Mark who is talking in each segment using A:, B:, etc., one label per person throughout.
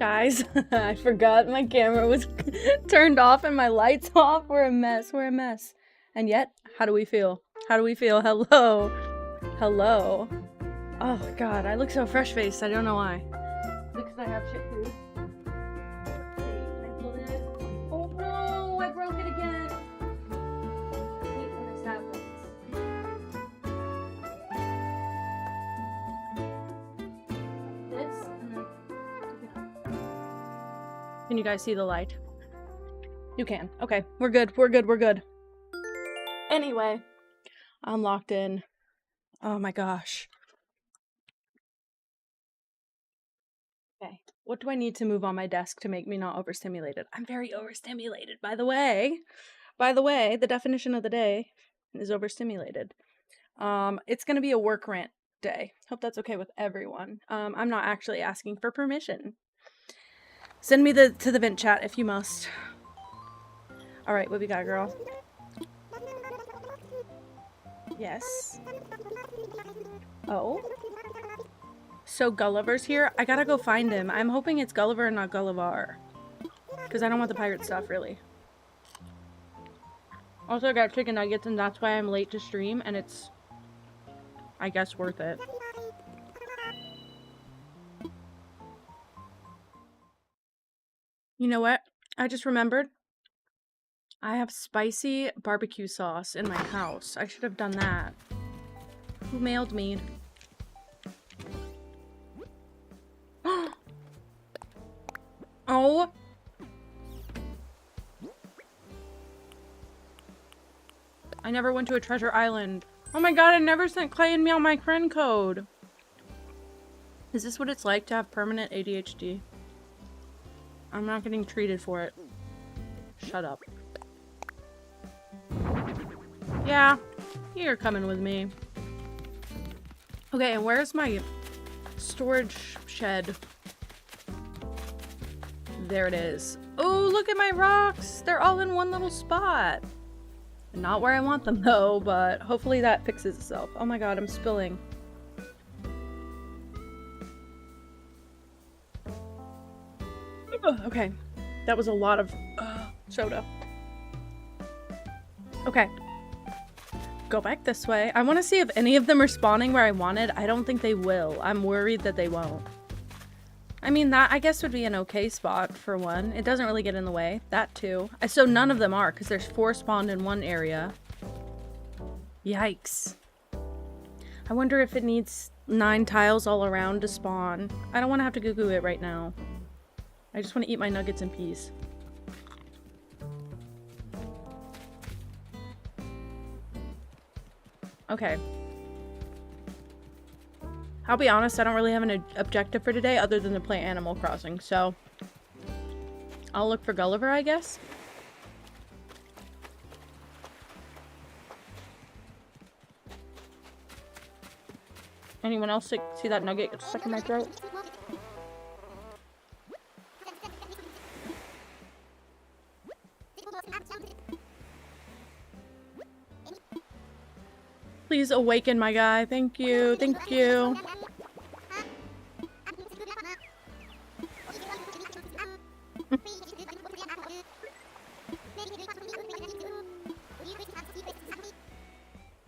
A: Guys, I forgot my camera was turned off and my lights off. We're a mess. We're a mess. And yet, how do we feel? How do we feel? Hello. Hello. Oh god, I look so fresh-faced. I don't know why. Because I have shit food. Oh no, I broke it again. I hate when this happens. This and then... Can you guys see the light? You can. Okay, we're good. We're good. We're good. Anyway, I'm locked in. Oh my gosh. Okay, what do I need to move on my desk to make me not overstimulated? I'm very overstimulated, by the way. By the way, the definition of the day is overstimulated. It's gonna be a work rant day. Hope that's okay with everyone. I'm not actually asking for permission. Send me to the vent chat if you must. Alright, what we got, girl? Yes. Oh? So Gulliver's here? I gotta go find him. I'm hoping it's Gulliver and not Gullivar. Because I don't want the pirate stuff, really. Also, I got chicken nuggets, and that's why I'm late to stream, and it's, I guess, worth it. You know what? I just remembered. I have spicy barbecue sauce in my house. I should have done that. Who mailed me? Oh! I never went to a treasure island. Oh my god, I never sent Clay and Meow my friend code. Is this what it's like to have permanent ADHD? I'm not getting treated for it. Shut up. Yeah, you're coming with me. Okay, and where's my storage shed? There it is. Oh, look at my rocks! They're all in one little spot. Not where I want them though, but hopefully that fixes itself. Oh my god, I'm spilling. Okay, that was a lot of soda. Okay. Go back this way. I want to see if any of them are spawning where I wanted. I don't think they will. I'm worried that they won't. I mean, that I guess would be an okay spot for one. It doesn't really get in the way. That too. So none of them are, because there's 4 spawned in one area. Yikes. I wonder if it needs 9 tiles all around to spawn. I don't want to have to goo-goo it right now. I just want to eat my nuggets in peace. Okay. I'll be honest, I don't really have an objective for today other than to play Animal Crossing, so I'll look for Gulliver, I guess. Anyone else see that nugget get stuck in my throat? Please awaken my guy. Thank you. Thank you.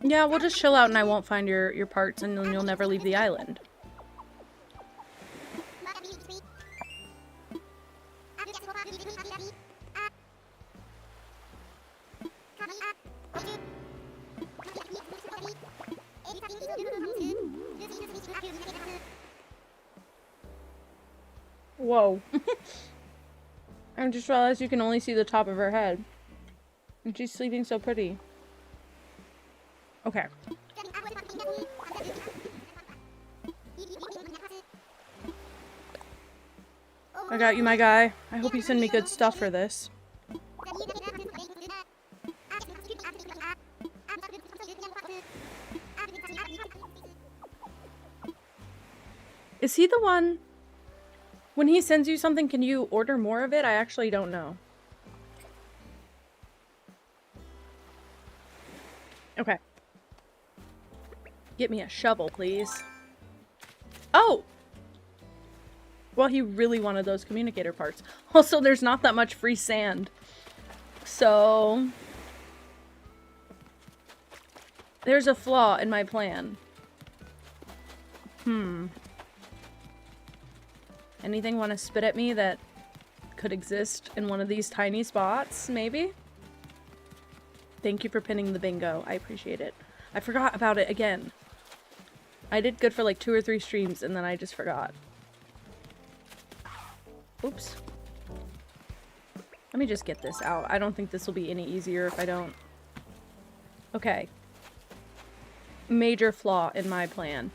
A: Yeah, we'll just chill out and I won't find your parts and then you'll never leave the island. Whoa. I just realized you can only see the top of her head. And she's sleeping so pretty. Okay. I got you, my guy. I hope you send me good stuff for this. Is he the one? When he sends you something, can you order more of it? I actually don't know. Okay. Get me a shovel, please. Oh! Well, he really wanted those communicator parts. Also, there's not that much free sand. So... there's a flaw in my plan. Anything want to spit at me that could exist in one of these tiny spots, maybe? Thank you for pinning the bingo. I appreciate it. I forgot about it again. I did good for like 2 or 3 streams and then I just forgot. Oops. Let me just get this out. I don't think this will be any easier if I don't. Okay. Major flaw in my plan.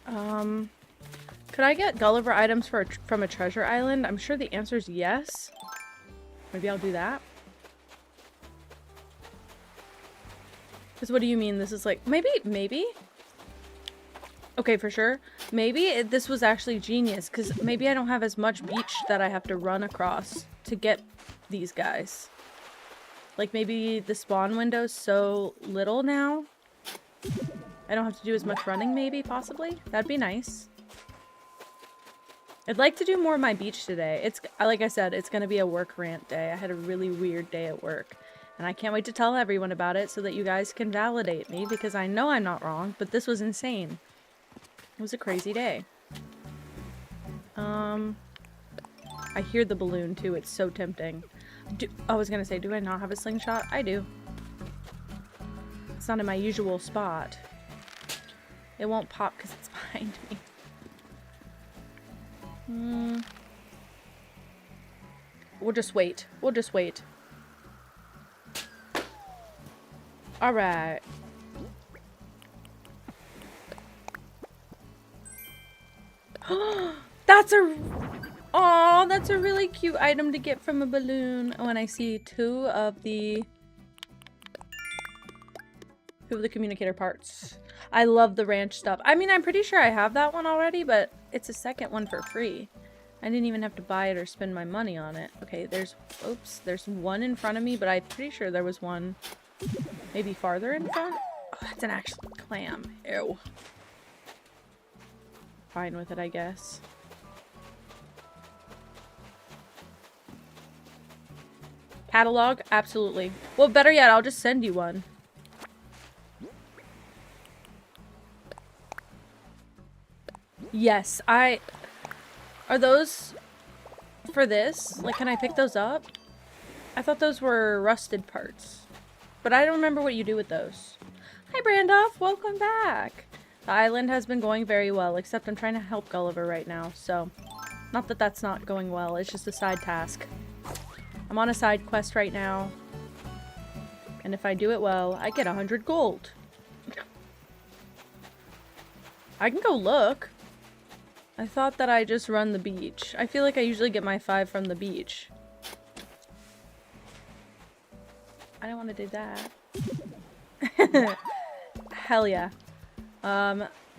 A: Could I get Gulliver items from a treasure island? I'm sure the answer is yes. Maybe I'll do that. Because what do you mean? This is like, maybe? Okay, for sure. Maybe this was actually genius, because maybe I don't have as much beach that I have to run across to get these guys. Like, maybe the spawn window's so little now. I don't have to do as much running, maybe, possibly. That'd be nice. I'd like to do more of my beach today. It's, like I said, it's gonna be a work rant day. I had a really weird day at work. And I can't wait to tell everyone about it so that you guys can validate me, because I know I'm not wrong, but this was insane. It was a crazy day. I hear the balloon too, it's so tempting. I was gonna say, do I not have a slingshot? I do. It's not in my usual spot. It won't pop because it's behind me. We'll just wait. We'll just wait. Alright. That's a really cute item to get from a balloon. When I see two of the communicator parts. I love the ranch stuff. I mean, I'm pretty sure I have that one already, but it's a second one for free. I didn't even have to buy it or spend my money on it. Okay, there's one in front of me, but I'm pretty sure there was one maybe farther in front. Oh, that's an actual clam. Ew. Fine with it, I guess. Catalog? Absolutely. Well, better yet, I'll just send you one. Yes, are those for this? Like, can I pick those up? I thought those were rusted parts. But I don't remember what you do with those. Hi, Brandoff. Welcome back. The island has been going very well, except I'm trying to help Gulliver right now, so... Not that that's not going well, it's just a side task. I'm on a side quest right now. And if I do it well, I get 100 gold. I can go look. I thought that I just run the beach. I feel like I usually get my 5 from the beach. I don't want to do that. Hell yeah.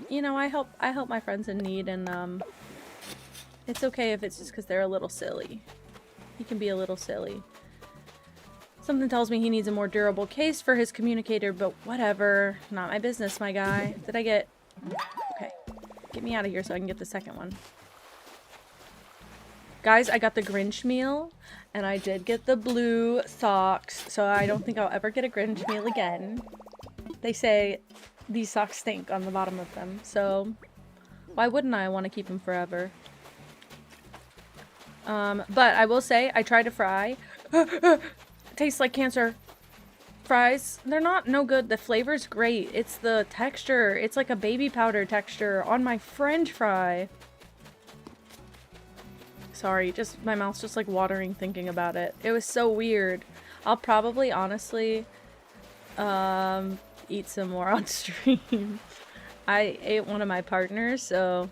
A: You know, I help my friends in need, and it's okay if it's just because they're a little silly. He can be a little silly. Something tells me he needs a more durable case for his communicator, but whatever. Not my business, my guy. Did I get... Okay. Get me out of here so I can get the second one. Guys, I got the Grinch meal, and I did get the blue socks, so I don't think I'll ever get a Grinch meal again. They say these socks stink on the bottom of them, so why wouldn't I want to keep them forever? But I will say, I tried to fry. Tastes like cancer. Fries, they're not no good. The flavor's great. It's the texture. It's like a baby powder texture on my French fry. Sorry, just my mouth's just like watering thinking about it. It was so weird. I'll probably honestly eat some more on stream. I ate one of my partners, so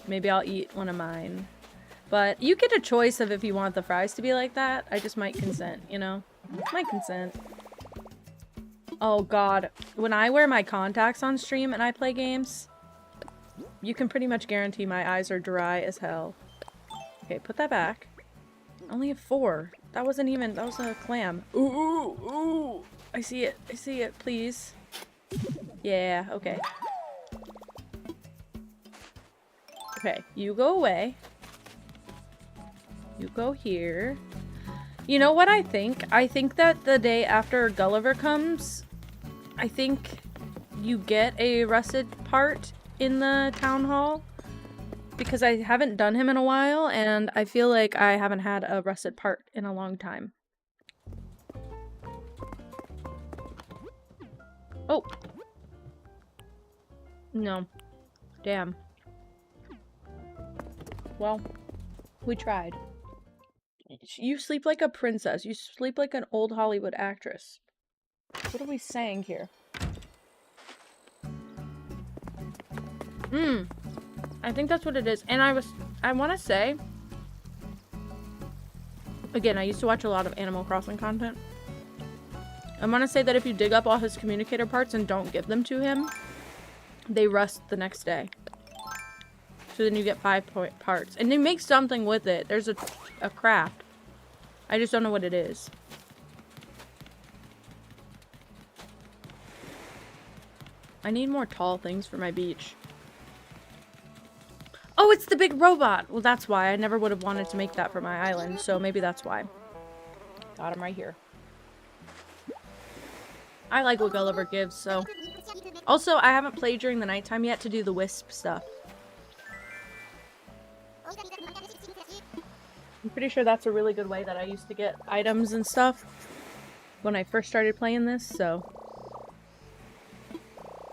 A: maybe I'll eat one of mine. But you get a choice of if you want the fries to be like that. I just might consent, you know? Might consent. Oh god. When I wear my contacts on stream and I play games, you can pretty much guarantee my eyes are dry as hell. Okay, put that back. I only have 4. That wasn't even, that was a clam. Ooh, ooh, ooh. I see it. I see it, please. Yeah, okay. Okay, you go away. You go here. You know what I think? I think that the day after Gulliver comes, I think you get a rusted part in the town hall. Because I haven't done him in a while, and I feel like I haven't had a rusted part in a long time. Oh. No. Damn. Well, we tried. You sleep like a princess. You sleep like an old Hollywood actress. What are we saying here? I think that's what it is. And I want to say, again, I used to watch a lot of Animal Crossing content. I want to say that if you dig up all his communicator parts and don't give them to him, they rust the next day. So then you get 5 parts. And they make something with it. There's a craft. I just don't know what it is. I need more tall things for my beach. Oh, it's the big robot! Well, that's why. I never would have wanted to make that for my island, so maybe that's why. Got him right here. I like what Gulliver gives, so... Also, I haven't played during the nighttime yet to do the wisp stuff. I'm pretty sure that's a really good way that I used to get items and stuff when I first started playing this, so...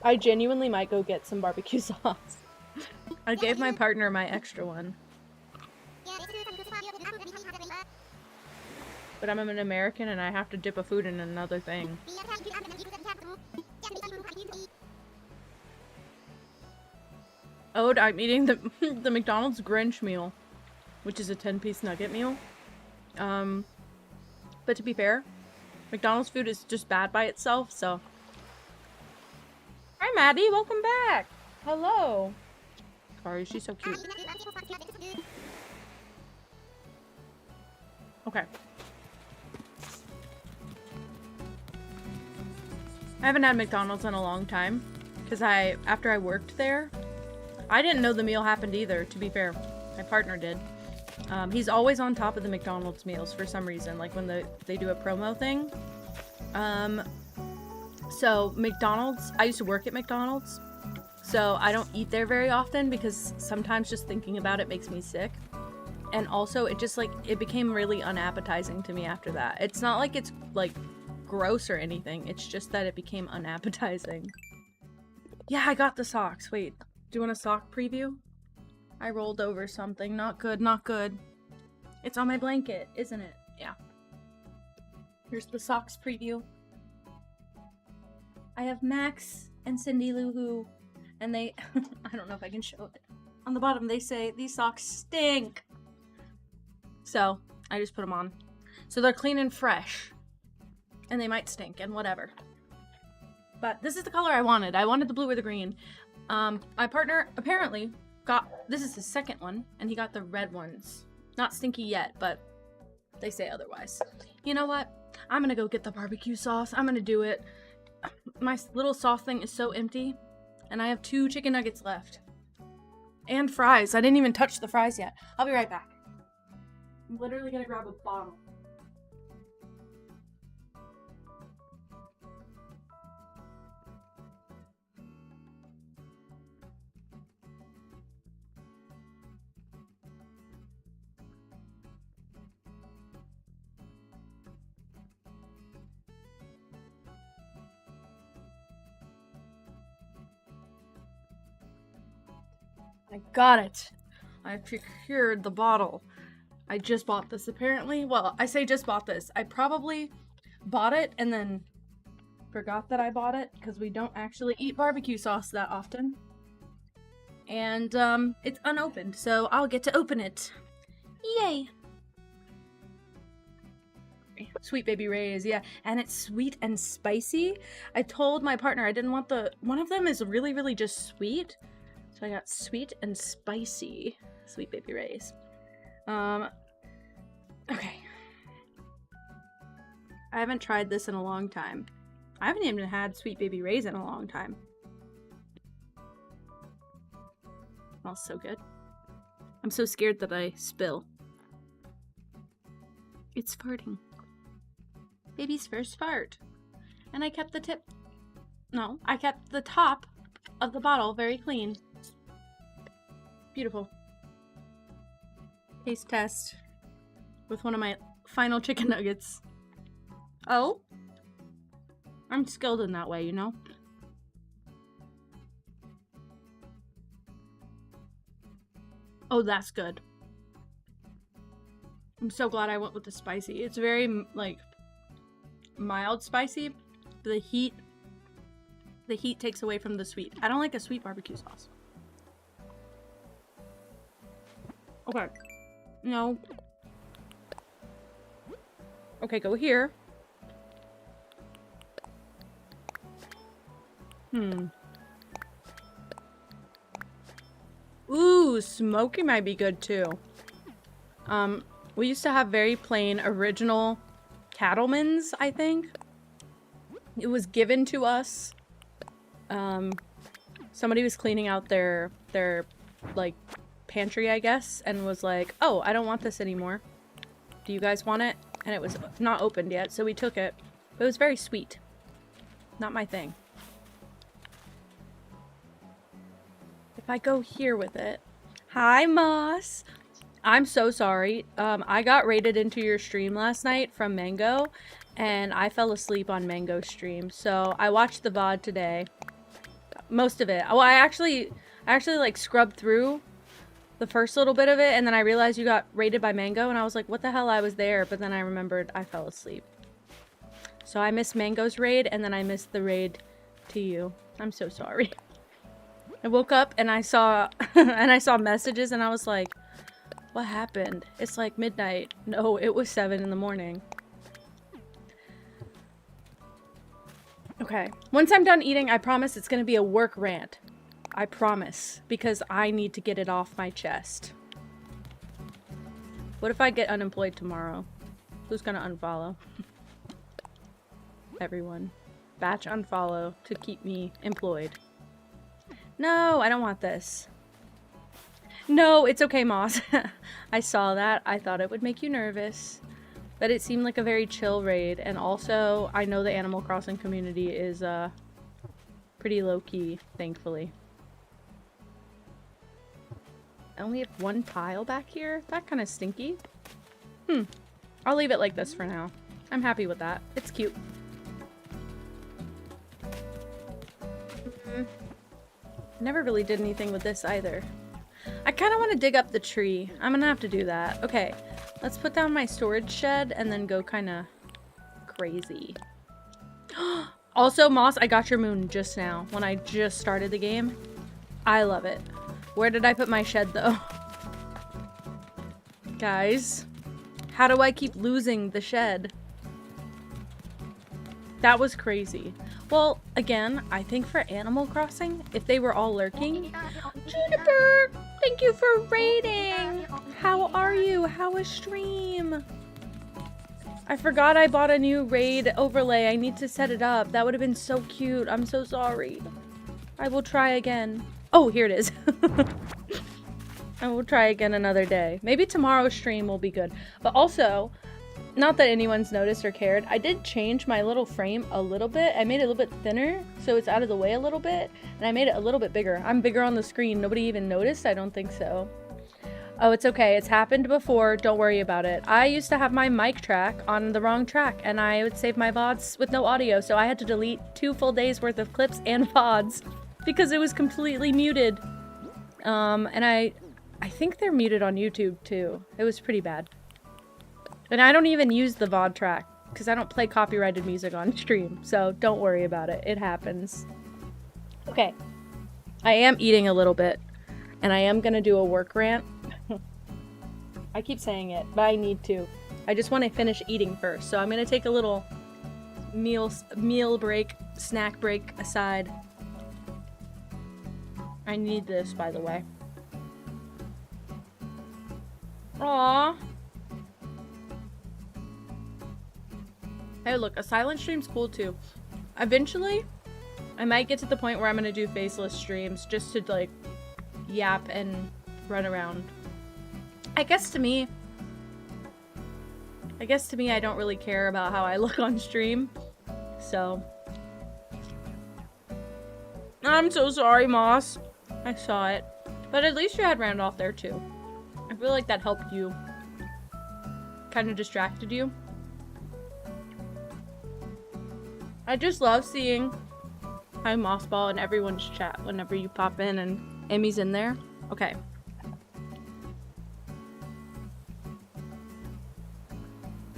A: I genuinely might go get some barbecue sauce. I gave my partner my extra one. But I'm an American and I have to dip a food in another thing. Oh, I'm eating the McDonald's Grinch meal, which is a 10-piece nugget meal. But to be fair, McDonald's food is just bad by itself, so... Hi, Maddie! Welcome back! Hello! Sorry, she's so cute. Okay. I haven't had McDonald's in a long time, because after I worked there, I didn't know the meal happened either, to be fair. My partner did. He's always on top of the McDonald's meals for some reason, like when they do a promo thing. So McDonald's, I used to work at McDonald's, so I don't eat there very often because sometimes just thinking about it makes me sick. And also it just it became really unappetizing to me after that. It's not like it's like gross or anything, it's just that it became unappetizing. Yeah, I got the socks. Wait, do you want a sock preview? I rolled over something. Not good, not good. It's on my blanket, isn't it? Yeah. Here's the socks preview. I have Max and Cindy Lou Who, and they, I don't know if I can show it. On the bottom, they say, these socks stink. So, I just put them on. So they're clean and fresh. And they might stink, and whatever. But this is the color I wanted. I wanted the blue or the green. My partner apparently got, this is his second one, and he got the red ones. Not stinky yet, but they say otherwise. You know what? I'm gonna go get the barbecue sauce. I'm gonna do it. My little sauce thing is so empty, and I have 2 chicken nuggets left. And fries. I didn't even touch the fries yet. I'll be right back. I'm literally gonna grab a bottle. I got it. I procured the bottle. I just bought this apparently. Well, I say just bought this. I probably bought it and then forgot that I bought it because we don't actually eat barbecue sauce that often. And it's unopened, so I'll get to open it. Yay! Sweet Baby Ray's, yeah. And it's sweet and spicy. I told my partner I didn't want one of them is really, really just sweet. So I got sweet and spicy Sweet Baby Ray's. Okay. I haven't tried this in a long time. I haven't even had Sweet Baby Ray's in a long time. Smells so good. I'm so scared that I spill. It's farting. Baby's first fart. And I kept the tip. No, I kept the top of the bottle very clean. Beautiful. Taste test with one of my final chicken nuggets. Oh? I'm skilled in that way, you know? Oh, that's good. I'm so glad I went with the spicy. It's very, like, mild spicy. The heat takes away from the sweet. I don't like a sweet barbecue sauce. Okay. No. Okay, go here. Ooh, smoky might be good too. We used to have very plain original Cattleman's, I think. It was given to us. Somebody was cleaning out their like pantry, I guess, and was like, "Oh, I don't want this anymore. Do you guys want it?" And it was not opened yet, so we took it. But it was very sweet. Not my thing. If I go here with it. Hi, Moss. I'm so sorry. I got raided into your stream last night from Mango, and I fell asleep on Mango's stream. So I watched the VOD today. Most of it. Well, I actually like scrubbed through the first little bit of it, and then I realized you got raided by Mango, and I was like, what the hell, I was there, but then I remembered I fell asleep. So I missed Mango's raid, and then I missed the raid to you. I'm so sorry. I woke up and I saw messages, and I was like, what happened? It's like midnight. No, it was 7 in the morning. Okay. Once I'm done eating, I promise it's gonna be a work rant. I promise. Because I need to get it off my chest. What if I get unemployed tomorrow? Who's gonna unfollow? Everyone. Batch unfollow to keep me employed. No, I don't want this. No, it's okay, Moss. I saw that. I thought it would make you nervous. But it seemed like a very chill raid. And also, I know the Animal Crossing community is pretty low-key, thankfully. I only have one pile back here? That kind of stinky. I'll leave it like this for now. I'm happy with that. It's cute. Never really did anything with this either. I kind of want to dig up the tree. I'm gonna have to do that. Okay, let's put down my storage shed and then go kind of crazy. Also, Moss, I got your moon just now when I just started the game. I love it. Where did I put my shed though? Guys, how do I keep losing the shed? That was crazy. Well, again, I think for Animal Crossing, if they were all lurking... Juniper! Thank you for raiding! How are you? How was stream? I forgot I bought a new raid overlay. I need to set it up. That would have been so cute. I'm so sorry. I will try again. Oh, here it is. I will try again another day. Maybe tomorrow's stream will be good. But also... Not that anyone's noticed or cared. I did change my little frame a little bit. I made it a little bit thinner, so it's out of the way a little bit. And I made it a little bit bigger. I'm bigger on the screen. Nobody even noticed? I don't think so. Oh, it's okay. It's happened before. Don't worry about it. I used to have my mic track on the wrong track, and I would save my VODs with no audio, so I had to delete 2 full days worth of clips and VODs because it was completely muted. And I think they're muted on YouTube, too. It was pretty bad. And I don't even use the VOD track, because I don't play copyrighted music on stream, so don't worry about it. It happens. Okay. I am eating a little bit, and I am gonna do a work rant. I keep saying it, but I need to. I just want to finish eating first, so I'm gonna take a little meal break, snack break aside. I need this, by the way. Aww. Hey, look, a silent stream's cool too. Eventually, I might get to the point where I'm gonna do faceless streams just to, like, yap and run around. I guess to me, I guess to me, I don't really care about how I look on stream. So. I'm so sorry, Moss. I saw it. But at least you had Randolph there too. I feel like that helped you. Kind of distracted you. I just love seeing hi Mossball in everyone's chat whenever you pop in and Amy's in there. Okay.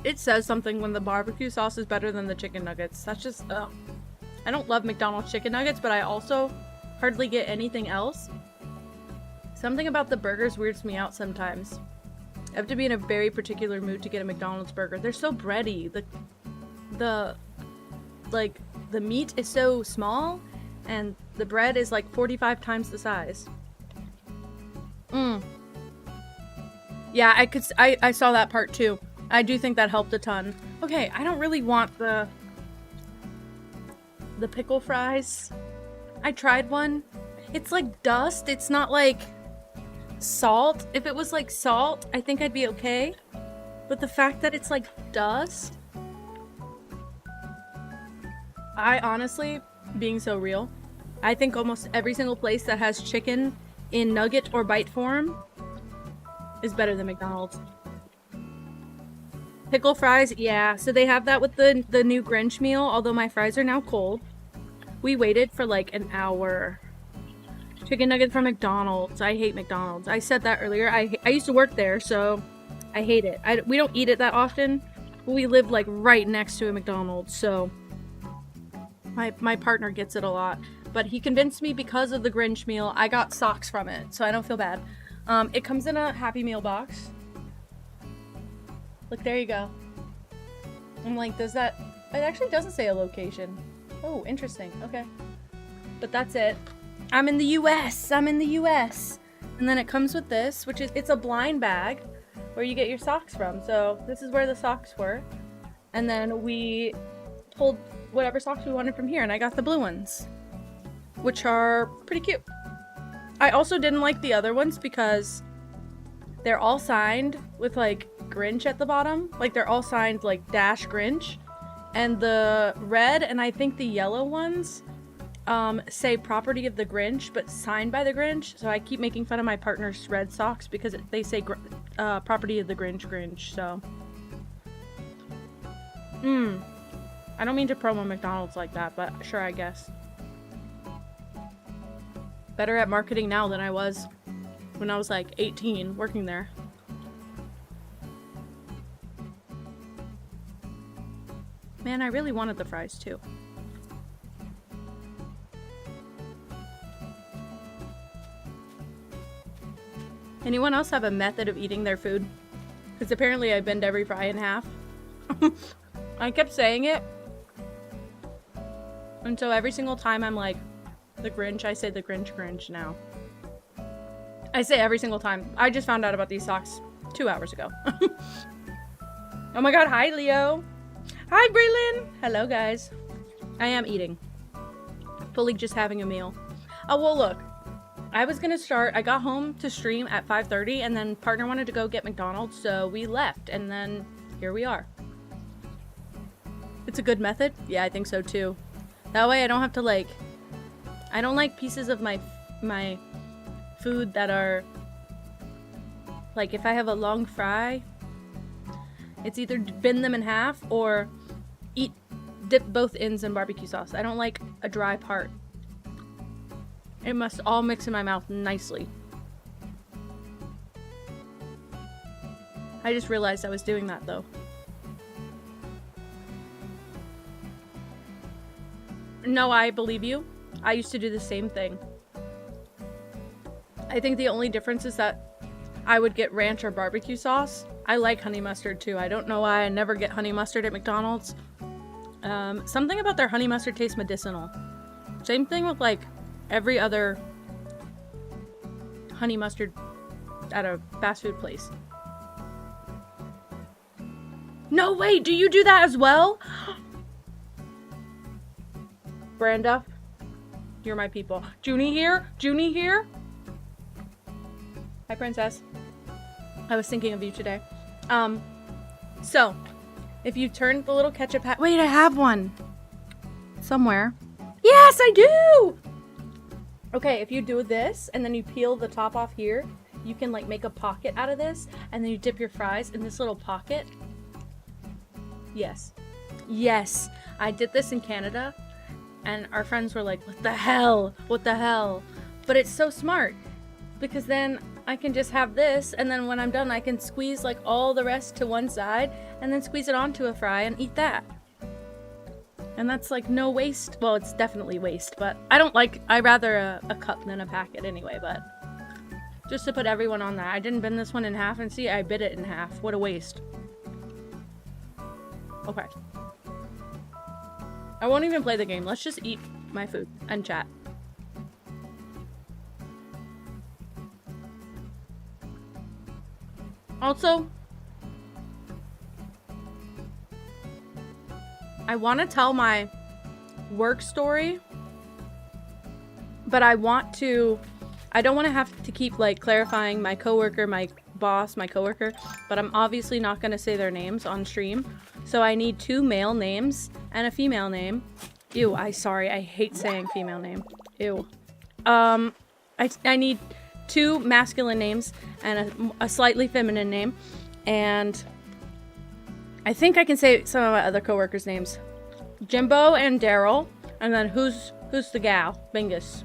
A: It says something when the barbecue sauce is better than the chicken nuggets. That's just, ugh. I don't love McDonald's chicken nuggets, but I also hardly get anything else. Something about the burgers weirds me out sometimes. I have to be in a very particular mood to get a McDonald's burger. They're so bready. The meat is so small, and the bread is like 45 times the size. Yeah, I saw that part too. I do think that helped a ton. Okay, I don't really want the pickle fries. I tried one. It's like dust. It's not like salt. If it was like salt, I think I'd be okay. But the fact that it's like dust, I honestly, being so real, I think almost every single place that has chicken in nugget or bite form is better than McDonald's. Pickle fries, yeah. So they have that with the new Grinch meal, although my fries are now cold. We waited for like an hour. Chicken nugget from McDonald's. I hate McDonald's. I said that earlier. I used to work there, so I hate it. We don't eat it that often. But we live like right next to a McDonald's, so my partner gets it a lot. But he convinced me because of the Grinch meal. I got socks from it, so I don't feel bad. It comes in a Happy Meal box. Look, there you go. I'm like, does that... It actually doesn't say a location. Oh, interesting. Okay. But that's it. I'm in the US. I'm in the US. And then it comes with this, which is... It's a blind bag where you get your socks from. So this is where the socks were. And then we pulled whatever socks we wanted from here. And I got the blue ones, which are pretty cute. I also didn't like the other ones because they're all signed with like Grinch at the bottom. Like they're all signed like Dash Grinch. And the red and I think the yellow ones say property of the Grinch, but signed by the Grinch. So I keep making fun of my partner's red socks because they say property of the Grinch. So I don't mean to promo McDonald's like that, but sure, I guess. Better at marketing now than I was when I was like 18 working there. Man, I really wanted the fries too. Anyone else have a method of eating their food? Because apparently I bend every fry in half. I kept saying it. And so every single time I'm like, the Grinch, I say the Grinch now. I say every single time. I just found out about these socks 2 hours ago. Oh my god, hi Leo. Hi Braylon. Hello guys. I am eating. Fully just having a meal. Oh well look. I was gonna start, I got home to stream at 5:30 and then partner wanted to go get McDonald's, so we left and then here we are. It's a good method? Yeah, I think so too. That way I don't have to like, I don't like pieces of my food that are, like if I have a long fry, it's either bend them in half or dip both ends in barbecue sauce. I don't like a dry part. It must all mix in my mouth nicely. I just realized I was doing that though. No, I believe you. I used to do the same thing. I think the only difference is that I would get ranch or barbecue sauce. I like honey mustard too. I don't know why I never get honey mustard at McDonald's. Something about their honey mustard tastes medicinal. Same thing with like every other honey mustard at a fast food place. No way, do you do that as well? Branda, you're my people. Junie here? Junie here? Hi, princess. I was thinking of you today. So, if you turn the little ketchup hat... Wait, I have one. Somewhere. Yes, I do! Okay, if you do this, and then you peel the top off here, you can, like, make a pocket out of this, and then you dip your fries in this little pocket. Yes. Yes. I did this in Canada, and our friends were like, what the hell? What the hell? But it's so smart, because then I can just have this, and then when I'm done, I can squeeze, like, all the rest to one side, and then squeeze it onto a fry and eat that. And that's, like, no waste. Well, it's definitely waste, but I rather a cup than a packet anyway, but just to put everyone on that. I didn't bend this one in half, and see, I bit it in half. What a waste. Okay. I won't even play the game. Let's just eat my food and chat. Also, I want to tell my work story, but I don't want to have to keep, like, clarifying my coworker, my boss, my coworker, but I'm obviously not going to say their names on stream. So I need 2 male names and a female name. Ew, sorry, I hate saying female name. Ew. I need 2 masculine names and a slightly feminine name, and I think I can say some of my other coworkers' names. Jimbo and Daryl, and then who's the gal? Bingus.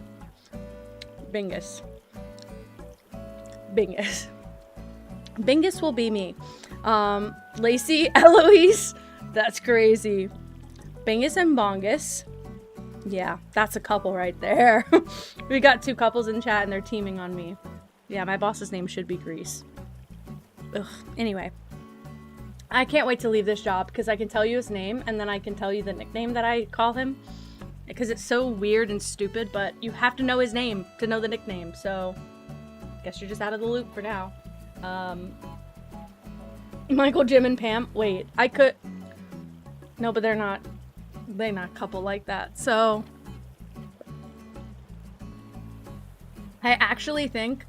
A: Bingus. Bingus. Bingus will be me. Lacey, Eloise. That's crazy. Bingus and Bongus. Yeah, that's a couple right there. We got 2 couples in chat and they're teaming on me. Yeah, my boss's name should be Grease. Ugh. Anyway. I can't wait to leave this job because I can tell you his name and then I can tell you the nickname that I call him. Because it's so weird and stupid, but you have to know his name to know the nickname, so I guess you're just out of the loop for now. Michael, Jim, and Pam. Wait, I could... No, but they're not couple like that, so... I actually think...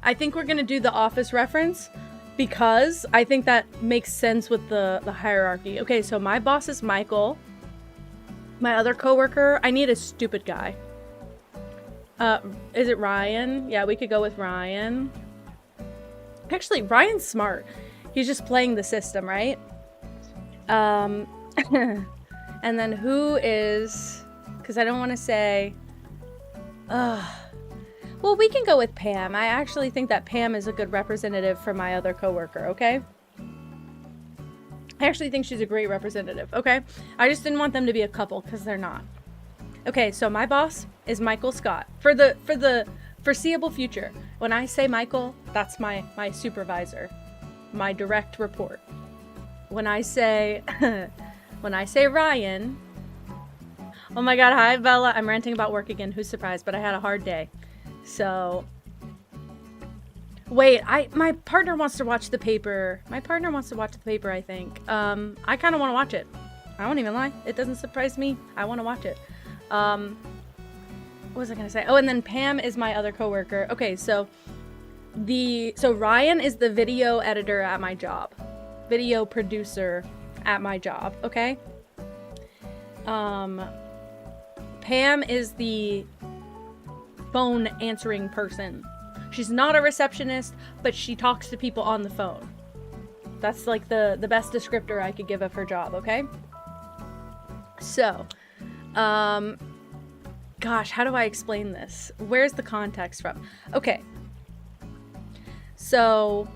A: we're gonna do the Office reference because I think that makes sense with the hierarchy. Okay, so my boss is Michael. My other coworker, I need a stupid guy. Is it Ryan? Yeah, we could go with Ryan. Actually, Ryan's smart. He's just playing the system, right? And then who is... Because I don't want to say... Well, we can go with Pam. I actually think that Pam is a good representative for my other coworker, okay? I actually think she's a great representative, okay? I just didn't want them to be a couple, because they're not. Okay, so my boss is Michael Scott. For the foreseeable future. When I say Michael, that's my supervisor. My direct report. When I say... when I say Ryan... Oh my god, hi Bella. I'm ranting about work again. Who's surprised? But I had a hard day. So... Wait, my partner wants to watch the paper. My partner wants to watch the paper, I think. I kind of want to watch it. I won't even lie. It doesn't surprise me. I want to watch it. What was I going to say? Oh, and then Pam is my other coworker. Okay, so Ryan is the video editor at my job. Video producer at my job, okay? Pam is the phone answering person. She's not a receptionist, but she talks to people on the phone. That's like the best descriptor I could give of her job, okay? So, gosh, how do I explain this? Where's the context from? Okay. So,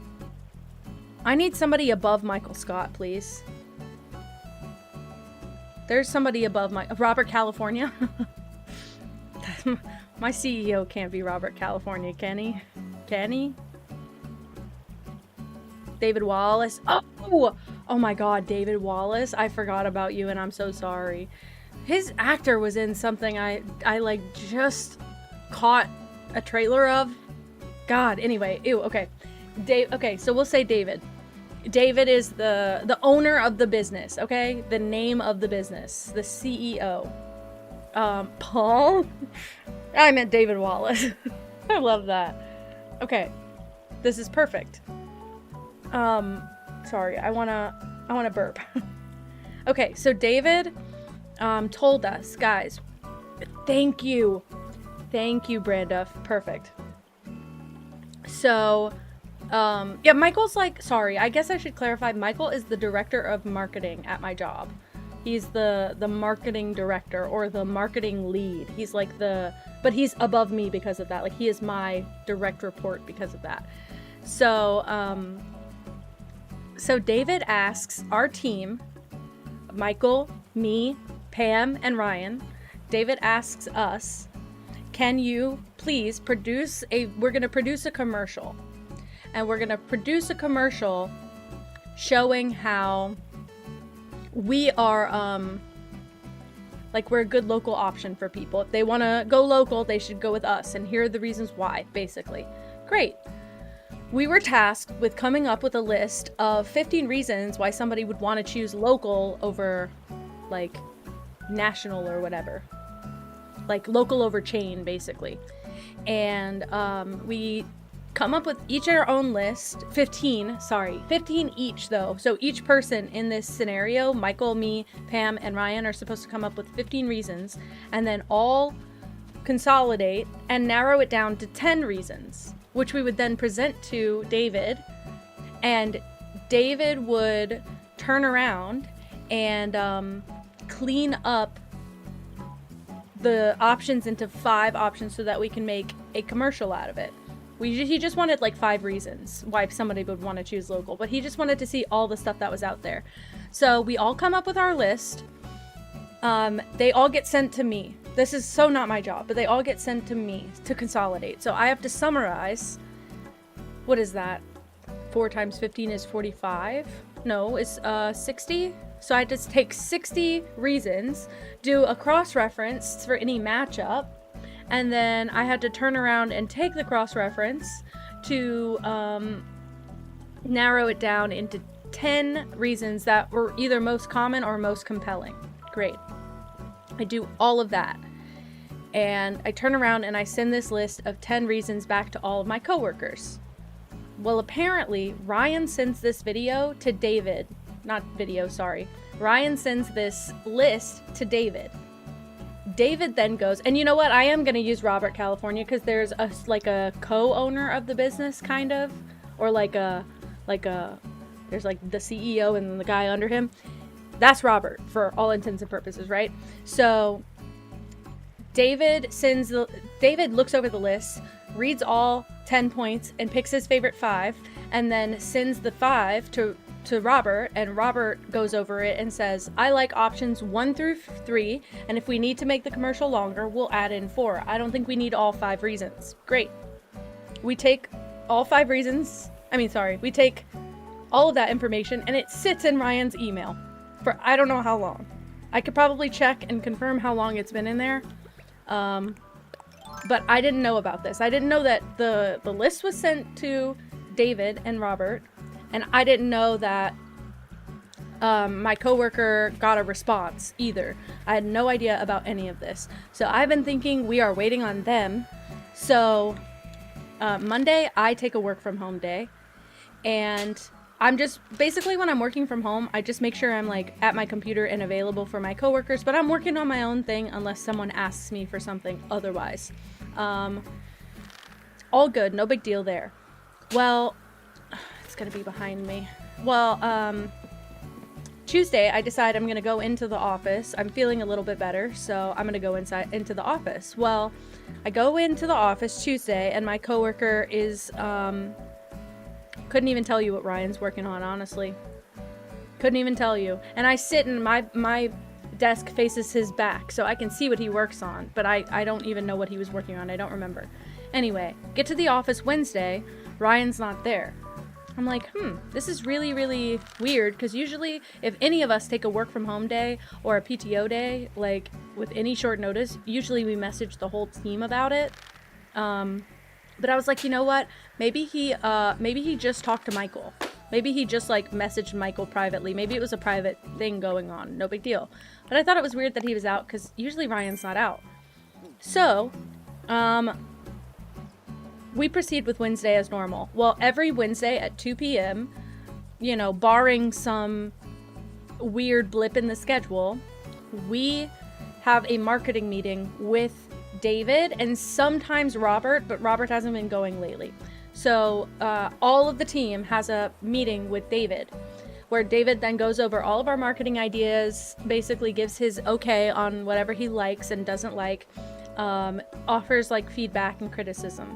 A: I need somebody above Michael Scott, please. There's somebody above Robert California. My CEO can't be Robert California, can he? Can he? David Wallace. Oh! Oh my god, David Wallace. I forgot about you and I'm so sorry. His actor was in something I like just caught a trailer of. God, anyway. Ew, okay. Okay, so we'll say David. David is the owner of the business, okay? The name of the business. The CEO. Paul? I meant David Wallace. I love that. Okay. This is perfect. Sorry, I wanna burp. Okay, so David told us, guys, thank you, Branduff, perfect. So, yeah, Michael's like, sorry, I guess I should clarify, Michael is the director of marketing at my job. He's the marketing director, or the marketing lead. He's like but he's above me because of that. Like, he is my direct report because of that. So, so David asks our team, Michael, me, Pam, and Ryan, David asks us, can you please we're going to produce a commercial. And we're going to produce a commercial showing how we are, like, we're a good local option for people. If they want to go local, they should go with us. And here are the reasons why, basically. Great. We were tasked with coming up with a list of 15 reasons why somebody would want to choose local over, like, national or whatever. Like, local over chain, basically. And we come up with each our own list. 15 each, though. So each person in this scenario, Michael, me, Pam, and Ryan, are supposed to come up with 15 reasons, and then all consolidate and narrow it down to 10 reasons, which we would then present to David, and David would turn around and clean up the options into 5 options so that we can make a commercial out of it. He just wanted like 5 reasons why somebody would want to choose local, but he just wanted to see all the stuff that was out there. So we all come up with our list. They all get sent to me. This is so not my job, but they all get sent to me to consolidate. So I have to summarize. What is that? 4 times 15 is 45? No, it's 60. So I just take 60 reasons, do a cross-reference for any matchup, and then I had to turn around and take the cross-reference to narrow it down into 10 reasons that were either most common or most compelling. Great. I do all of that. And I turn around and I send this list of 10 reasons back to all of my coworkers. Well, apparently, Ryan sends this video to David. Ryan sends this list to David. David then goes, and you know what? I am going to use Robert, California, because there's a co-owner of the business, kind of, or there's like the CEO and the guy under him. That's Robert for all intents and purposes, right? So David looks over the list, reads all 10 points, and picks his favorite 5, and then sends the 5 to Robert, and Robert goes over it and says, I like options 1 through 3, and if we need to make the commercial longer, we'll add in 4. I don't think we need all 5 reasons. Great. We take all 5 reasons. We take all of that information, and it sits in Ryan's email for I don't know how long. I could probably check and confirm how long it's been in there. But I didn't know about this. I didn't know that the list was sent to David and Robert, and I didn't know that my coworker got a response either. I had no idea about any of this. So I've been thinking we are waiting on them. So Monday, I take a work from home day, and I'm just, basically when I'm working from home, I just make sure I'm like at my computer and available for my coworkers, but I'm working on my own thing unless someone asks me for something otherwise. All good, no big deal there. Well, it's gonna be behind me. Well, Tuesday, I decide I'm gonna go into the office. I'm feeling a little bit better, so I'm gonna go into the office. Well, I go into the office Tuesday, and my coworker is, couldn't even tell you what Ryan's working on, honestly. Couldn't even tell you. And I sit and my desk faces his back, so I can see what he works on, but I don't even know what he was working on. I don't remember. Anyway, get to the office Wednesday, Ryan's not there. I'm like, this is really, really weird, because usually if any of us take a work from home day or a PTO day, like with any short notice, usually we message the whole team about it. But I was like, you know what? Maybe he just talked to Michael. Maybe he just like messaged Michael privately. Maybe it was a private thing going on. No big deal. But I thought it was weird that he was out, because usually Ryan's not out. So, we proceed with Wednesday as normal. Well, every Wednesday at 2 p.m., you know, barring some weird blip in the schedule, we have a marketing meeting with David and sometimes Robert, but Robert hasn't been going lately. So all of the team has a meeting with David, where David then goes over all of our marketing ideas, basically gives his okay on whatever he likes and doesn't like, offers like feedback and criticism.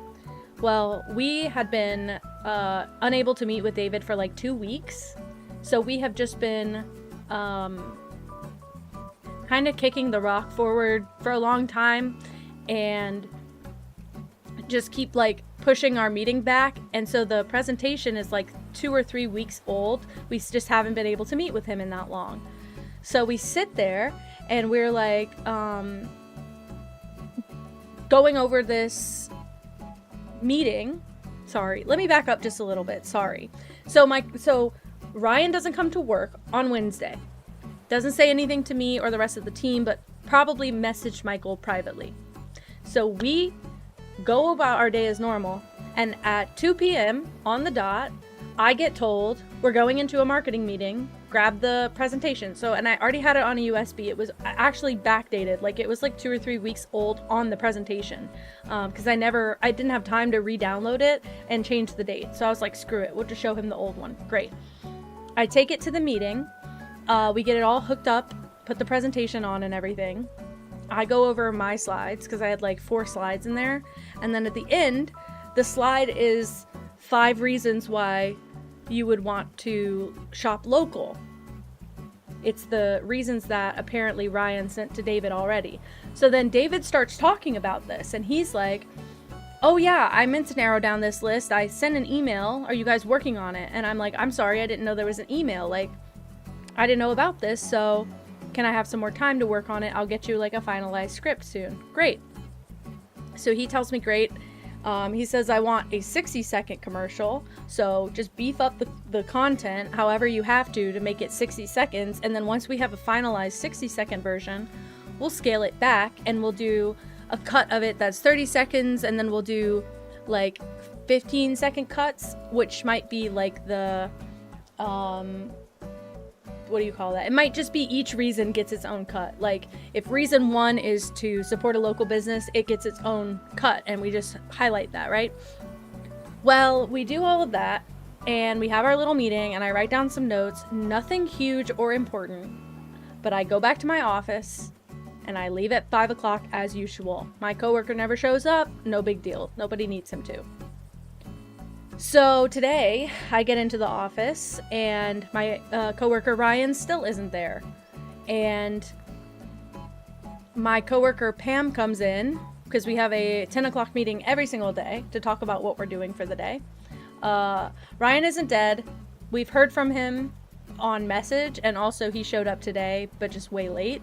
A: Well, we had been unable to meet with David for like 2 weeks, so we have just been kind of kicking the rock forward for a long time and just keep like pushing our meeting back. And so the presentation is like 2 or 3 weeks old. We just haven't been able to meet with him in that long. So we sit there and we're like going over this meeting. Sorry, let me back up just a little bit. Sorry. So Ryan doesn't come to work on Wednesday. Doesn't say anything to me or the rest of the team, but probably messaged Michael privately. So we go about our day as normal, and at 2 p.m. on the dot, I get told we're going into a marketing meeting, grab the presentation. And I already had it on a USB. It was actually backdated. Like it was like 2 or 3 weeks old on the presentation. Cause I didn't have time to re-download it and change the date. So I was like, screw it. We'll just show him the old one. Great. I take it to the meeting. We get it all hooked up, put the presentation on and everything. I go over my slides because I had like 4 slides in there. And then at the end, the slide is 5 reasons why you would want to shop local. It's the reasons that apparently Ryan sent to David already. So then David starts talking about this and he's like, oh yeah, I meant to narrow down this list. I sent an email. Are you guys working on it? And I'm like, I'm sorry, I didn't know there was an email. Like, I didn't know about this, so can I have some more time to work on it? I'll get you like a finalized script soon. Great. So he tells me great. He says, I want a 60-second commercial, so just beef up the content however you have to make it 60 seconds, and then once we have a finalized 60-second version, we'll scale it back, and we'll do a cut of it that's 30 seconds, and then we'll do like 15-second cuts, which might be like the, what do you call that? It might just be each reason gets its own cut. Like if reason 1 is to support a local business, it gets its own cut and we just highlight that, right? Well, we do all of that and we have our little meeting and I write down some notes, nothing huge or important, but I go back to my office and I leave at 5 o'clock as usual. My coworker never shows up, no big deal. Nobody needs him to. So today I get into the office and my coworker Ryan still isn't there. And my coworker Pam comes in because we have a 10 o'clock meeting every single day to talk about what we're doing for the day. Ryan isn't dead. We've heard from him on message and also he showed up today, but just way late.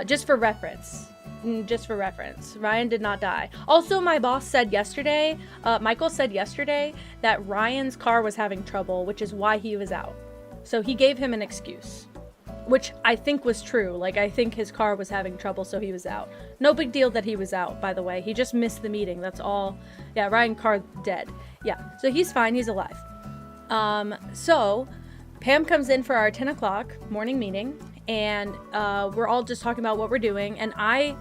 A: Just for reference, Ryan did not die. Also, my boss said yesterday, Michael said yesterday that Ryan's car was having trouble, which is why he was out. So he gave him an excuse, which I think was true. Like, I think his car was having trouble, so he was out. No big deal that he was out, by the way. He just missed the meeting. That's all. Yeah, Ryan's car dead. Yeah, so he's fine. He's alive. So Pam comes in for our 10 o'clock morning meeting, and we're all just talking about what we're doing. And I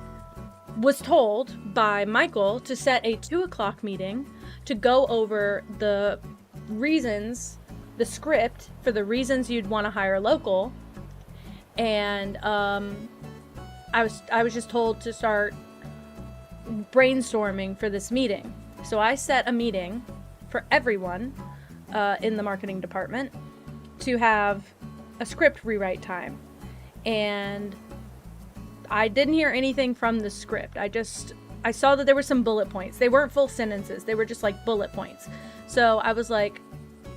A: was told by Michael to set a 2 o'clock meeting to go over the reasons, the script for the reasons you'd want to hire local. And I was just told to start brainstorming for this meeting. So I set a meeting for everyone in the marketing department to have a script rewrite time. And I didn't hear anything from the script. I saw that there were some bullet points. They weren't full sentences. They were just like bullet points. So I was like,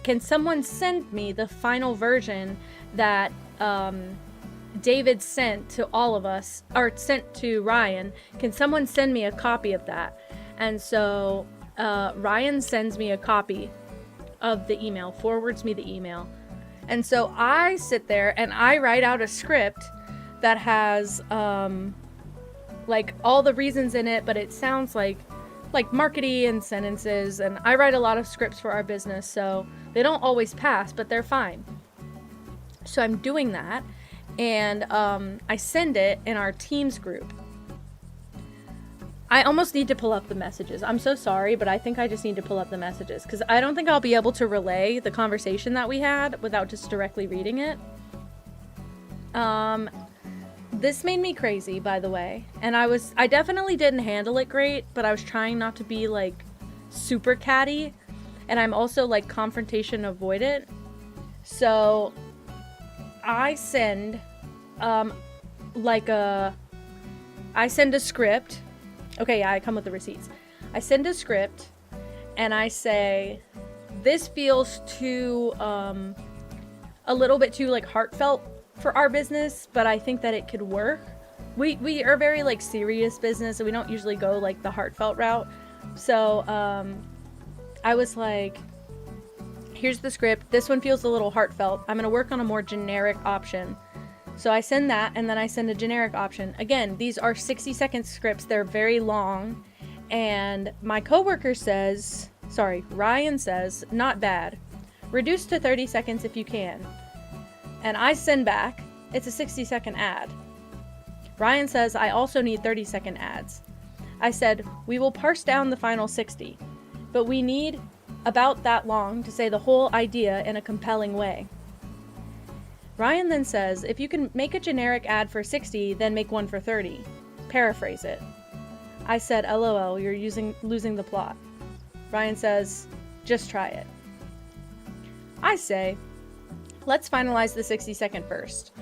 A: can someone send me the final version that David sent to all of us, or sent to Ryan? Can someone send me a copy of that? And so Ryan sends me a copy of the email, forwards me the email. And so I sit there and I write out a script that has like all the reasons in it, but it sounds like like markety and sentences, and I write a lot of scripts for our business, so they don't always pass, but they're fine. So I'm doing that, and I send it in our Teams group. I almost need to pull up the messages. I'm so sorry, but I think I just need to pull up the messages because I don't think I'll be able to relay the conversation that we had without just directly reading it. This made me crazy, by the way, and I definitely didn't handle it great, but I was trying not to be like super catty, and I'm also like confrontation avoidant. So I send I send a script. Okay, yeah, I come with the receipts. I send a script and I say, this feels too, a little bit too like heartfelt for our business, but I think that it could work. We are very like serious business, and we don't usually go like the heartfelt route. So I was like, here's the script. This one feels a little heartfelt. I'm gonna work on a more generic option. So I send that, and then I send a generic option. Again, these are 60-second scripts. They're very long. And my coworker says, Ryan says, not bad. Reduce to 30 seconds if you can. And I send back, it's a 60-second ad. Ryan says, I also need 30-second ads. I said, we will parse down the final 60, but we need about that long to say the whole idea in a compelling way. Ryan then says, if you can make a generic ad for 60, then make one for 30. Paraphrase it. I said, LOL, you're losing the plot. Ryan says, just try it. I say, let's finalize the 60-second first.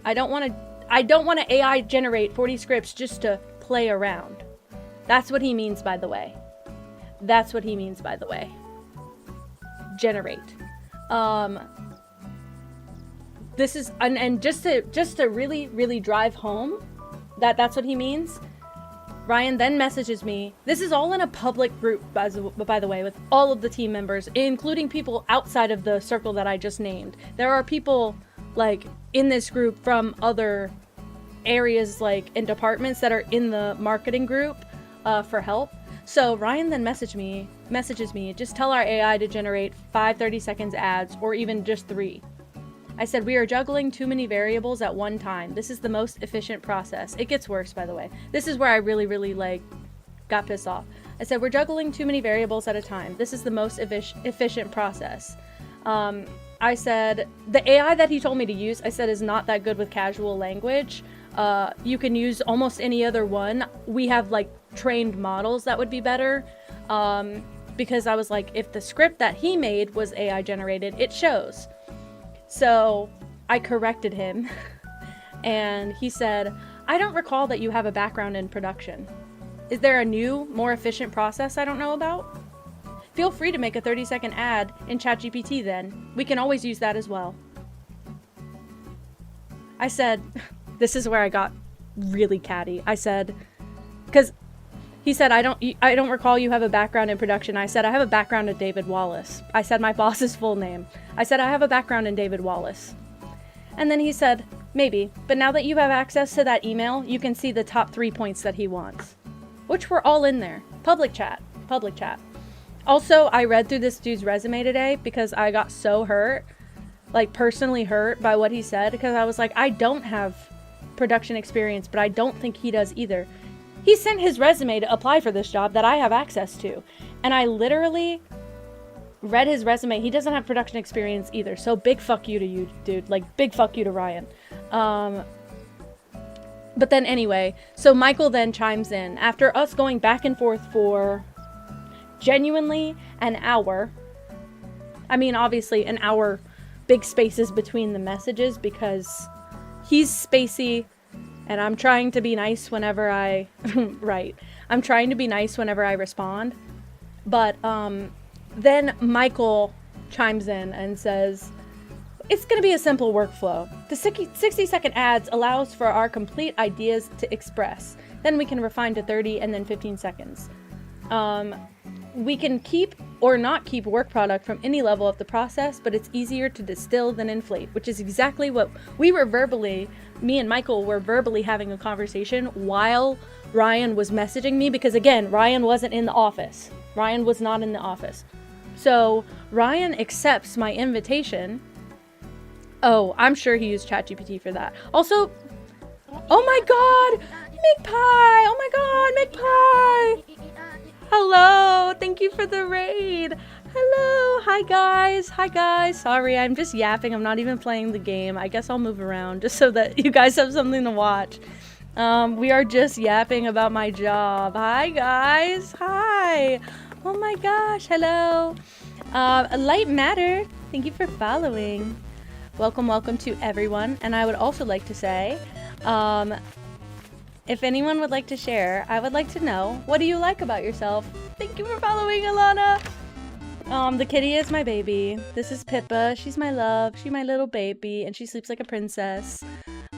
A: I don't want to AI generate 40 scripts just to play around. That's what he means, by the way. Generate. This is, and just to really, really drive home that that's what he means, Ryan then messages me. This is all in a public group, by the way, with all of the team members, including people outside of the circle that I just named. There are people like in this group from other areas, like in departments that are in the marketing group for help. So Ryan then messages me, just tell our AI to generate 5 30-second ads, or even just 3. I said, we are juggling too many variables at one time. This is the most efficient process. It gets worse, by the way. This is where I really, really got pissed off. I said, we're juggling too many variables at a time. This is the most efficient process. I said, the AI that he told me to use, I said, is not that good with casual language. You can use almost any other one. We have trained models that would be better. Because I was like, if the script that he made was AI generated, it shows. So I corrected him, and he said, I don't recall that you have a background in production. Is there a new, more efficient process I don't know about? Feel free to make a 30-second ad in ChatGPT then. We can always use that as well. I said, this is where I got really catty. I said, because he said, I don't recall you have a background in production. I said, I have a background in David Wallace. I said my boss's full name. I said, I have a background in David Wallace. And then he said, maybe, but now that you have access to that email, you can see the top 3 points that he wants, which were all in there. Public chat. Also, I read through this dude's resume today because I got so hurt, personally hurt by what he said, because I was like, I don't have production experience, but I don't think he does either. He sent his resume to apply for this job that I have access to. And I literally read his resume. He doesn't have production experience either. So big fuck you to you, dude. Big fuck you to Ryan. But then anyway, so Michael then chimes in. After us going back and forth for genuinely an hour. I mean, obviously an hour, big spaces between the messages because he's spacey. And I'm trying to be nice whenever I I'm trying to be nice whenever I respond. But then Michael chimes in and says, it's going to be a simple workflow. The 60-second ads allows for our complete ideas to express. Then we can refine to 30 and then 15 seconds. We can keep or not keep work product from any level of the process, but it's easier to distill than inflate, which is exactly what we were me and Michael were verbally having a conversation while Ryan was messaging me, because again, Ryan wasn't in the office. Ryan was not in the office. So Ryan accepts my invitation. Oh, I'm sure he used ChatGPT for that. Also, oh my god, Make Pie! Oh my god, Make Pie! Hello, thank you for the raid. Hello, hi guys. Sorry, I'm just yapping. I'm not even playing the game. I guess I'll move around just so that you guys have something to watch. We are just yapping about my job. Hi guys, hi. Oh my gosh, hello. Light Matter, thank you for following. Welcome to everyone. And I would also like to say, if anyone would like to share, I would like to know, what do you like about yourself? Thank you for following, Alana. The kitty is my baby. This is Pippa. She's my love. She's my little baby, and she sleeps like a princess.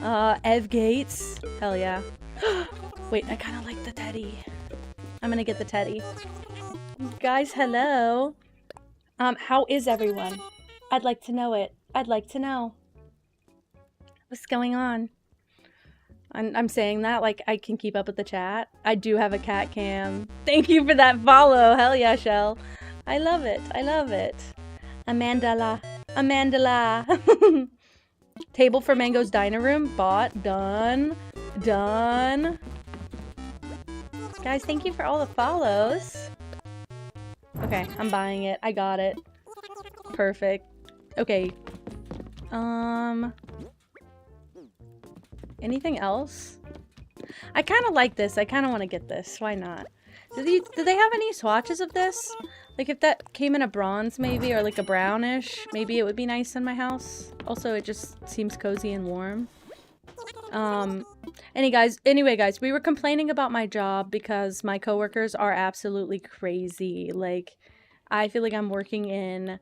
A: Ev Gates. Hell yeah. Wait, I kind of like the teddy. I'm gonna get the teddy. Guys, hello. How is everyone? I'd like to know it. I'd like to know. What's going on? I'm saying that like I can keep up with the chat. I do have a cat cam. Thank you for that follow. Hell yeah, Shell. I love it. I love it. Amandala. Table for Mango's Diner Room. Bought. Done. Done. Guys, thank you for all the follows. Okay, I'm buying it. I got it. Perfect. Okay. Anything else? I kind of like this. I kind of want to get this. Why not? Do they have any swatches of this? Like if that came in a bronze maybe, or like a brownish, maybe it would be nice in my house. Also, it just seems cozy and warm. Anyway guys, we were complaining about my job because my coworkers are absolutely crazy. Like, I feel like I'm working in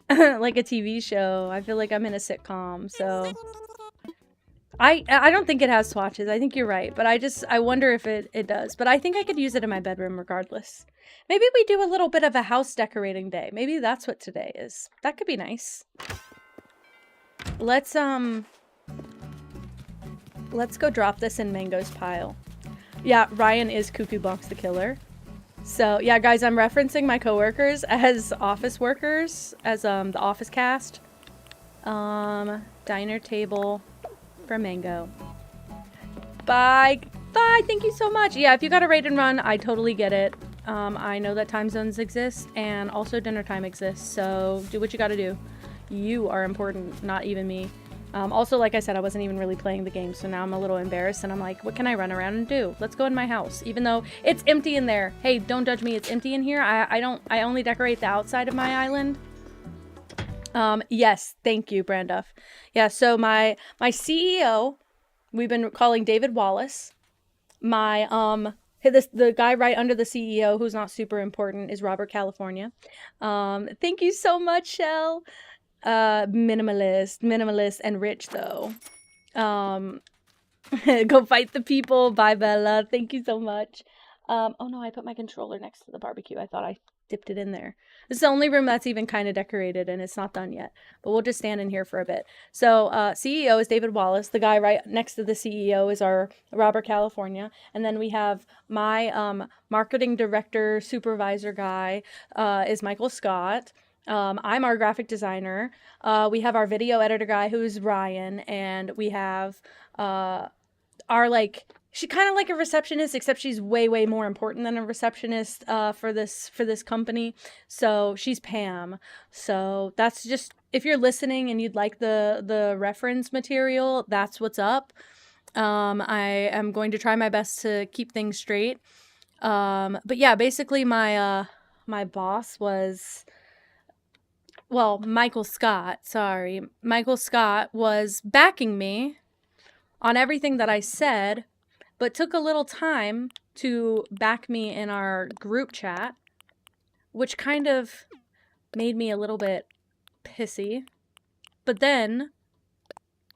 A: like a TV show. I feel like I'm in a sitcom, so I don't think it has swatches. I think you're right, but I wonder if it does. But I think I could use it in my bedroom regardless. Maybe we do a little bit of a house decorating day. Maybe that's what today is. That could be nice. Let's go drop this in Mango's pile. Yeah, Ryan is Cuckoo Box the Killer. So, yeah, guys, I'm referencing my coworkers as office workers, as the office cast. Diner table for Mango. Bye. Bye. Thank you so much. Yeah, if you got a raid and run, I totally get it. I know that time zones exist and also dinner time exists. So do what you got to do. You are important, not even me. Also, like I said, I wasn't even really playing the game, so now I'm a little embarrassed, and I'm like, what can I run around and do? Let's go in my house, even though it's empty in there. Hey, don't judge me. It's empty in here. I only decorate the outside of my island. Yes, thank you, Branduff. Yeah, so my CEO, we've been calling David Wallace. The guy right under the CEO, who's not super important, is Robert California. Thank you so much, Shell. Minimalist and rich though. Go fight the people. Bye, Bella. Thank you so much. Oh no, I put my controller next to the barbecue. I thought I dipped it in there. This is the only room that's even kind of decorated, and it's not done yet. But we'll just stand in here for a bit. So, CEO is David Wallace. The guy right next to the CEO is our Robert California. And then we have my marketing director, supervisor guy is Michael Scott. I'm our graphic designer. We have our video editor guy, who's Ryan, and we have she kind of like a receptionist, except she's way more important than a receptionist for this company. So she's Pam. So that's just, if you're listening and you'd like the reference material, that's what's up. I am going to try my best to keep things straight. But yeah, basically my boss was, well, Michael Scott was backing me on everything that I said, but took a little time to back me in our group chat, which kind of made me a little bit pissy. But then,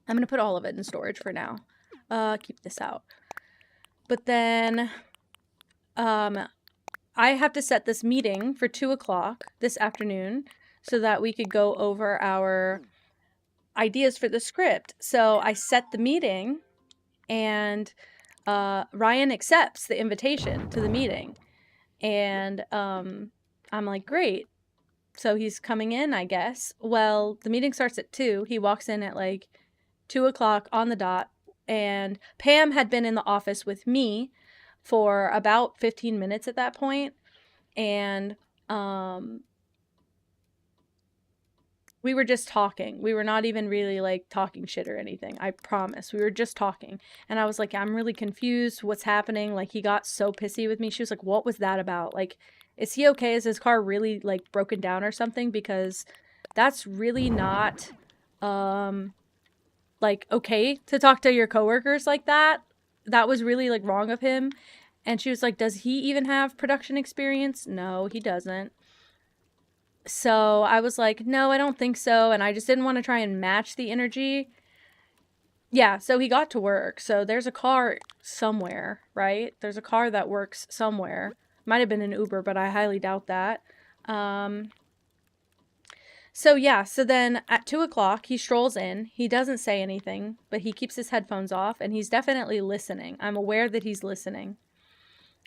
A: I'm going to put all of it in storage for now. Keep this out. But then, I have to set this meeting for 2:00 this afternoon so that we could go over our ideas for the script. So I set the meeting, and Ryan accepts the invitation to the meeting. And I'm like, great. So he's coming in, I guess. Well, the meeting starts at 2. He walks in at like 2:00 on the dot. And Pam had been in the office with me for about 15 minutes at that point. And we were just talking. We were not even really like talking shit or anything. I promise. We were just talking. And I was like, I'm really confused. What's happening? Like, he got so pissy with me. She was like, what was that about? Like, is he okay? Is his car really like broken down or something? Because that's really not like okay to talk to your coworkers like that. That was really like wrong of him. And she was like, does he even have production experience? No, he doesn't. So I was like, no, I don't think so. And I just didn't want to try and match the energy. Yeah, so he got to work. So there's a car somewhere, right? There's a car that works somewhere. Might have been an Uber, but I highly doubt that. So yeah, so then at 2:00, he strolls in. He doesn't say anything, but he keeps his headphones off, and he's definitely listening. I'm aware that he's listening.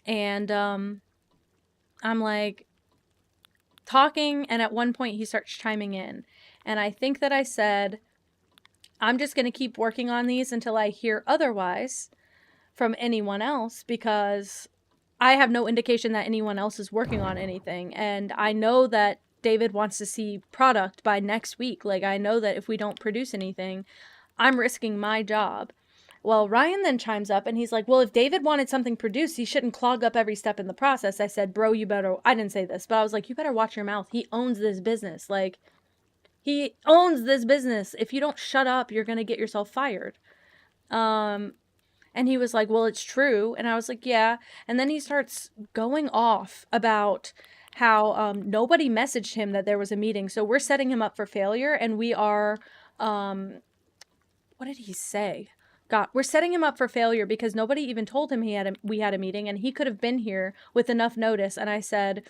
A: And I'm like talking, and at one point he starts chiming in. And I think that I said, I'm just going to keep working on these until I hear otherwise from anyone else, because I have no indication that anyone else is working on anything. And I know that David wants to see product by next week. Like, I know that if we don't produce anything, I'm risking my job. Well, Ryan then chimes up and he's like, well, if David wanted something produced, he shouldn't clog up every step in the process. I said, bro, you better, I didn't say this, but I was like, you better watch your mouth. He owns this business. Like, he owns this business. If you don't shut up, you're going to get yourself fired. And he was like, well, it's true. And I was like, yeah. And then he starts going off about how nobody messaged him that there was a meeting. So we're setting him up for failure, and we are, what did he say? God, we're setting him up for failure because nobody even told him we had a meeting, and he could have been here with enough notice. And I said,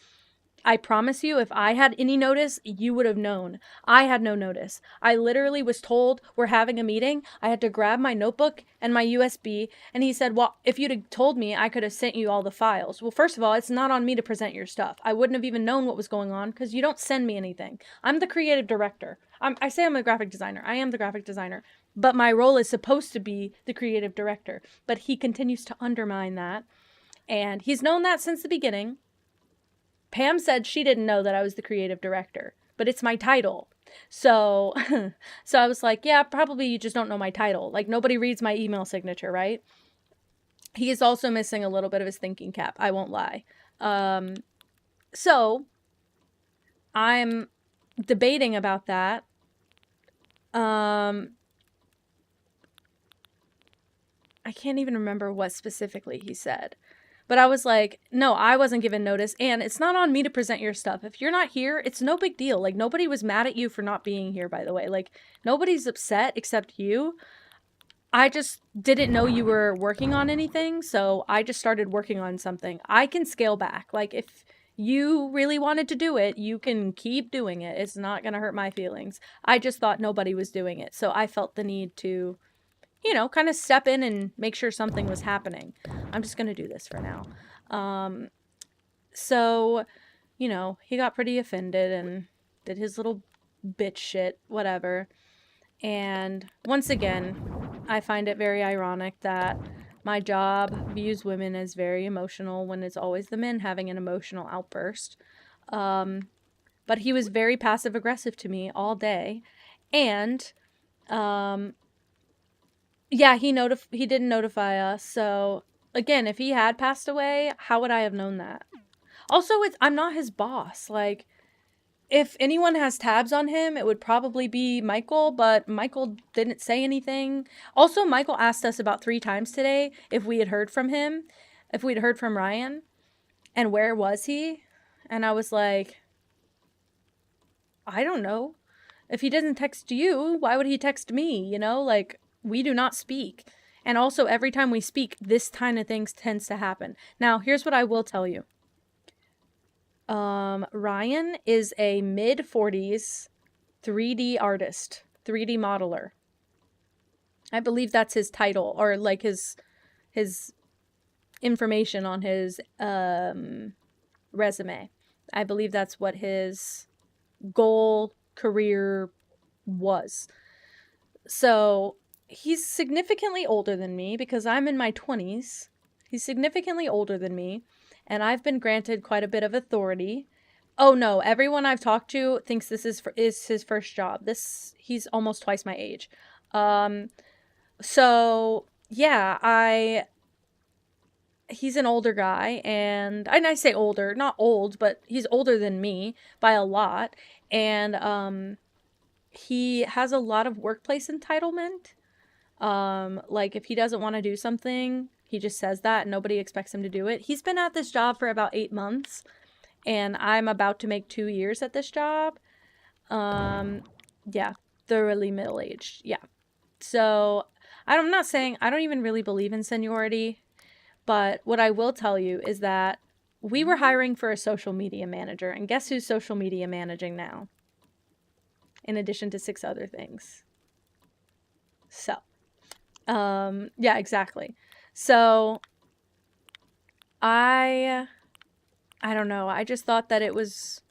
A: I promise you, if I had any notice, you would have known. I had no notice. I literally was told we're having a meeting. I had to grab my notebook and my USB. And he said, well, if you'd have told me, I could have sent you all the files. Well, first of all, it's not on me to present your stuff. I wouldn't have even known what was going on because you don't send me anything. I'm the creative director. I say I'm a graphic designer. I am the graphic designer. But my role is supposed to be the creative director. But he continues to undermine that. And he's known that since the beginning. Pam said she didn't know that I was the creative director, but it's my title. So, so I was like, yeah, probably you just don't know my title. Like, nobody reads my email signature, right? He is also missing a little bit of his thinking cap. I won't lie. So I'm debating about that. I can't even remember what specifically he said. But I was like, no, I wasn't given notice, and it's not on me to present your stuff. If you're not here, it's no big deal. Like, nobody was mad at you for not being here, by the way. Like, nobody's upset except you. I just didn't know you were working on anything, so I just started working on something. I can scale back. Like, if you really wanted to do it, you can keep doing it. It's not going to hurt my feelings. I just thought nobody was doing it, so I felt the need to, you know, kind of step in and make sure something was happening. I'm just going to do this for now. So, you know, he got pretty offended and did his little bitch shit, whatever. And once again, I find it very ironic that my job views women as very emotional when it's always the men having an emotional outburst. But he was very passive aggressive to me all day. And, yeah, he didn't notify us. So again, if he had passed away, how would I have known that? Also, I'm not his boss. Like, if anyone has tabs on him, it would probably be Michael, but Michael didn't say anything. Also, Michael asked us about 3 times today if we had heard from him, if we'd heard from Ryan, and where was he? And I was like, I don't know. If he doesn't text you, why would he text me? You know, like, we do not speak. And also, every time we speak, this kind of things tends to happen. Now, here's what I will tell you. Ryan is a mid-40s 3D artist, 3D modeler. I believe that's his title, or like his information on his resume. I believe that's what his goal career was. So he's significantly older than me because I'm in my 20s. He's significantly older than me, and I've been granted quite a bit of authority. Oh no, everyone I've talked to thinks this is his first job. He's almost twice my age. So yeah, he's an older guy, and I say older, not old, but he's older than me by a lot, and he has a lot of workplace entitlement. Like if he doesn't want to do something, he just says that and nobody expects him to do it. He's been at this job for about 8 months, and I'm about to make 2 years at this job. Yeah, thoroughly middle-aged. Yeah. So, I'm not saying I don't even really believe in seniority, but what I will tell you is that we were hiring for a social media manager, and guess who's social media managing now? In addition to 6 other things. So, yeah, exactly. So, I don't know. I just thought that it was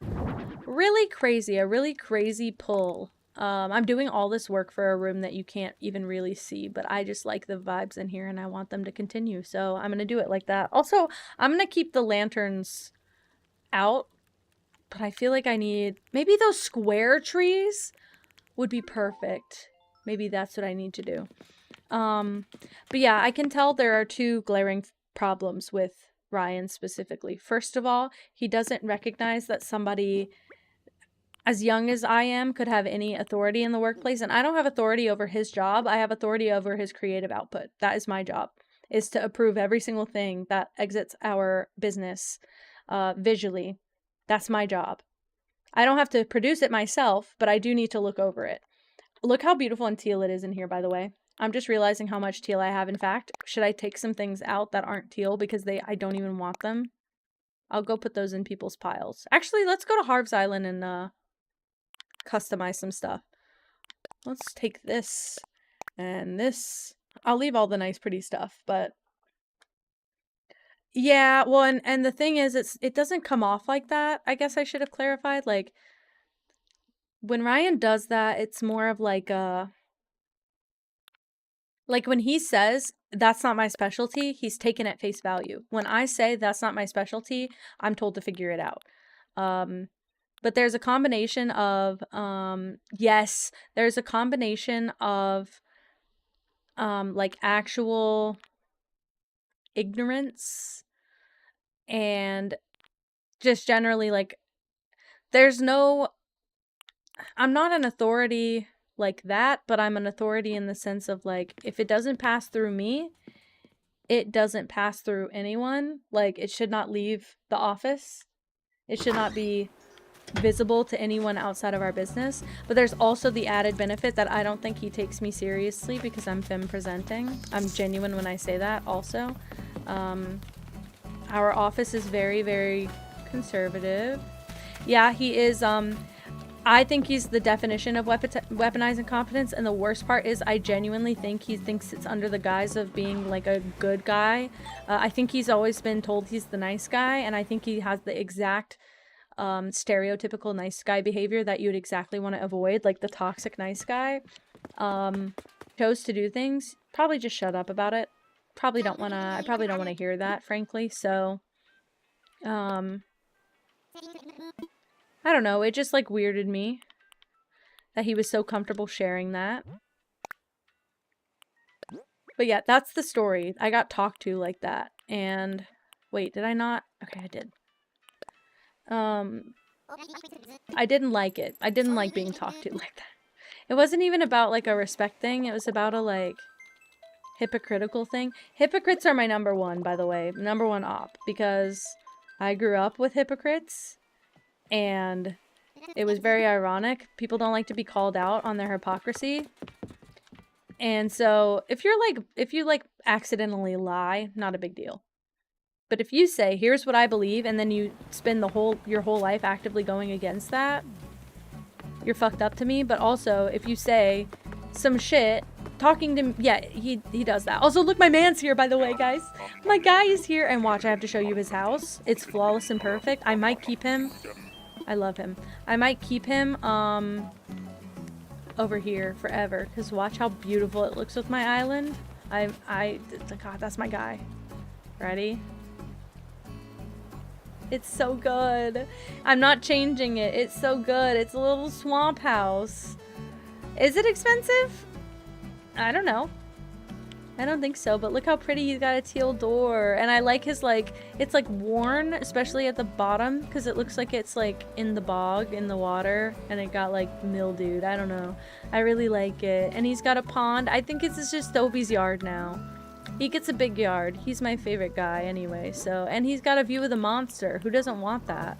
A: really crazy, a really crazy pull. I'm doing all this work for a room that you can't even really see, but I just like the vibes in here and I want them to continue. So I'm going to do it like that. Also, I'm going to keep the lanterns out, but I feel like I need, maybe those square trees would be perfect. Maybe that's what I need to do. But yeah, I can tell there are 2 glaring problems with Ryan specifically. First of all, he doesn't recognize that somebody as young as I am could have any authority in the workplace, and I don't have authority over his job. I have authority over his creative output. That is my job, is to approve every single thing that exits our business visually. That's my job. I don't have to produce it myself, but I do need to look over it. Look how beautiful and teal it is in here, by the way. I'm just realizing how much teal I have. In fact, should I take some things out that aren't teal because I don't even want them? I'll go put those in people's piles. Actually, let's go to Harv's Island and customize some stuff. Let's take this and this. I'll leave all the nice pretty stuff, but yeah, well, and the thing is, it doesn't come off like that. I guess I should have clarified. Like when Ryan does that, it's more of like when he says that's not my specialty, he's taken at face value. When I say that's not my specialty, I'm told to figure it out. But there's a combination of yes, there's a combination of like actual ignorance and just generally like I'm not an authority like that, but I'm an authority in the sense of like if it doesn't pass through me, it doesn't pass through anyone. Like it should not leave the office. It should not be visible to anyone outside of our business. But there's also the added benefit that I don't think he takes me seriously because I'm femme presenting. I'm genuine when I say that also. Our office is very, very conservative. Yeah, he is. I think he's the definition of weaponizing competence, and the worst part is I genuinely think he thinks it's under the guise of being like a good guy. I think he's always been told he's the nice guy, and I think he has the exact stereotypical nice guy behavior that you would exactly want to avoid, like the toxic nice guy. Chose to do things. Probably just shut up about it. I probably don't want to hear that, frankly. So, I don't know, it just like weirded me that he was so comfortable sharing that. But yeah, that's the story. I got talked to like that. And wait, did I not? Okay, I did. I didn't like it. I didn't like being talked to like that. It wasn't even about like a respect thing. It was about a like hypocritical thing. Hypocrites are my number one, by the way. Number one op. Because I grew up with hypocrites. And it was very ironic. People don't like to be called out on their hypocrisy. And so if you like accidentally lie, not a big deal. But if you say, here's what I believe, and then you spend your whole life actively going against that, you're fucked up to me. But also, if you say some shit, talking to me, yeah, he does that. Also, look, my man's here, by the way, guys. My guy is here, and watch, I have to show you his house. It's flawless and perfect. I might keep him. I love him. I might keep him, over here forever, because watch how beautiful it looks with my island. God, that's my guy. Ready? It's so good. I'm not changing it. It's so good. It's a little swamp house. Is it expensive? I don't know. I don't think so, but look how pretty he's got a teal door. And I like his, like, it's like worn, especially at the bottom, because it looks like it's like in the bog, in the water, and it got like mildewed. I don't know. I really like it. And he's got a pond. I think it's just Toby's yard now. He gets a big yard. He's my favorite guy anyway, so. And he's got a view of the monster. Who doesn't want that?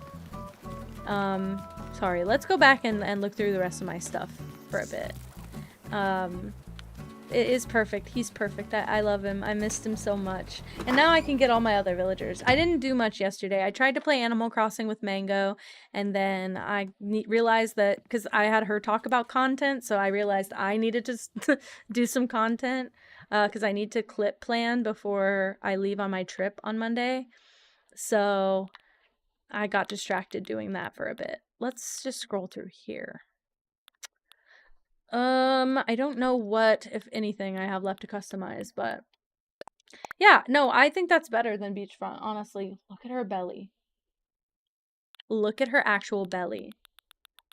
A: Sorry. Let's go back and look through the rest of my stuff for a bit. It is perfect. He's perfect. I love him. I missed him so much. And now I can get all my other villagers. I didn't do much yesterday. I tried to play Animal Crossing with Mango, and then I realized that, because I had her talk about content, so I realized I needed to do some content, because I need to clip plan before I leave on my trip on Monday. So I got distracted doing that for a bit. Let's just scroll through here. I don't know what, if anything, I have left to customize, but yeah, no, I think that's better than beachfront, honestly. Look at her belly. Look at her actual belly.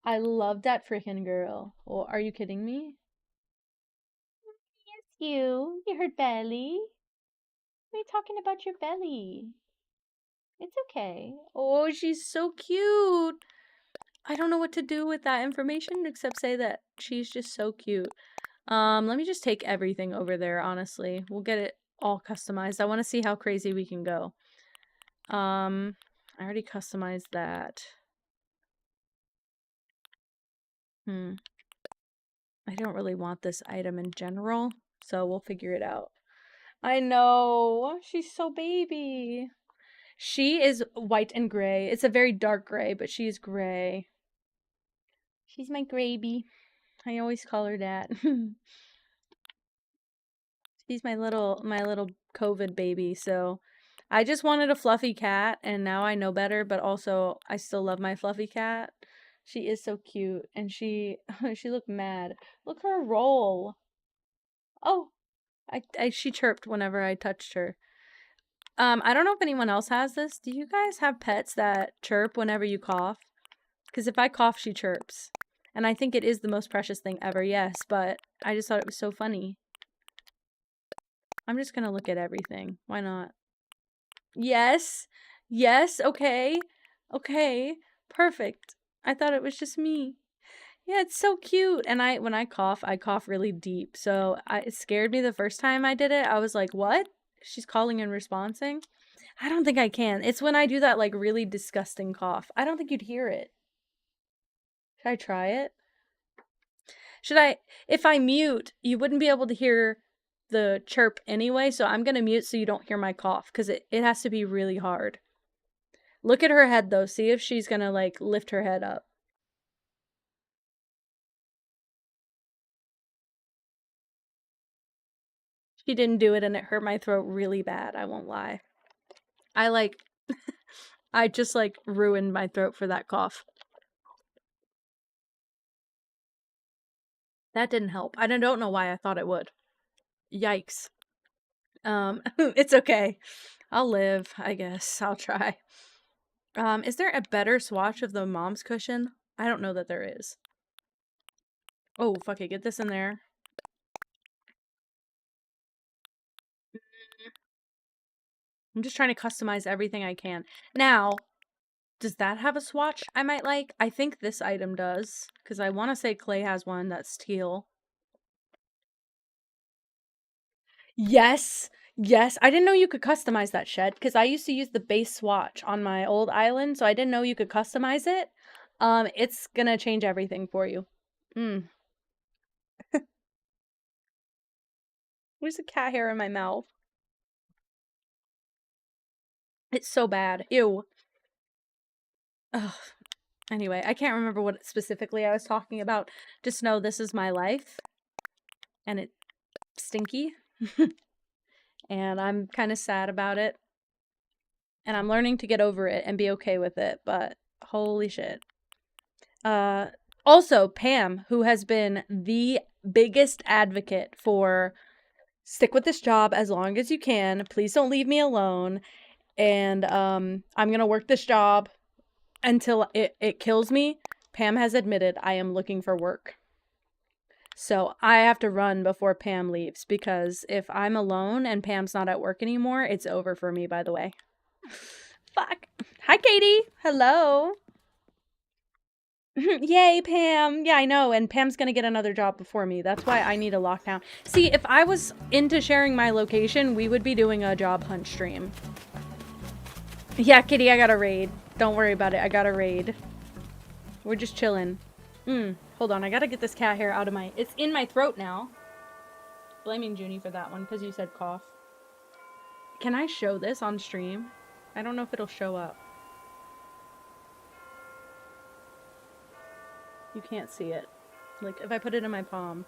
A: I love that freaking girl. Oh, are you kidding me? Yes, you. Her belly. What are you talking about your belly? It's okay. Oh, she's so cute. I don't know what to do with that information except say that she's just so cute. Let me just take everything over there, honestly. We'll get it all customized. I want to see how crazy we can go. I already customized that. I don't really want this item in general, so we'll figure it out. I know. She's so baby. She is white and gray. It's a very dark gray, but she's gray. She's my gravy. I always call her that. She's my little COVID baby, so I just wanted a fluffy cat, and now I know better, but also I still love my fluffy cat. She is so cute, and she looked mad. Look her roll. Oh, she chirped whenever I touched her. I don't know if anyone else has this. Do you guys have pets that chirp whenever you cough? Because if I cough, she chirps. And I think it is the most precious thing ever, yes, but I just thought it was so funny. I'm just gonna look at everything. Why not? Yes. Yes, okay. Okay. Perfect. I thought it was just me. Yeah, it's so cute. And when I cough really deep. So it scared me the first time I did it. I was like, what? She's calling and responding? I don't think I can. It's when I do that like really disgusting cough. I don't think you'd hear it. Should I try it? If I mute, you wouldn't be able to hear the chirp anyway, so I'm gonna mute so you don't hear my cough, because it has to be really hard. Look at her head though, see if she's gonna like lift her head up. She didn't do it and it hurt my throat really bad, I won't lie. I just like ruined my throat for that cough. That didn't help. I don't know why I thought it would. Yikes. It's okay. I'll live, I guess. I'll try. Is there a better swatch of the mom's cushion? I don't know that there is. Oh, fuck it. Get this in there. I'm just trying to customize everything I can. Now, does that have a swatch I might like? I think this item does, because I want to say Clay has one that's teal. Yes! Yes! I didn't know you could customize that, Shed, because I used to use the base swatch on my old island, so I didn't know you could customize it. It's gonna change everything for you. There's a cat hair in my mouth. It's so bad. Ew. Ugh. Anyway, I can't remember what specifically I was talking about. Just know this is my life. And it's stinky. And I'm kind of sad about it. And I'm learning to get over it and be okay with it. But holy shit. Also, Pam, who has been the biggest advocate for stick with this job as long as you can. Please don't leave me alone. And I'm going to work this job until it kills me. Pam has admitted I am looking for work. So I have to run before Pam leaves, because if I'm alone and Pam's not at work anymore, it's over for me, by the way. Fuck. Hi, Katie. Hello. Yay, Pam. Yeah, I know. And Pam's going to get another job before me. That's why I need a lockdown. See, if I was into sharing my location, we would be doing a job hunt stream. Yeah, Kitty, I got a raid. Don't worry about it. I got a raid. We're just chilling. Hold on. I got to get this cat hair out of my... It's in my throat now. Blaming Junie for that one because you said cough. Can I show this on stream? I don't know if it'll show up. You can't see it. Like, if I put it in my palm.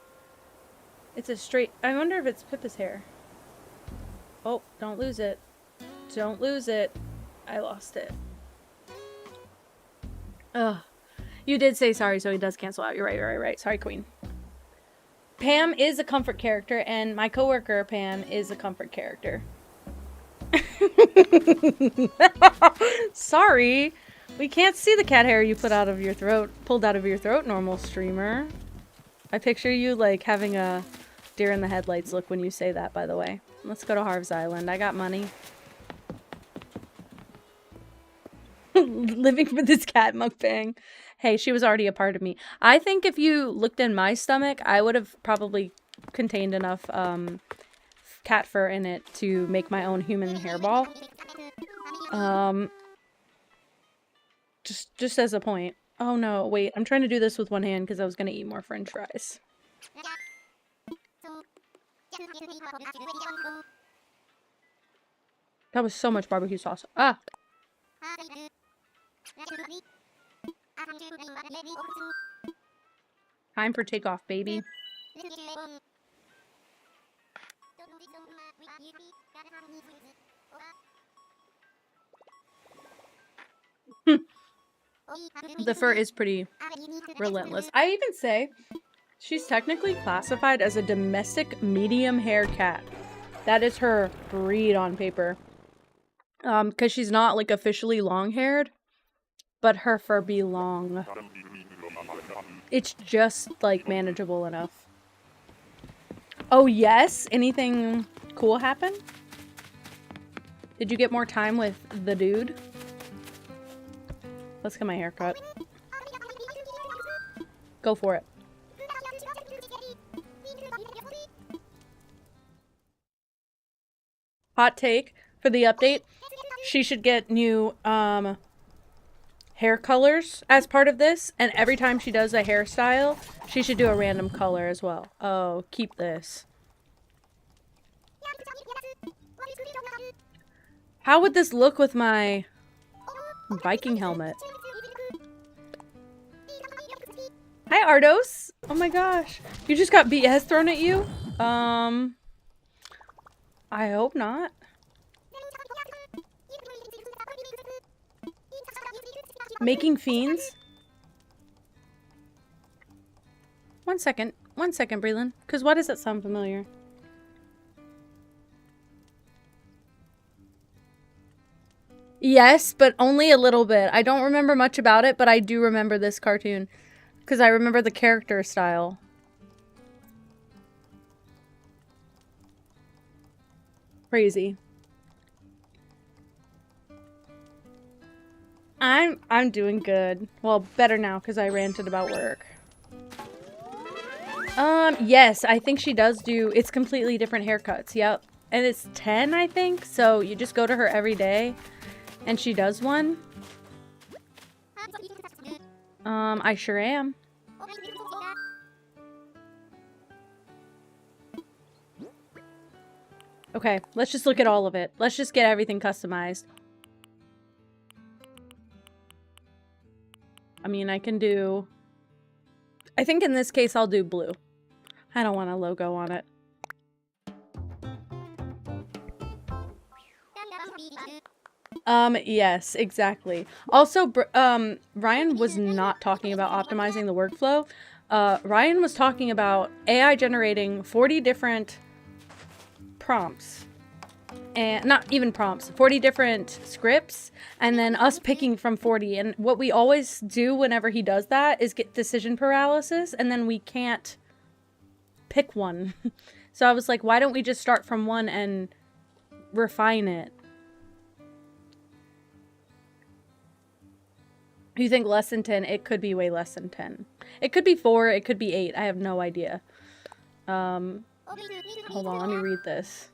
A: It's a straight... I wonder if it's Pippa's hair. Oh, don't lose it. Don't lose it. I lost it. Ugh. You did say sorry, so he does cancel out. You're right. Sorry, Queen. Pam is a comfort character, and my coworker, Pam, is a comfort character. Sorry. We can't see the cat hair you pulled out of your throat, normal streamer. I picture you, like, having a deer in the headlights look when you say that, by the way. Let's go to Harv's Island. I got money. Living for this cat mukbang. Hey, she was already a part of me. I think if you looked in my stomach, I would have probably contained enough cat fur in it to make my own human hairball. Just as a point. Oh no, wait. I'm trying to do this with one hand because I was going to eat more french fries. That was so much barbecue sauce. Ah! Time for takeoff, baby. The fur is pretty relentless. I even say she's technically classified as a domestic medium hair cat. That is her breed on paper. Because she's not, like, officially long-haired, but her fur be long. It's just, like, manageable enough. Oh, yes? Anything cool happen? Did you get more time with the dude? Let's get my hair cut. Go for it. Hot take for the update. She should get new hair colors as part of this, and every time she does a hairstyle, she should do a random color as well. Oh, keep this. How would this look with my Viking helmet? Hi, Ardos. Oh my gosh. You just got BS thrown at you? I hope not. Making fiends? One second, Breland. Because why does that sound familiar? Yes, but only a little bit. I don't remember much about it, but I do remember this cartoon. Because I remember the character style. Crazy. I'm doing good. Well, better now because I ranted about work. Yes, I think she does do... It's completely different haircuts, yep. And it's 10, I think, so you just go to her every day. And she does one. I sure am. Okay, let's just look at all of it. Let's just get everything customized. I mean, I can do... I think in this case I'll do blue. I don't want a logo on it. Yes, exactly. Also, Ryan was not talking about optimizing the workflow. Ryan was talking about AI generating 40 different prompts. And not even prompts, 40 different scripts, and then us picking from 40. And what we always do whenever he does that is get decision paralysis, and then we can't pick one. So I was like, why don't we just start from one and refine it? You think less than 10? It could be way less than 10. It could be 4, it could be 8. I have no idea. Hold on, let me read this.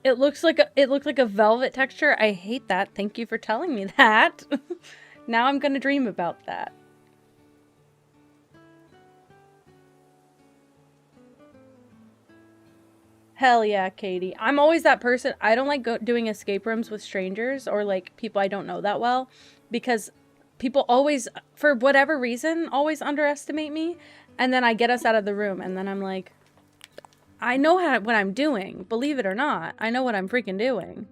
A: It looked like a velvet texture. I hate that. Thank you for telling me that. Now I'm gonna dream about that. Hell yeah, Katie. I'm always that person. I don't like doing escape rooms with strangers or like people I don't know that well, because people always, for whatever reason, always underestimate me, and then I get us out of the room, and then I'm like, I know what I'm doing, believe it or not. I know what I'm freaking doing.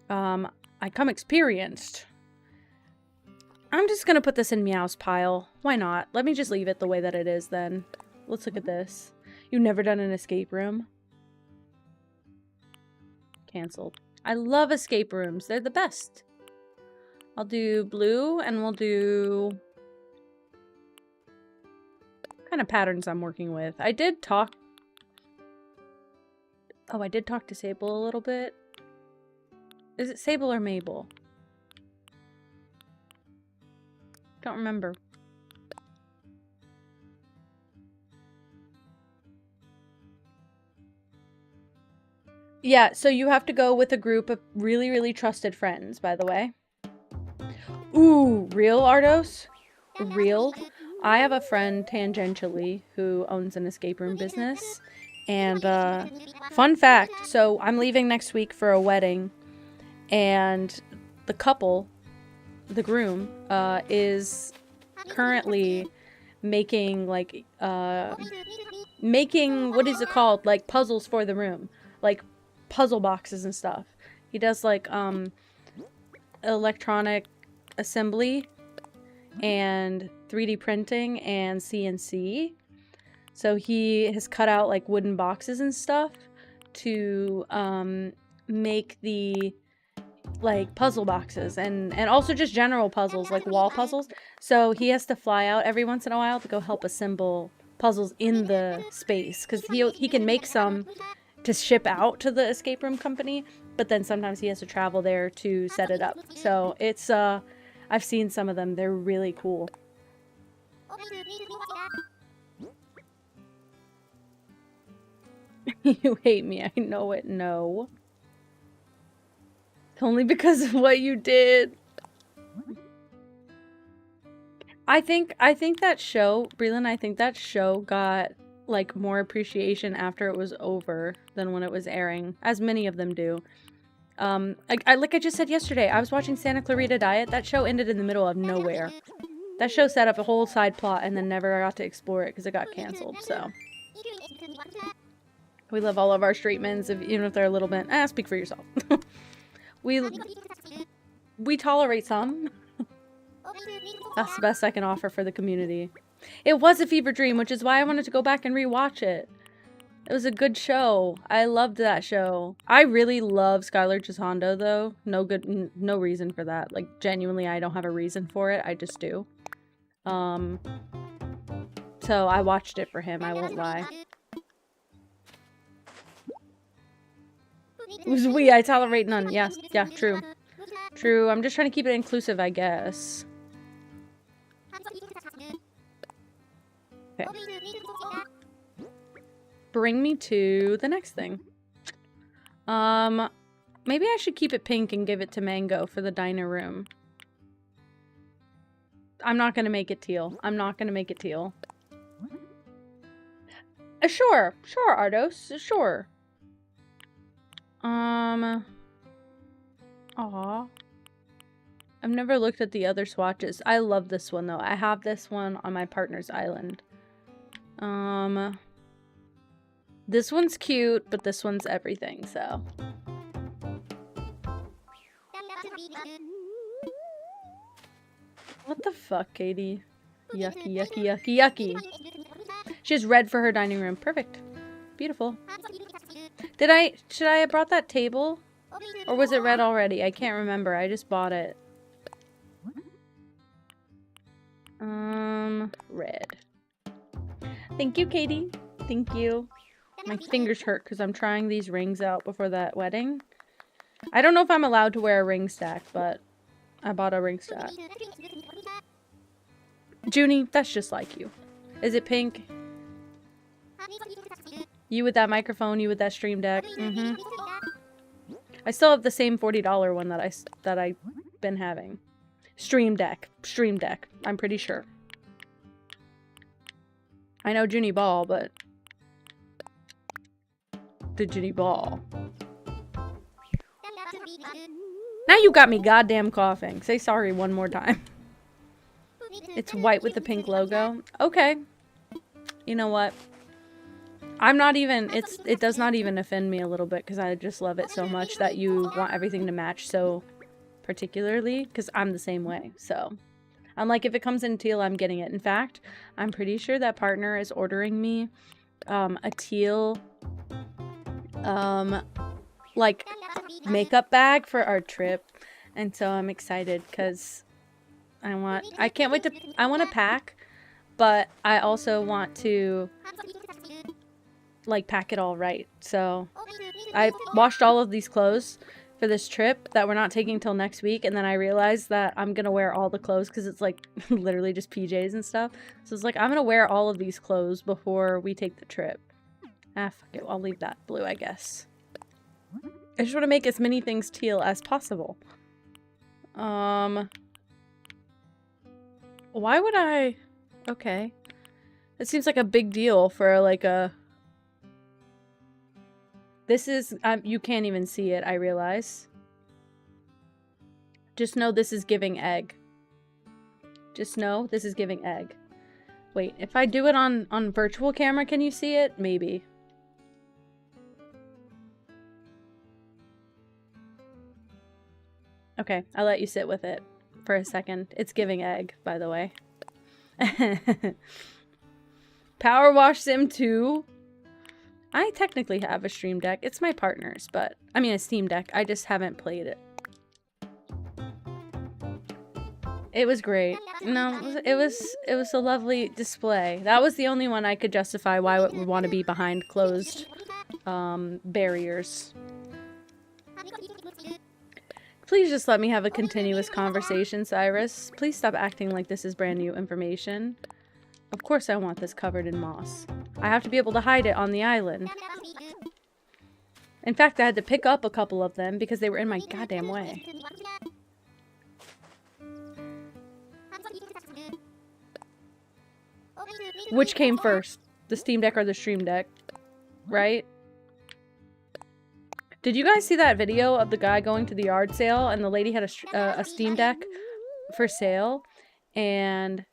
A: I come experienced. I'm just gonna put this in Meow's pile. Why not? Let me just leave it the way that it is then. Let's look at this. You've never done an escape room? Cancelled. I love escape rooms. They're the best. I'll do blue, and we'll do... what kind of patterns I'm working with. I did talk... oh, I did talk to Sable a little bit. Is it Sable or Mabel? Don't remember. Yeah, so you have to go with a group of really, really trusted friends, by the way. Ooh, real, Ardos? Real? I have a friend, tangentially, who owns an escape room business. And, fun fact, so I'm leaving next week for a wedding. And the couple, the groom, is currently making, like, what is it called? Like, puzzles for the room. Like, puzzle boxes and stuff. He does like electronic assembly and 3D printing and CNC. So he has cut out like wooden boxes and stuff to make the like puzzle boxes and also just general puzzles, like wall puzzles. So he has to fly out every once in a while to go help assemble puzzles in the space, because he can make some to ship out to the escape room company, but then sometimes he has to travel there to set it up. So it's, I've seen some of them. They're really cool. You hate me. I know it. No. Only because of what you did. I think that show, Breland, I think that show got like more appreciation after it was over than when it was airing, as many of them do. Like I just said yesterday, I was watching Santa Clarita Diet. That show ended in the middle of nowhere. That show set up a whole side plot and then never got to explore it because it got canceled. So we love all of our streetmans, even if they're a little bit. Speak for yourself. we tolerate some. That's the best I can offer for the community. It was a fever dream, which is why I wanted to go back and rewatch it. It was a good show. I loved that show. I really love Skylar Gisondo, though. No reason for that. Like, genuinely, I don't have a reason for it. I just do. So I watched it for him, I won't lie. It was I tolerate none. Yes, yeah, true. True, I'm just trying to keep it inclusive, I guess. Okay. Bring me to the next thing. Maybe I should keep it pink and give it to Mango for the diner room. I'm not gonna make it teal. I'm not gonna make it teal. Sure, Ardos, sure. Aw. I've never looked at the other swatches. I love this one though. I have this one on my partner's island. This one's cute, but this one's everything, so. What the fuck, Katie? Yucky, yucky, yucky, yucky. She has red for her dining room. Perfect. Beautiful. Should I have brought that table? Or was it red already? I can't remember. I just bought it. Red. Thank you, Katie. Thank you. My fingers hurt because I'm trying these rings out before that wedding. I don't know if I'm allowed to wear a ring stack, but I bought a ring stack. Junie, that's just like you. Is it pink? You with that microphone, you with that stream deck. I still have the same $40 one that I've been having. Stream deck. I'm pretty sure. I know Junie Ball, but the Junie Ball. Now you got me goddamn coughing. Say sorry one more time. It's white with the pink logo. Okay. You know what? I'm not even, it does not even offend me a little bit because I just love it so much that you want everything to match so particularly because I'm the same way. So I'm like, if it comes in teal, I'm getting it. In fact, I'm pretty sure that partner is ordering me a teal like makeup bag for our trip. And so I'm excited because I can't wait to, I want to pack, but I also want to like pack it all right. So I washed all of these clothes for this trip that we're not taking till next week, and then I realized that I'm gonna wear all the clothes because it's like literally just PJs and stuff. So it's like I'm gonna wear all of these clothes before we take the trip. Ah, fuck it. I'll leave that blue, I guess. I just want to make as many things teal as possible. Why would I? Okay. It seems like a big deal for like a... This is... you can't even see it, I realize. Just know this is giving egg. Just know this is giving egg. Wait, if I do it on virtual camera, can you see it? Maybe. Okay, I'll let you sit with it for a second. It's giving egg, by the way. Power Wash Sim 2? I technically have a Stream Deck. It's my partner's, but... I mean, a Steam Deck. I just haven't played it. It was great. No, it was a lovely display. That was the only one I could justify why I would want to be behind closed barriers. Please just let me have a continuous conversation, Cyrus. Please stop acting like this is brand new information. Of course I want this covered in moss. I have to be able to hide it on the island. In fact, I had to pick up a couple of them because they were in my goddamn way. Which came first? The Steam Deck or the Stream Deck? Right? Did you guys see that video of the guy going to the yard sale and the lady had a Steam Deck for sale and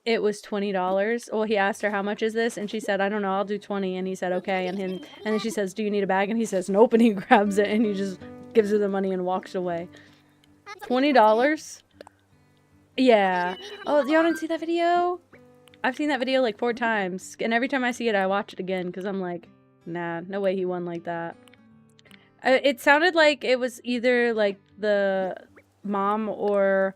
A: it was $20? Well, he asked her, how much is this? And she said, I don't know, I'll do 20. And he said, okay. And then she says, do you need a bag? And he says, nope. And he grabs it and he just gives her the money and walks away. $20? Yeah. Oh, y'all didn't see that video? I've seen that video like 4 times. And every time I see it, I watch it again because I'm like, nah, no way he won like that. It sounded like it was either like the mom or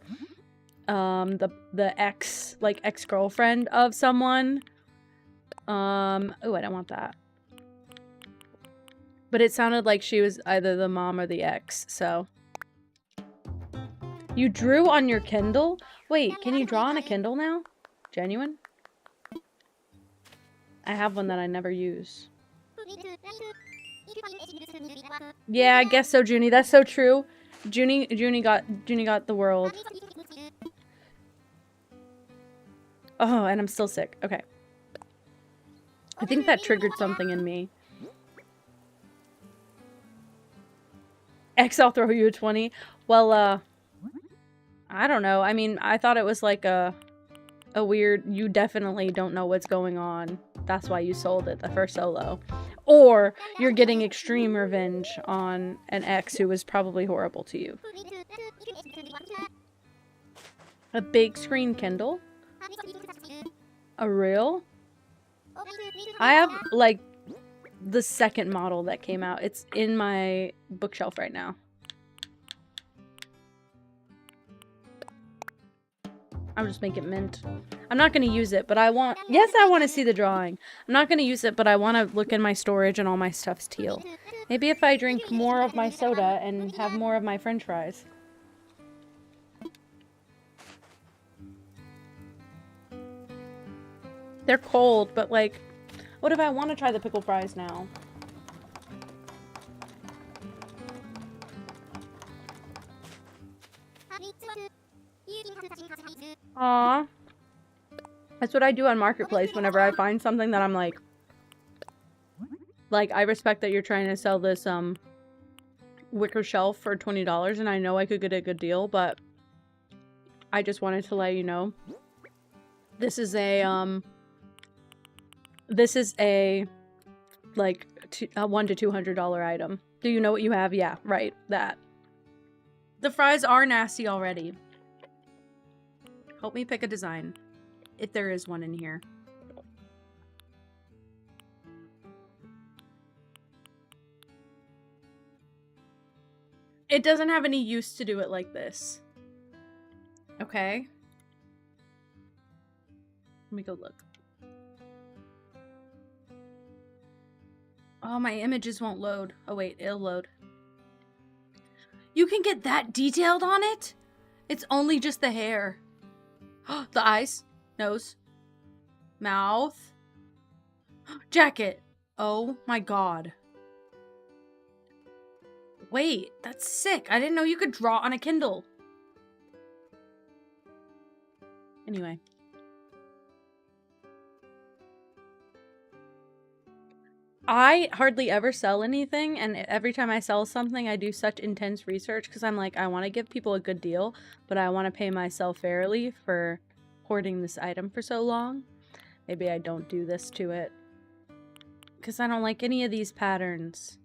A: the ex-girlfriend of someone. Oh, I don't want that. But it sounded like she was either the mom or the ex, so. You drew on your Kindle? Wait, can you draw on a Kindle now? Genuine? I have one that I never use. Yeah, I guess so, Junie. That's so true. Junie got the world. Oh, and I'm still sick. Okay. I think that triggered something in me. X, I'll throw you a 20. Well, I don't know. I mean, I thought it was like a weird, you definitely don't know what's going on. That's why you sold it, the first solo. Or you're getting extreme revenge on an ex who was probably horrible to you. A big screen Kindle? A real? I have, like, the second model that came out. It's in my bookshelf right now. I'll just make it mint. I'm not going to use it, but I want... Yes, I want to see the drawing. I'm not going to use it, but I want to look in my storage and all my stuff's teal. Maybe if I drink more of my soda and have more of my french fries. They're cold, but like... What if I want to try the pickle fries now? Aww. That's what I do on Marketplace whenever I find something that I'm like, I respect that you're trying to sell this, wicker shelf for $20 and I know I could get a good deal, but I just wanted to let you know. This is a, like, a $100 to $200 item. Do you know what you have? Yeah, right. That. The fries are nasty already. Help me pick a design. If there is one in here. It doesn't have any use to do it like this. Okay. Let me go look. Oh, my images won't load. Oh, wait, it'll load. You can get that detailed on it? It's only just the hair. The eyes, nose, mouth, jacket. Oh my god. Wait, that's sick. I didn't know you could draw on a Kindle. Anyway. I hardly ever sell anything, and every time I sell something, I do such intense research because I'm like, I want to give people a good deal, but I want to pay myself fairly for hoarding this item for so long. Maybe I don't do this to it because I don't like any of these patterns.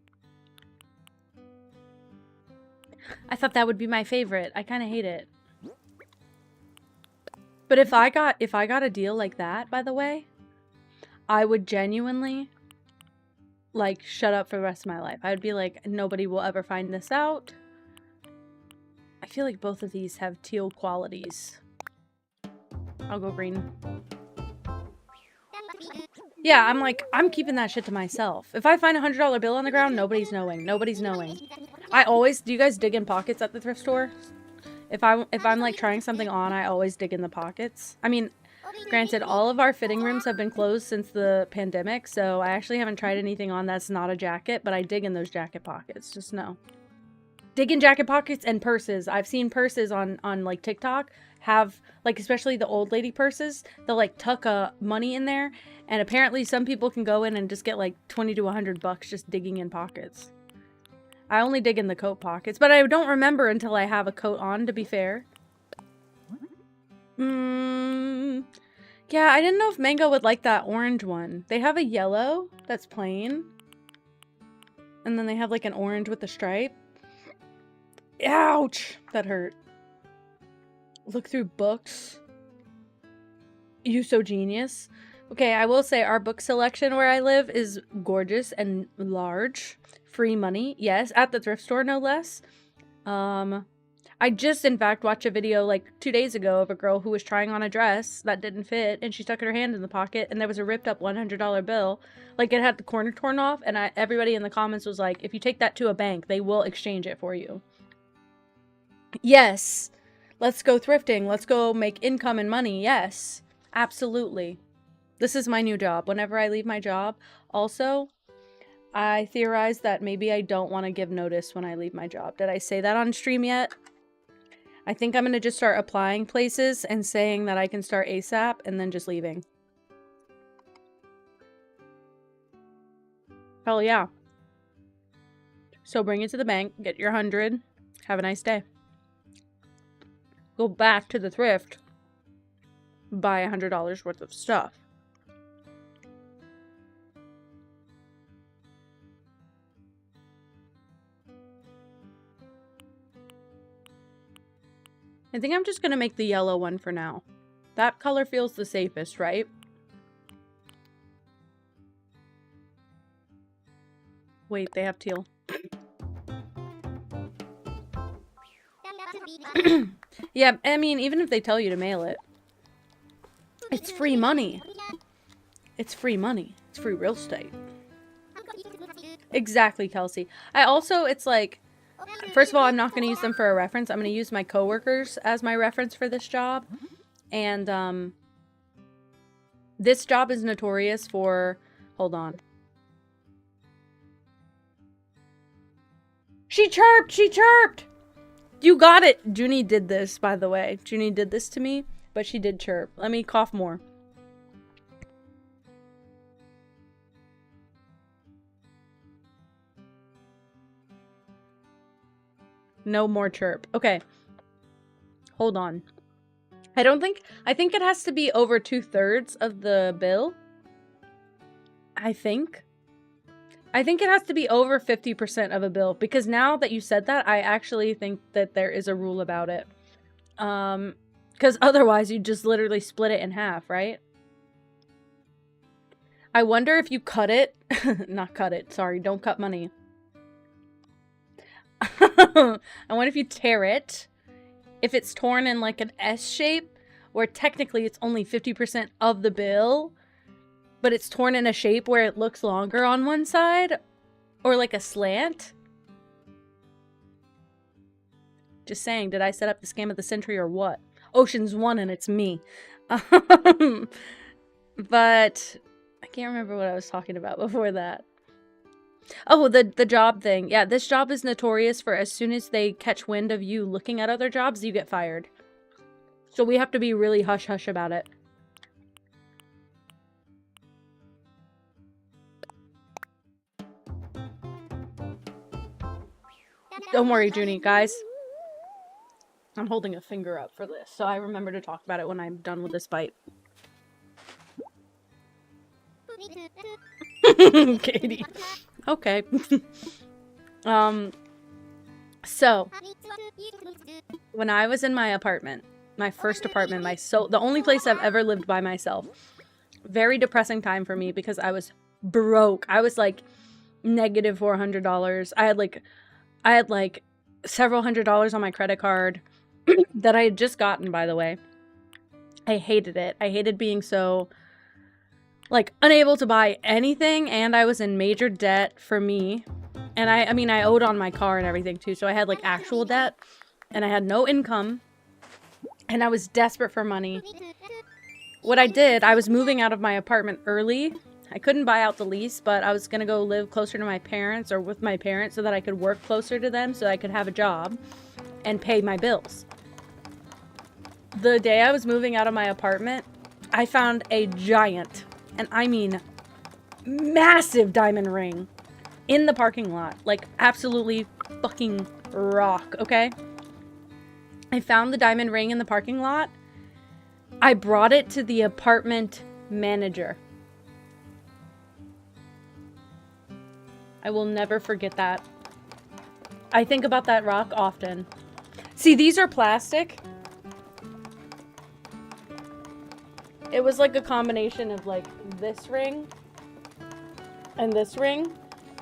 A: I thought that would be my favorite. I kind of hate it. But if I got a deal like that, by the way, I would genuinely, like, shut up for the rest of my life. I'd be like, nobody will ever find this out. I feel like both of these have teal qualities. I'll go green. Yeah, I'm like, I'm keeping that shit to myself. If I find a $100 bill on the ground, nobody's knowing. Nobody's knowing. I always... Do you guys dig in pockets at the thrift store? If I'm like trying something on, I always dig in the pockets. I mean, granted, all of our fitting rooms have been closed since the pandemic, so I actually haven't tried anything on that's not a jacket, but I dig in those jacket pockets. Just know. Dig in jacket pockets and purses. I've seen purses on like TikTok have, like, especially the old lady purses, they'll like tuck money in there, and apparently some people can go in and just get like 20 to 100 bucks just digging in pockets. I only dig in the coat pockets, but I don't remember until I have a coat on, to be fair. Yeah, I didn't know if Mango would like that orange one. They have a yellow that's plain, and then they have like an orange with a stripe. Ouch! That hurt. Look through books. You so genius. Okay, I will say our book selection where I live is gorgeous and large. Free money, yes, at the thrift store, no less. I just, in fact, watched a video like 2 days ago of a girl who was trying on a dress that didn't fit, and she stuck her hand in the pocket, and there was a ripped up $100 bill. Like, it had the corner torn off, and everybody in the comments was like, if you take that to a bank, they will exchange it for you. Yes. Let's go thrifting. Let's go make income and money. Yes. Absolutely. This is my new job. Whenever I leave my job, also, I theorize that maybe I don't want to give notice when I leave my job. Did I say that on stream yet? I think I'm going to just start applying places and saying that I can start ASAP and then just leaving. Hell yeah. So bring it to the bank, get your 100, have a nice day. go back to the thrift, buy $100 worth of stuff. I think I'm just gonna make the yellow one for now. That color feels the safest, right? Wait, they have teal. Yeah, I mean, even if they tell you to mail it, it's free money. It's free money. It's free real estate. Exactly, Kelsey. I also, it's like, first of all, I'm not going to use them for a reference. I'm going to use my coworkers as my reference for this job. And, this job is notorious for... Hold on. She chirped! She chirped! You got it! Junie did this, by the way. Junie did this to me, but she did chirp. Let me cough more. No more chirp. Okay. Hold on. I think it has to be over 2/3 of the bill. I think it has to be over 50% of a bill, because now that you said that, I actually think that there is a rule about it. Because otherwise you just literally split it in half, right? I wonder if you cut it. Not cut it, sorry, don't cut money. I wonder if you tear it, if it's torn in like an S shape, where technically it's only 50% of the bill, but it's torn in a shape where it looks longer on one side, or like a slant. Just saying, did I set up the scam of the century or what? Ocean's 1 and it's me. But I can't remember what I was talking about before that. Oh, the job thing. Yeah, this job is notorious for as soon as they catch wind of you looking at other jobs, you get fired. So we have to be really hush-hush about it. Don't worry, Junie, guys. I'm holding a finger up for this, so I remember to talk about it when I'm done with this bite. Katie. Okay. So when I was in my apartment, my first apartment, the only place I've ever lived by myself, very depressing time for me because I was broke. I was like negative $400. I had like several $100s on my credit card that I had just gotten, by the way. I hated it. I hated being so like unable to buy anything, and I was in major debt for me. And I mean, I owed on my car and everything too, so I had like actual debt, and I had no income, and I was desperate for money. What I did, I was moving out of my apartment early. I couldn't buy out the lease, but I was gonna go live closer to my parents or with my parents so that I could work closer to them so I could have a job and pay my bills. The day I was moving out of my apartment, I found a giant, and I mean massive, diamond ring in the parking lot. Like, absolutely fucking rock, okay? I found the diamond ring in the parking lot. I brought it to the apartment manager. I will never forget that. I think about that rock often. See, these are plastic. It was like a combination of like this ring and this ring.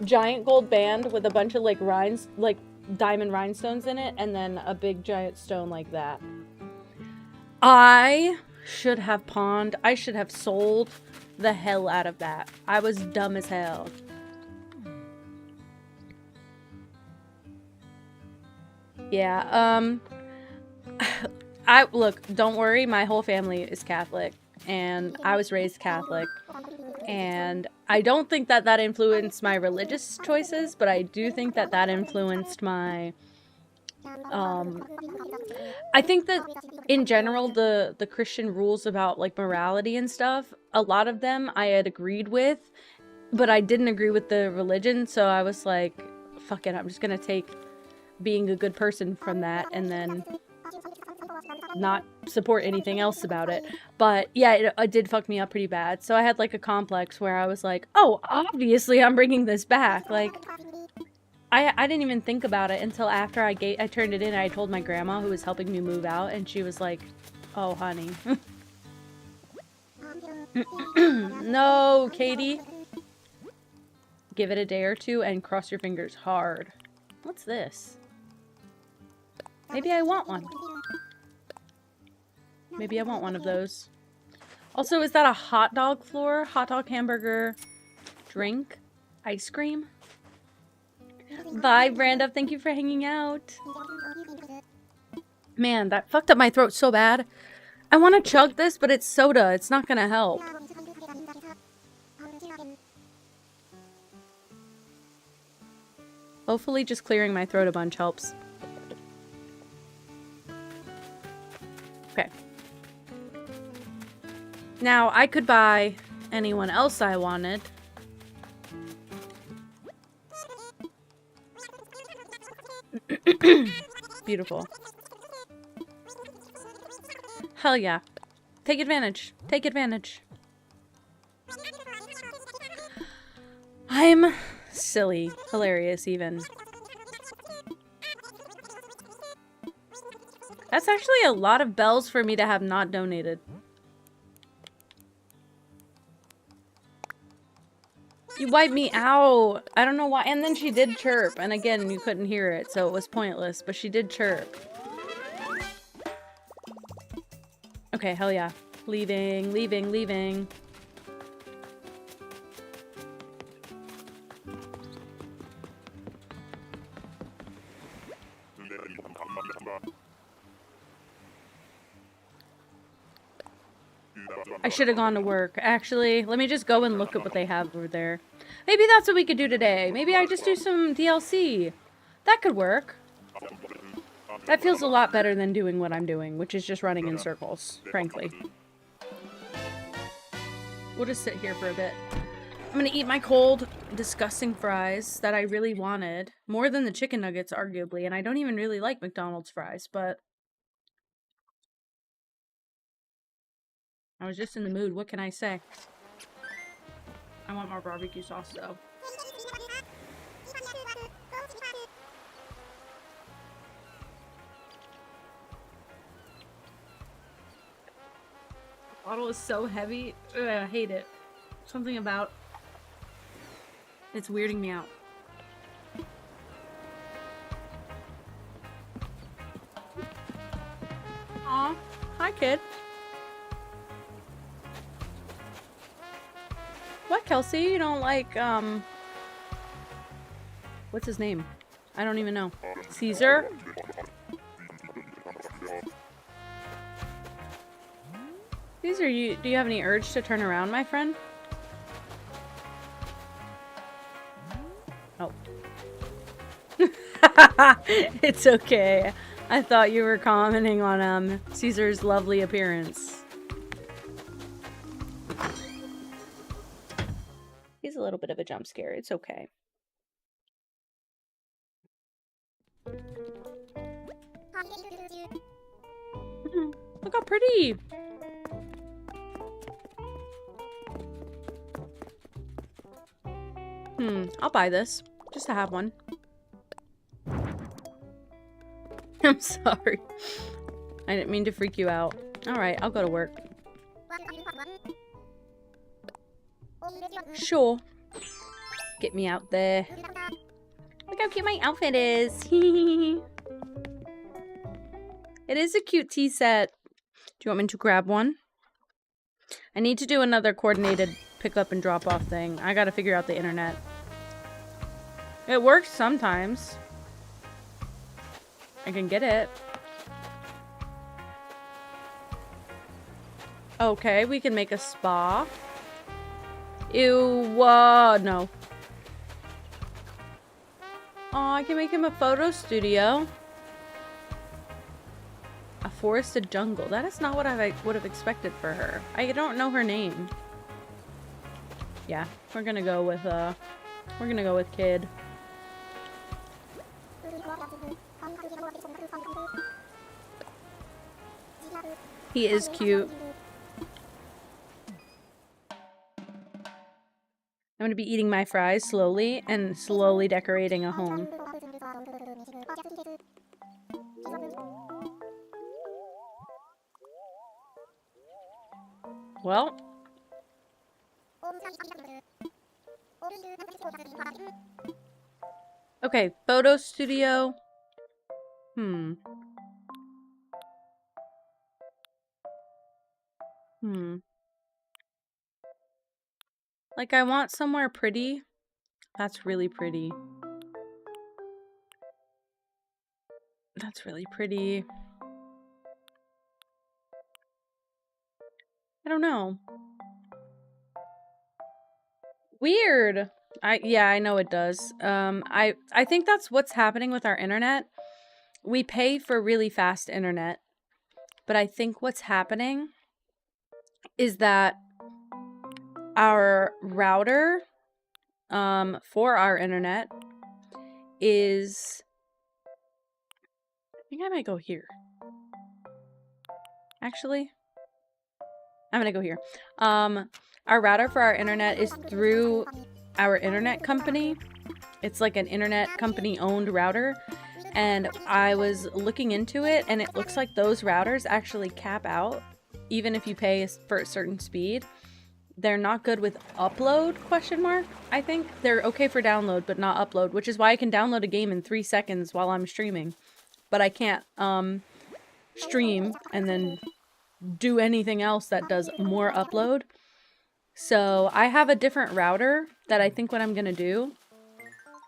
A: Giant gold band with a bunch of like diamond rhinestones in it, and then a big giant stone like that. I should have pawned. I should have sold the hell out of that. I was dumb as hell. Yeah, look, don't worry, my whole family is Catholic, and I was raised Catholic, and I don't think that that influenced my religious choices, but I do think that that influenced my, I think that in general, the Christian rules about like morality and stuff, a lot of them I had agreed with, but I didn't agree with the religion, so I was like, fuck it, I'm just gonna take being a good person from that, and then not support anything else about it. But yeah, it did fuck me up pretty bad. So I had like a complex where I was like, oh, obviously I'm bringing this back. Like, I didn't even think about it until after I turned it in. I told my grandma who was helping me move out, and she was like, oh, honey. No, Katie. Give it a day or two and cross your fingers hard. What's this? Maybe I want one. Maybe I want one of those. Also, is that a hot dog floor? Hot dog, hamburger, drink, ice cream? Bye, Branda. Thank you for hanging out. Man, that fucked up my throat so bad. I want to chug this, but it's soda. It's not gonna help. Hopefully just clearing my throat a bunch helps. Okay. Now, I could buy anyone else I wanted. Beautiful. Hell yeah. Take advantage. Take advantage. I'm silly. Hilarious, even. That's actually a lot of bells for me to have not donated. You wiped me out. I don't know why. And then she did chirp. And again, you couldn't hear it, so it was pointless. But she did chirp. Okay, hell yeah. Leaving, leaving, leaving. I should have gone to work. Actually, let me just go and look at what they have over there. Maybe that's what we could do today. Maybe I just do some DLC. That could work. That feels a lot better than doing what I'm doing, which is just running in circles, frankly. We'll just sit here for a bit. I'm gonna eat my cold, disgusting fries that I really wanted. More than the chicken nuggets, arguably, and I don't even really like McDonald's fries, but I was just in the mood. What can I say? I want more barbecue sauce, though. The bottle is so heavy. Ugh, I hate it. Something about it's weirding me out. Aw, hi, kid. What, Kelsey? You don't like, what's his name? I don't even know. Caesar? Caesar, do you have any urge to turn around, my friend? Oh. It's okay. I thought you were commenting on, Caesar's lovely appearance. He's a little bit of a jump scare. It's okay. Look how pretty! I'll buy this. Just to have one. I'm sorry. I didn't mean to freak you out. Alright, I'll go to work. Sure. Get me out there. Look how cute my outfit is. It is a cute tea set. Do you want me to grab one? I need to do another coordinated pick-up and drop-off thing. I gotta figure out the internet. It works sometimes. I can get it. Okay, we can make a spa. Ew, no. Oh, I can make him a photo studio. A forested jungle. That is not what I would have expected for her. I don't know her name. Yeah, we're gonna go with kid. He is cute. I'm going to be eating my fries slowly and slowly decorating a home. Well. Okay, photo studio. Like, I want somewhere pretty. That's really pretty. That's really pretty. I don't know. Weird. Yeah, I know it does. I think that's what's happening with our internet. We pay for really fast internet, but I think what's happening is that our router for our internet is, I think I might go here. Actually, I'm gonna go here. Our router for our internet is through our internet company. It's like an internet company owned router, and I was looking into it, and it looks like those routers actually cap out even if you pay for a certain speed. They're not good with upload, question mark. I think they're okay for download but not upload, which is why I can download a game in 3 seconds while I'm streaming, but I can't stream and then do anything else that does more upload. So I have a different router that I think what I'm gonna do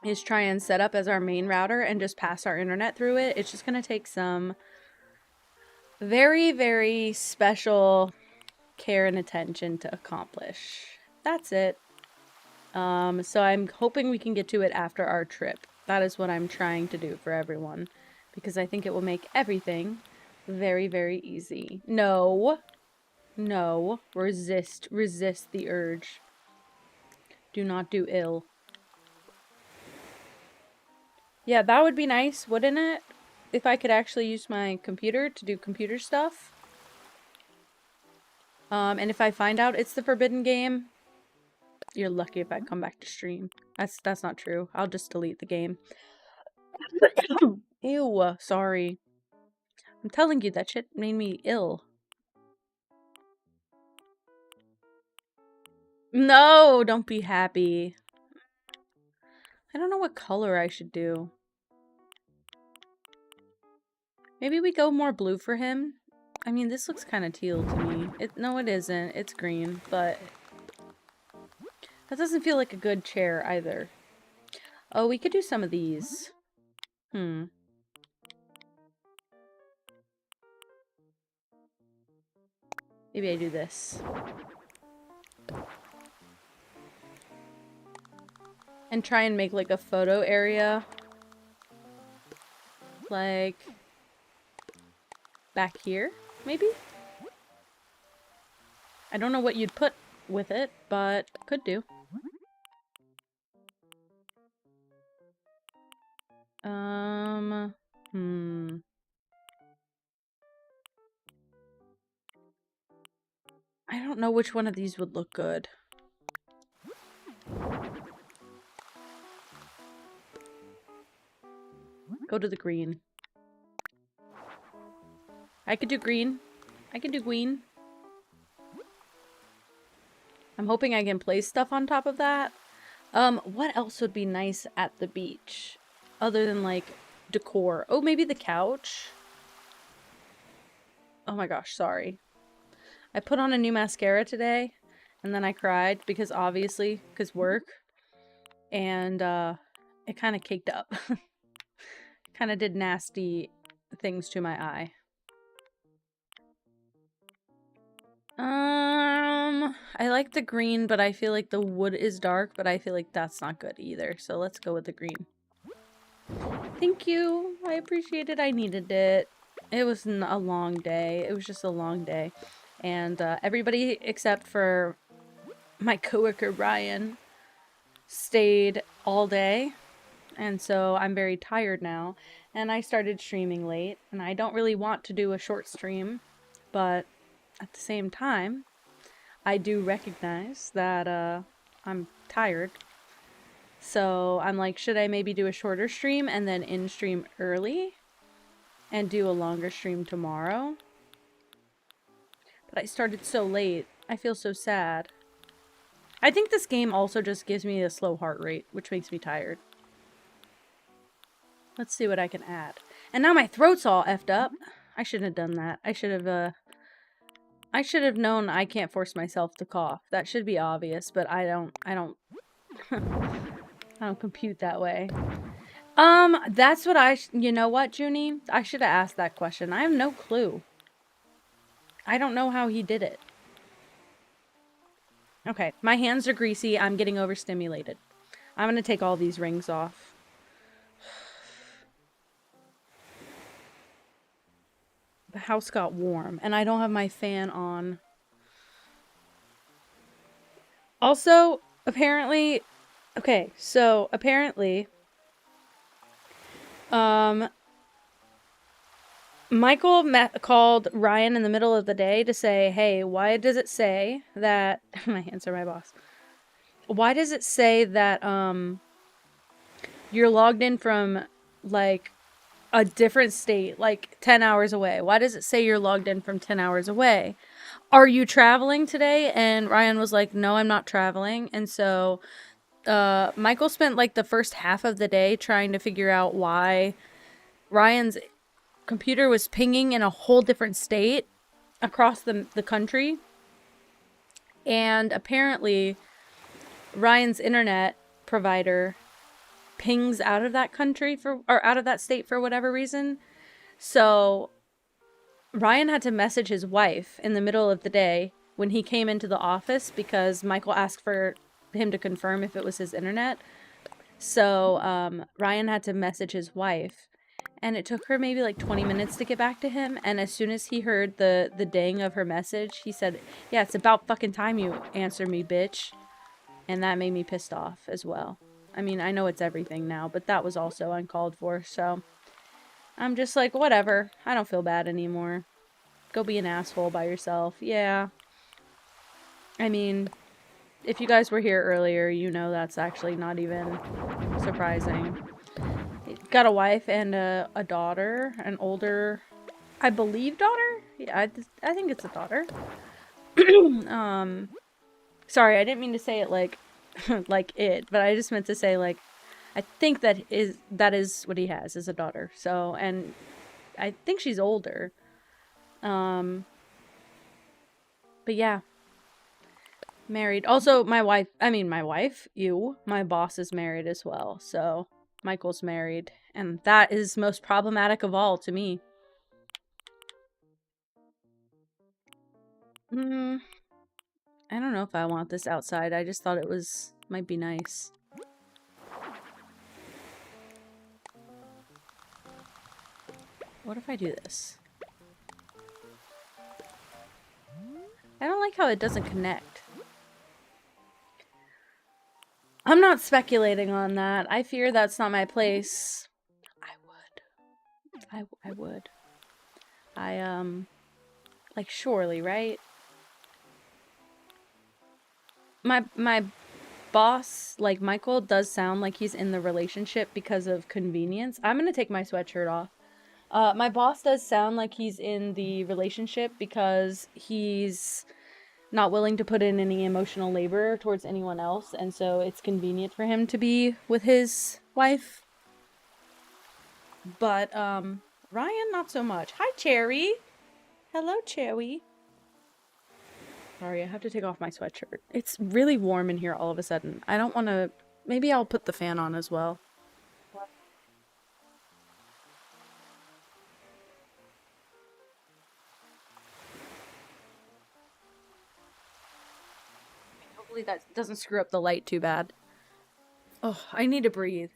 A: is try and set up as our main router and just pass our internet through it. It's just gonna take some very, very special care and attention to accomplish. That's it. So I'm hoping we can get to it after our trip. That is what I'm trying to do for everyone, because I think it will make everything very, very easy. No. No. Resist the urge. Do not do ill. Yeah, that would be nice, wouldn't it? If I could actually use my computer to do computer stuff. And if I find out it's the forbidden game, you're lucky if I come back to stream. That's not true. I'll just delete the game. Ew, sorry. I'm telling you, that shit made me ill. No, don't be happy. I don't know what color I should do. Maybe we go more blue for him. I mean, this looks kind of teal to me. No, it isn't. It's green, but that doesn't feel like a good chair either. Oh, we could do some of these. Maybe I do this. And try and make like a photo area. Like back here, maybe? I don't know what you'd put with it, but could do. I don't know which one of these would look good. Go to the green. I could do green. I could do green. I'm hoping I can place stuff on top of that. What else would be nice at the beach? Other than, like, decor. Oh, maybe the couch? Oh my gosh, sorry. I put on a new mascara today, and then I cried because obviously, because work. And, it kind of caked up. Kind of did nasty things to my eye. I like the green, but I feel like the wood is dark, but I feel like that's not good either. So let's go with the green. Thank you. I appreciate it. I needed it. It was a long day. It was just a long day. And everybody except for my coworker, Ryan, stayed all day. And so I'm very tired now. And I started streaming late. And I don't really want to do a short stream. But at the same time, I do recognize that I'm tired. So I'm like, should I maybe do a shorter stream and then in stream early and do a longer stream tomorrow? But I started so late. I feel so sad. I think this game also just gives me a slow heart rate, which makes me tired. Let's see what I can add. And now my throat's all effed up. I shouldn't have done that. I should have known I can't force myself to cough. That should be obvious, but I don't I don't compute that way. That's what you know what, Junie? I should have asked that question. I have no clue. I don't know how he did it. Okay, my hands are greasy. I'm getting overstimulated. I'm gonna take all these rings off. The house got warm, and I don't have my fan on. Also, apparently... Okay, so, apparently... Michael called Ryan in the middle of the day to say, hey, why does it say that... My hands are my boss. Why does it say that, you're logged in from, like, a different state, like 10 hours away? Why does it say you're logged in from 10 hours away? Are you traveling today? And Ryan was like, no, I'm not traveling. And so, Michael spent, like, the first half of the day trying to figure out why Ryan's computer was pinging in a whole different state across the country. And apparently Ryan's internet provider pings out of that country or out of that state for whatever reason. So Ryan had to message his wife in the middle of the day when he came into the office because Michael asked for him to confirm if it was his internet. So Ryan had to message his wife. And it took her maybe like 20 minutes to get back to him. And as soon as he heard the ding of her message, he said, yeah, it's about fucking time you answer me, bitch. And that made me pissed off as well. I mean, I know it's everything now, but that was also uncalled for. So I'm just like, whatever. I don't feel bad anymore. Go be an asshole by yourself. Yeah. I mean, if you guys were here earlier, you know that's actually not even surprising. Got a wife and a daughter, an older, I believe, daughter? Yeah, I think it's a daughter. Sorry, I didn't mean to say it like, like it, but I just meant to say, like, I think that is what he has, is a daughter. So, and I think she's older. But yeah. Married. Also, my boss is married as well, so Michael's married, and that is most problematic of all to me. I don't know if I want this outside. I just thought it might be nice. What if I do this? I don't like how it doesn't connect. I'm not speculating on that. I fear that's not my place. I would. Like, surely, right? My boss, like, Michael, does sound like he's in the relationship because of convenience. I'm gonna take my sweatshirt off. My boss does sound like he's in the relationship because he's not willing to put in any emotional labor towards anyone else, and so it's convenient for him to be with his wife. But, Ryan, not so much. Hi, Cherry! Hello, Cherry. Sorry, I have to take off my sweatshirt. It's really warm in here all of a sudden. I don't want to... Maybe I'll put the fan on as well. Hopefully that doesn't screw up the light too bad. Oh, I need to breathe.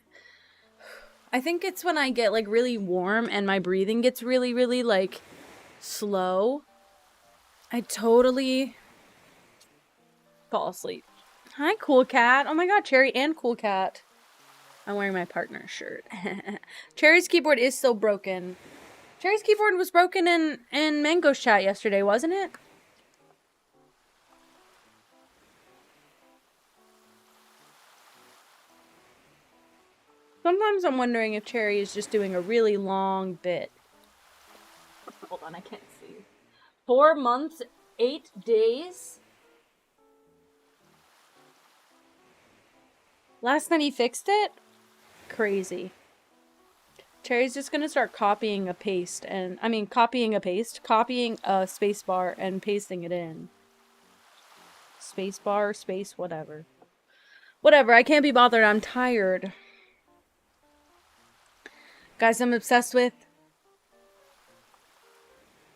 A: I think it's when I get, like, really warm and my breathing gets really, really, like, slow. I totally fall asleep. Hi, Cool Cat. Oh my god, Cherry and Cool Cat. I'm wearing my partner's shirt. Cherry's keyboard is still broken. Cherry's keyboard was broken in Mango's chat yesterday, wasn't it? Sometimes I'm wondering if Cherry is just doing a really long bit. Hold on, I can't see. 4 months, 8 days? Last night he fixed it? Crazy. Cherry's just gonna start copying a paste and, copying a spacebar and pasting it in. Spacebar, space, whatever. Whatever, I can't be bothered, I'm tired. Guys, I'm obsessed with...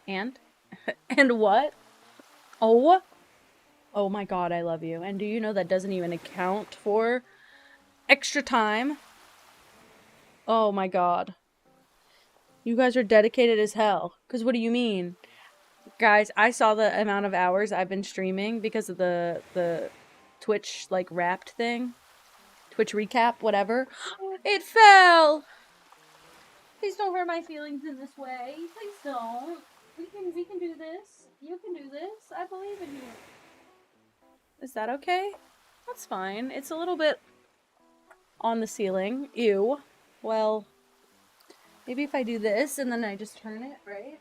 A: And? And what? Oh? Oh my god, I love you. And do you know that doesn't even account for extra time? Oh my god. You guys are dedicated as hell. Because what do you mean? Guys, I saw the amount of hours I've been streaming because of the Twitch, like, wrapped thing. Twitch recap, whatever. It fell! Please don't hurt my feelings in this way. Please don't. We can do this. You can do this. I believe in you. Is that okay? That's fine. It's a little bit on the ceiling. Ew. Well, maybe if I do this and then I just turn it, right?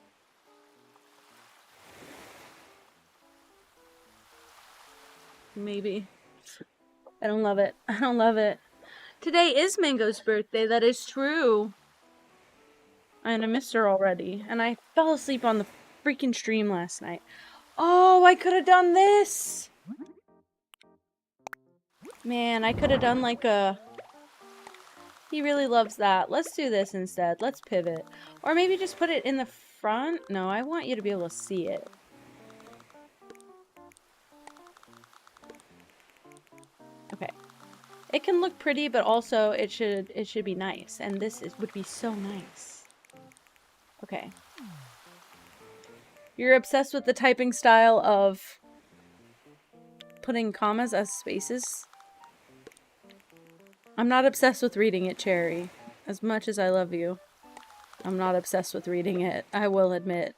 A: Maybe. I don't love it. I don't love it. Today is Mango's birthday. That is true. And I missed her already. And I fell asleep on the freaking stream last night. Oh, I could have done this! Man, I could have done like a... He really loves that. Let's do this instead. Let's pivot. Or maybe just put it in the front? No, I want you to be able to see it. Okay. It can look pretty, but also it should be nice. And this would be so nice. Okay. You're obsessed with the typing style of putting commas as spaces? I'm not obsessed with reading it, Cherry. As much as I love you, I'm not obsessed with reading it, I will admit.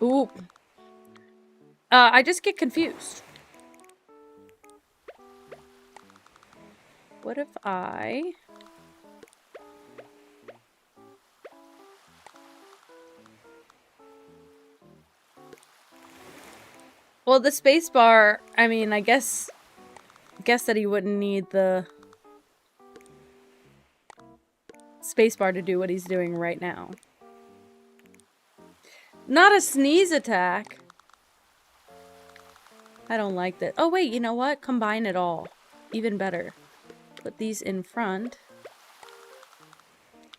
A: Ooh. I just get confused. What if I... Well, the spacebar, I mean, I guess that he wouldn't need the spacebar to do what he's doing right now. Not a sneeze attack. I don't like that. Oh, wait, you know what? Combine it all. Even better. Put these in front.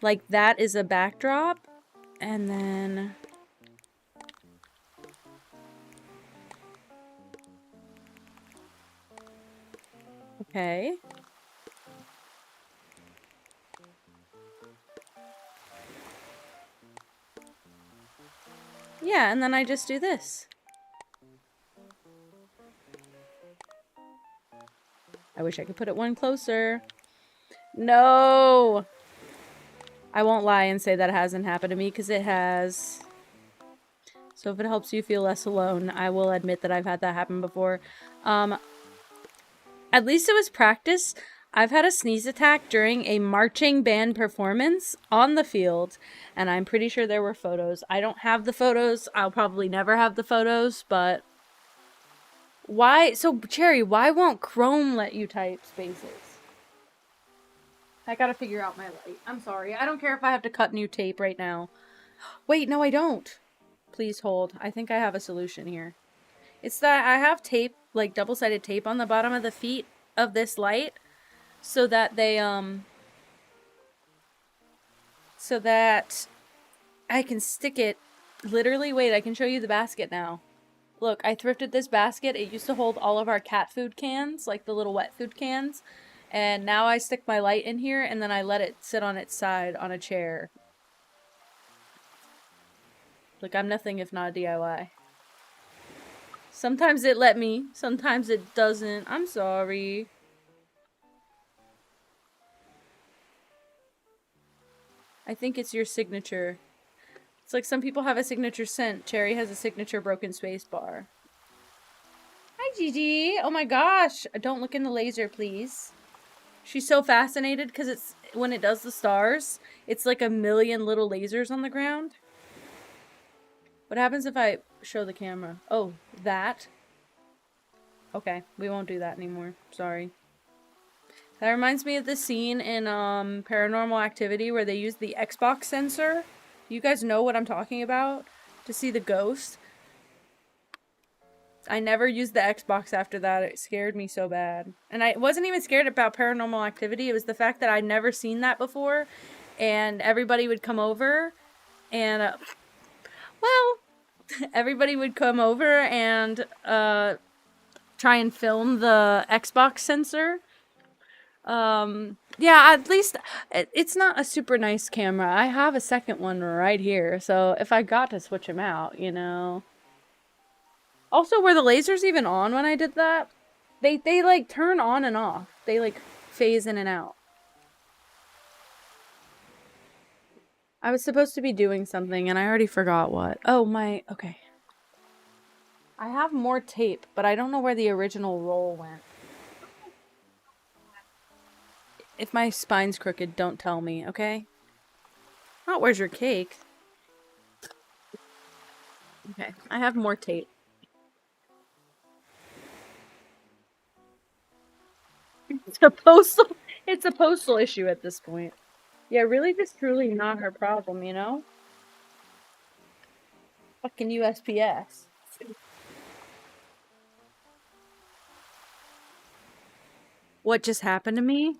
A: Like that is a backdrop. And then... Okay. Yeah, and then I just do this. I wish I could put it one closer. No! I won't lie and say that hasn't happened to me, because it has. So if it helps you feel less alone, I will admit that I've had that happen before. At least it was practice. I've had a sneeze attack during a marching band performance on the field, and I'm pretty sure there were photos. I don't have the photos. I'll probably never have the photos, but... Why? So, Cherry, why won't Chrome let you type spaces? I gotta figure out my light. I'm sorry. I don't care if I have to cut new tape right now. Wait, no, I don't. Please hold. I think I have a solution here. It's that I have tape, like double-sided tape on the bottom of the feet of this light so that they, so that I can stick it, literally, wait, I can show you the basket now. Look, I thrifted this basket. It used to hold all of our cat food cans, like the little wet food cans. And now I stick my light in here and then I let it sit on its side on a chair. Look, I'm nothing if not a DIY. Sometimes it let me, sometimes it doesn't. I'm sorry. I think it's your signature. It's like some people have a signature scent. Cherry has a signature broken space bar. Hi, Gigi. Oh my gosh. Don't look in the laser, please. She's so fascinated because it's when it does the stars, it's like a million little lasers on the ground. What happens if I show the camera? Oh, that? Okay, we won't do that anymore. Sorry. That reminds me of the scene in Paranormal Activity where they use the Xbox sensor. You guys know what I'm talking about? To see the ghost. I never used the Xbox after that. It scared me so bad. And I wasn't even scared about Paranormal Activity. It was the fact that I'd never seen that before. And everybody would come over. And, everybody would come over and try and film the Xbox sensor. Yeah, at least it's not a super nice camera. I have a second one right here. So if I got to switch them out, you know... Also, were the lasers even on when I did that? They like turn on and off. They like phase in and out. I was supposed to be doing something and I already forgot what. Oh, okay. I have more tape, but I don't know where the original roll went. If my spine's crooked, don't tell me, okay? Oh, where's your cake? Okay, I have more tape. It's a postal issue at this point. Yeah, really just truly not her problem, you know? Fucking USPS. What just happened to me?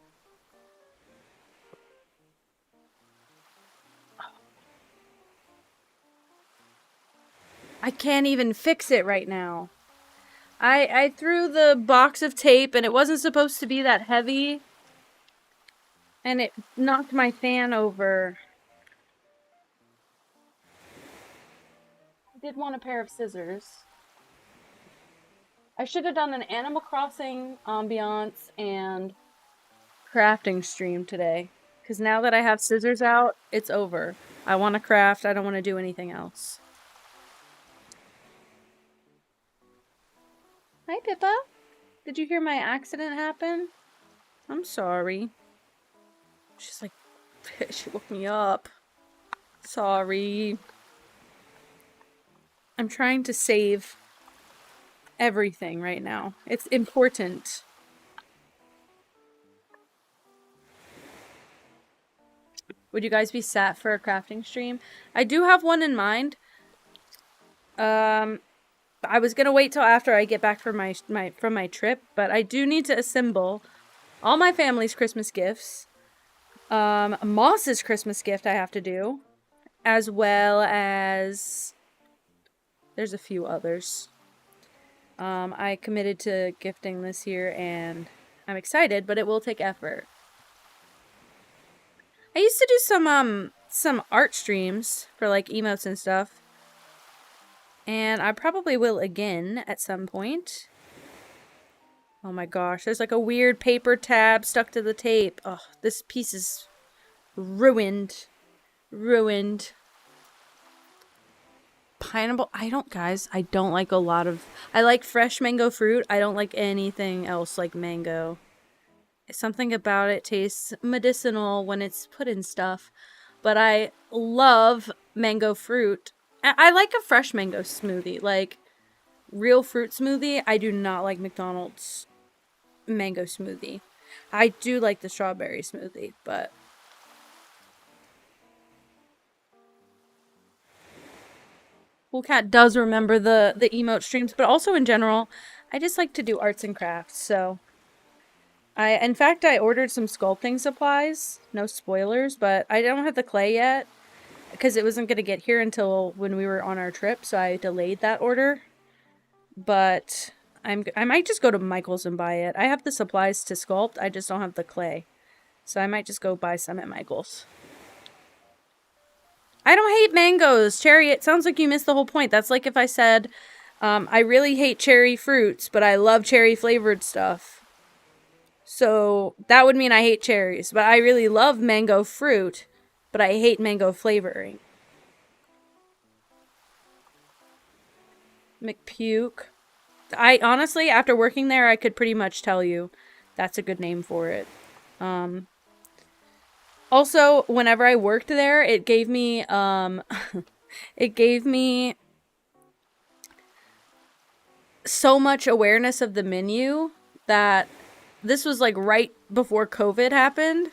A: I can't even fix it right now. I threw the box of tape and it wasn't supposed to be that heavy. And it knocked my fan over. I did want a pair of scissors. I should have done an Animal Crossing ambiance and crafting stream today. Because now that I have scissors out, it's over. I want to craft. I don't want to do anything else. Hi, Pippa. Did you hear my accident happen? I'm sorry. She's like, she woke me up. Sorry. I'm trying to save everything right now. It's important. Would you guys be sat for a crafting stream? I do have one in mind. I was gonna wait till after I get back from my trip, but I do need to assemble all my family's Christmas gifts. Moss's Christmas gift I have to do, as well as there's a few others. I committed to gifting this year and I'm excited, but it will take effort. I used to do some art streams for like emotes and stuff. And I probably will again at some point. Oh my gosh, there's like a weird paper tab stuck to the tape. Oh, this piece is ruined. Ruined. Pineapple. I don't like a lot of... I like fresh mango fruit. I don't like anything else like mango. Something about it tastes medicinal when it's put in stuff. But I love mango fruit. I like a fresh mango smoothie. Like, real fruit smoothie. I do not like McDonald's mango smoothie. I do like the strawberry smoothie, but... Cool Cat does remember the emote streams, but also in general, I just like to do arts and crafts, so... In fact, I ordered some sculpting supplies. No spoilers, but I don't have the clay yet. Because it wasn't going to get here until when we were on our trip, so I delayed that order. But I might just go to Michael's and buy it. I have the supplies to sculpt, I just don't have the clay. So I might just go buy some at Michael's. I don't hate mangoes. Cherry, it sounds like you missed the whole point. That's like if I said, I really hate cherry fruits, but I love cherry flavored stuff. So that would mean I hate cherries, but I really love mango fruit. but I hate mango flavoring. McPuke. I honestly, after working there, I could pretty much tell you that's a good name for it. Also, whenever I worked there, it gave me it gave me so much awareness of the menu that this was like right before COVID happened.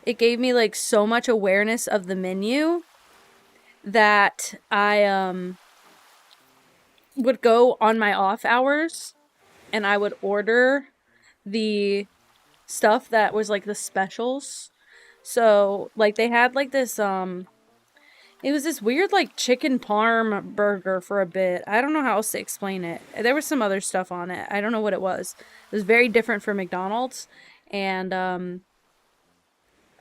A: It gave me like so much awareness of the menu that I would go on my off hours and I would order the stuff that was like the specials. So like they had like this it was this weird like chicken parm burger for a bit. I don't know how else to explain it. There was some other stuff on it. I don't know what it was. It was very different from McDonald's. And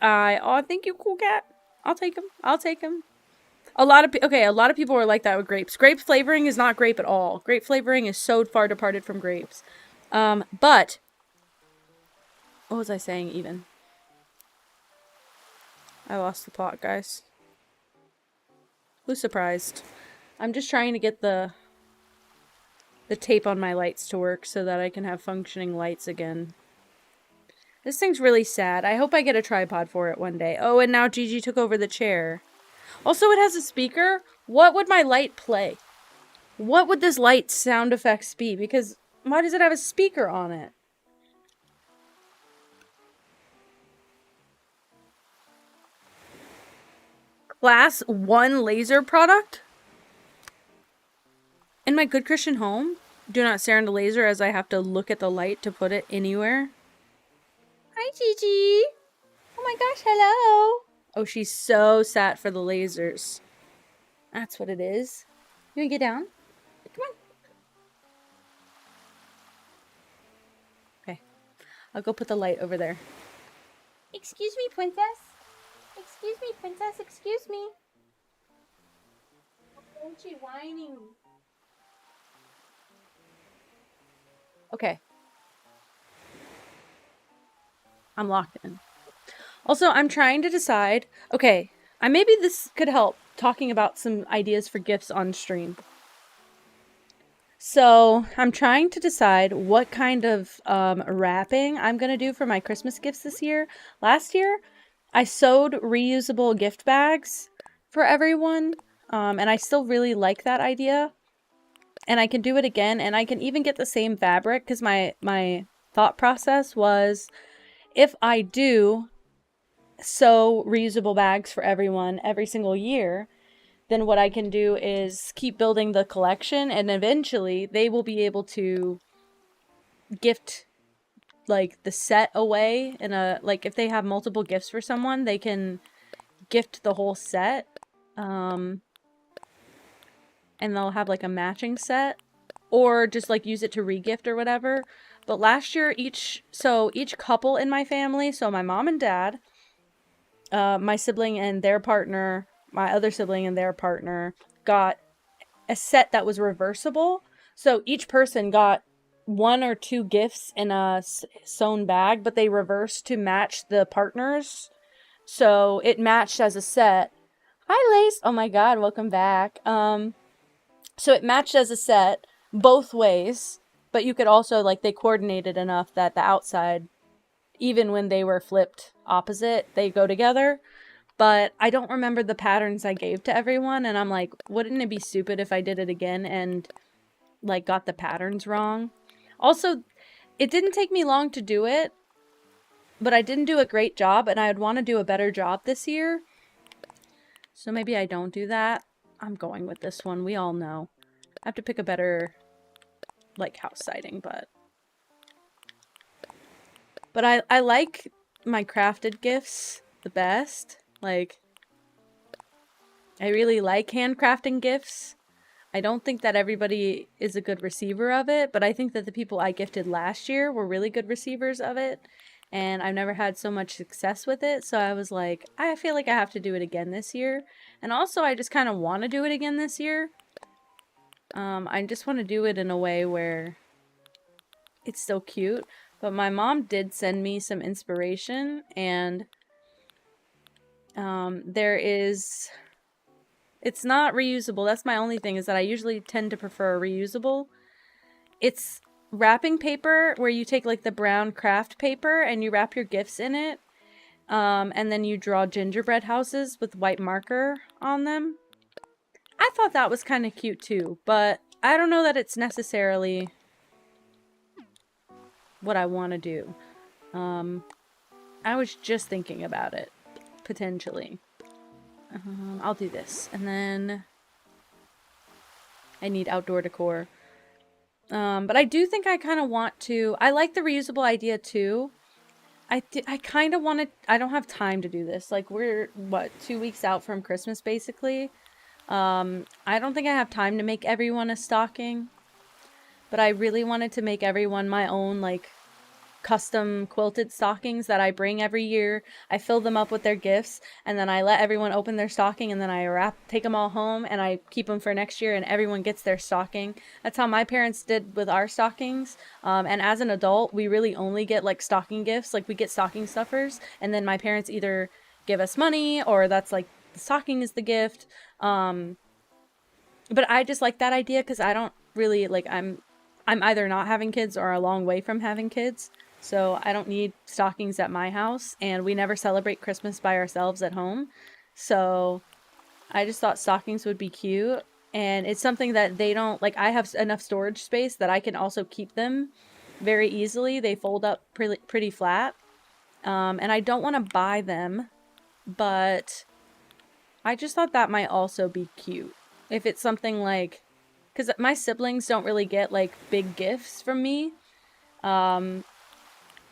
A: thank you, cool cat. I'll take him. I'll take him. A lot of people are like that with grapes. Grape flavoring is not grape at all. Grape flavoring is so far departed from grapes. But what was I saying even? I lost the plot, guys. Who's surprised? I'm just trying to get the tape on my lights to work so that I can have functioning lights again. This thing's really sad. I hope I get a tripod for it one day. Oh, and now Gigi took over the chair. Also, it has a speaker. What would my light play? What would this light sound effects be? Because why does it have a speaker on it? Class 1 laser product? In my good Christian home, do not stare into laser as I have to look at the light to put it anywhere. Hi, Gigi. Oh my gosh, hello. Oh, she's so sad for the lasers. That's what it is. You wanna get down? Come on. Okay. I'll go put the light over there. Excuse me, princess. Excuse me, princess. Excuse me. Why is she whining? Okay. I'm locked in. Also, I'm trying to decide. Okay, maybe this could help talking about some ideas for gifts on stream. So, I'm trying to decide what kind of wrapping I'm going to do for my Christmas gifts this year. Last year, I sewed reusable gift bags for everyone, and I still really like that idea. And I can do it again, and I can even get the same fabric, because my thought process was, if I do sew reusable bags for everyone every single year, then what I can do is keep building the collection, and eventually they will be able to gift like the set away in a, like if they have multiple gifts for someone, they can gift the whole set, and they'll have like a matching set, or just like use it to regift or whatever. But last year, each couple in my family, so my mom and dad, my sibling and their partner, my other sibling and their partner, got a set that was reversible. So each person got 1 or 2 gifts in a sewn bag, but they reversed to match the partners. So it matched as a set. Hi, Lace. Oh my god, welcome back. So it matched as a set both ways, but you could also, like, they coordinated enough that the outside, even when they were flipped opposite, they go together. But I don't remember the patterns I gave to everyone, and I'm like, wouldn't it be stupid if I did it again and, like, got the patterns wrong? Also, it didn't take me long to do it, but I didn't do a great job, and I would want to do a better job this year. So maybe I don't do that. I'm going with this one. We all know. I have to pick a better, like, house siding, but I like my crafted gifts the best. Like, I really like handcrafting gifts. I don't think that everybody is a good receiver of it, but I think that the people I gifted last year were really good receivers of it, and I've never had so much success with it, so I was like, I feel like I have to do it again this year. And also, I just kind of want to do it again this year. I just want to do it in a way where it's still cute. But my mom did send me some inspiration, and There is... It's not reusable. That's my only thing, is that I usually tend to prefer reusable. It's wrapping paper where you take like the brown craft paper and you wrap your gifts in it. And then you draw gingerbread houses with white marker on them. I thought that was kind of cute too, but I don't know that it's necessarily what I want to do. I was just thinking about it, potentially. I'll do this, and then I need outdoor decor. But I do think I kind of want to... I like the reusable idea too. I kind of want to... I don't have time to do this. Like, we're, what, 2 weeks out from Christmas, basically. I don't think I have time to make everyone a stocking. But I really wanted to make everyone my own, like, custom quilted stockings that I bring every year. I fill them up with their gifts, and then I let everyone open their stocking, and then I take them all home, and I keep them for next year, and everyone gets their stocking. That's how my parents did with our stockings. And as an adult, we really only get like stocking gifts. Like, we get stocking stuffers, and then my parents either give us money, or that's like the stocking is the gift. But I just like that idea because I don't really like... I'm either not having kids or a long way from having kids. So I don't need stockings at my house, and we never celebrate Christmas by ourselves at home. So I just thought stockings would be cute, and it's something that they don't... Like, I have enough storage space that I can also keep them very easily. They fold up pretty flat. And I don't want to buy them, but I just thought that might also be cute. If it's something like... Because my siblings don't really get, like, big gifts from me.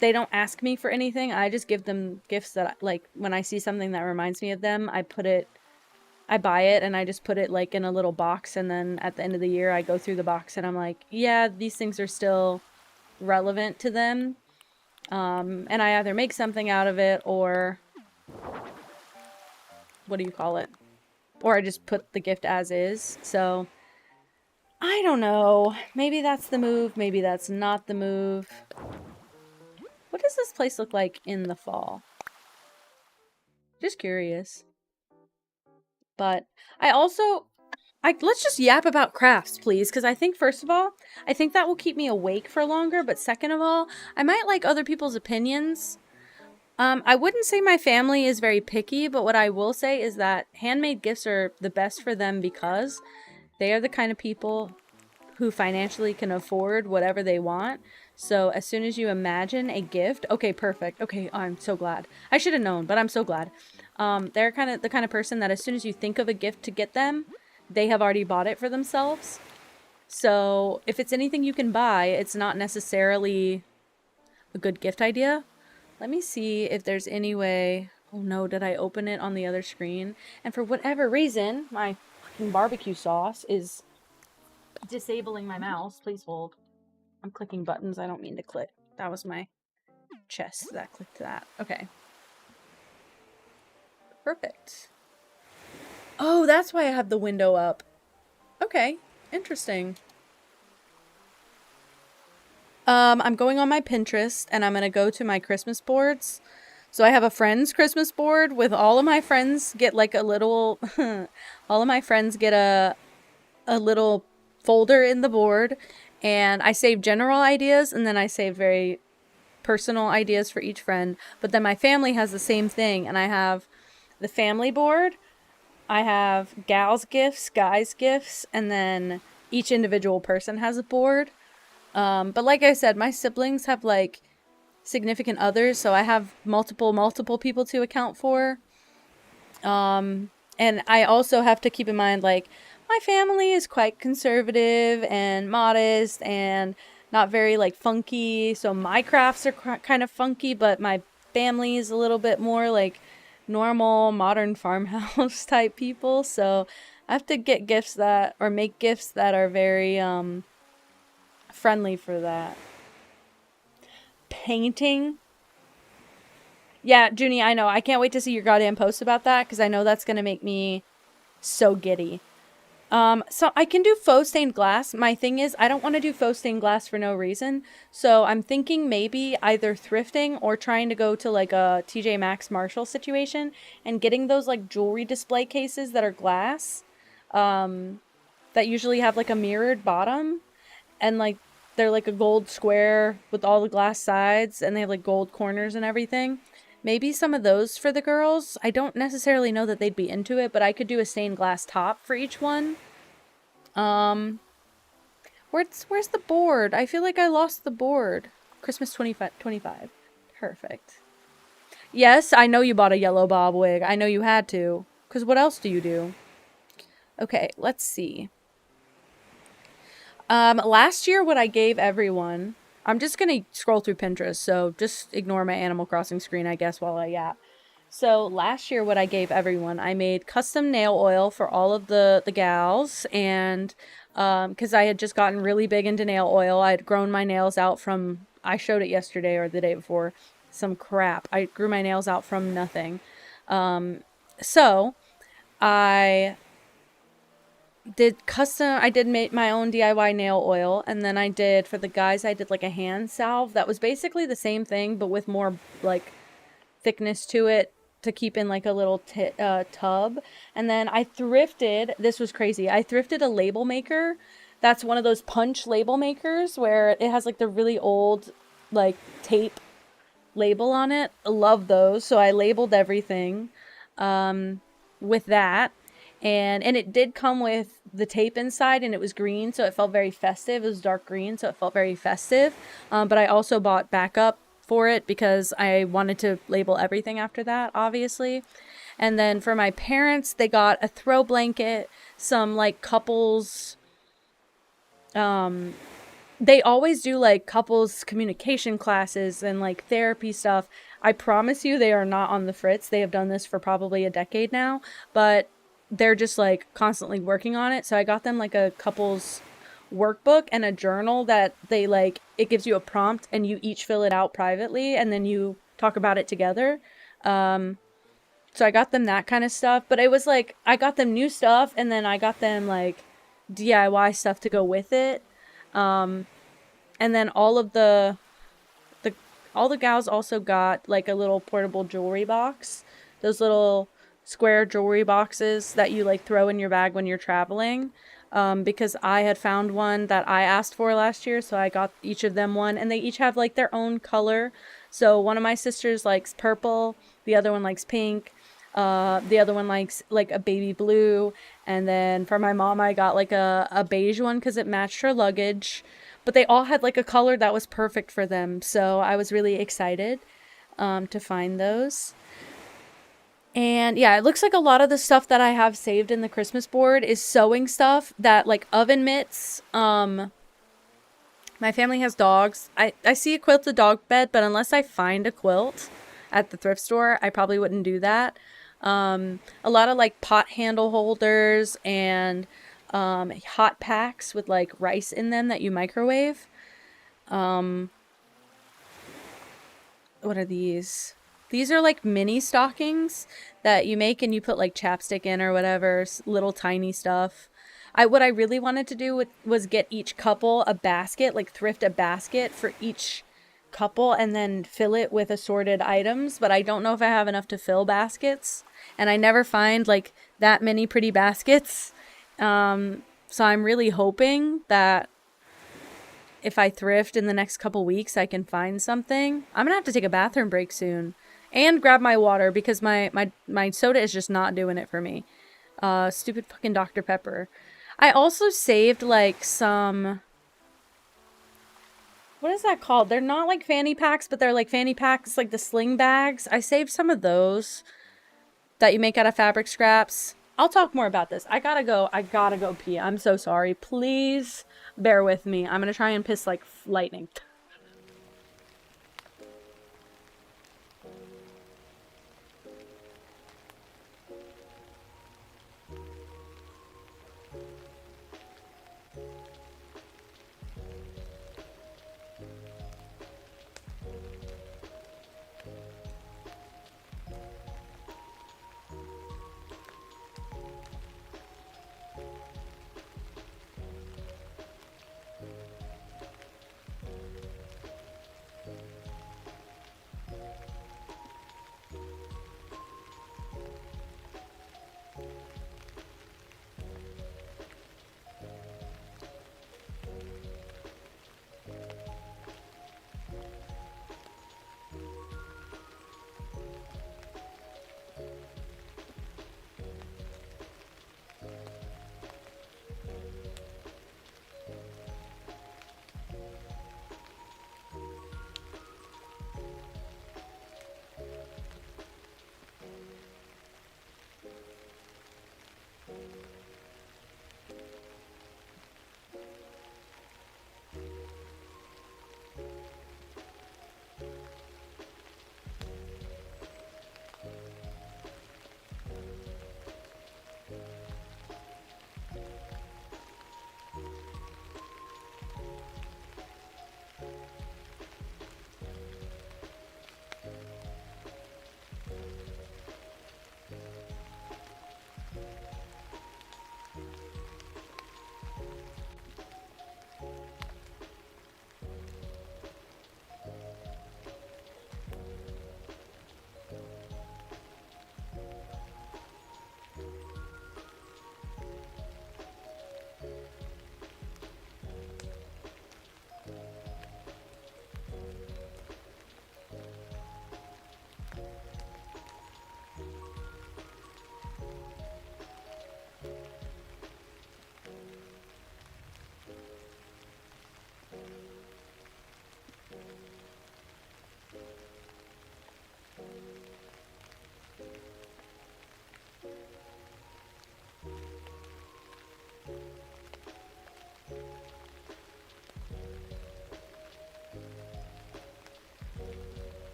A: They don't ask me for anything. I just give them gifts that, like, when I see something that reminds me of them, I buy it, and I just put it, like, in a little box, and then at the end of the year, I go through the box, and I'm like, yeah, these things are still relevant to them. And I either make something out of it, or... What do you call it? Or I just put the gift as is. So... I don't know. Maybe that's the move. Maybe that's not the move. What does this place look like in the fall? Just curious. But I also... let's just yap about crafts, please. Because I think, first of all, I think that will keep me awake for longer. But second of all, I might like other people's opinions. I wouldn't say my family is very picky. But what I will say is that handmade gifts are the best for them because... they are the kind of people who financially can afford whatever they want. So as soon as you imagine a gift... Okay, perfect. Okay, I'm so glad. I should have known, but I'm so glad. They're the kind of person that as soon as you think of a gift to get them, they have already bought it for themselves. So if it's anything you can buy, it's not necessarily a good gift idea. Let me see if there's any way... Oh no, did I open it on the other screen? And for whatever reason, my barbecue sauce is disabling my mouse. Please hold. I'm clicking buttons I don't mean to click. That was my chest that clicked that. Okay. Perfect. Oh, that's why I have the window up. Okay. Interesting. I'm going on my Pinterest, and I'm going to go to my Christmas boards. So I have a friend's Christmas board with all of my friends get like a little... all of my friends get a little folder in the board. And I save general ideas, and then I save very personal ideas for each friend. But then my family has the same thing. And I have the family board. I have gals' gifts, guys' gifts. And then each individual person has a board. But like I said, my siblings have like... significant others, so I have multiple people to account for. And I also have to keep in mind, like, my family is quite conservative and modest and not very, like, funky, so my crafts are kind of funky, but my family is a little bit more, like, normal, modern farmhouse type people, so I have to get gifts that, or make gifts that are very, friendly for that. Painting. Yeah, Junie, I know. I can't wait to see your goddamn post about that because I know that's going to make me so giddy. So I can do faux stained glass. My thing is, I don't want to do faux stained glass for no reason. So I'm thinking maybe either thrifting or trying to go to like a TJ Maxx Marshall situation and getting those like jewelry display cases that are glass, that usually have like a mirrored bottom and like they're like a gold square with all the glass sides and they have like gold corners and everything. Maybe some of those for the girls. I don't necessarily know that they'd be into it, but I could do a stained glass top for each one. Um, where's the board? I feel like I lost the board. Christmas 25. Perfect. Yes, I know you bought a yellow bob wig. I know you had to. Because what else do you do? Okay, let's see. Last year what I gave everyone... I'm just gonna scroll through Pinterest, so just ignore my Animal Crossing screen, I guess, while I yap. So last year what I gave everyone, I made custom nail oil for all of the gals, and because I had just gotten really big into nail oil. I had grown my nails out from, I showed it yesterday or the day before, some crap. I grew my nails out from nothing. So I did make my own DIY nail oil, and then I did, for the guys, I did like a hand salve that was basically the same thing, but with more like thickness to it to keep in like a little tub. And then I thrifted, this was crazy, I thrifted a label maker. That's one of those punch label makers where it has like the really old like tape label on it. I love those. So I labeled everything with that. And it did come with the tape inside, and it was green, so it felt very festive. It was dark green, so it felt very festive. But I also bought backup for it because I wanted to label everything after that, obviously. And then for my parents, they got a throw blanket, some like couples, they always do like couples communication classes and like therapy stuff. I promise you they are not on the fritz. They have done this for probably a decade now, but they're just like constantly working on it. So I got them like a couples workbook and a journal that they like, it gives you a prompt and you each fill it out privately and then you talk about it together. So I got them that kind of stuff, but it was like I got them new stuff and then I got them like DIY stuff to go with it. And then all the gals also got like a little portable jewelry box. Those little square jewelry boxes that you like throw in your bag when you're traveling. Because I had found one that I asked for last year, so I got each of them one, and they each have like their own color. So one of my sisters likes purple, the other one likes pink, the other one likes like a baby blue, and then for my mom I got like a beige one because it matched her luggage. But they all had like a color that was perfect for them, so I was really excited to find those. And yeah, it looks like a lot of the stuff that I have saved in the Christmas board is sewing stuff that like oven mitts. My family has dogs. I see a quilted dog bed, but unless I find a quilt at the thrift store, I probably wouldn't do that. A lot of like pot handle holders and hot packs with like rice in them that you microwave. What are these? These are like mini stockings that you make and you put like chapstick in or whatever, little tiny stuff. What I really wanted to do was get each couple a basket, like thrift a basket for each couple and then fill it with assorted items, but I don't know if I have enough to fill baskets, and I never find like that many pretty baskets. So I'm really hoping that if I thrift in the next couple weeks, I can find something. I'm gonna have to take a bathroom break soon and grab my water because my soda is just not doing it for me. Stupid fucking Dr. Pepper. I also saved like some, what is that called? They're not like fanny packs, but they're like fanny packs, like the sling bags. I saved some of those that you make out of fabric scraps. I'll talk more about this. I gotta go pee. I'm so sorry. Please bear with me. I'm gonna try and piss like lightning.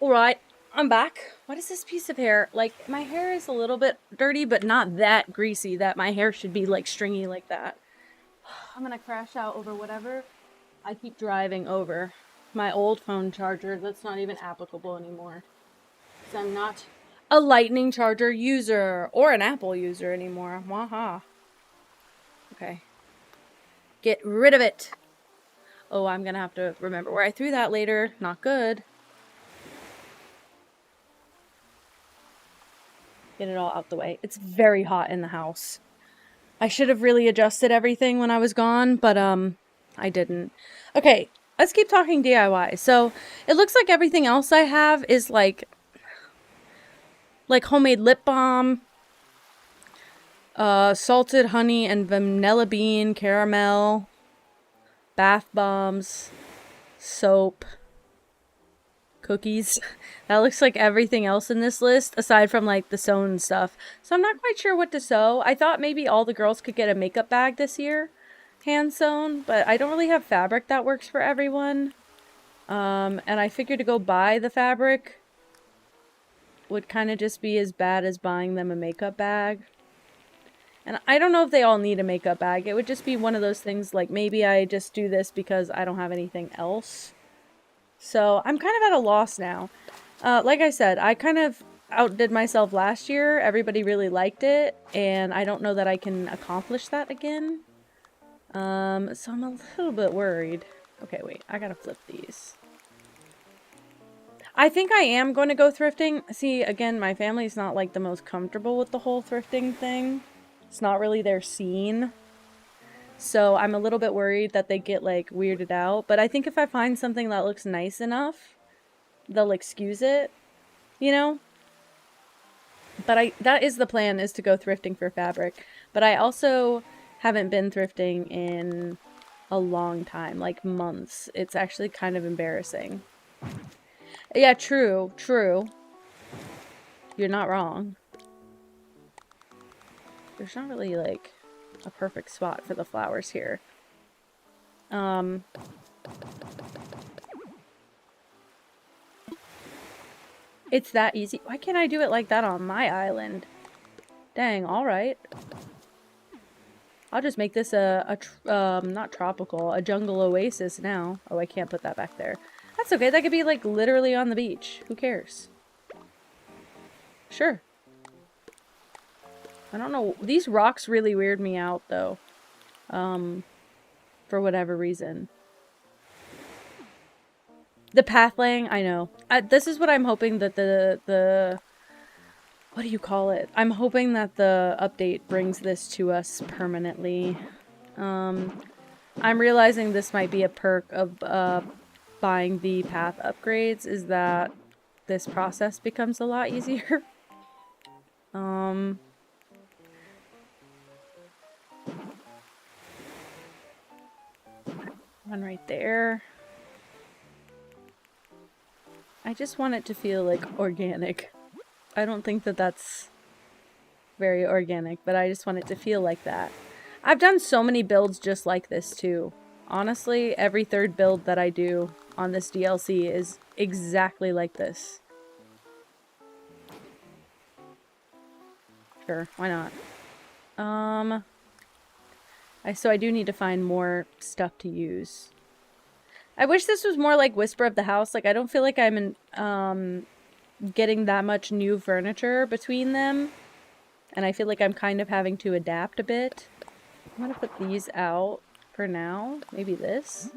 A: Alright, I'm back. What is this piece of hair? Like, my hair is a little bit dirty, but not that greasy that my hair should be, like, stringy like that. I'm gonna crash out over whatever I keep driving over. My old phone charger that's not even applicable anymore. So I'm not a lightning charger user or an Apple user anymore. Waha. Okay. Get rid of it. Oh, I'm gonna have to remember where I threw that later. Not good. Get it all out the way. It's very hot in the house. I should have really adjusted everything when I was gone, but I didn't. Okay, let's keep talking DIY. So it looks like everything else I have is like homemade lip balm, salted honey and vanilla bean caramel, bath bombs, soap, cookies. That looks like everything else in this list, aside from like the sewn stuff. So I'm not quite sure what to sew. I thought maybe all the girls could get a makeup bag this year, hand sewn, but I don't really have fabric that works for everyone. And I figured to go buy the fabric would kind of just be as bad as buying them a makeup bag. And I don't know if they all need a makeup bag. It would just be one of those things like maybe I just do this because I don't have anything else. So I'm kind of at a loss now. Like I said, I kind of outdid myself last year. Everybody really liked it, and I don't know that I can accomplish that again. So I'm a little bit worried. Okay, wait, I gotta flip these. I think I am going to go thrifting. See, again, my family's not like the most comfortable with the whole thrifting thing. It's not really their scene. So I'm a little bit worried that they get like weirded out. But I think if I find something that looks nice enough, they'll excuse it, you know? But that is the plan, is to go thrifting for fabric. But I also haven't been thrifting in a long time, like months. It's actually kind of embarrassing. Yeah, true, true. You're not wrong. There's not really like a perfect spot for the flowers here. It's that easy. Why can't I do it like that on my island? Dang, alright. I'll just make this not tropical, a jungle oasis now. Oh, I can't put that back there. That's okay, that could be like literally on the beach. Who cares? Sure. I don't know. These rocks really weird me out though. For whatever reason. The path laying, I know. This is what I'm hoping that the what do you call it? I'm hoping that the update brings this to us permanently. I'm realizing this might be a perk of buying the path upgrades, is that this process becomes a lot easier. One right there. I just want it to feel like organic. I don't think that that's very organic, but I just want it to feel like that. I've done so many builds just like this too. Honestly, every third build that I do on this DLC is exactly like this. Sure, why not? So I do need to find more stuff to use. I wish this was more like Whisper of the House. Like, I don't feel like I'm getting that much new furniture between them. And I feel like I'm kind of having to adapt a bit. I'm gonna put these out for now. Maybe this.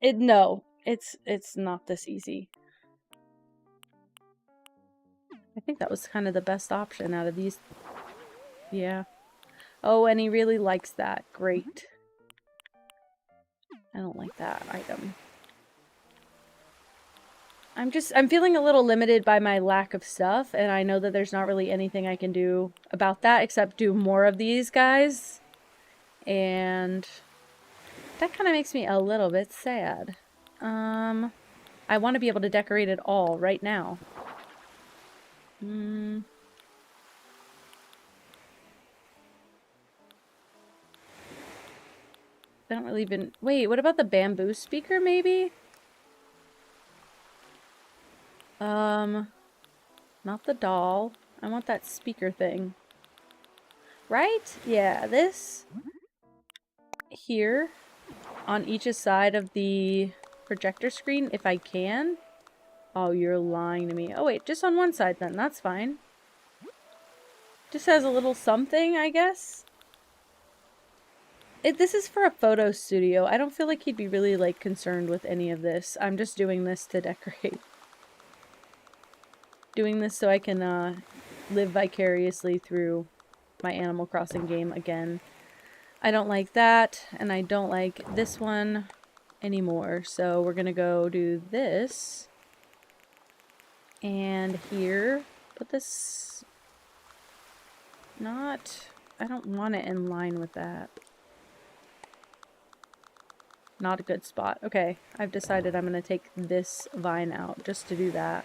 A: No, it's not this easy. I think that was kind of the best option out of these. Yeah. Oh, and he really likes that. Great. I don't like that item. I'm feeling a little limited by my lack of stuff, and I know that there's not really anything I can do about that except do more of these guys. And that kind of makes me a little bit sad. I want to be able to decorate it all right now. I don't really even... Wait, what about the bamboo speaker, maybe? Not the doll. I want that speaker thing. Right? Yeah, this... Here. On each side of the projector screen, if I can. Oh, you're lying to me. Oh, wait, just on one side then. That's fine. Just has a little something, I guess. This is for a photo studio. I don't feel like he'd be really, like, concerned with any of this. I'm just doing this to decorate. Doing this so I can, live vicariously through my Animal Crossing game again. I don't like that, and I don't like this one anymore. So we're gonna go do this. And here, put this... Not... I don't want it in line with that. Not a good spot. Okay, I've decided I'm going to take this vine out just to do that.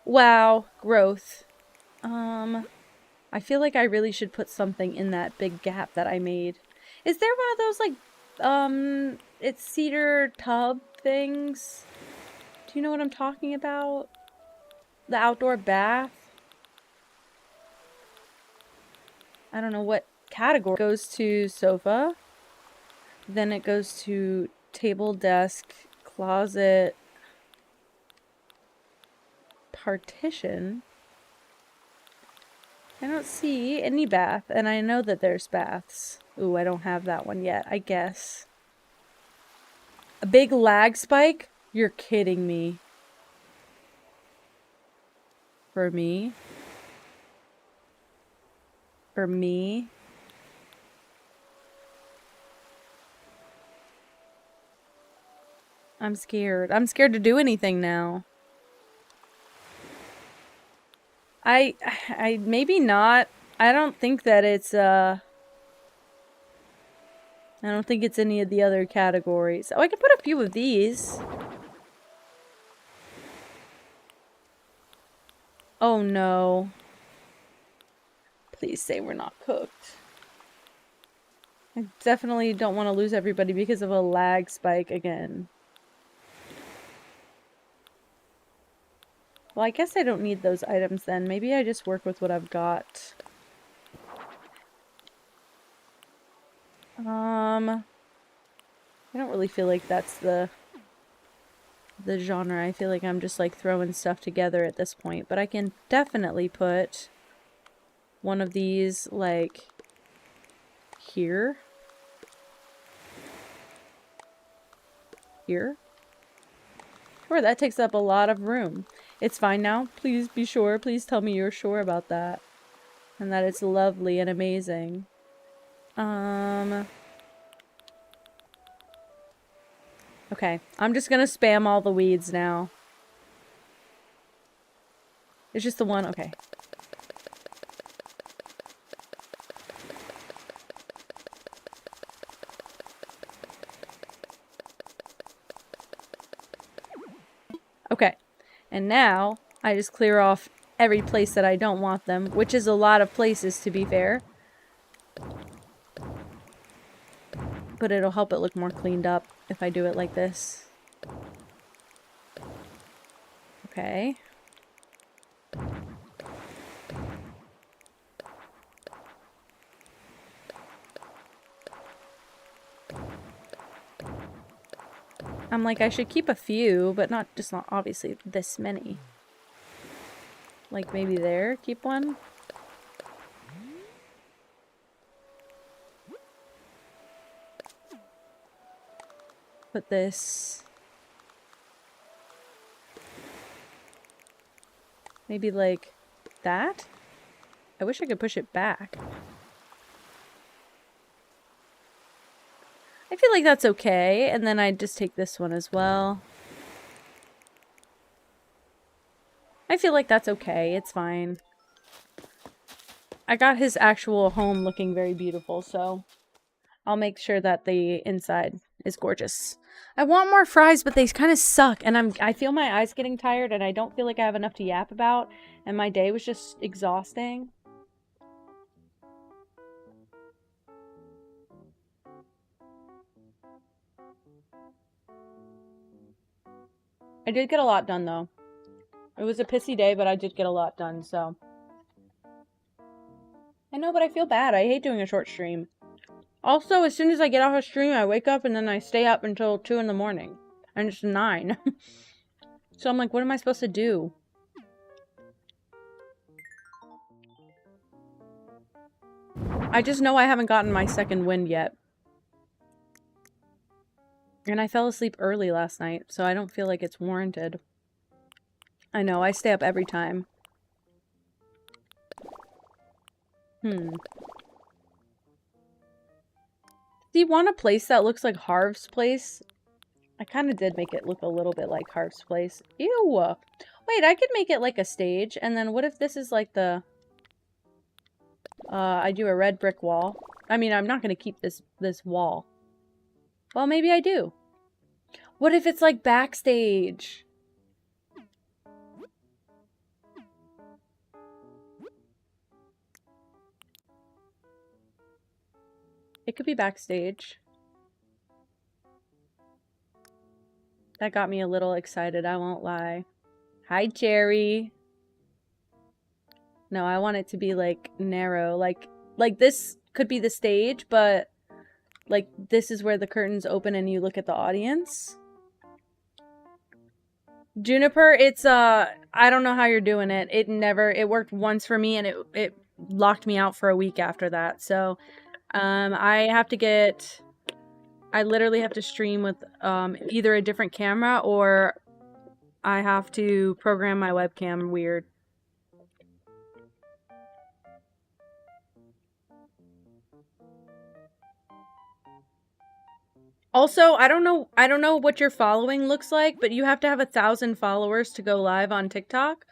A: Wow, growth. I feel like I really should put something in that big gap that I made. Is there one of those, like, it's cedar tub things? Do you know what I'm talking about? The outdoor bath? I don't know what category. It goes to sofa. Then it goes to table, desk, closet, partition. I don't see any bath, and I know that there's baths. Ooh, I don't have that one yet, I guess. A big lag spike? You're kidding me. For me? For me? I'm scared. I'm scared to do anything now. I maybe not. I don't think that it's, I don't think it's any of the other categories. Oh, I can put a few of these. Oh no. Please say we're not cooked. I definitely don't want to lose everybody because of a lag spike again. Well, I guess I don't need those items then. Maybe I just work with what I've got. I don't really feel like that's the genre. I feel like I'm just like throwing stuff together at this point. But I can definitely put one of these like here. Here. Sure, that takes up a lot of room. It's fine now. Please be sure. Please tell me you're sure about that. And that it's lovely and amazing. Okay. I'm just gonna spam all the weeds now. It's just the one. Okay. Okay. And now, I just clear off every place that I don't want them, which is a lot of places, to be fair. But it'll help it look more cleaned up if I do it like this. Okay. I'm like, I should keep a few, but not obviously this many. Like maybe there, keep one. Put this maybe like that. I wish I could push it back. I feel like that's okay, and then I just take this one as well. I feel like that's okay, it's fine. I got his actual home looking very beautiful, so I'll make sure that the inside is gorgeous. I want more fries, but they kind of suck, and I feel my eyes getting tired, and I don't feel like I have enough to yap about, and my day was just exhausting. I did get a lot done, though. It was a pissy day, but I did get a lot done, so. I know, but I feel bad. I hate doing a short stream. Also, as soon as I get off a stream, I wake up and then I stay up until 2 in the morning. And it's 9. So I'm like, what am I supposed to do? I just know I haven't gotten my second wind yet. And I fell asleep early last night, so I don't feel like it's warranted. I know, I stay up every time. Do you want a place that looks like Harv's place? I kind of did make it look a little bit like Harv's place. Ew! Wait, I could make it like a stage, and then what if this is like the... I do a red brick wall. I mean, I'm not going to keep this wall. Well, maybe I do. What if it's like backstage? It could be backstage. That got me a little excited, I won't lie. Hi, Cherry. No, I want it to be, like, narrow. Like this could be the stage, but, like, this is where the curtains open and you look at the audience. Juniper, it's, I don't know how you're doing it. It worked once for me, and it locked me out for a week after that, so... I literally have to stream with either a different camera or I have to program my webcam weird. Also, I don't know what your following looks like, but you have to have 1,000 followers to go live on TikTok.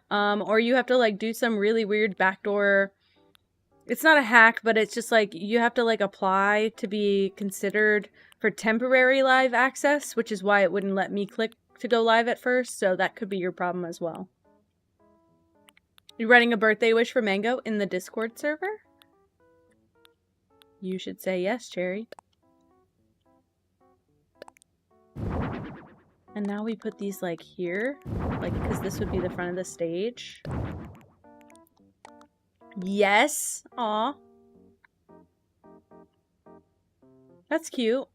A: Or you have to like do some really weird backdoor... It's not a hack, but it's just like you have to like apply to be considered for temporary live access, which is why it wouldn't let me click to go live at first, so that could be your problem as well. You writing a birthday wish for Mango in the Discord server? You should say yes, Cherry. And now we put these like here, like because this would be the front of the stage. Yes. Aw. That's cute.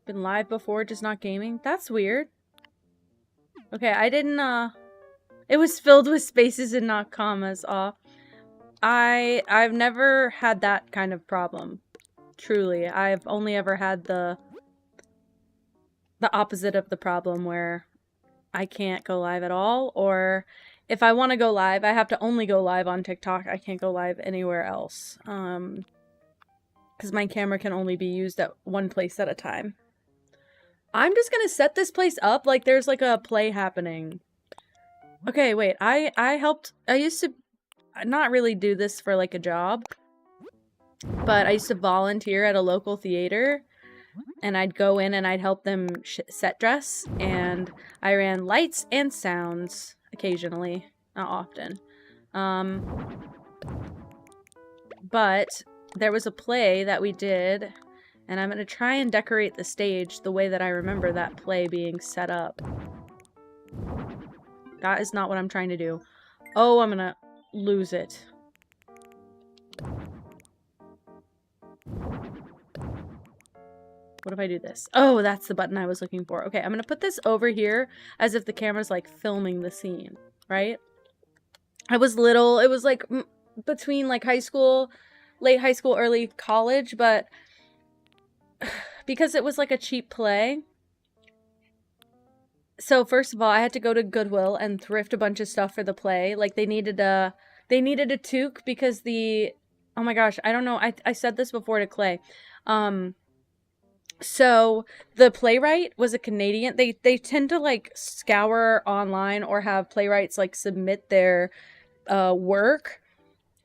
A: Been live before, just not gaming. That's weird. Okay, I didn't, it was filled with spaces and not commas. Aw. I've never had that kind of problem. Truly. I've only ever had the opposite of the problem where I can't go live at all, or... If I want to go live, I have to only go live on TikTok. I can't go live anywhere else. Because my camera can only be used at one place at a time. I'm just going to set this place up like there's like a play happening. Okay, wait. I used to not really do this for like a job. But I used to volunteer at a local theater. And I'd go in and I'd help them set dress. And I ran lights and sounds. Occasionally, not often. But there was a play that we did, and I'm going to try and decorate the stage the way that I remember that play being set up. That is not what I'm trying to do. Oh, I'm going to lose it. What if I do this? Oh, that's the button I was looking for. Okay, I'm going to put this over here as if the camera's like filming the scene, right? I was little. It was like between like high school, late high school, early college, but because it was like a cheap play. So first of all, I had to go to Goodwill and thrift a bunch of stuff for the play. Like they needed a toque because the, oh my gosh, I don't know. I said this before to Clay. So the playwright was a Canadian. They tend to like scour online or have playwrights like submit their work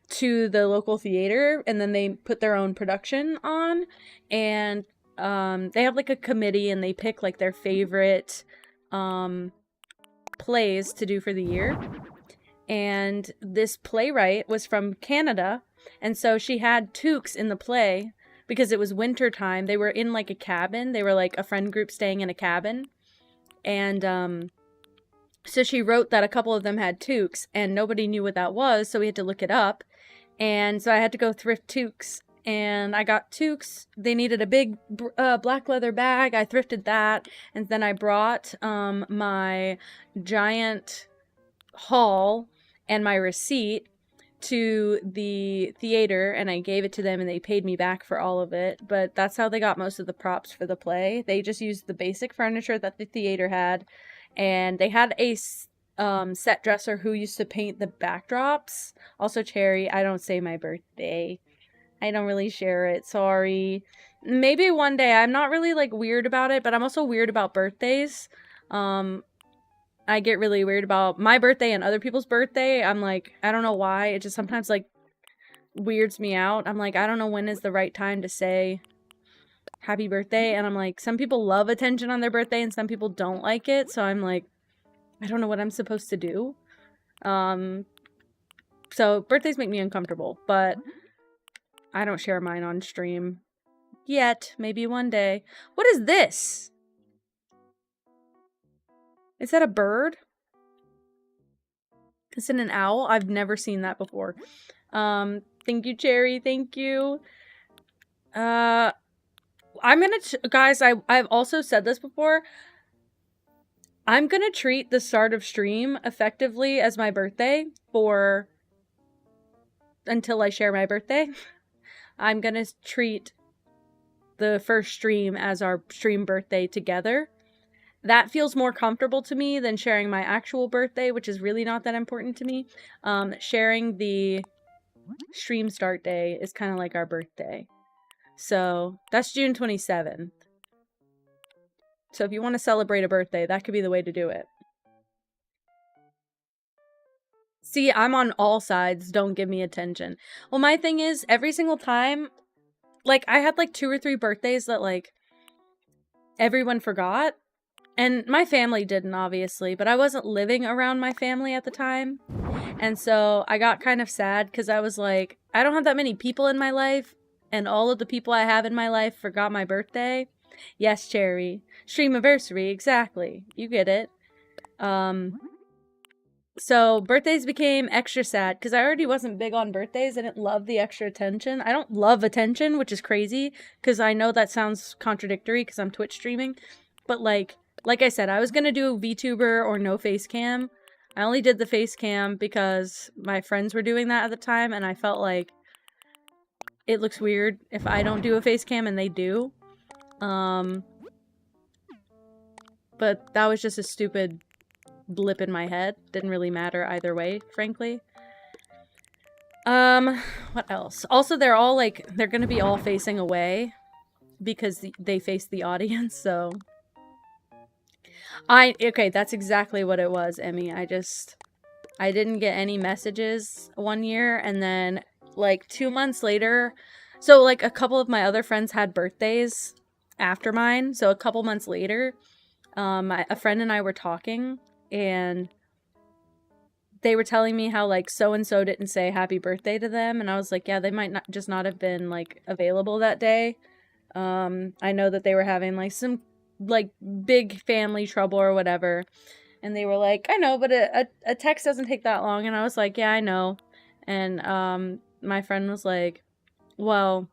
A: to the local theater, and then they put their own production on. And they have like a committee and they pick like their favorite plays to do for the year. And this playwright was from Canada, and so she had toques in the play because it was winter time. They were in like a cabin. They were like a friend group staying in a cabin. And so she wrote that a couple of them had toques, and nobody knew what that was, so we had to look it up. And so I had to go thrift toques, and I got toques. They needed a big black leather bag. I thrifted that, and then I brought my giant haul and my receipt to the theater, and I gave it to them, and they paid me back for all of it. But that's how they got most of the props for the play. They just used the basic furniture that the theater had, and they had a set dresser who used to paint the backdrops. Also, Cherry, I don't say my birthday. I don't really share it. Sorry. Maybe one day. I'm not really like weird about it, but I'm also weird about birthdays. I get really weird about my birthday and other people's birthday. I'm like, I don't know why. It just sometimes like weirds me out. I'm like, I don't know when is the right time to say happy birthday. And I'm like, some people love attention on their birthday and some people don't like it. So I'm like, I don't know what I'm supposed to do. So birthdays make me uncomfortable, but I don't share mine on stream yet. Maybe one day. What is this? Is that a bird? Is it an owl? I've never seen that before. Thank you, Cherry. Thank you. I'm gonna, guys, I've also said this before. I'm gonna treat the start of stream effectively as my birthday until I share my birthday. I'm gonna treat the first stream as our stream birthday together. That feels more comfortable to me than sharing my actual birthday, which is really not that important to me. Sharing the stream start day is kind of like our birthday. So that's June 27th. So if you want to celebrate a birthday, that could be the way to do it. See, I'm on all sides. Don't give me attention. Well, my thing is, every single time, like, I had like 2 or 3 birthdays that like everyone forgot. And my family didn't, obviously, but I wasn't living around my family at the time. And so I got kind of sad because I was like, I don't have that many people in my life, and all of the people I have in my life forgot my birthday. Yes, Cherry. Streamiversary, exactly. You get it. So birthdays became extra sad because I already wasn't big on birthdays. I didn't love the extra attention. I don't love attention, which is crazy because I know that sounds contradictory because I'm Twitch streaming. But like I said, I was going to do VTuber or no face cam. I only did the face cam because my friends were doing that at the time, and I felt like it looks weird if I don't do a face cam and they do. But that was just a stupid blip in my head. Didn't really matter either way, frankly. What else? Also, they're gonna be all facing away because they face the audience, so... Okay, that's exactly what it was, Emmy. I didn't get any messages one year, and then, like, 2 months later, so, like, a couple of my other friends had birthdays after mine, so a couple months later, a friend and I were talking, and they were telling me how, like, so-and-so didn't say happy birthday to them, and I was like, yeah, they might not have been, like, available that day. I know that they were having, like, some like big family trouble or whatever, and they were like, I know, but a text doesn't take that long. And I was like, yeah, I know. And my friend was like, well,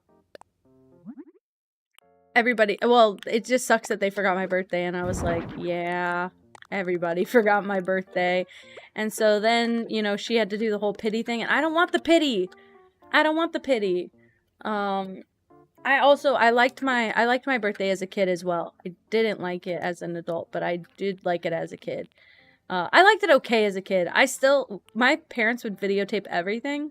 A: it just sucks that they forgot my birthday. And I was like, yeah, everybody forgot my birthday. And so then, you know, she had to do the whole pity thing, and I don't want the pity. I liked my birthday as a kid as well. I didn't like it as an adult, but I did like it as a kid. I liked it okay as a kid. My parents would videotape everything.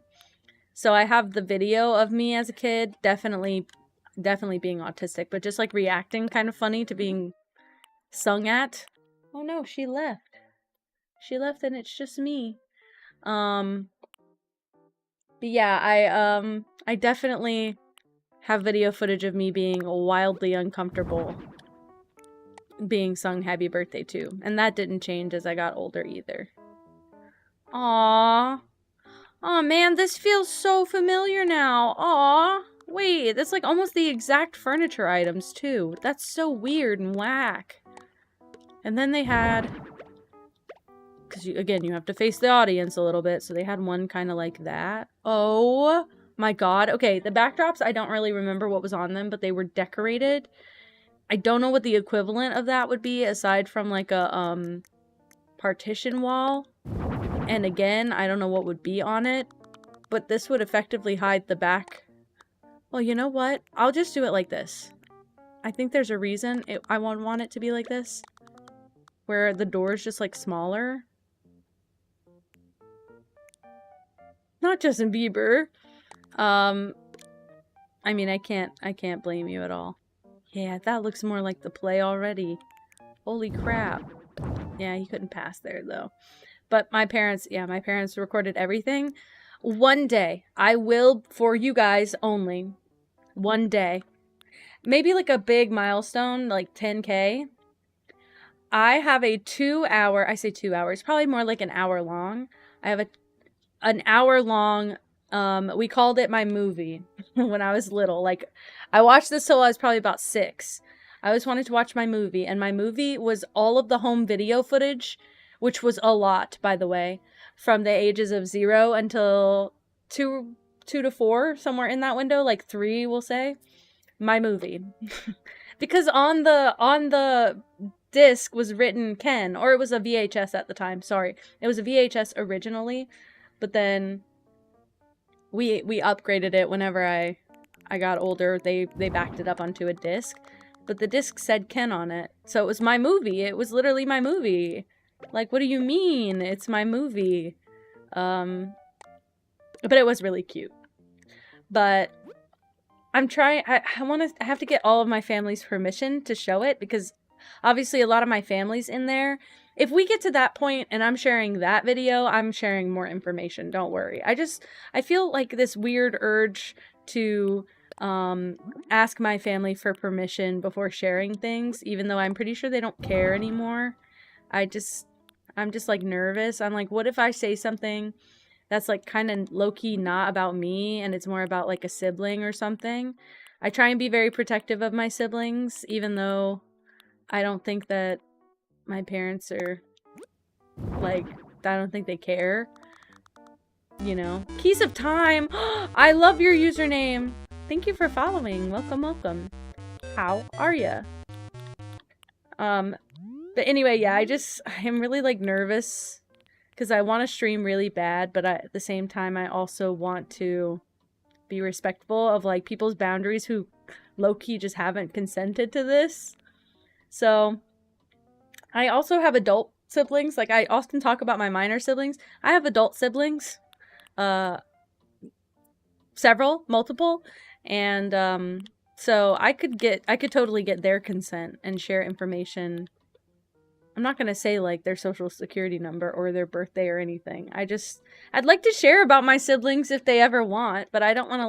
A: So I have the video of me as a kid, definitely being autistic, but just like reacting kind of funny to being sung at. Oh no, she left. She left and it's just me. But yeah, I definitely have video footage of me being wildly uncomfortable being sung happy birthday to. And that didn't change as I got older either. Aww. Aw, man, this feels so familiar now. Aw. Wait, that's like almost the exact furniture items too. That's so weird and whack. And then they had... Because, again, you have to face the audience a little bit. So they had one kind of like that. Oh my god. Okay, the backdrops, I don't really remember what was on them, but they were decorated. I don't know what the equivalent of that would be, aside from like a partition wall. And again, I don't know what would be on it. But this would effectively hide the back. Well, you know what? I'll just do it like this. I think there's a reason I want it to be like this. Where the door's just like smaller. Not Justin Bieber. I mean, I can't blame you at all. Yeah, that looks more like the play already. Holy crap. Yeah, he couldn't pass there though. But my parents recorded everything. One day, I will, for you guys only, one day, maybe like a big milestone, like 10K. I have a 2-hour, I say 2 hours, probably more like an hour long. I have an hour long, we called it my movie when I was little. Like, I watched this till I was probably about 6. I always wanted to watch my movie, and my movie was all of the home video footage, which was a lot, by the way, from the ages of 0 until 2 to 4, somewhere in that window, like 3, we'll say. My movie. Because on the disc was written Ken, or it was a VHS at the time, sorry. It was a VHS originally, but then we upgraded it whenever I got older. They backed it up onto a disc, but the disc said Ken on it. So it was my movie. It was literally my movie. Like, what do you mean? It's my movie. But it was really cute. But I'm trying, I have to get all of my family's permission to show it, because obviously a lot of my family's in there. If we get to that point and I'm sharing that video, I'm sharing more information. Don't worry. I feel like this weird urge to ask my family for permission before sharing things, even though I'm pretty sure they don't care anymore. I'm just like nervous. I'm like, what if I say something that's like kind of low-key not about me and it's more about like a sibling or something? I try and be very protective of my siblings, even though I don't think that my parents are like, I don't think they care. You know? Keys of Time! I love your username! Thank you for following. Welcome, welcome. How are ya? But anyway, yeah, I'm really like nervous because I want to stream really bad, but at the same time, I also want to be respectful of like people's boundaries who low-key just haven't consented to this. So I also have adult siblings. Like, I often talk about my minor siblings. I have adult siblings. Several, multiple. And so I could totally get their consent and share information. I'm not gonna say like their social security number or their birthday or anything. I'd like to share about my siblings if they ever want, but I don't want to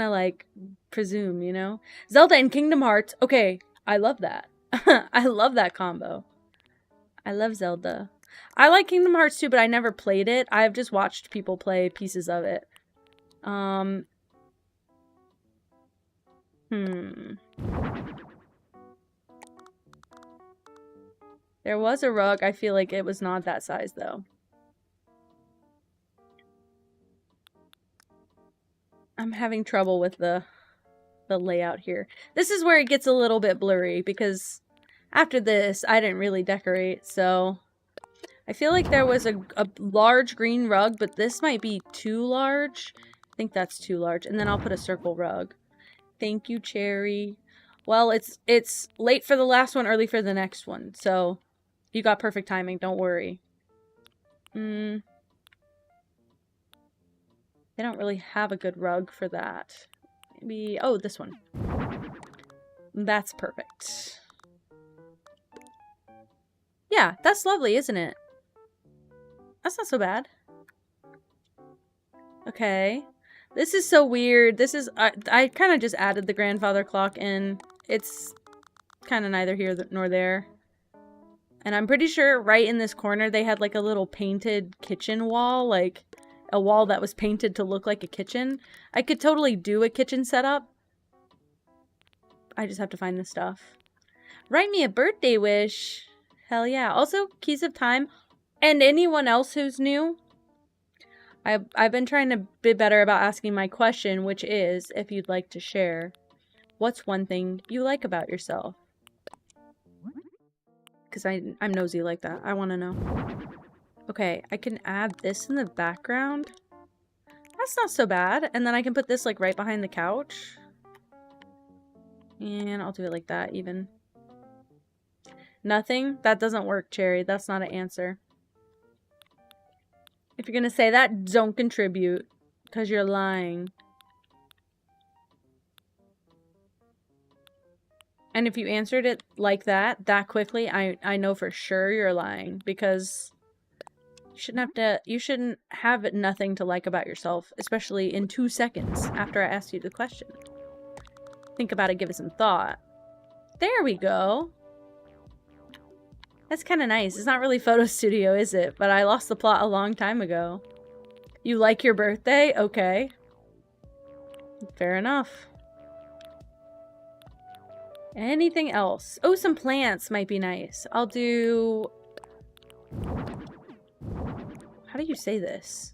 A: like presume, you know? Zelda and Kingdom Hearts. Okay, I love that. I love that combo. I love Zelda. I like Kingdom Hearts too, but I never played it. I've just watched people play pieces of it. There was a rug. I feel like it was not that size, though. I'm having trouble with the layout here. This is where it gets a little bit blurry, because after this, I didn't really decorate, so I feel like there was a large green rug, but this might be too large. I think that's too large. And then I'll put a circle rug. Thank you, Cherry. Well, it's late for the last one, early for the next one, so you got perfect timing, don't worry. They don't really have a good rug for that. Maybe, oh, this one. That's perfect. Yeah, that's lovely, isn't it? That's not so bad. Okay. This is so weird. This is... I kind of just added the grandfather clock in. It's kind of neither here nor there. And I'm pretty sure right in this corner they had like a little painted kitchen wall. Like a wall that was painted to look like a kitchen. I could totally do a kitchen setup. I just have to find the stuff. Write me a birthday wish. Hell yeah. Also, Keys of Time. And anyone else who's new. I've been trying to be better about asking my question, which is, if you'd like to share, what's one thing you like about yourself? Because I'm nosy like that. I want to know. Okay, I can add this in the background. That's not so bad. And then I can put this like right behind the couch. And I'll do it like that even. Nothing? That doesn't work, Cherry. That's not an answer. If you're gonna say that, don't contribute. Because you're lying. And if you answered it like that quickly, I know for sure you're lying. Because you shouldn't have nothing to like about yourself. Especially in 2 seconds after I asked you the question. Think about it, give it some thought. There we go. That's kind of nice. It's not really photo studio, is it? But I lost the plot a long time ago. You like your birthday? Okay. Fair enough. Anything else? Oh, some plants might be nice. I'll do... How do you say this?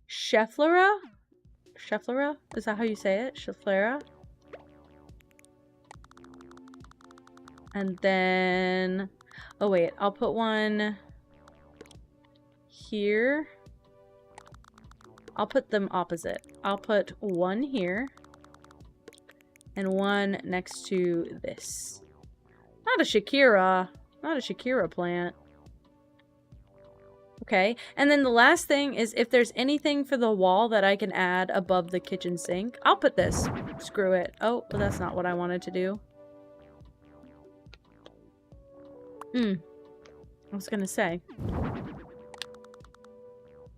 A: Schefflera? Schefflera? Is that how you say it? Schefflera? And then... Oh wait, I'll put one... here. I'll put them opposite. I'll put one here. And one next to this. Not a Shakira. Not a Shakira plant. Okay, and then the last thing is if there's anything for the wall that I can add above the kitchen sink, I'll put this. Screw it. Oh, well, that's not what I wanted to do. I was gonna say.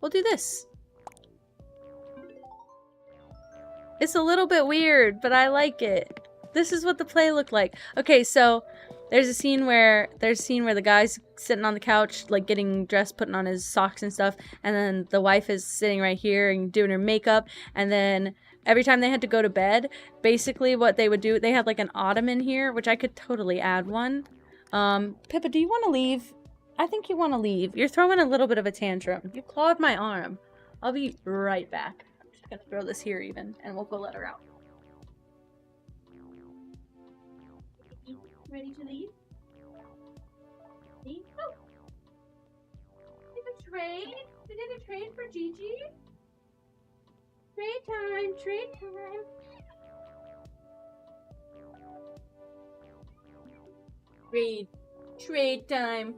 A: We'll do this. It's a little bit weird, but I like it. This is what the play looked like. Okay, so there's a scene where the guy's sitting on the couch, like getting dressed, putting on his socks and stuff, and then the wife is sitting right here and doing her makeup, and then every time they had to go to bed, basically what they would do, they had like an ottoman here, which I could totally add one. Pippa, do you want to leave? I think you want to leave. You're throwing a little bit of a tantrum. You clawed my arm. I'll be right back. I'm just gonna throw this here even, and we'll go let her out. Ready to leave? Leave? Oh! We did a trade? We did a trade for Gigi? Trade time! Trade time! Trade time.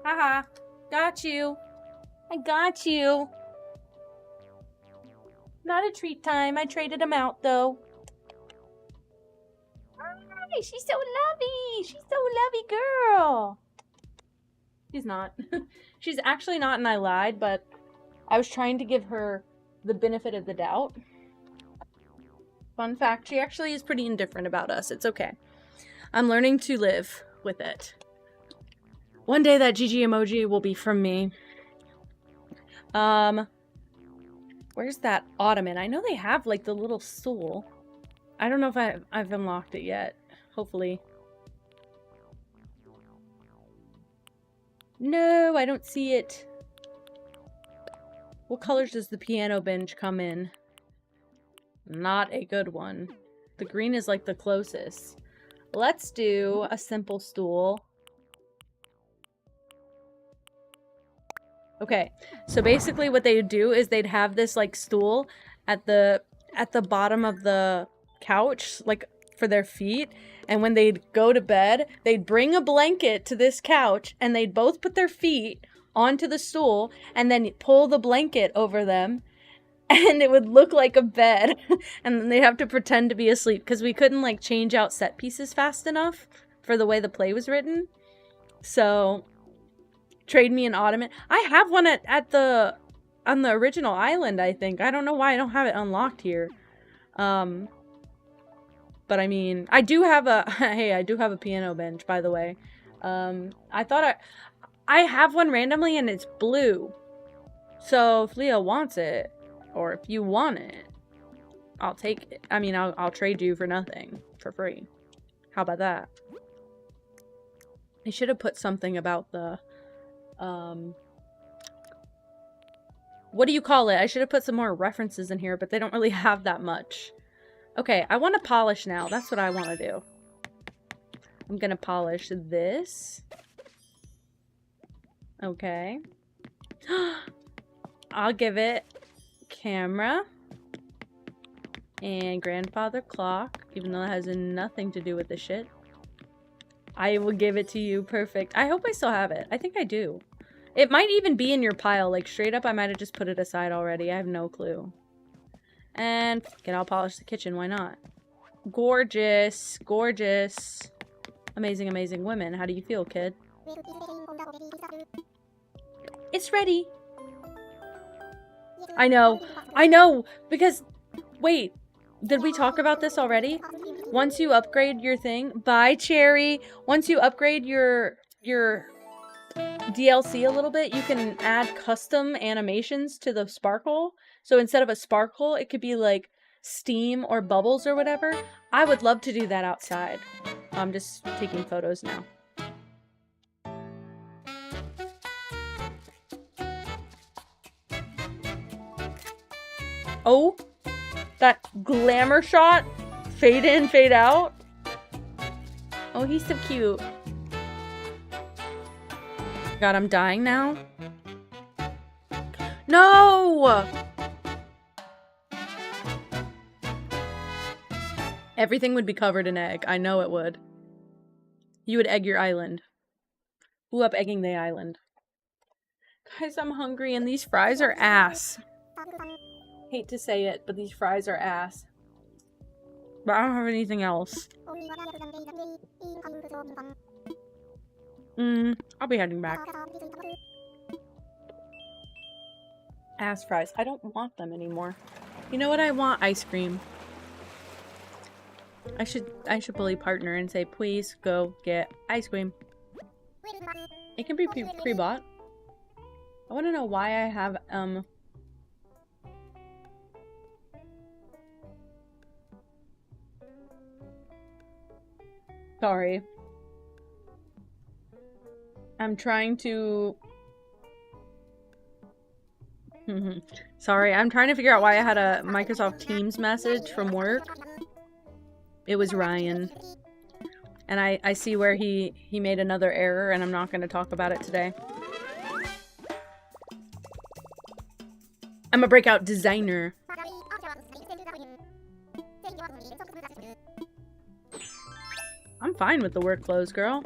A: Haha. Got you. I got you. Not a treat time. I traded him out though. Hi, she's so lovey. She's so lovey girl. She's not. She's actually not, and I lied, but I was trying to give her the benefit of the doubt. Fun fact, she actually is pretty indifferent about us. It's okay. I'm learning to live with it. One day that GG emoji will be from me. Where's that ottoman? I know they have like the little stool. I don't know if I've unlocked it yet. Hopefully. No, I don't see it. What colors does the piano bench come in? Not a good one. The green is like the closest. Let's do a simple stool. Okay, so basically what they would do is they'd have this like stool at the bottom of the couch, like for their feet, and when they'd go to bed, they'd bring a blanket to this couch and they'd both put their feet onto the stool and then pull the blanket over them. And it would look like a bed. And then they'd have to pretend to be asleep. Because we couldn't, like, change out set pieces fast enough for the way the play was written. So, trade me an ottoman. I have one on the original island, I think. I don't know why I don't have it unlocked here. But I mean, I do have a, hey, I do have a piano bench, by the way. I thought I have one randomly and it's blue. So if Leo wants it, or if you want it, I'll take it. I mean, I'll trade you for nothing, for free. How about that? I should have put something about the, what do you call it? I should have put some more references in here, but they don't really have that much. Okay, I want to polish now. That's what I want to do. I'm gonna polish this. Okay. I'll give it camera and grandfather clock, even though that has nothing to do with this shit. I will give it to you. Perfect. I hope I still have it. I think I do. It might even be in your pile. Like, straight up, I might have just put it aside already. I have no clue. And, I'll polish the kitchen. Why not? Gorgeous. Gorgeous. Amazing, amazing women. How do you feel, kid? It's ready. I know. I know. Because, wait. Did we talk about this already? Once you upgrade your thing, bye Cherry. Once you upgrade your DLC a little bit, you can add custom animations to the sparkle. So instead of a sparkle, it could be like steam or bubbles or whatever. I would love to do that outside. I'm just taking photos now. Oh, that glamour shot. Fade in, fade out. Oh, he's so cute. God, I'm dying now. No! Everything would be covered in egg. I know it would. You would egg your island. Who up egging the island? Guys, I'm hungry and these fries are ass. Hate to say it, but these fries are ass. But I don't have anything else. I'll be heading back. Ass fries. I don't want them anymore. You know what I want? Ice cream. I should bully partner and say, please go get ice cream. It can be pre-bought. I want to know why I have, sorry. I'm trying to... Sorry, I'm trying to figure out why I had a Microsoft Teams message from work. It was Ryan. And I see where he made another error, and I'm not going to talk about it today. I'm a breakout designer. I'm fine with the work clothes, girl.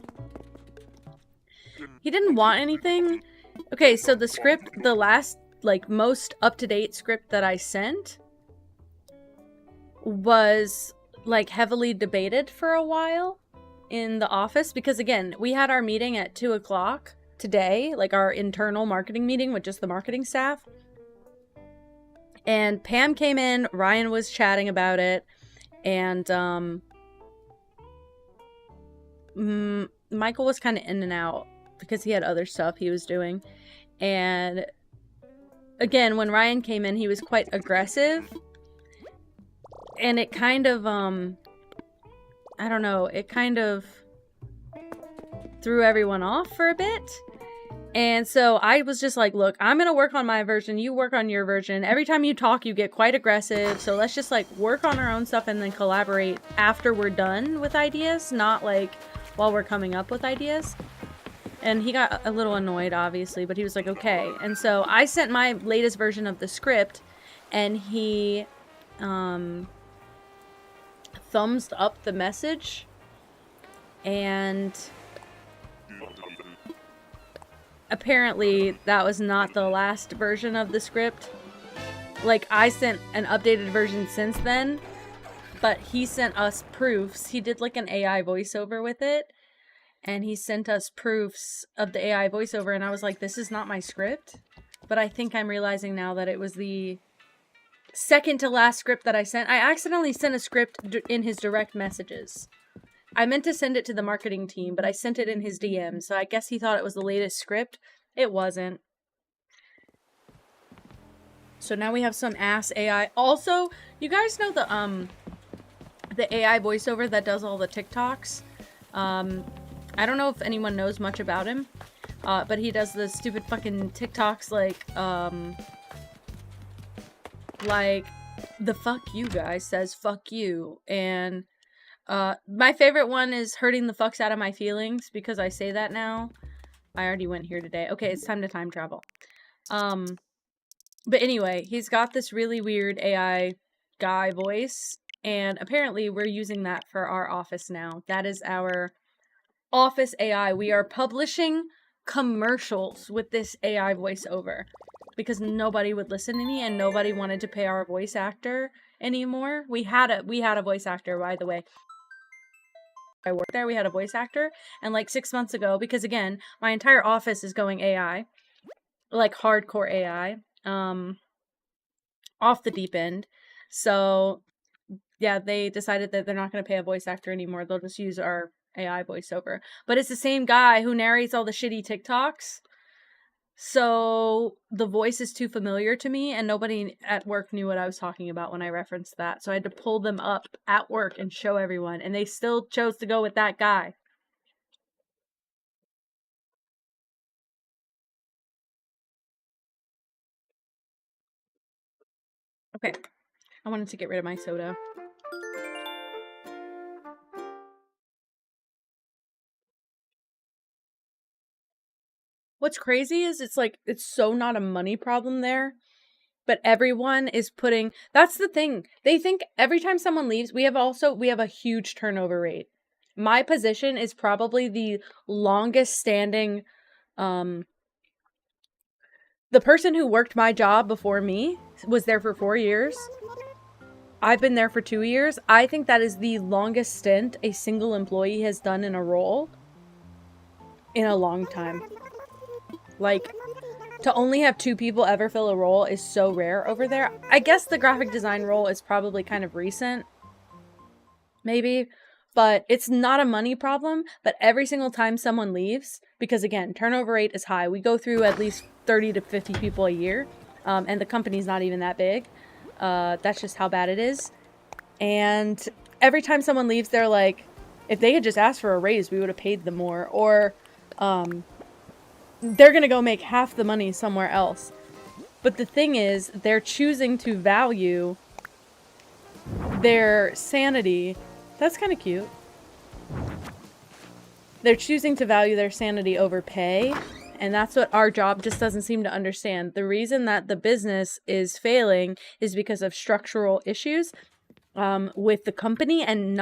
A: He didn't want anything. Okay, so the script, the last, like, most up-to-date script that I sent was, like, heavily debated for a while in the office. Because, again, we had our meeting at 2 o'clock today, like, our internal marketing meeting with just the marketing staff. And Pam came in, Ryan was chatting about it, and, Michael was kind of in and out because he had other stuff he was doing. And again, when Ryan came in, he was quite aggressive. And it kind of, I don't know, it kind of threw everyone off for a bit. And so I was just like, look, I'm going to work on my version. You work on your version. Every time you talk, you get quite aggressive. So let's just like work on our own stuff and then collaborate after we're done with ideas, not like while we're coming up with ideas. And he got a little annoyed, obviously, but he was like, okay. And so I sent my latest version of the script, and he thumbs up the message. And apparently that was not the last version of the script. Like, I sent an updated version since then, but he sent us proofs. He did like an AI voiceover with it. and he sent us proofs of the AI voiceover, and I was like, this is not my script. But I think I'm realizing now that it was the second to last script that I sent. I accidentally sent a script in his direct messages. I meant to send it to the marketing team, but I sent it in his DM, so I guess he thought it was the latest script. It wasn't. So now we have some ass AI. Also, you guys know the AI voiceover that does all the TikToks? I don't know if anyone knows much about him, but he does the stupid fucking TikToks like the fuck you guy says fuck you, and my favorite one is hurting the fucks out of my feelings, because I say that now. I already went here today. Okay, it's time to time travel. But anyway, he's got this really weird AI guy voice, and apparently we're using that for our office now. That is our office AI. We are publishing commercials with this AI voiceover because nobody would listen to me and nobody wanted to pay our voice actor anymore. We had a voice actor, by the way. I worked there, we had a voice actor, and like 6 months ago, because again, my entire office is going AI, like hardcore AI, off the deep end. So yeah, they decided that they're not going to pay a voice actor anymore. They'll just use our AI voiceover. But it's the same guy who narrates all the shitty TikToks. So the voice is too familiar to me, and nobody at work knew what I was talking about when I referenced that. So I had to pull them up at work and show everyone, and they still chose to go with that guy. Okay, I wanted to get rid of my soda. What's crazy is it's so not a money problem there, but everyone is putting, that's the thing. They think every time someone leaves, we have a huge turnover rate. My position is probably the longest standing, the person who worked my job before me was there for 4 years. I've been there for 2 years. I think that is the longest stint a single employee has done in a role in a long time. Like, to only have 2 people ever fill a role is so rare over there. I guess the graphic design role is probably kind of recent. Maybe. But it's not a money problem. But every single time someone leaves, because again, turnover rate is high. We go through at least 30 to 50 people a year. And the company's not even that big. That's just how bad it is. And every time someone leaves, they're like, if they had just asked for a raise, we would have paid them more. Or, they're gonna go make half the money somewhere else. But the thing is, they're choosing to value their sanity. That's kind of cute. They're choosing to value their sanity over pay, and that's what our job just doesn't seem to understand. The reason that the business is failing is because of structural issues with the company, and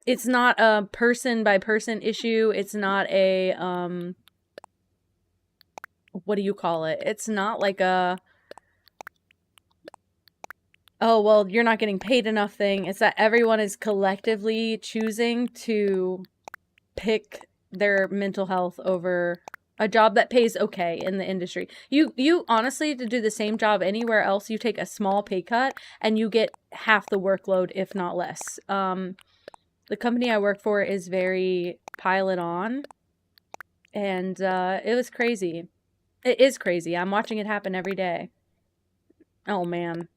A: it's not a person by person issue. It's not a what do you call it? It's not like a, oh, well, you're not getting paid enough thing. It's that everyone is collectively choosing to pick their mental health over a job that pays okay in the industry. You honestly, to do the same job anywhere else, you take a small pay cut and you get half the workload, if not less. The company I work for is very pile it on, and it was crazy. It is crazy. I'm watching it happen every day. Oh, man.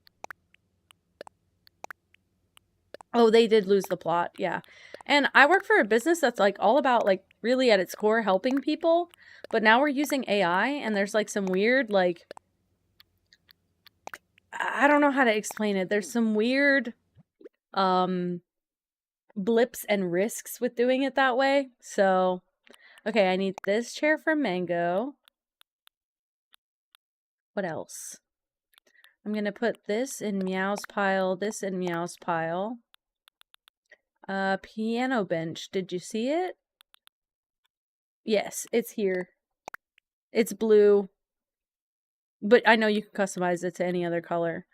A: Oh, they did lose the plot, yeah. And I work for a business that's, like, all about, like, really at its core helping people. But now we're using AI, and there's, like, some weird, like, I don't know how to explain it. There's some weird, blips and risks with doing it that way. So, okay, I need this chair from Mango. What else? I'm gonna put this in Meow's pile, this in Meow's pile. Piano bench. Did you see it? Yes, it's here. It's blue. But I know you can customize it to any other color.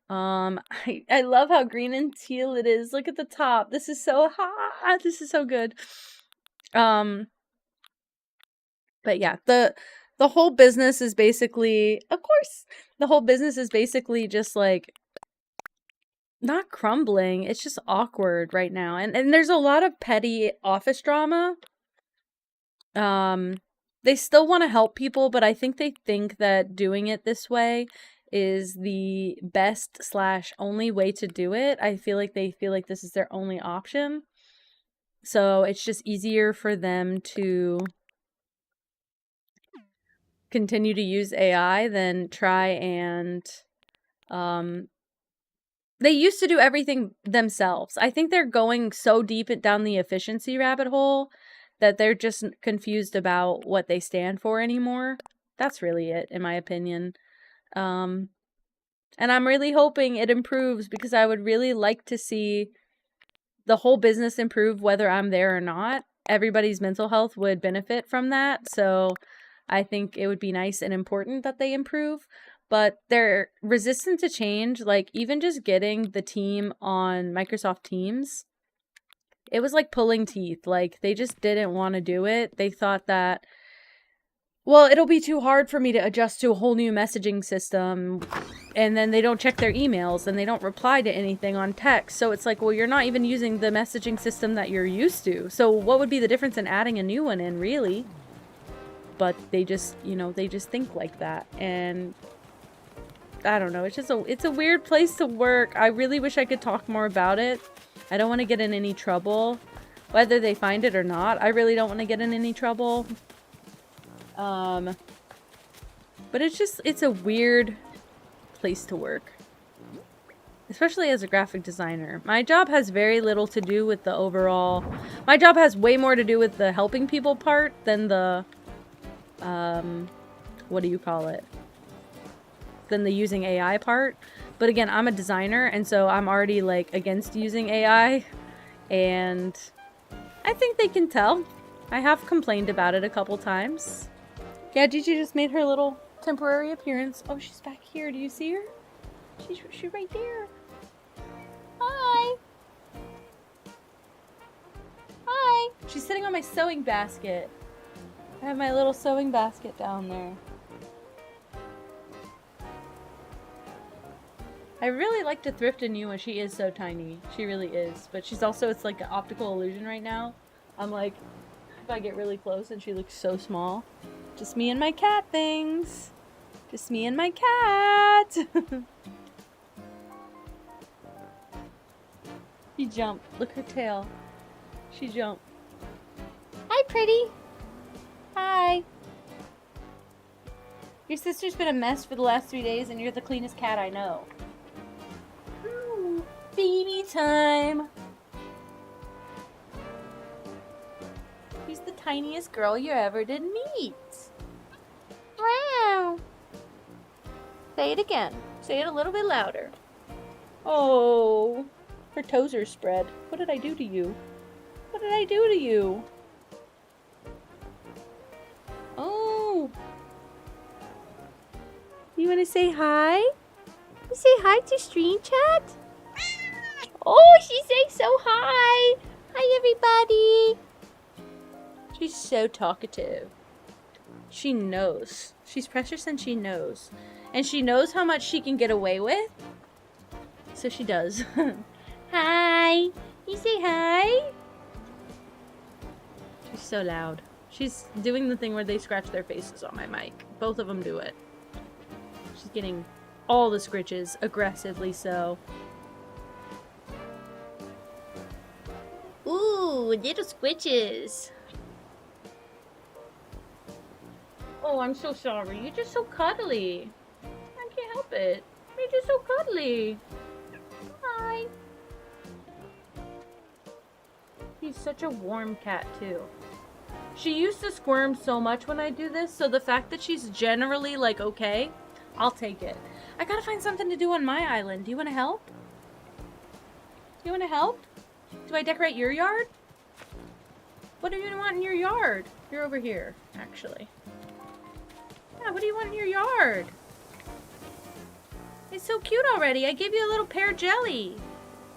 A: I love how green and teal it is. Look at the top. This is so hot. This is so good. But yeah, the whole business is basically, of course, the whole business is basically just like not crumbling. It's just awkward right now. And there's a lot of petty office drama. They still want to help people, but I think they think that doing it this way is the best / only way to do it. I feel like they feel like this is their only option. So it's just easier for them to continue to use AI than try and they used to do everything themselves. I think they're going so deep down the efficiency rabbit hole that they're just confused about what they stand for anymore. That's really it, in my opinion. And I'm really hoping it improves because I would really like to see the whole business improve whether I'm there or not. Everybody's mental health would benefit from that. So I think it would be nice and important that they improve. But they're resistant to change. Like, even just getting the team on Microsoft Teams, it was like pulling teeth. Like, they just didn't want to do it. They thought that, well, it'll be too hard for me to adjust to a whole new messaging system. And then they don't check their emails and they don't reply to anything on text. So it's like, well, you're not even using the messaging system that you're used to. So what would be the difference in adding a new one in, really? But they just, they just think like that. And I don't know. It's a weird place to work. I really wish I could talk more about it. I don't want to get in any trouble, whether they find it or not. I really don't want to get in any trouble. But it's a weird place to work, especially as a graphic designer. My job has very little to do with the overall. My job has way more to do with the helping people part than the, what do you call it? Than the using AI part. But again, I'm a designer, and so I'm already like against using AI, and I think they can tell. I have complained about it a couple times. Yeah, Gigi just made her little temporary appearance. Oh, she's back here. Do you see her? She's right there. Hi. Hi. She's sitting on my sewing basket. I have my little sewing basket down there. I really like to thrift a new one. She is so tiny. She really is. But she's also, it's like an optical illusion right now. I'm like, if I get really close and she looks so small. Just me and my cat things. Just me and my cat. She jumped. Look her tail. She jumped. Hi, pretty. Hi. Your sister's been a mess for the last 3 days and you're the cleanest cat I know. Ooh, baby time. She's the tiniest girl you ever did meet. Wow. Say it again. Say it a little bit louder. Oh, her toes are spread. What did I do to you? What did I do to you? Oh. You want to say hi? You say hi to Stream Chat? Oh, she's saying so hi. Hi, everybody. She's so talkative. She knows. She's precious and she knows. And she knows how much she can get away with. So she does. Hi. You say hi? She's so loud. She's doing the thing where they scratch their faces on my mic. Both of them do it. She's getting all the scritches, aggressively so. Ooh, little squitches. Oh, I'm so sorry. You're just so cuddly. I can't help it. You're just so cuddly. Hi. She's such a warm cat, too. She used to squirm so much when I do this, so the fact that she's generally, like, okay, I'll take it. I gotta find something to do on my island. Do you want to help? Do you want to help? Do I decorate your yard? What do you want in your yard? You're over here, actually. Yeah, what do you want in your yard? It's so cute already. I gave you a little pear jelly.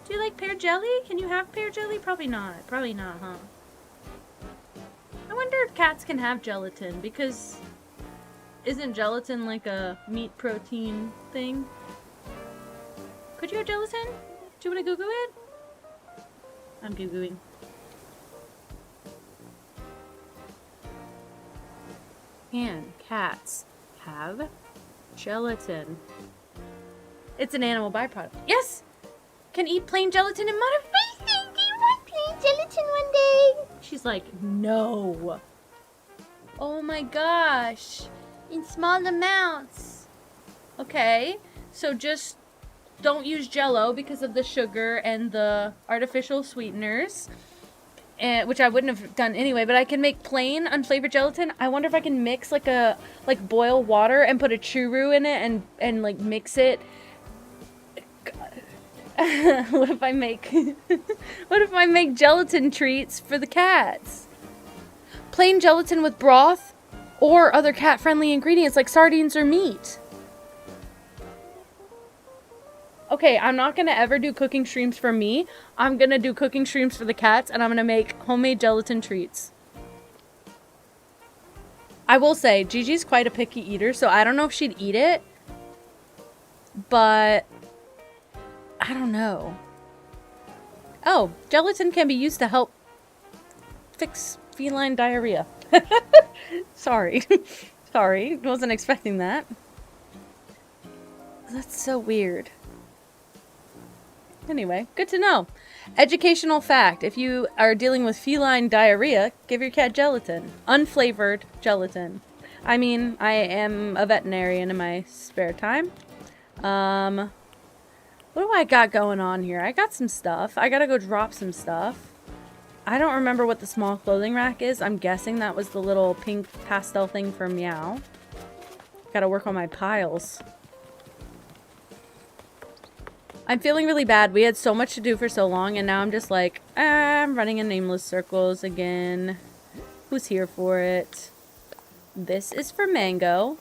A: Do you like pear jelly? Can you have pear jelly? Probably not. Probably not, huh? wonder if cats can have gelatin, because isn't gelatin like a meat protein thing? Could you have gelatin? Do you want to Google it? I'm Googling. Can cats have gelatin? It's an animal byproduct. Yes! Can eat plain gelatin in moderation. Do you want plain gelatin one day? She's like, no. Oh my gosh. In small amounts. Okay, so just don't use Jell-O because of the sugar and the artificial sweeteners. Which I wouldn't have done anyway, but I can make plain unflavored gelatin. I wonder if I can mix like boil water and put a churro in it and like mix it. What if I make gelatin treats for the cats? Plain gelatin with broth or other cat-friendly ingredients like sardines or meat. Okay, I'm not gonna ever do cooking streams for me. I'm gonna do cooking streams for the cats, and I'm gonna make homemade gelatin treats. I will say, Gigi's quite a picky eater, so I don't know if she'd eat it. But I don't know. Oh, gelatin can be used to help fix feline diarrhea. Sorry. Sorry, wasn't expecting that. That's so weird. Anyway, good to know. Educational fact. If you are dealing with feline diarrhea, give your cat gelatin. Unflavored gelatin. I mean, I am a veterinarian in my spare time. What do I got going on here? I got some stuff. I gotta go drop some stuff. I don't remember what the small clothing rack is. I'm guessing that was the little pink pastel thing for Meow. Gotta work on my piles. I'm feeling really bad. We had so much to do for so long, and now I'm just like, I'm running in nameless circles again. Who's here for it? This is for Mango.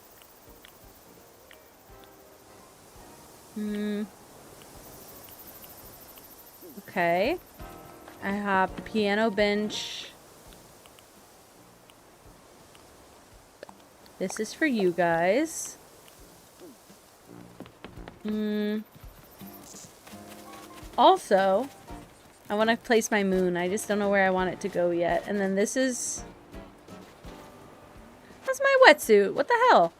A: Okay. I have the piano bench. This is for you guys. Also, I want to place my moon. I just don't know where I want it to go yet. And then this is... That's my wetsuit. What the hell?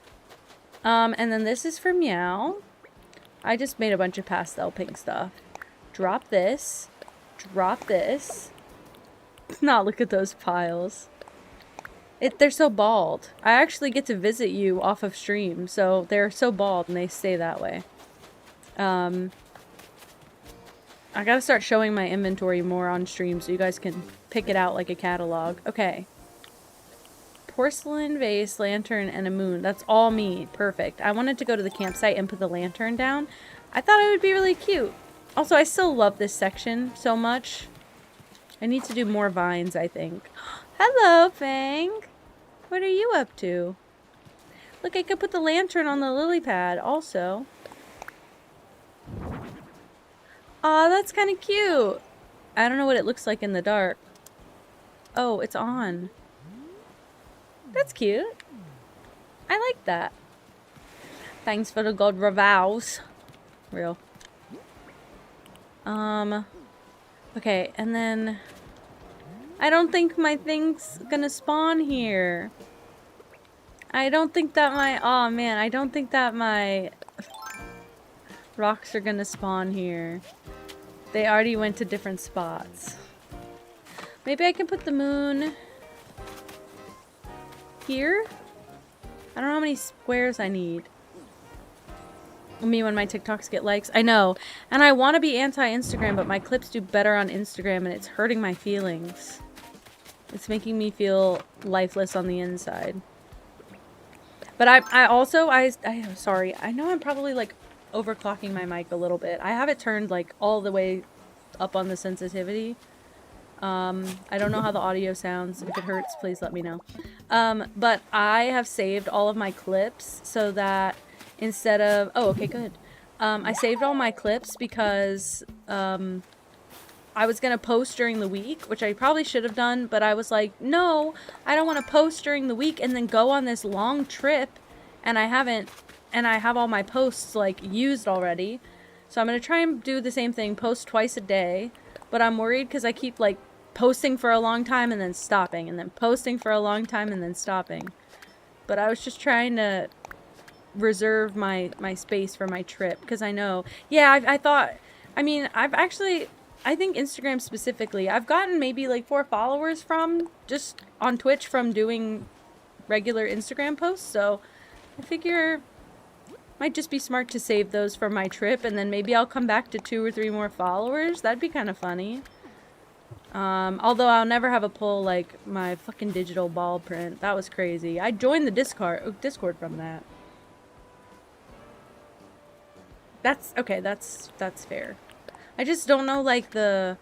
A: And then this is for Meow. I just made a bunch of pastel pink stuff. Drop this. Drop this. Not look at those piles. They're so bald. I actually get to visit you off of stream, so they're so bald and they stay that way. I gotta start showing my inventory more on stream so you guys can pick it out like a catalog. Okay. Porcelain vase, lantern, and a moon. That's all me. Perfect. I wanted to go to the campsite and put the lantern down. I thought it would be really cute. Also, I still love this section so much. I need to do more vines, I think. Hello, Fang. What are you up to? Look, I could put the lantern on the lily pad also. Aw, that's kind of cute. I don't know what it looks like in the dark. Oh, it's on. That's cute. I like that. Thanks for the gold revows. Real. Okay, and then... I don't think my thing's gonna spawn here. I don't think that my... Oh man, I don't think that my... rocks are gonna spawn here. They already went to different spots. Maybe I can put the moon... here? I don't know how many squares I need. Me when my TikToks get likes. I know. And I want to be anti-Instagram, but my clips do better on Instagram and it's hurting my feelings. It's making me feel lifeless on the inside. But I also, sorry. I know I'm probably like overclocking my mic a little bit. I have it turned like all the way up on the sensitivity. I don't know how the audio sounds. If it hurts, please let me know. But I have saved all of my clips so that instead of... Oh, okay, good. I saved all my clips because I was gonna post during the week, which I probably should have done, but I was like, no, I don't want to post during the week and then go on this long trip, and I haven't, and I have all my posts like used already. So I'm gonna try and do the same thing, post twice a day, but I'm worried because I keep like posting for a long time and then stopping, and then posting for a long time and then stopping. But I was just trying to reserve my space for my trip, because I know, yeah, I thought, I mean, I think Instagram specifically, I've gotten maybe like 4 followers from just on Twitch from doing regular Instagram posts, so I figure might just be smart to save those for my trip, and then maybe I'll come back to 2 or 3 more followers. That'd be kind of funny. Although I'll never have a pull like my fucking digital ball print. That was crazy. I joined the Discord from that. That's okay, that's fair. I just don't know like I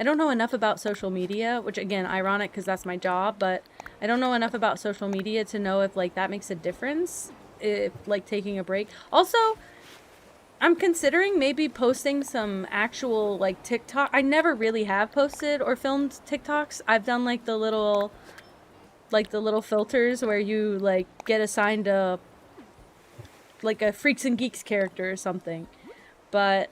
A: don't know enough about social media, which again, ironic because that's my job, but I don't know enough about social media to know if like that makes a difference, if like taking a break. Also, I'm considering maybe posting some actual like TikTok. I never really have posted or filmed TikToks. I've done like the little filters where you like get assigned a like a Freaks and Geeks character or something. But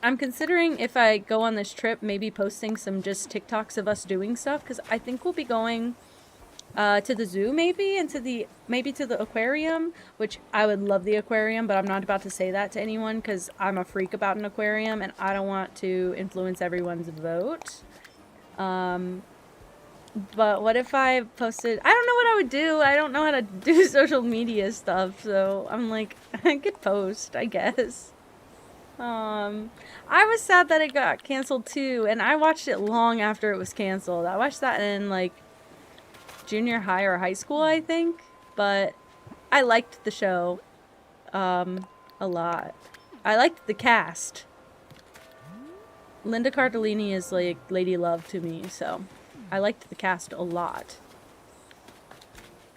A: I'm considering if I go on this trip, maybe posting some just TikToks of us doing stuff, because I think we'll be going to the zoo maybe, and to the aquarium, which I would love the aquarium, but I'm not about to say that to anyone because I'm a freak about an aquarium and I don't want to influence everyone's vote. But what if I posted, I don't know what I would do. I don't know how to do social media stuff, so I'm like, I could post, I guess. I was sad that it got canceled too, and I watched it long after it was canceled. I watched that in like junior high or high school, I think, but I liked the show a lot. I liked the cast. Linda Cardellini is like Lady Love to me, so I liked the cast a lot.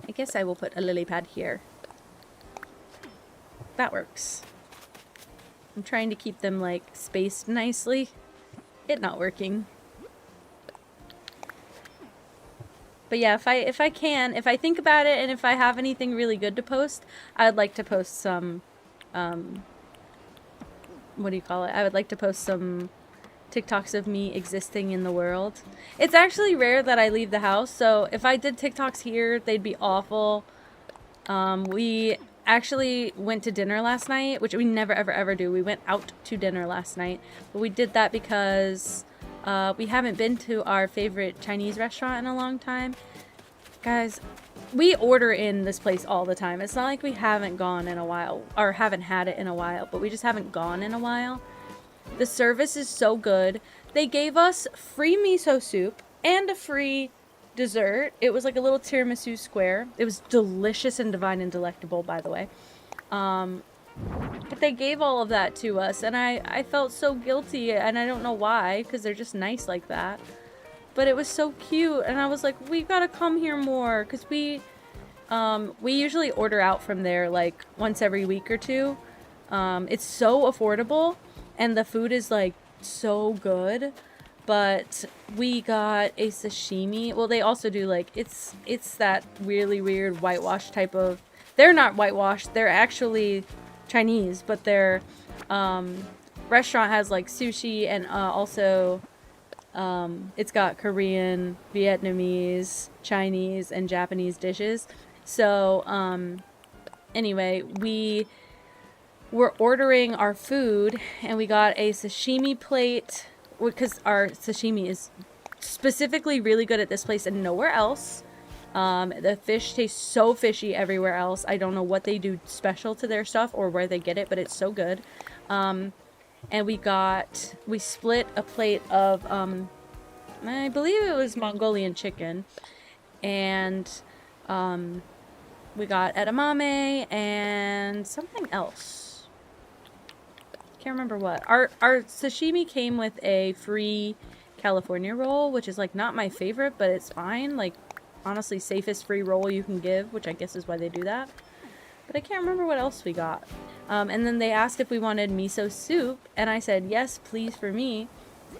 A: I guess I will put a lily pad here. That works. I'm trying to keep them like spaced nicely. It not working. But yeah, if I think about it, and if I have anything really good to post, I'd like to post some, what do you call it? I would like to post some TikToks of me existing in the world. It's actually rare that I leave the house, so if I did TikToks here, they'd be awful. We actually went to dinner last night, which we never ever do. We went out to dinner last night, but we did that because we haven't been to our favorite Chinese restaurant in a long time. Guys, we order in this place all the time. It's not like we haven't gone in a while, or haven't had it in a while, but we just haven't gone in a while. The service is so good. They gave us free miso soup and a free dessert. It was like a little tiramisu square. It was delicious and divine and delectable, by the way. But they gave all of that to us, and I felt so guilty, and I don't know why, because they're just nice like that. But it was so cute, and I was like, we gotta come here more, because we usually order out from there like once every week or two. It's so affordable, and the food is like so good. But we got a sashimi. Well, they also do like, it's that really weird whitewash type of, they're not whitewashed, they're actually Chinese, but their restaurant has like sushi, and also it's got Korean, Vietnamese, Chinese, and Japanese dishes. So anyway, we were ordering our food, and we got a sashimi plate, because our sashimi is specifically really good at this place and nowhere else. The fish tastes so fishy everywhere else. I don't know what they do special to their stuff or where they get it, but it's so good. And we split a plate of, I believe it was Mongolian chicken. And we got edamame and something else. Can't remember what. Our sashimi came with a free California roll, which is like not my favorite, but it's fine. Like, honestly, safest free roll you can give, which I guess is why they do that. But I can't remember what else we got. And then they asked if we wanted miso soup, and I said yes, please, for me.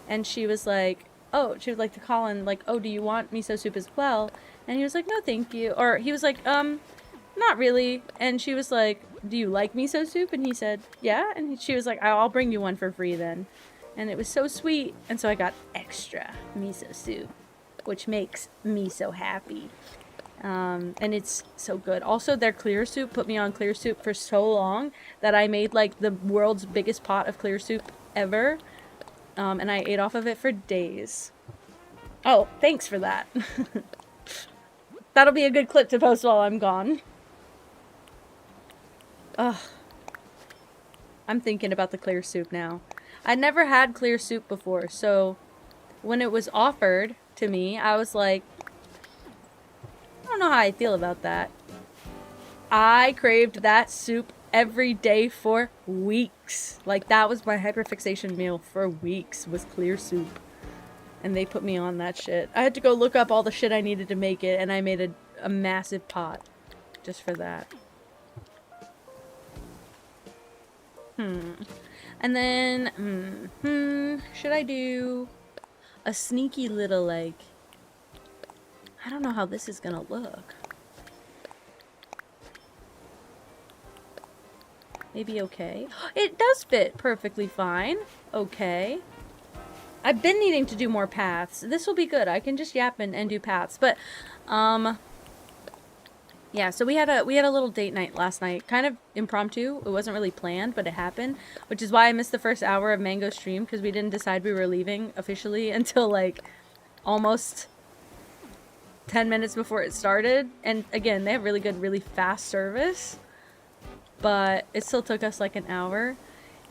A: and she was like, oh, she would like to call in, like, oh, do you want miso soup as well? And he was like, no, thank you. Or he was like, not really. And she was like, do you like miso soup? And he said, yeah. And she was like, I'll bring you one for free then. And it was so sweet. And so I got extra miso soup, which makes me so happy. And it's so good. Also, their clear soup put me on clear soup for so long that I made like the world's biggest pot of clear soup ever. And I ate off of it for days. Oh, thanks for that. That'll be a good clip to post while I'm gone. Ugh. I'm thinking about the clear soup now. I'd never had clear soup before, so when it was offered to me, I was like, I don't know how I feel about that. I craved that soup every day for weeks. Like, that was my hyperfixation meal for weeks, was clear soup. And they put me on that shit. I had to go look up all the shit I needed to make it, and I made a massive pot just for that. And then, should I do a sneaky little, like, I don't know how this is gonna look. Maybe okay. It does fit perfectly fine. Okay. I've been needing to do more paths. This will be good. I can just yap and do paths. But, yeah, so we had a little date night last night. Kind of impromptu. It wasn't really planned, but it happened. Which is why I missed the first hour of Mango's stream, because we didn't decide we were leaving officially until, like, almost 10 minutes before it started. And, again, they have really good, really fast service. But it still took us, like, an hour.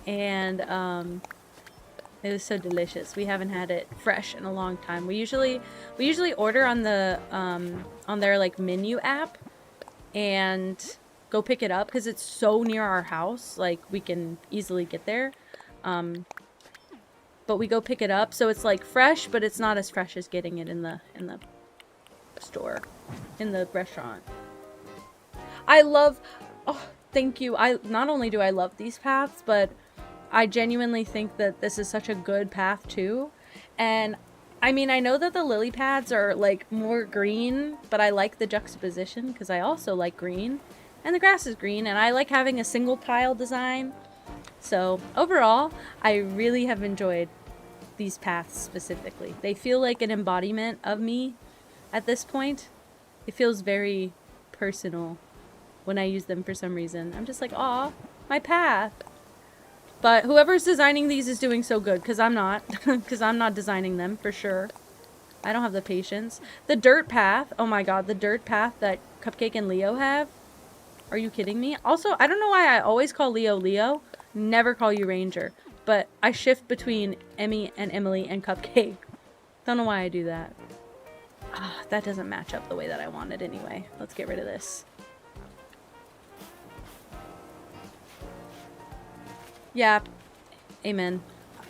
A: And, it was so delicious. We haven't had it fresh in a long time. We usually order on the, on their, like, menu app. And go pick it up because it's so near our house, like we can easily get there. But we go pick it up, so it's like fresh, but it's not as fresh as getting it in the store, in the restaurant. I love, oh, thank you. Not only do I love these paths, but I genuinely think that this is such a good path too. And I mean, I know that the lily pads are, like, more green, but I like the juxtaposition because I also like green. And the grass is green, and I like having a single tile design. So, overall, I really have enjoyed these paths specifically. They feel like an embodiment of me at this point. It feels very personal when I use them for some reason. I'm just like, aw, my path. But whoever's designing these is doing so good, because I'm not. Because I'm not designing them, for sure. I don't have the patience. The dirt path, oh my god, the dirt path that Cupcake and Leo have. Are you kidding me? Also, I don't know why I always call Leo Leo. Never call you Ranger. But I shift between Emmy and Emily and Cupcake. Don't know why I do that. That doesn't match up the way that I want it anyway. Let's get rid of this. Yeah, amen.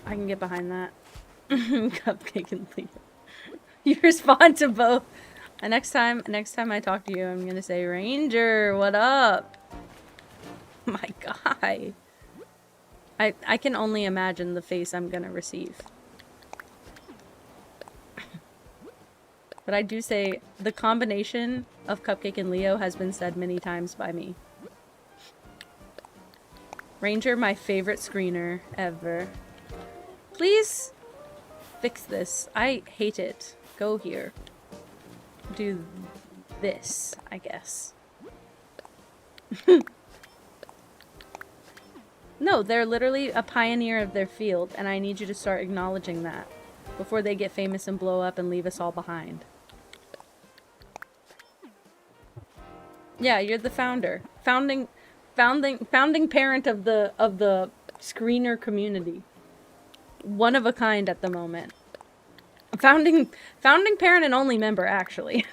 A: I can get behind that. Cupcake and Leo. You respond to both. And next time I talk to you, I'm gonna say, Ranger, what up? My guy. I can only imagine the face I'm gonna receive. But I do say, the combination of Cupcake and Leo has been said many times by me. Ranger, my favorite screener ever. Please fix this. I hate it. Go here. Do this, I guess. No, they're literally a pioneer of their field, and I need you to start acknowledging that before they get famous and blow up and leave us all behind. Yeah, you're the founder. Founding parent of the screener community. One of a kind at the moment. Founding parent and only member, actually.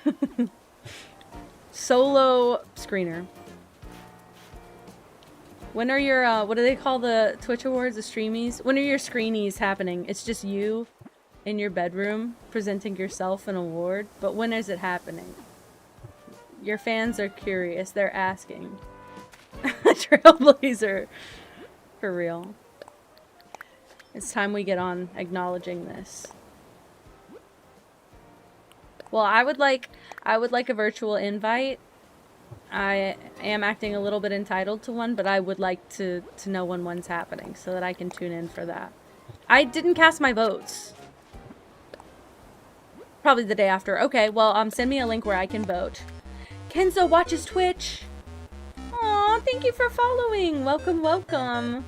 A: Solo screener. When are your what do they call the Twitch awards, the streamies? When are your screenies happening? It's just you in your bedroom presenting yourself an award, but when is it happening? Your fans are curious. They're asking. Trailblazer. For real. It's time we get on acknowledging this. Well, I would like a virtual invite. I am acting a little bit entitled to one, but I would like to know when one's happening so that I can tune in for that. I didn't cast my votes. Probably the day after. Okay, well, send me a link where I can vote. Kenzo watches Twitch. Aw, thank you for following. Welcome, welcome.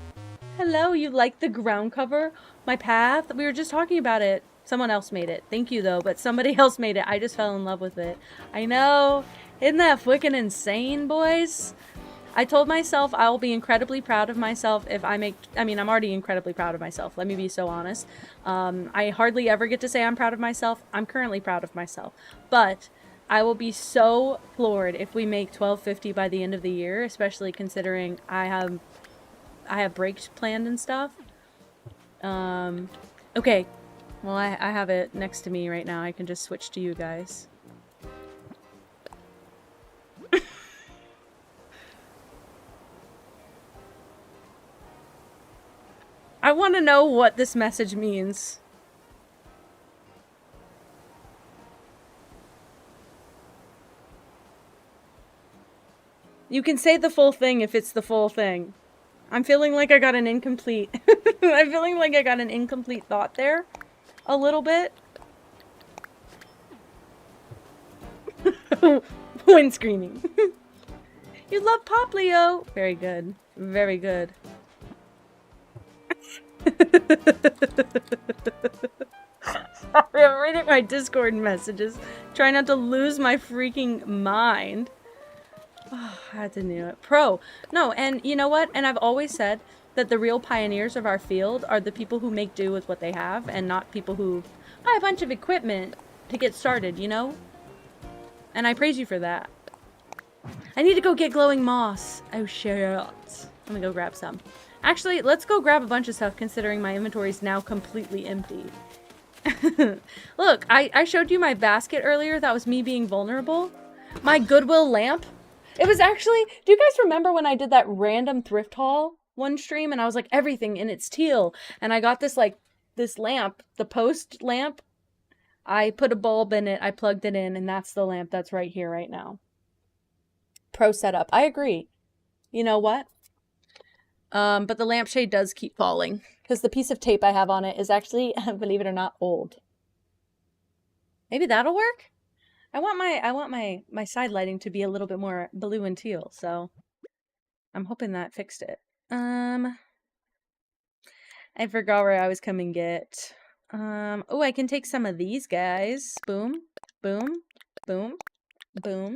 A: Hello, you like the ground cover? My path? We were just talking about it. Someone else made it. Thank you, though, but somebody else made it. I just fell in love with it. I know. Isn't that freaking insane, boys? I told myself I'll be incredibly proud of myself if I make... I mean, I'm already incredibly proud of myself. Let me be so honest. I hardly ever get to say I'm proud of myself. I'm currently proud of myself. But I will be so floored if we make 1250 by the end of the year, especially considering I have breaks planned and stuff. Okay. Well, I have it next to me right now. I can just switch to you guys. I want to know what this message means. You can say the full thing if it's the full thing. I'm feeling like I got an incomplete... I'm feeling like I got an incomplete thought there. A little bit. When screaming. You love Pop, Leo. Very good. Very good. Sorry, I'm reading my Discord messages. Try not to lose my freaking mind. Oh, I had to do it. Pro. No, and you know what? And I've always said that the real pioneers of our field are the people who make do with what they have and not people who buy a bunch of equipment to get started, you know? And I praise you for that. I need to go get glowing moss. Oh, shit. Let me go grab some. Actually, let's go grab a bunch of stuff considering my inventory is now completely empty. Look, I showed you my basket earlier. That was me being vulnerable. My Goodwill lamp. It was actually... Do you guys remember when I did that random thrift haul one stream? And I was like, everything in its teal. And I got this, like, this lamp. The post lamp. I put a bulb in it. I plugged it in. And that's the lamp that's right here right now. Pro setup. I agree. You know what? But the lampshade does keep falling. Because the piece of tape I have on it is actually, believe it or not, old. Maybe that'll work? I want my side lighting to be a little bit more blue and teal, so I'm hoping that fixed it. I forgot where I was coming get. Oh, I can take some of these guys. Boom, boom, boom, boom.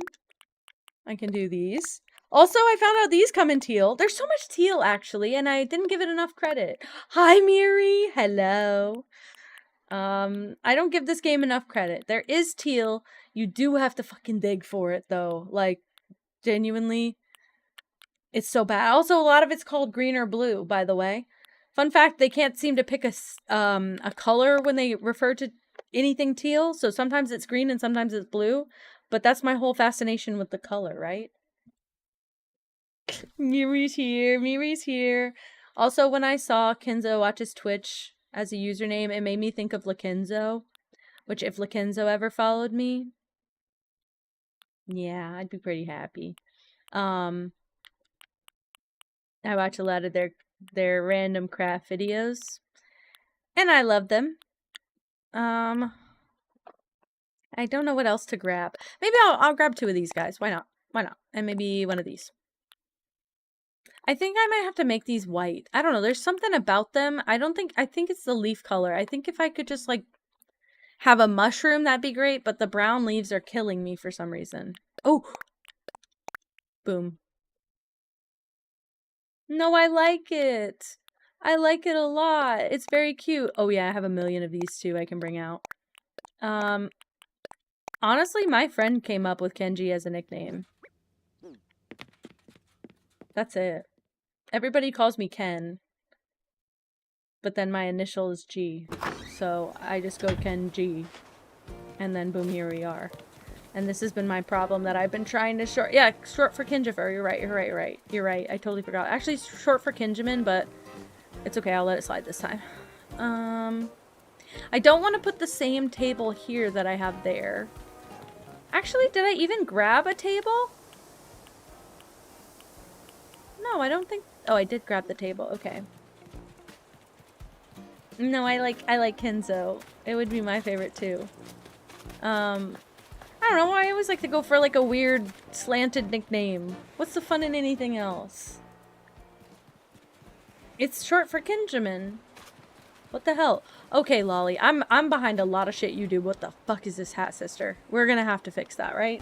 A: I can do these. Also, I found out these come in teal. There's so much teal, actually, and I didn't give it enough credit. Hi, Miri. Hello. I don't give this game enough credit. There is teal. You do have to fucking dig for it, though. Like, genuinely, it's so bad. Also, a lot of it's called green or blue, by the way. Fun fact, they can't seem to pick a color when they refer to anything teal. So sometimes it's green and sometimes it's blue. But that's my whole fascination with the color, right? Miri's here. Miri's here. Also, when I saw Kenzo watches Twitch as a username, it made me think of Lakenzo. Which, if Lakenzo ever followed me, yeah, I'd be pretty happy. I watch a lot of their random craft videos. And I love them. I don't know what else to grab. Maybe I'll grab 2 of these guys. Why not? Why not? And maybe one of these. I think I might have to make these white. I don't know. There's something about them. I think it's the leaf color. I think if I could just, like, have a mushroom, that'd be great. But the brown leaves are killing me for some reason. Oh! Boom. No, I like it. I like it a lot. It's very cute. Oh, yeah, I have a million of these, too, I can bring out. Honestly, my friend came up with Kenji as a nickname. That's it. Everybody calls me Ken. But then my initial is G. So I just go Ken G. And then boom, here we are. And this has been my problem that I've been trying to short... Yeah, short for Kinjifer. You're right, you're right, you're right. You're right. I totally forgot. Actually, it's short for Kinjamin, but it's okay. I'll let it slide this time. I don't want to put the same table here that I have there. Actually, did I even grab a table? No, I don't think... Oh, I did grab the table. Okay. No, I like Kenzo. It would be my favorite too. I don't know. I always like to go for like a weird slanted nickname. What's the fun in anything else? It's short for Kinjamin. What the hell? Okay, Lolly. I'm behind a lot of shit you do. What the fuck is this hat, sister? We're gonna have to fix that, right?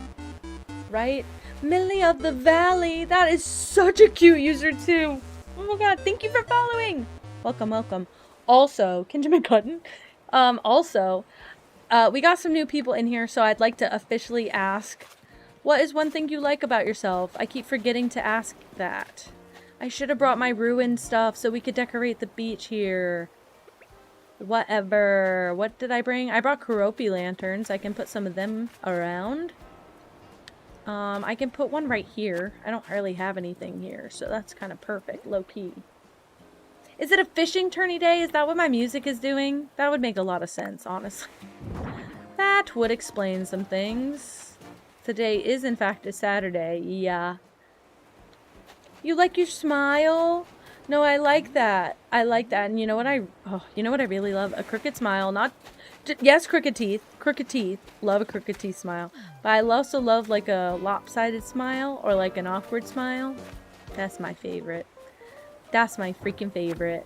A: Right? Millie of the Valley. That is such a cute user too. Oh my god, thank you for following. Welcome, welcome. Also, Kinjamin Cutton. We got some new people in here, so I'd like to officially ask, what is one thing you like about yourself? I keep forgetting to ask that. I should have brought my ruined stuff so we could decorate the beach here. Whatever. What did I bring? I brought Kuropi lanterns. I can put some of them around. I can put one right here. I don't really have anything here, so that's kind of perfect. Low-key. Is it a fishing tourney day? Is that what my music is doing? That would make a lot of sense, honestly. That would explain some things. Today is, in fact, a Saturday. Yeah. You like your smile? No, I like that. I like that. And you know what I really love? A crooked smile. Not... Yes, crooked teeth. Crooked teeth. Love a crooked teeth smile. But I also love like a lopsided smile or like an awkward smile. That's my favorite. That's my freaking favorite.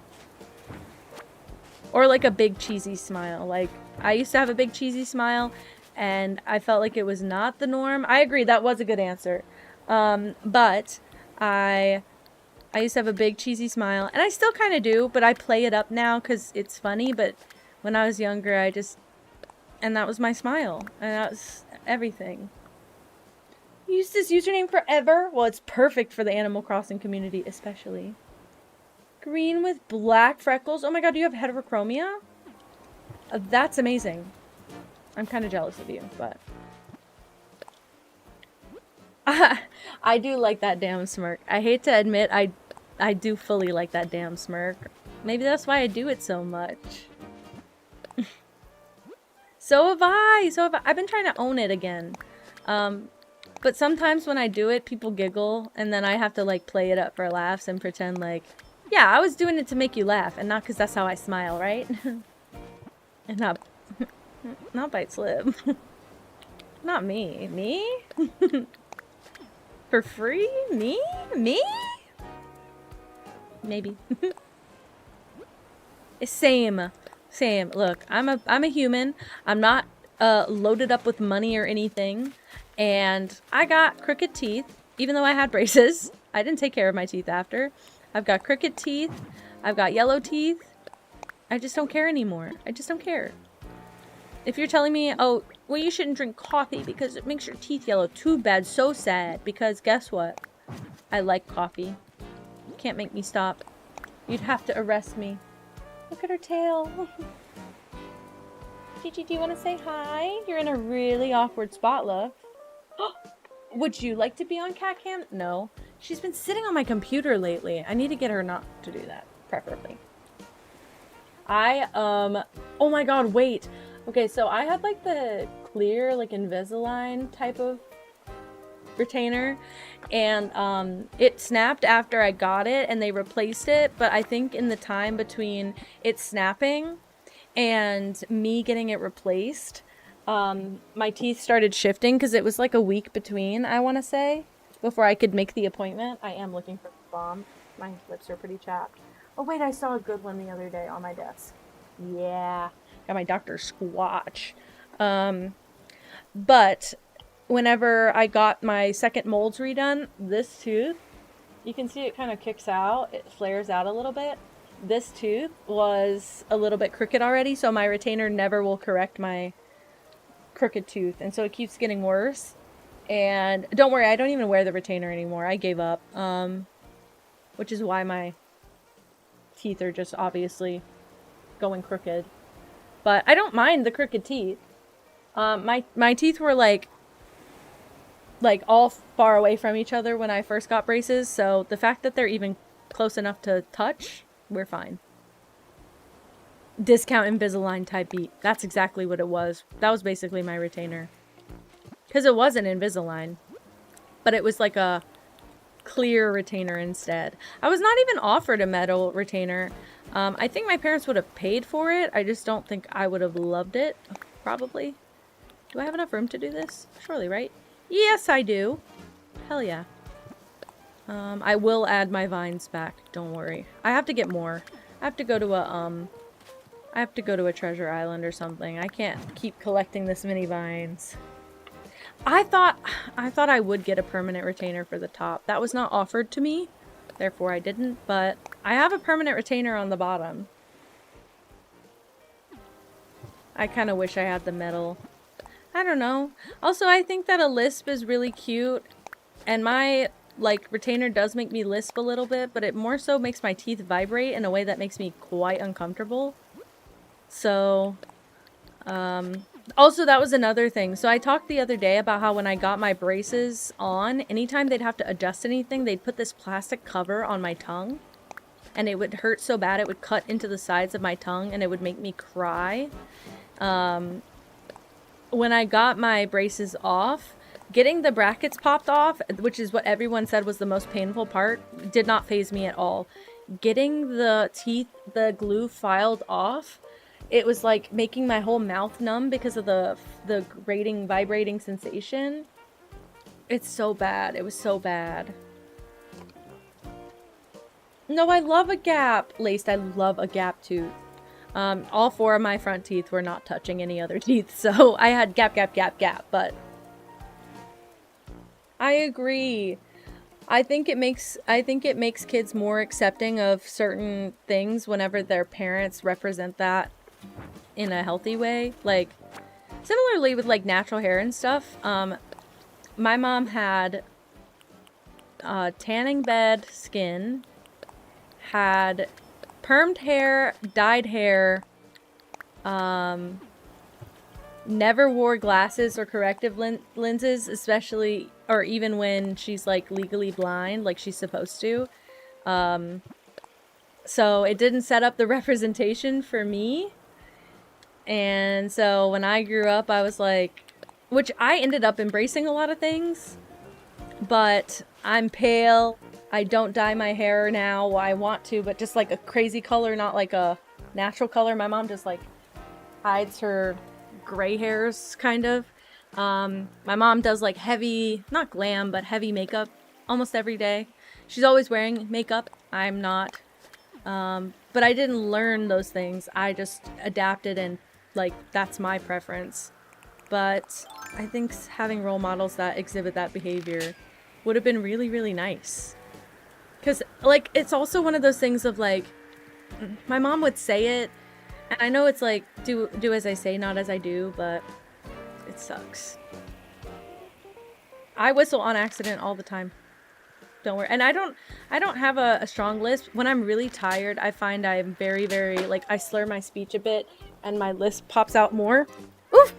A: Or like a big cheesy smile. Like, I used to have a big cheesy smile and I felt like it was not the norm. I agree, that was a good answer. But I used to have a big cheesy smile, and I still kind of do, but I play it up now because it's funny. But when I was younger, and that was my smile, and that was everything. You used this username forever? Well, it's perfect for the Animal Crossing community, especially. Green with black freckles. Oh my god, do you have heterochromia? That's amazing. I'm kind of jealous of you, but... I do like that damn smirk. I hate to admit, I do fully like that damn smirk. Maybe that's why I do it so much. So have I! I've been trying to own it again. But sometimes when I do it, people giggle, and then I have to, like, play it up for laughs and pretend like, yeah, I was doing it to make you laugh, and not because that's how I smile, right? And not bite slip. Not me. Me? For free? Me? Me? Maybe. Same. Look, I'm a human. I'm not loaded up with money or anything. And I got crooked teeth, even though I had braces. I didn't take care of my teeth after. I've got crooked teeth. I've got yellow teeth. I just don't care anymore. I just don't care. If you're telling me, oh, well, you shouldn't drink coffee because it makes your teeth yellow. Too bad. So sad. Because guess what? I like coffee. You can't make me stop. You'd have to arrest me. Look at her tail. Gigi, do you want to say hi? You're in a really awkward spot, look. Would you like to be on cat cam? No. She's been sitting on my computer lately. I need to get her not to do that, preferably. Oh my god, wait. Okay, so I had like the clear, like Invisalign type of retainer, and it snapped after I got it and they replaced it, but I think in the time between it snapping and me getting it replaced, my teeth started shifting because it was like a week between, I want to say, before I could make the appointment. I am looking for balm. My lips are pretty chapped. Oh wait, I saw a good one the other day on my desk. Yeah. Got my Dr. Squatch. But whenever I got my second molds redone, this tooth, you can see it kind of kicks out. It flares out a little bit. This tooth was a little bit crooked already, so my retainer never will correct my crooked tooth. And so it keeps getting worse. And don't worry, I don't even wear the retainer anymore. I gave up. Which is why my teeth are just obviously going crooked. But I don't mind the crooked teeth. My teeth were like all far away from each other when I first got braces, so the fact that they're even close enough to touch, we're fine. discount Invisalign type beat. That's exactly what it was. That was basically my retainer. Because it wasn't Invisalign, but it was like a clear retainer instead. I was not even offered a metal retainer. I think my parents would have paid for it. I just don't think I would have loved it. Probably. Do I have enough room to do this? Surely, right? Yes, I do. Hell yeah. I will add my vines back. Don't worry. I have to get more. I have to go to a treasure island or something. I can't keep collecting this many vines. I thought I would get a permanent retainer for the top. That was not offered to me, therefore I didn't, but I have a permanent retainer on the bottom. I kind of wish I had the metal. I don't know. Also, I think that a lisp is really cute, and my retainer does make me lisp a little bit, but it more so makes my teeth vibrate in a way that makes me quite uncomfortable. So, also that was another thing. So I talked the other day about how when I got my braces on, anytime they'd have to adjust anything, they'd put this plastic cover on my tongue, and it would hurt so bad it would cut into the sides of my tongue and it would make me cry. When I got my braces off, getting the brackets popped off, which is what everyone said was the most painful part, did not faze me at all. Getting the glue filed off, it was like making my whole mouth numb because of the grating, vibrating sensation. It's so bad. It was so bad. No, I love a gap. Laced, I love a gap tooth. All 4 of my front teeth were not touching any other teeth, so I had gap, gap, gap, gap, but I agree. I think it makes kids more accepting of certain things whenever their parents represent that in a healthy way. Like, similarly with like natural hair and stuff, my mom had tanning bed skin, had permed hair, dyed hair, never wore glasses or corrective lenses, especially, or even when she's like legally blind, like she's supposed to. So it didn't set up the representation for me. And so when I grew up, I was like, which I ended up embracing a lot of things, but I'm pale. I don't dye my hair now. Well, I want to, but just like a crazy color, not like a natural color. My mom just like hides her gray hairs, kind of. My mom does like heavy, not glam, but heavy makeup almost every day. She's always wearing makeup. I'm not. But I didn't learn those things. I just adapted, and like that's my preference. But I think having role models that exhibit that behavior would have been really, really nice. Because, like, it's also one of those things of, like, my mom would say it, and I know it's, like, do as I say, not as I do, but it sucks. I whistle on accident all the time. Don't worry. And I don't have a strong lisp. When I'm really tired, I find I'm very, very, like, I slur my speech a bit, and my lisp pops out more. Oof!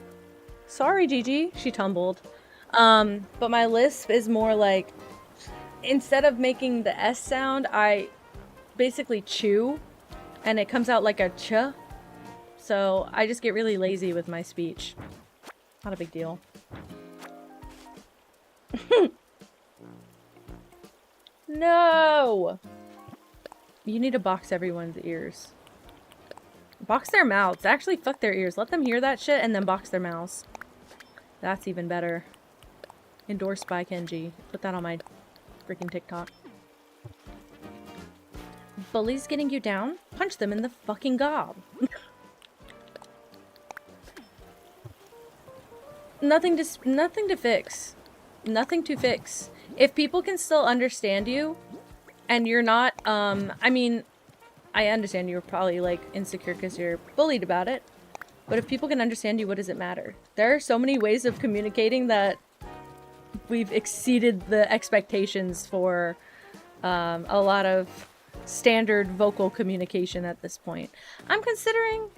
A: Sorry, Gigi. She tumbled. But my lisp is more like, instead of making the S sound, I basically chew, and it comes out like a ch. So I just get really lazy with my speech. Not a big deal. No! You need to box everyone's ears. Box their mouths. Actually, fuck their ears. Let them hear that shit and then box their mouths. That's even better. Endorsed by Kenji. Put that on my freaking TikTok. Bullies getting you down? Punch them in the fucking gob. Nothing to fix. Nothing to fix. If people can still understand you, and you're not, I mean, I understand you're probably, like, insecure because you're bullied about it, but if people can understand you, what does it matter? There are so many ways of communicating that we've exceeded the expectations for a lot of standard vocal communication at this point. I'm considering,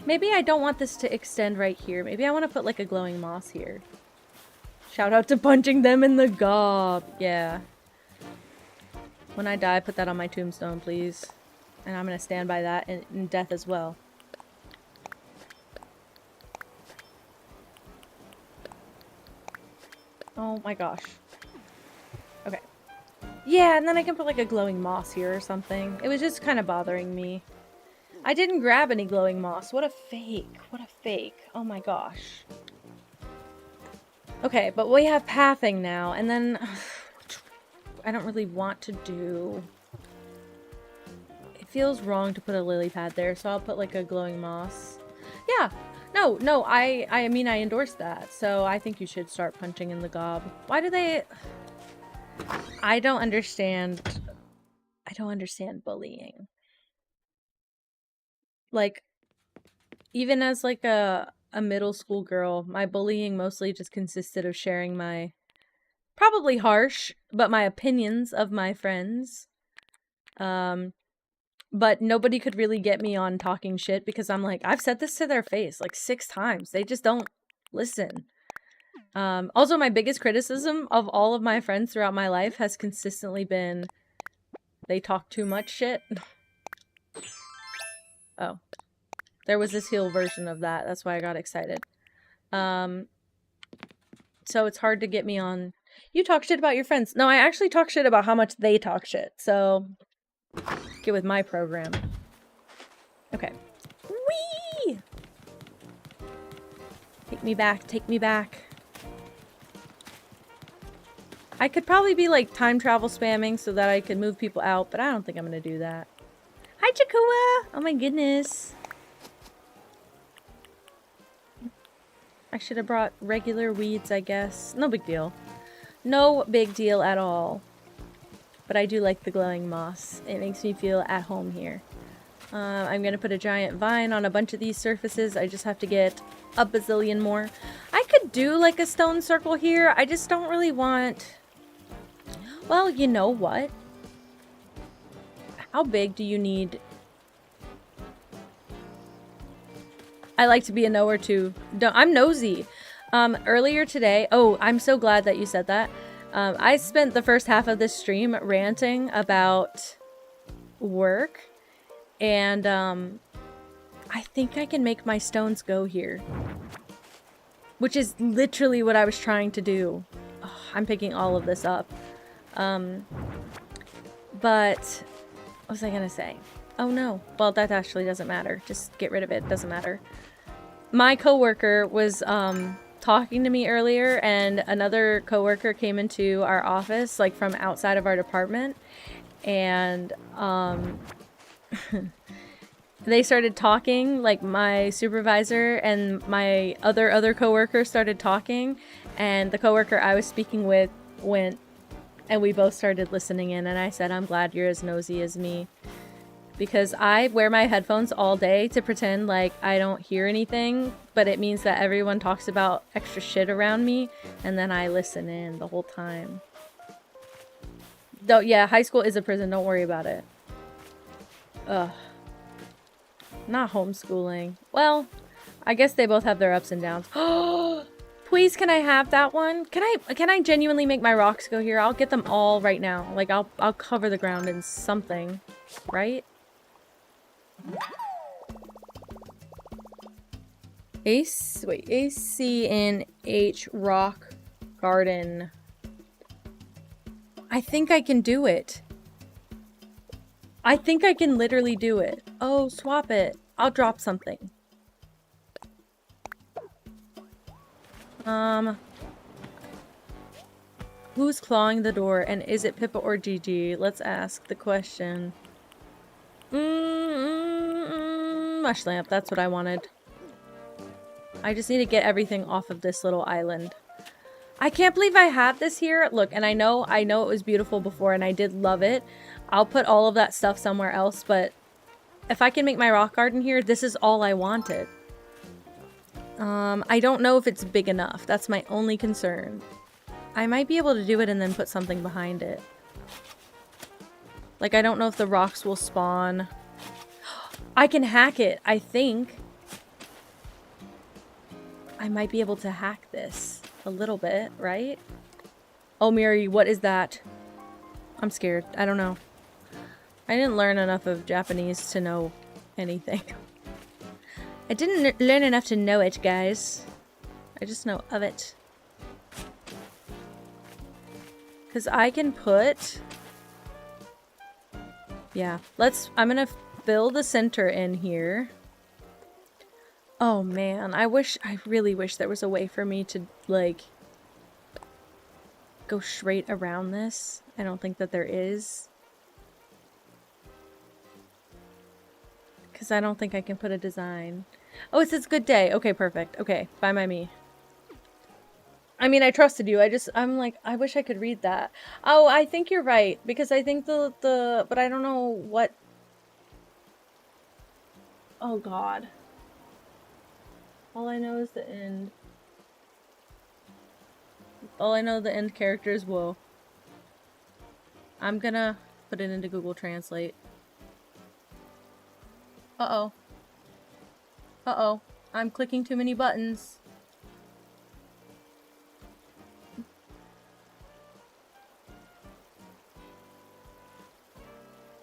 A: maybe I don't want this to extend right here. Maybe I want to put like a glowing moss here. Shout out to punching them in the gob. Yeah. When I die, put that on my tombstone, please. And I'm gonna stand by that in death as well. Oh my gosh. Okay. Yeah, and then I can put like a glowing moss here or something. It was just kind of bothering me. I didn't grab any glowing moss. What a fake. What a fake. Oh my gosh. Okay, but we have pathing now, and then I don't really want to do... It feels wrong to put a lily pad there, so I'll put like a glowing moss. Yeah. No, I mean, I endorse that, so I think you should start punching in the gob. Why do they... I don't understand bullying. Like, even as like a middle school girl, my bullying mostly just consisted of sharing my, probably harsh, but my opinions of my friends. But nobody could really get me on talking shit because I'm like, I've said this to their face like 6 times. They just don't listen. Also, my biggest criticism of all of my friends throughout my life has consistently been they talk too much shit. Oh. There was this heal version of that. That's why I got excited. So it's hard to get me on... You talk shit about your friends. No, I actually talk shit about how much they talk shit. So, get with my program. Okay. Whee! Take me back. Take me back. I could probably be like time travel spamming so that I could move people out, but I don't think I'm gonna do that. Hi, Chakua! Oh my goodness. I should have brought regular weeds, I guess. No big deal. No big deal at all. But I do like the glowing moss. It makes me feel at home here. I'm gonna put a giant vine on a bunch of these surfaces. I just have to get a bazillion more. I could do like a stone circle here. I just don't really want... Well, you know what? How big do you need... I like to be a knower too. I'm nosy. Earlier today... Oh, I'm so glad that you said that. I spent the first half of this stream ranting about work. And, I think I can make my stones go here. Which is literally what I was trying to do. Oh, I'm picking all of this up. But... What was I gonna say? Oh no. Well, that actually doesn't matter. Just get rid of it. Doesn't matter. My coworker was, talking to me earlier, and another coworker came into our office, like, from outside of our department. And, they started talking, like, my supervisor and my other coworker started talking, and the coworker I was speaking with went, and we both started listening in, and I said, I'm glad you're as nosy as me. Because I wear my headphones all day to pretend like I don't hear anything, but it means that everyone talks about extra shit around me, and then I listen in the whole time. Though, yeah, high school is a prison, don't worry about it. Ugh. Not homeschooling. Well, I guess they both have their ups and downs. Please, can I have that one? Can I genuinely make my rocks go here? I'll get them all right now. Like, I'll cover the ground in something, right? ACNH rock garden. I think I can do it. I think I can literally do it. Oh, swap it. I'll drop something. Who's clawing the door, and is it Pippa or Gigi? Let's ask the question. Mush lamp, that's what I wanted. I just need to get everything off of this little island. I can't believe I have this here. Look, and I know it was beautiful before, and I did love it. I'll put all of that stuff somewhere else, but if I can make my rock garden here, this is all I wanted. I don't know if it's big enough. That's my only concern. I might be able to do it and then put something behind it. Like, I don't know if the rocks will spawn. I can hack it, I think. I might be able to hack this a little bit, right? Oh, Miri, what is that? I'm scared. I don't know. I didn't learn enough of Japanese to know anything. I didn't learn enough to know it, guys. I just know of it. Because I can put... Yeah, I'm gonna fill the center in here. Oh man, I really wish there was a way for me to, like, go straight around this. I don't think that there is. Because I don't think I can put a design. Oh, it says good day. Okay, perfect. Okay, bye my me. I mean, I trusted you. I'm like, I wish I could read that. Oh, I think you're right. Because I think but I don't know what. Oh, God. All I know is the end. All I know the end character is whoa. I'm gonna put it into Google Translate. Uh-oh. Uh-oh. I'm clicking too many buttons.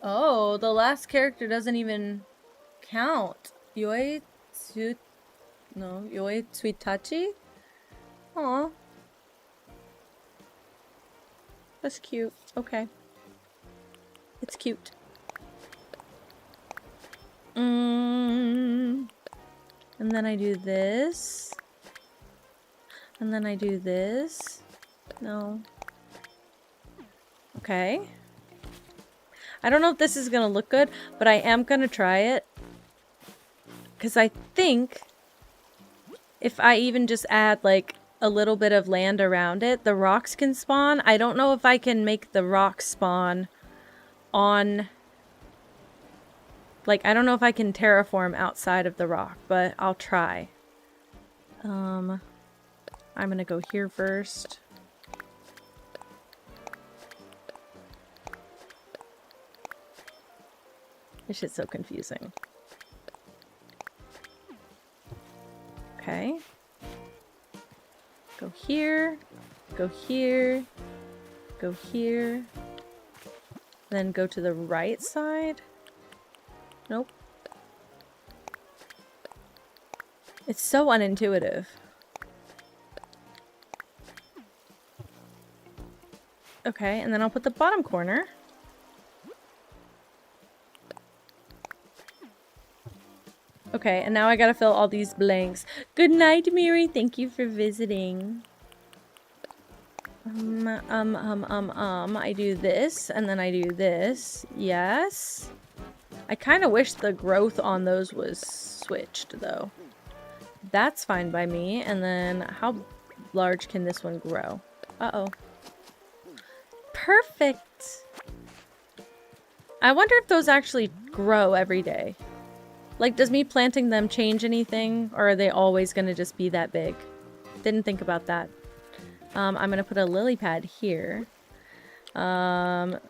A: Oh, the last character doesn't even count. Yoi Tsuitachi? Aw. That's cute. Okay. It's cute. And then I do this. And then I do this. No. Okay. I don't know if this is gonna look good, but I am gonna try it. Because I think if I even just add, like, a little bit of land around it, the rocks can spawn. I don't know if I can make the rocks spawn on... Like, I don't know if I can terraform outside of the rock, but I'll try. I'm gonna go here first. This shit's so confusing. Okay. Go here. Go here. Go here. Then go to the right side. Nope. It's so unintuitive. Okay, and then I'll put the bottom corner. Okay, and now I gotta fill all these blanks. Good night, Miri. Thank you for visiting. I do this, and then I do this. Yes. I kind of wish the growth on those was switched, though. That's fine by me. And then how large can this one grow? Uh-oh. Perfect! I wonder if those actually grow every day. Like, does me planting them change anything? Or are they always going to just be that big? Didn't think about that. I'm going to put a lily pad here. And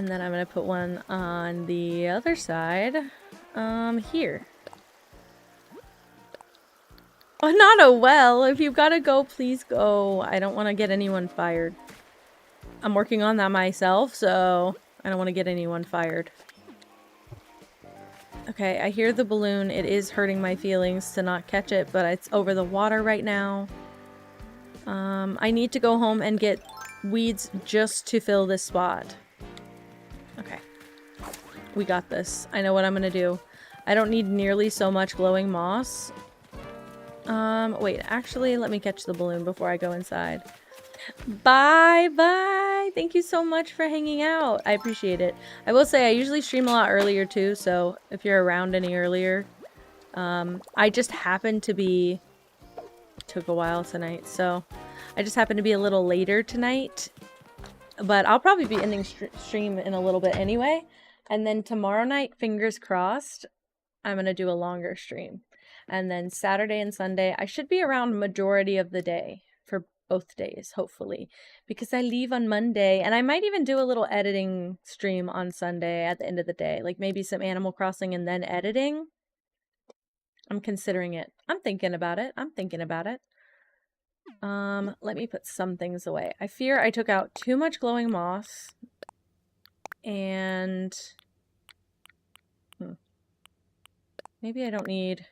A: then I'm going to put one on the other side. Here. Oh, not a well. If you've got to go, please go. I don't want to get anyone fired. I'm working on that myself, so I don't want to get anyone fired. Okay, I hear the balloon. It is hurting my feelings to not catch it, but it's over the water right now. I need to go home and get weeds just to fill this spot. Okay. We got this. I know what I'm gonna do. I don't need nearly so much glowing moss. Wait, actually, let me catch the balloon before I go inside. Bye! Thank you so much for hanging out. I appreciate it. I will say I usually stream a lot earlier too, so if you're around any earlier. I just happened to be... Took a while tonight, so I just happened to be a little later tonight. But I'll probably be ending stream in a little bit anyway. And then tomorrow night, fingers crossed, I'm going to do a longer stream. And then Saturday and Sunday, I should be around majority of the day for both days, hopefully. Because I leave on Monday, and I might even do a little editing stream on Sunday at the end of the day. Like maybe some Animal Crossing and then editing. I'm considering it. I'm thinking about it. Let me put some things away. I fear I took out too much glowing moss. And maybe I don't need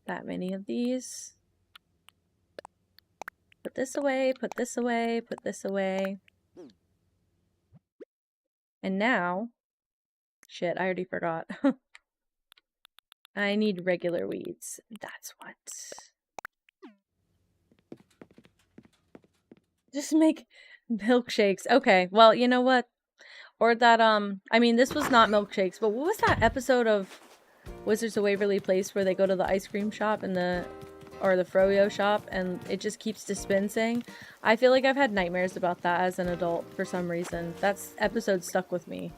A: that many of these. Put this away, put this away, put this away. And now, shit, I already forgot. I need regular weeds. That's what. Just make milkshakes. Okay, well, you know what? Or that, I mean, this was not milkshakes, but what was that episode of Wizards of Waverly Place where they go to the ice cream shop and or the froyo shop and it just keeps dispensing? I feel like I've had nightmares about that as an adult for some reason. That episode stuck with me.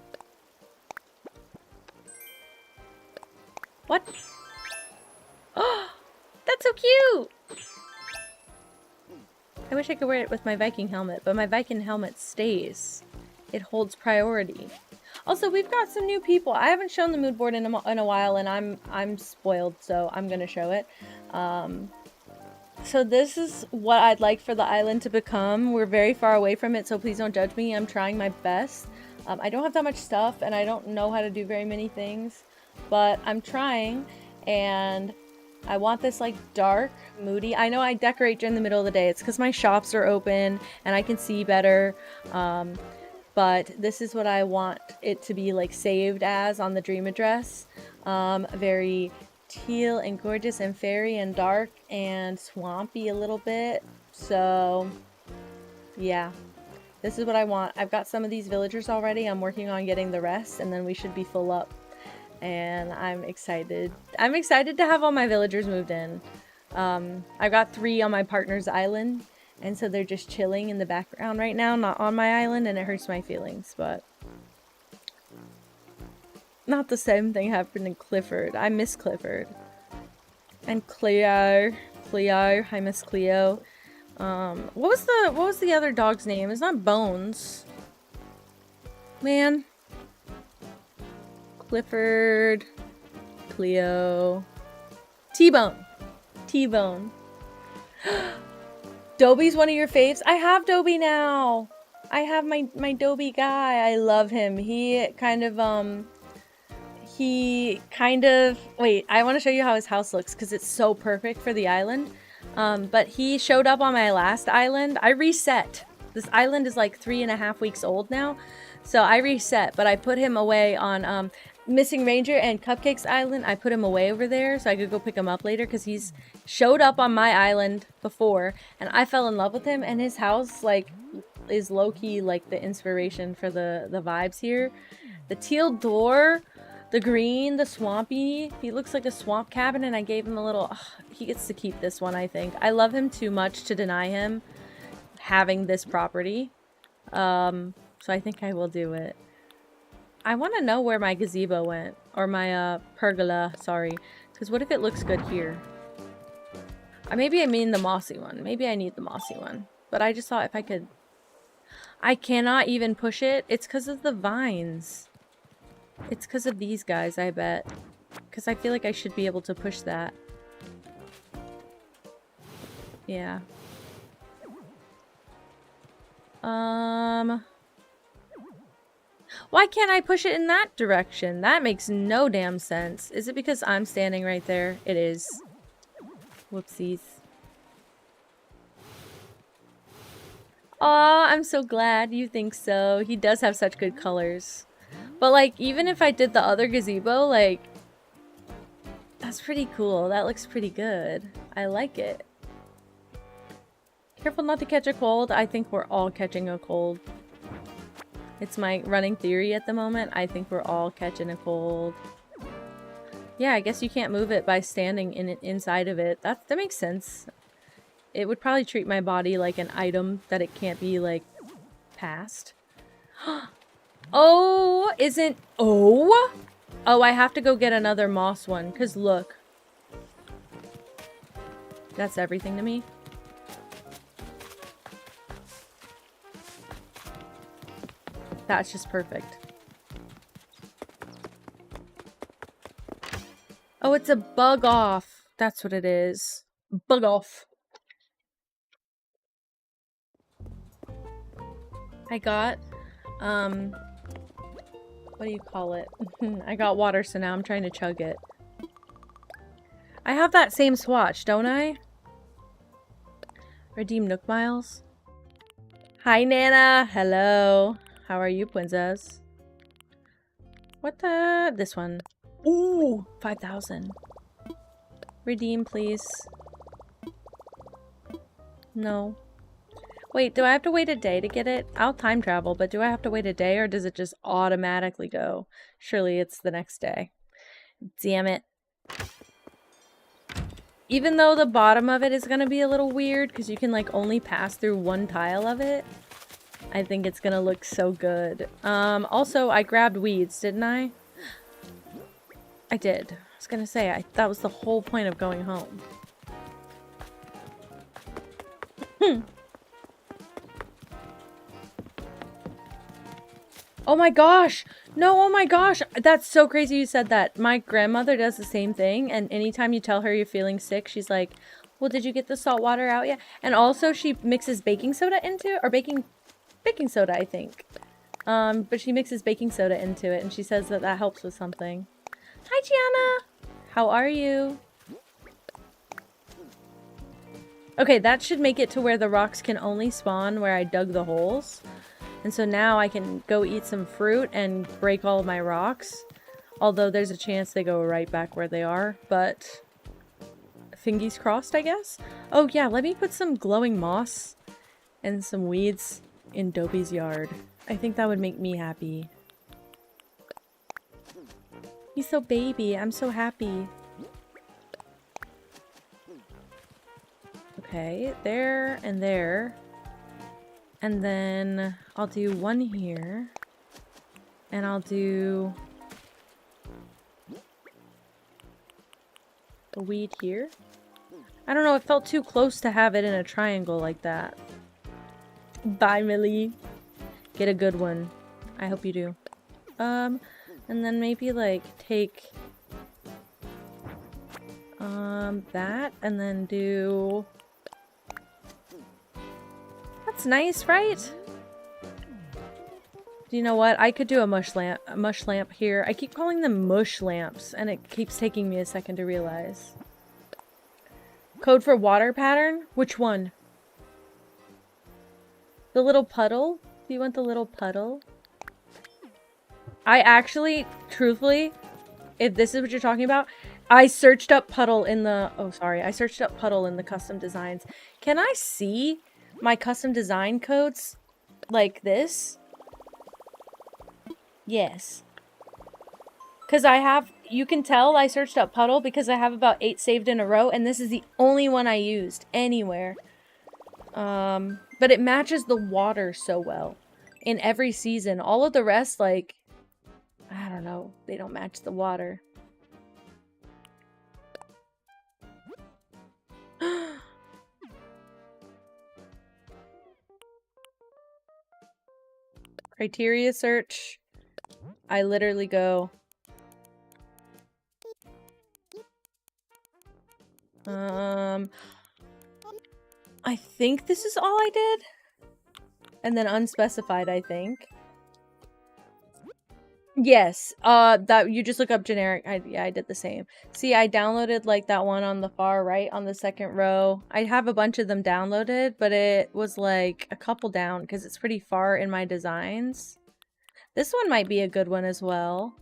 A: What? Oh, that's so cute! I wish I could wear it with my Viking helmet, but my Viking helmet stays. It holds priority. Also, we've got some new people. I haven't shown the mood board in a while, and I'm spoiled, so I'm gonna show it. So this is what I'd like for the island to become. We're very far away from it, so please don't judge me. I'm trying my best. I don't have that much stuff, and I don't know how to do very many things, but I'm trying, and I want this like dark, moody. I know I decorate during the middle of the day. It's because my shops are open, and I can see better. But this is what I want it to be like saved as on the dream address. Very teal and gorgeous and fairy and dark and swampy a little bit. So yeah, this is what I want. I've got some of these villagers already. I'm working on getting the rest and then we should be full up. And I'm excited. I'm excited to have all my villagers moved in. I've got 3 on my partner's island. And so they're just chilling in the background right now, not on my island, and it hurts my feelings, but not the same thing happened in Clifford. I miss Clifford. And Cleo. I miss Cleo. What was the other dog's name? It's not Bones. Man. Clifford. Cleo. T-Bone. T-Bone. Dobie's one of your faves? I have Dobie now. I have my Dobie guy. I love him. He kind of wait, I want to show you how his house looks because it's so perfect for the island. But he showed up on my last island. I reset. This island is like 3.5 weeks old now. So I reset, but I put him away on Missing Ranger and Cupcakes Island. I put him away over there so I could go pick him up later because he's showed up on my island before and I fell in love with him, and his house like is low-key like the inspiration for the vibes here. The teal door, the green, the swampy. He looks like a swamp cabin, and I gave him a little... he gets to keep this one, I think. I love him too much to deny him having this property. So I think I will do it. I want to know where my gazebo went. Or my pergola, sorry. Because what if it looks good here? Maybe I mean the mossy one. Maybe I need the mossy one. But I just thought if I could... I cannot even push it. It's because of the vines. It's because of these guys, I bet. Because I feel like I should be able to push that. Yeah. Why can't I push it in that direction? That makes no damn sense. Is it because I'm standing right there? It is. Whoopsies. Aw, I'm so glad you think so. He does have such good colors. But, like, even if I did the other gazebo, like... that's pretty cool. That looks pretty good. I like it. Careful not to catch a cold. I think we're all catching a cold. It's my running theory at the moment. I think we're all catching a cold. Yeah, I guess you can't move it by standing inside of it. That makes sense. It would probably treat my body like an item that it can't be, like, passed. Oh, isn't... oh? Oh, I have to go get another moss one, because look. That's everything to me. That's just perfect. Oh, it's a bug off. That's what it is. Bug off. I got What do you call it? I got water, so now I'm trying to chug it. I have that same swatch, don't I? Redeem Nook Miles. Hi, Nana. Hello. How are you, princess? What the? This one. Ooh, 5,000. Redeem, please. No. Wait, do I have to wait a day to get it? I'll time travel, but do I have to wait a day or does it just automatically go? Surely it's the next day. Damn it. Even though the bottom of it is going to be a little weird because you can like only pass through one tile of it, I think it's going to look so good. Also, I grabbed weeds, didn't I? I did. I was going to say, that was the whole point of going home. Oh my gosh! No, oh my gosh! That's so crazy you said that. My grandmother does the same thing, and anytime you tell her you're feeling sick, she's like, well, did you get the salt water out yet? And also she mixes baking soda into it, or baking soda, I think. But she mixes baking soda into it, and she says that that helps with something. Hi, Gianna! How are you? Okay, that should make it to where the rocks can only spawn where I dug the holes. And so now I can go eat some fruit and break all of my rocks. Although there's a chance they go right back where they are, but fingies crossed, I guess? Oh yeah, let me put some glowing moss and some weeds in Dopey's yard. I think that would make me happy. He's so baby. I'm so happy. Okay, there and there. And then I'll do one here. And I'll do a weed here. I don't know, it felt too close to have it in a triangle like that. Bye, Millie. Get a good one. I hope you do. And then maybe like take that and then do... That's nice, right? Do you know what? I could do a mush lamp here. I keep calling them mush lamps, and it keeps taking me a second to realize. Code for water pattern? Which one? The little puddle? Do you want the little puddle? I actually, truthfully, if this is what you're talking about, I searched up puddle in the... Oh, sorry. I searched up puddle in the custom designs. Can I see my custom design codes like this? Yes. Because I have, you can tell I searched up puddle because I have about 8 saved in a row, and this is the only one I used anywhere. But it matches the water so well in every season. All of the rest, like, I don't know, they don't match the water. Criteria search. I literally go... I think this is all I did? And then unspecified, I think. Yes, that you just look up generic. Yeah, I did the same. See, I downloaded like that one on the far right on the second row. I have a bunch of them downloaded, but it was like a couple down because it's pretty far in my designs. This one might be a good one as well.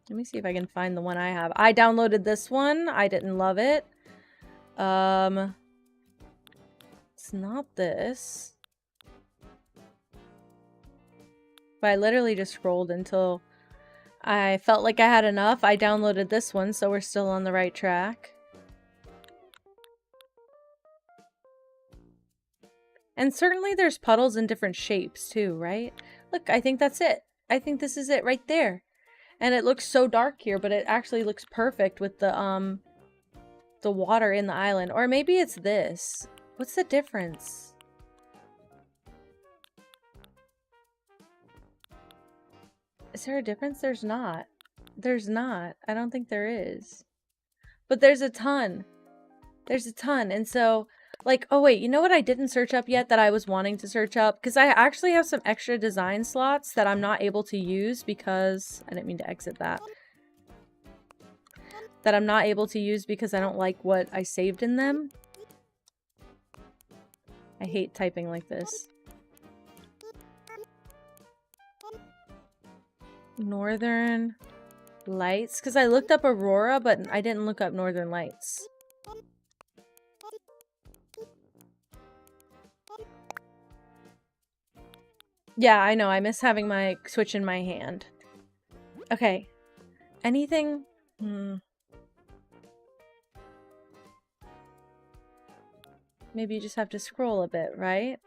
A: Let me see if I can find the one I have. I downloaded this one. I didn't love it. It's not this. But I literally just scrolled until I felt like I had enough. I downloaded this one, so we're still on the right track. And certainly there's puddles in different shapes too, right? Look, I think that's it. I think this is it right there. And it looks so dark here, but it actually looks perfect with the water in the island. Or maybe it's this. What's the difference? Is there a difference? There's not. There's not. I don't think there is. But there's a ton. There's a ton. And so Like, oh wait, you know what I didn't search up yet that I was wanting to search up? Because I actually have some extra design slots that I'm not able to use because... I didn't mean to exit that. That I'm not able to use because I don't like what I saved in them. I hate typing like this. Northern Lights? Because I looked up Aurora, but I didn't look up Northern Lights. Yeah, I know. I miss having my Switch in my hand. Okay. Anything? Maybe you just have to scroll a bit, right?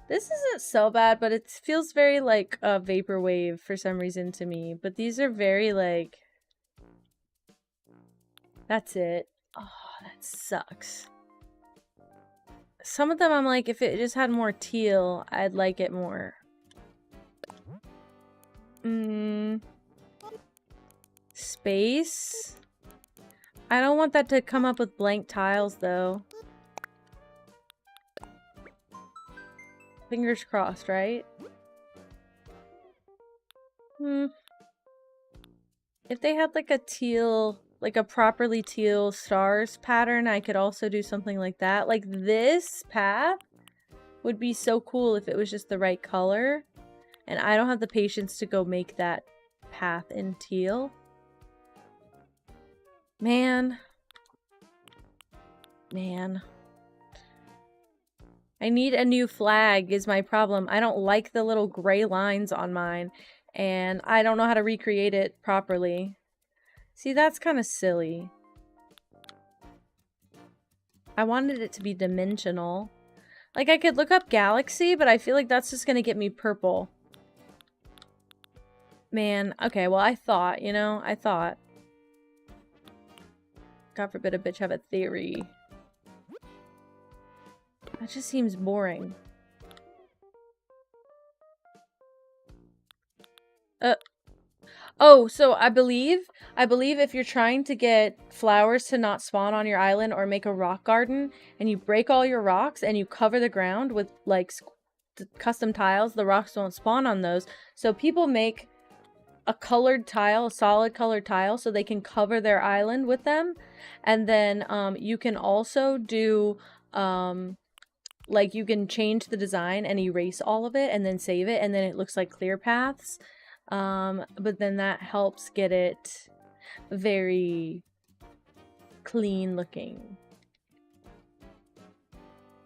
A: This isn't so bad, but it feels very like a vaporwave for some reason to me. But these are very like... That's it. Oh, that sucks. Some of them I'm like, if it just had more teal, I'd like it more. Space? I don't want that to come up with blank tiles, though. Fingers crossed, right? If they had like a teal, like a properly teal stars pattern, I could also do something like that. Like this path would be so cool if it was just the right color. And I don't have the patience to go make that path in teal. Man. I need a new flag is my problem. I don't like the little gray lines on mine. And I don't know how to recreate it properly. See, that's kind of silly. I wanted it to be dimensional. Like, I could look up galaxy, but I feel like that's just going to get me purple. Man, okay, well, I thought, you know, God forbid a bitch have a theory. That just seems boring. Oh, so I believe if you're trying to get flowers to not spawn on your island or make a rock garden, and you break all your rocks and you cover the ground with like custom tiles, the rocks won't spawn on those. So people make a colored tile, a solid colored tile, so they can cover their island with them. And then you can also do like you can change the design and erase all of it and then save it, and then it looks like clear paths. But then that helps get it very clean looking.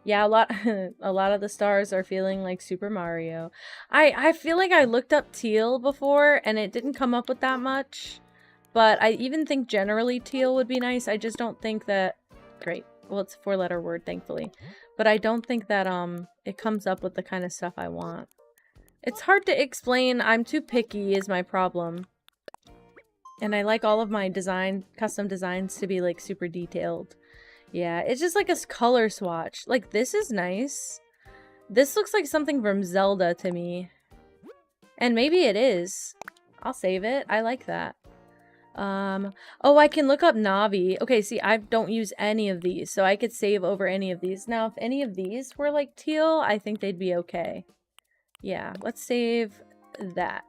A: Yeah, a lot of the stars are feeling like Super Mario. I feel like I looked up teal before and it didn't come up with that much. But I even think generally teal would be nice. I just don't think that... Great. Well, it's a 4-letter word, thankfully. But I don't think that it comes up with the kind of stuff I want. It's hard to explain. I'm too picky is my problem. And I like all of my custom designs to be like super detailed. Yeah, it's just like a color swatch. Like, this is nice. This looks like something from Zelda to me. And maybe it is. I'll save it. I like that. Oh, I can look up Navi. Okay, see, I don't use any of these, so I could save over any of these. Now, if any of these were like teal, I think they'd be okay. Yeah, let's save that.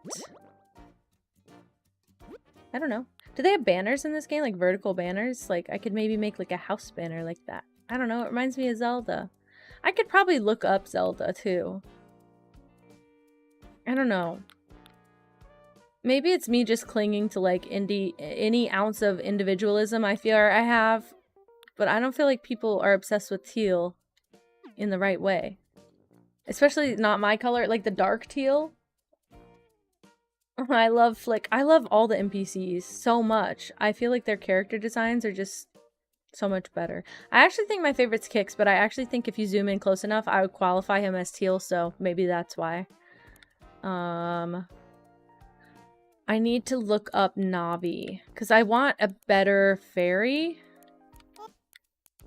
A: I don't know. Do they have banners in this game? Like vertical banners? Like, I could maybe make like a house banner like that. I don't know. It reminds me of Zelda. I could probably look up Zelda too. I don't know. Maybe it's me just clinging to like any ounce of individualism I feel I have. But I don't feel like people are obsessed with teal in the right way. Especially not my color, like the dark teal. I love Flick. I love all the NPCs so much. I feel like their character designs are just so much better. I actually think my favorite's Kix, but I actually think if you zoom in close enough, I would qualify him as teal, so maybe that's why. I need to look up Navi, because I want a better fairy.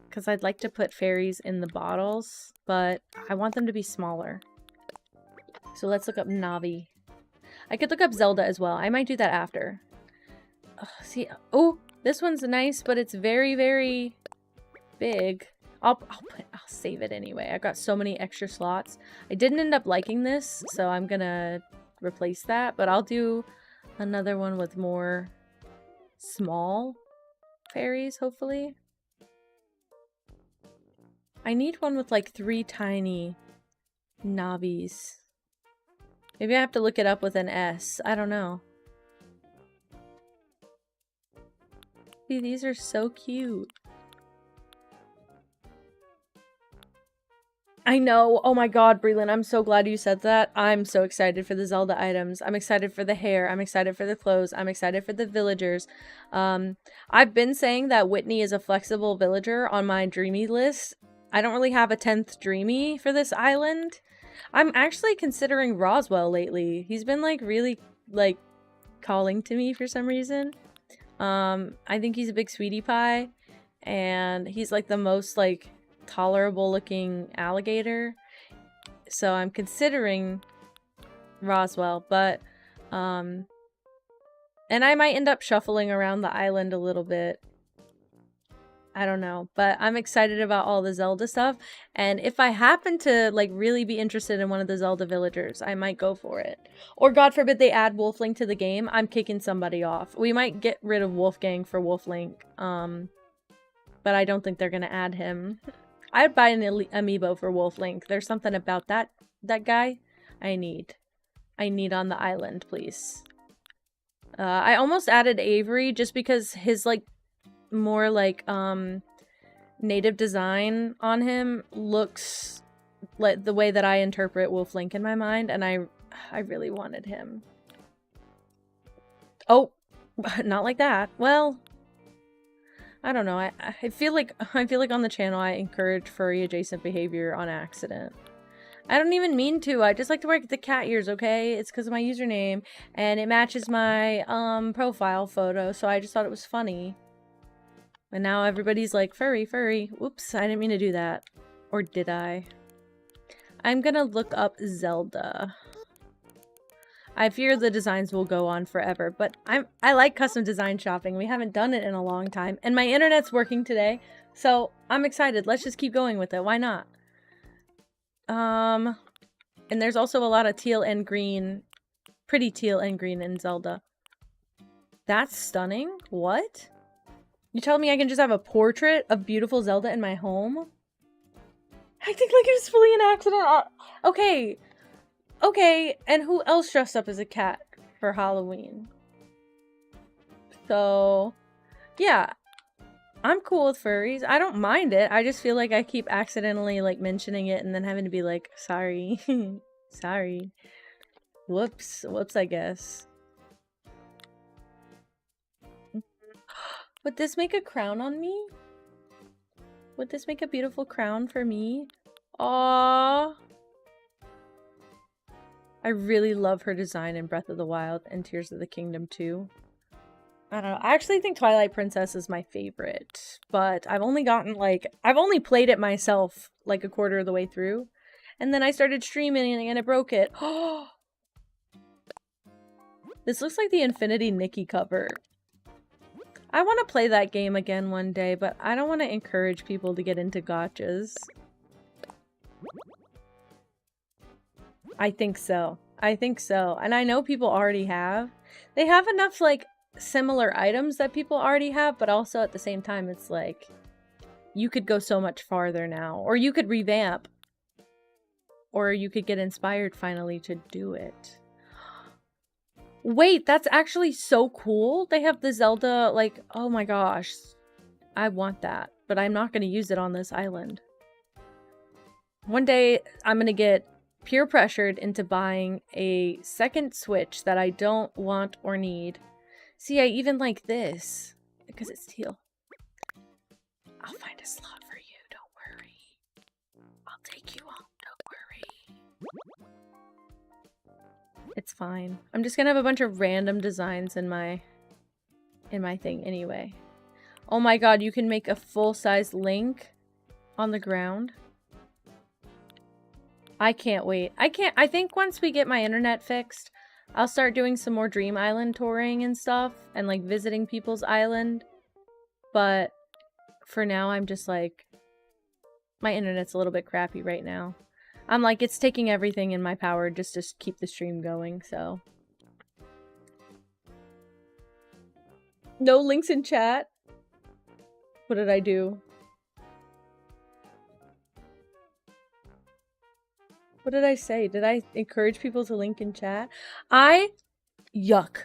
A: Because I'd like to put fairies in the bottles, but I want them to be smaller. So let's look up Navi. I could look up Zelda as well. I might do that after. See, oh, this one's nice, but it's very, very... big. I'll save it anyway. I got so many extra slots. I didn't end up liking this, so I'm gonna replace that, but I'll do another one with more small fairies, hopefully. I need one with like 3 tiny Navis. Maybe I have to look it up with an S. I don't know. See, these are so cute. I know. Oh my god, Breland, I'm so glad you said that. I'm so excited for the Zelda items. I'm excited for the hair. I'm excited for the clothes. I'm excited for the villagers. I've been saying that Whitney is a flexible villager on my dreamy list. I don't really have a 10th dreamy for this island. I'm actually considering Roswell lately. He's been like really like calling to me for some reason. I think he's a big sweetie pie, and he's like the most like tolerable looking alligator, so I'm considering Roswell, but and I might end up shuffling around the island a little bit. I don't know, but I'm excited about all the Zelda stuff, and if I happen to like really be interested in one of the Zelda villagers, I might go for it. Or God forbid they add Wolflink to the game, I'm kicking somebody off. We might get rid of Wolfgang for Wolflink, but I don't think they're gonna add him. I'd buy an amiibo for Wolflink. There's something about that guy I need on the island, please. I almost added Avery just because his like more like native design on him looks like the way that I interpret Wolflink in my mind, and I really wanted him. Oh, not like that. Well, I don't know. I feel like on the channel I encourage furry adjacent behavior on accident. I don't even mean to. I just like to wear the cat ears, okay? It's because of my username, and it matches my profile photo, so I just thought it was funny. And now everybody's like, furry, furry. Whoops, I didn't mean to do that. Or did I? I'm gonna look up Zelda. I fear the designs will go on forever, but I like custom design shopping. We haven't done it in a long time, and my internet's working today, so I'm excited. Let's just keep going with it. Why not? And there's also a lot of teal and green, pretty teal and green in Zelda. That's stunning. What? You telling me I can just have a portrait of beautiful Zelda in my home? I think like it was fully an accident. Okay. Okay, and who else dressed up as a cat for Halloween? So, yeah. I'm cool with furries. I don't mind it. I just feel like I keep accidentally, like, mentioning it and then having to be like, sorry. Sorry. Whoops. Whoops, I guess. Would this make a crown on me? Would this make a beautiful crown for me? Aww. I really love her design in Breath of the Wild and Tears of the Kingdom too. I don't know. I actually think Twilight Princess is my favorite, but I've only played it myself like a quarter of the way through, and then I started streaming and it broke it. This looks like the Infinity Nikki cover. I want to play that game again one day, but I don't want to encourage people to get into gachas. I think so. I think so. And I know people already have. They have enough, like, similar items that people already have, but also at the same time, it's like, you could go so much farther now. Or you could revamp. Or you could get inspired finally to do it. Wait, that's actually so cool. They have the Zelda, like, oh my gosh. I want that. But I'm not going to use it on this island. One day, I'm going to get peer pressured into buying a second Switch that I don't want or need. See, I even like this because it's teal. I'll find a slot for you, don't worry. I'll take you home, don't worry. It's fine. I'm just gonna have a bunch of random designs in my thing anyway. Oh my god, you can make a full-size Link on the ground. I can't wait. I think once we get my internet fixed, I'll start doing some more Dream Island touring and stuff, and like visiting people's island. But for now, I'm just like, My internet's a little bit crappy right now. I'm like, it's taking everything in my power just to keep the stream going, so. No links in chat? What did I do? What did I say? Did I encourage people to link in chat? Yuck.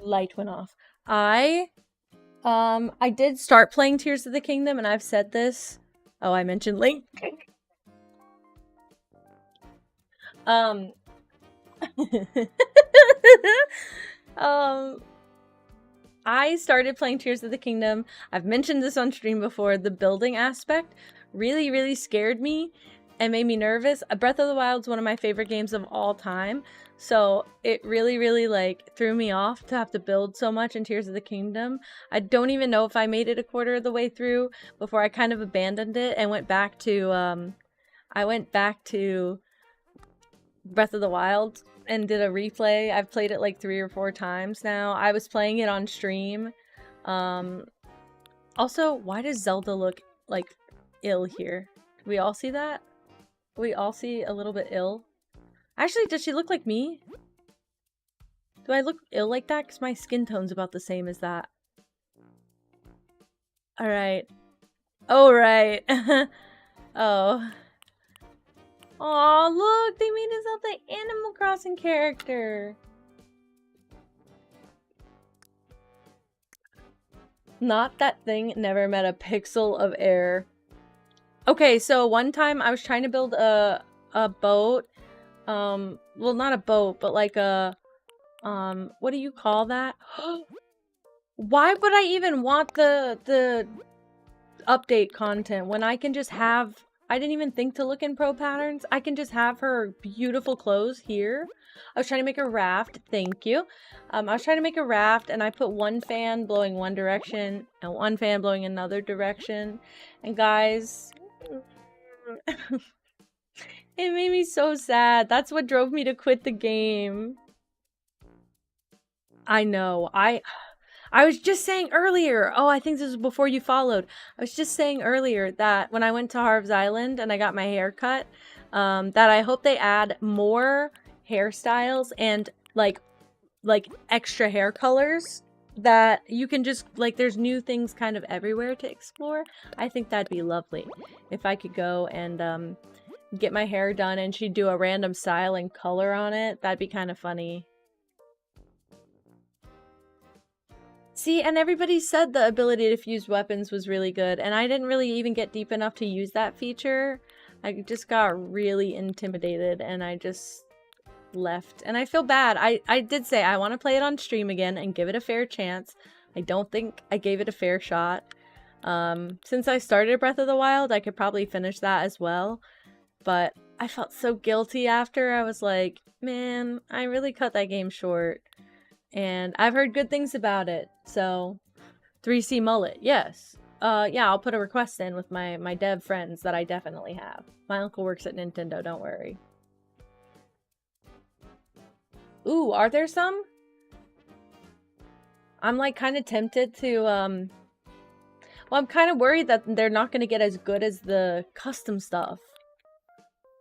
A: Light went off. I did start playing Tears of the Kingdom, and I've said this. Oh, I mentioned Link. I started playing Tears of the Kingdom. I've mentioned this on stream before. The building aspect really, really scared me and made me nervous. Breath of the Wild is one of my favorite games of all time. So it really, really like threw me off to have to build so much in Tears of the Kingdom. I don't even know if I made it a quarter of the way through before I kind of abandoned it and went back to Breath of the Wild and did a replay. I've played it like 3 or 4 times now. I was playing it on stream. Also, why does Zelda look like ill here? Do we all see that? We all see a little bit ill. Actually, does she look like me? Do I look ill like that? Because my skin tone's about the same as that. Alright. Oh, right. Oh. Aw, look! They made us out the Animal Crossing character! Not that thing never met a pixel of air. Okay, so one time I was trying to build a boat. Well, not a boat, but like a... what do you call that? Why would I even want the update content when I can just have... I didn't even think to look in pro patterns. I can just have her beautiful clothes here. I was trying to make a raft. Thank you. I was trying to make a raft and I put one fan blowing one direction and one fan blowing another direction. And guys, it made me so sad. That's what drove me to quit the game. I know. I was just saying earlier, oh, I think this was before you followed. I was just saying earlier that when I went to Harv's Island and I got my hair cut, that I hope they add more hairstyles and like extra hair colors that you can just, like, there's new things kind of everywhere to explore. I think that'd be lovely if I could go and get my hair done and she'd do a random style and color on it. That'd be kind of funny. See, and everybody said the ability to fuse weapons was really good, and I didn't really even get deep enough to use that feature. I just got really intimidated, and I just left. And I feel bad. I did say I want to play it on stream again and give it a fair chance. I don't think I gave it a fair shot. Since I started Breath of the Wild, I could probably finish that as well. But I felt so guilty after. I was like, man, I really cut that game short. And I've heard good things about it, so 3C Mullet, yes. Yeah, I'll put a request in with my dev friends that I definitely have. My uncle works at Nintendo, don't worry. Ooh, are there some? I'm like kind of tempted to, well, I'm kind of worried that they're not going to get as good as the custom stuff.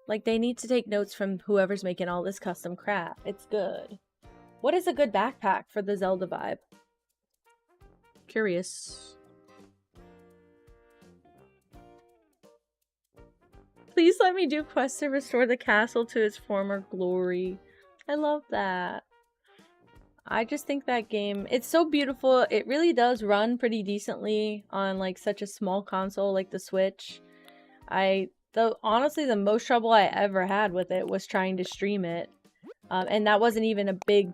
A: Like, they need to take notes from whoever's making all this custom crap. It's good. What is a good backpack for the Zelda vibe? Curious. Please let me do quests to restore the castle to its former glory. I love that. I just think that game, it's so beautiful. It really does run pretty decently on like such a small console like the Switch. Honestly, the most trouble I ever had with it was trying to stream it. And that wasn't even a big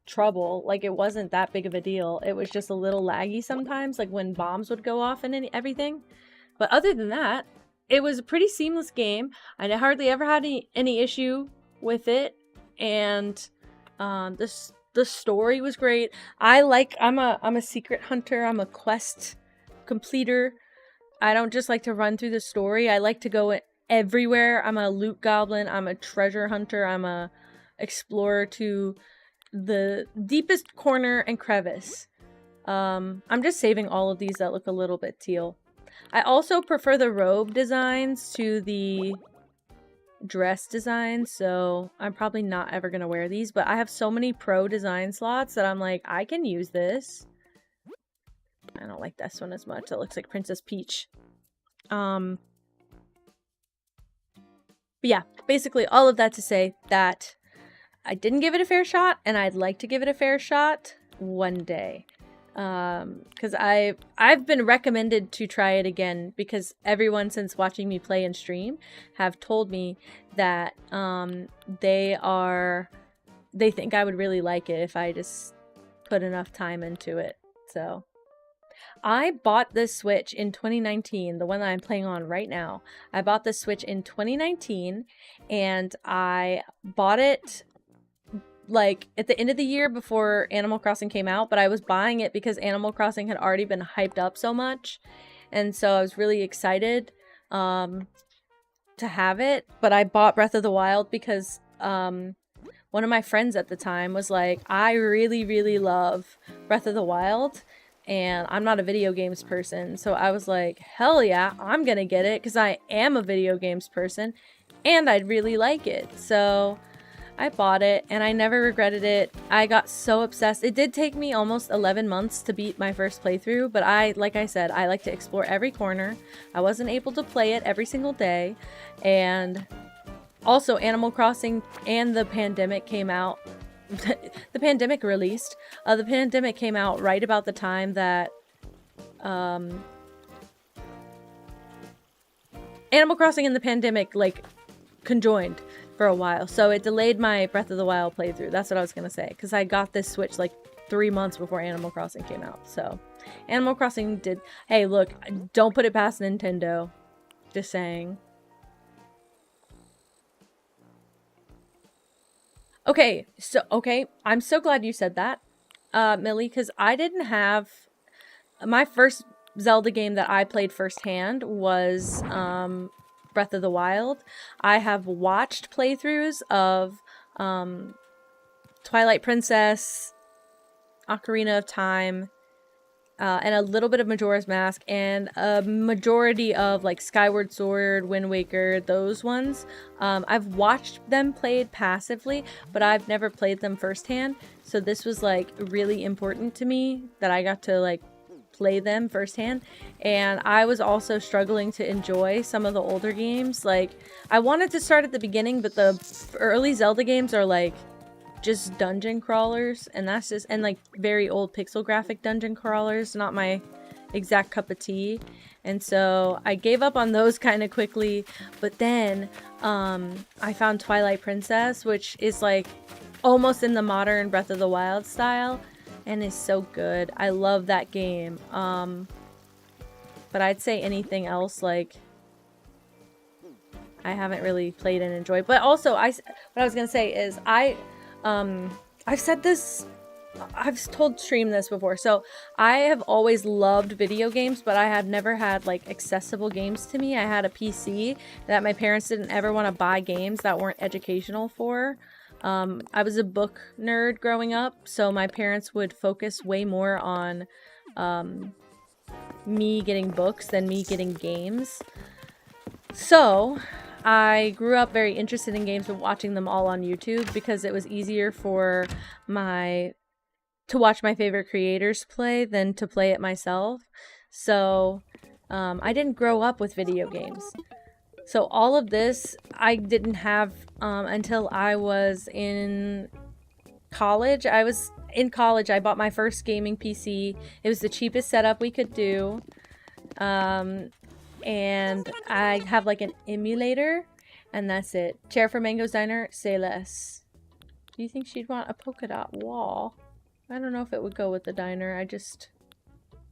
A: trouble. Like, it wasn't that big of a deal. It was just a little laggy sometimes, like when bombs would go off and everything. But other than that, it was a pretty seamless game. I hardly ever had any issue with it. And the story was great. I'm a secret hunter. I'm a quest completer. I don't just like to run through the story. I like to go everywhere. I'm a loot goblin. I'm a treasure hunter. I'm a explorer to the deepest corner and crevice. I'm just saving all of these that look a little bit teal. I also prefer the robe designs to the dress designs, so I'm probably not ever gonna wear these, but I have so many pro design slots that I'm like, I can use this. I don't like this one as much. It looks like Princess Peach. But yeah, basically all of that to say that I didn't give it a fair shot, and I'd like to give it a fair shot one day. Because I've been recommended to try it again because everyone since watching me play and stream have told me that they think I would really like it if I just put enough time into it. So I bought this Switch in 2019, the one that I'm playing on right now. I bought this Switch in 2019, and I bought it like at the end of the year before Animal Crossing came out, but I was buying it because Animal Crossing had already been hyped up so much, and so I was really excited to have it. But I bought Breath of the Wild because one of my friends at the time was like, I really love Breath of the Wild, and I'm not a video games person, so I was like, hell yeah, I'm gonna get it because I am a video games person and I'd really like it. So I bought it, and I never regretted it. I got so obsessed. It did take me almost 11 months to beat my first playthrough, but like I said, I like to explore every corner. I wasn't able to play it every single day, and also Animal Crossing and the pandemic came out. The pandemic released. The pandemic came out right about the time that Animal Crossing and the pandemic like conjoined for a while, so it delayed my Breath of the Wild playthrough. That's what I was gonna say, because I got this Switch like 3 months before Animal Crossing came out. So Animal Crossing did. Hey, look, don't put it past Nintendo. Just saying. Okay, I'm so glad you said that, Millie, because I didn't have my first Zelda game that I played firsthand was Breath of the Wild. I have watched playthroughs of Twilight Princess, Ocarina of Time, and a little bit of Majora's Mask, and a majority of like Skyward Sword, Wind Waker, those ones. I've watched them played passively, but I've never played them firsthand. So this was like really important to me that I got to like play them firsthand. And I was also struggling to enjoy some of the older games. Like, I wanted to start at the beginning, but the early Zelda games are like just dungeon crawlers, and that's just, and like very old pixel graphic dungeon crawlers, not my exact cup of tea. And so I gave up on those kind of quickly. But then I found Twilight Princess, which is like almost in the modern Breath of the Wild style, and is so good. I love that game. But I'd say anything else, like, I haven't really played and enjoyed. But also, what I was gonna say is I've said this, I've told Stream this before. So I have always loved video games, but I had never had like accessible games to me. I had a PC that my parents didn't ever want to buy games that weren't educational for. I was a book nerd growing up, so my parents would focus way more on me getting books than me getting games. So I grew up very interested in games and watching them all on YouTube because it was easier for to watch my favorite creators play than to play it myself. So I didn't grow up with video games. So all of this I didn't have until I was in college. I bought my first gaming PC. It was the cheapest setup we could do. And I have like an emulator, and that's it. Chair for Mango's Diner, say less. Do you think she'd want a polka dot wall? I don't know if it would go with the diner.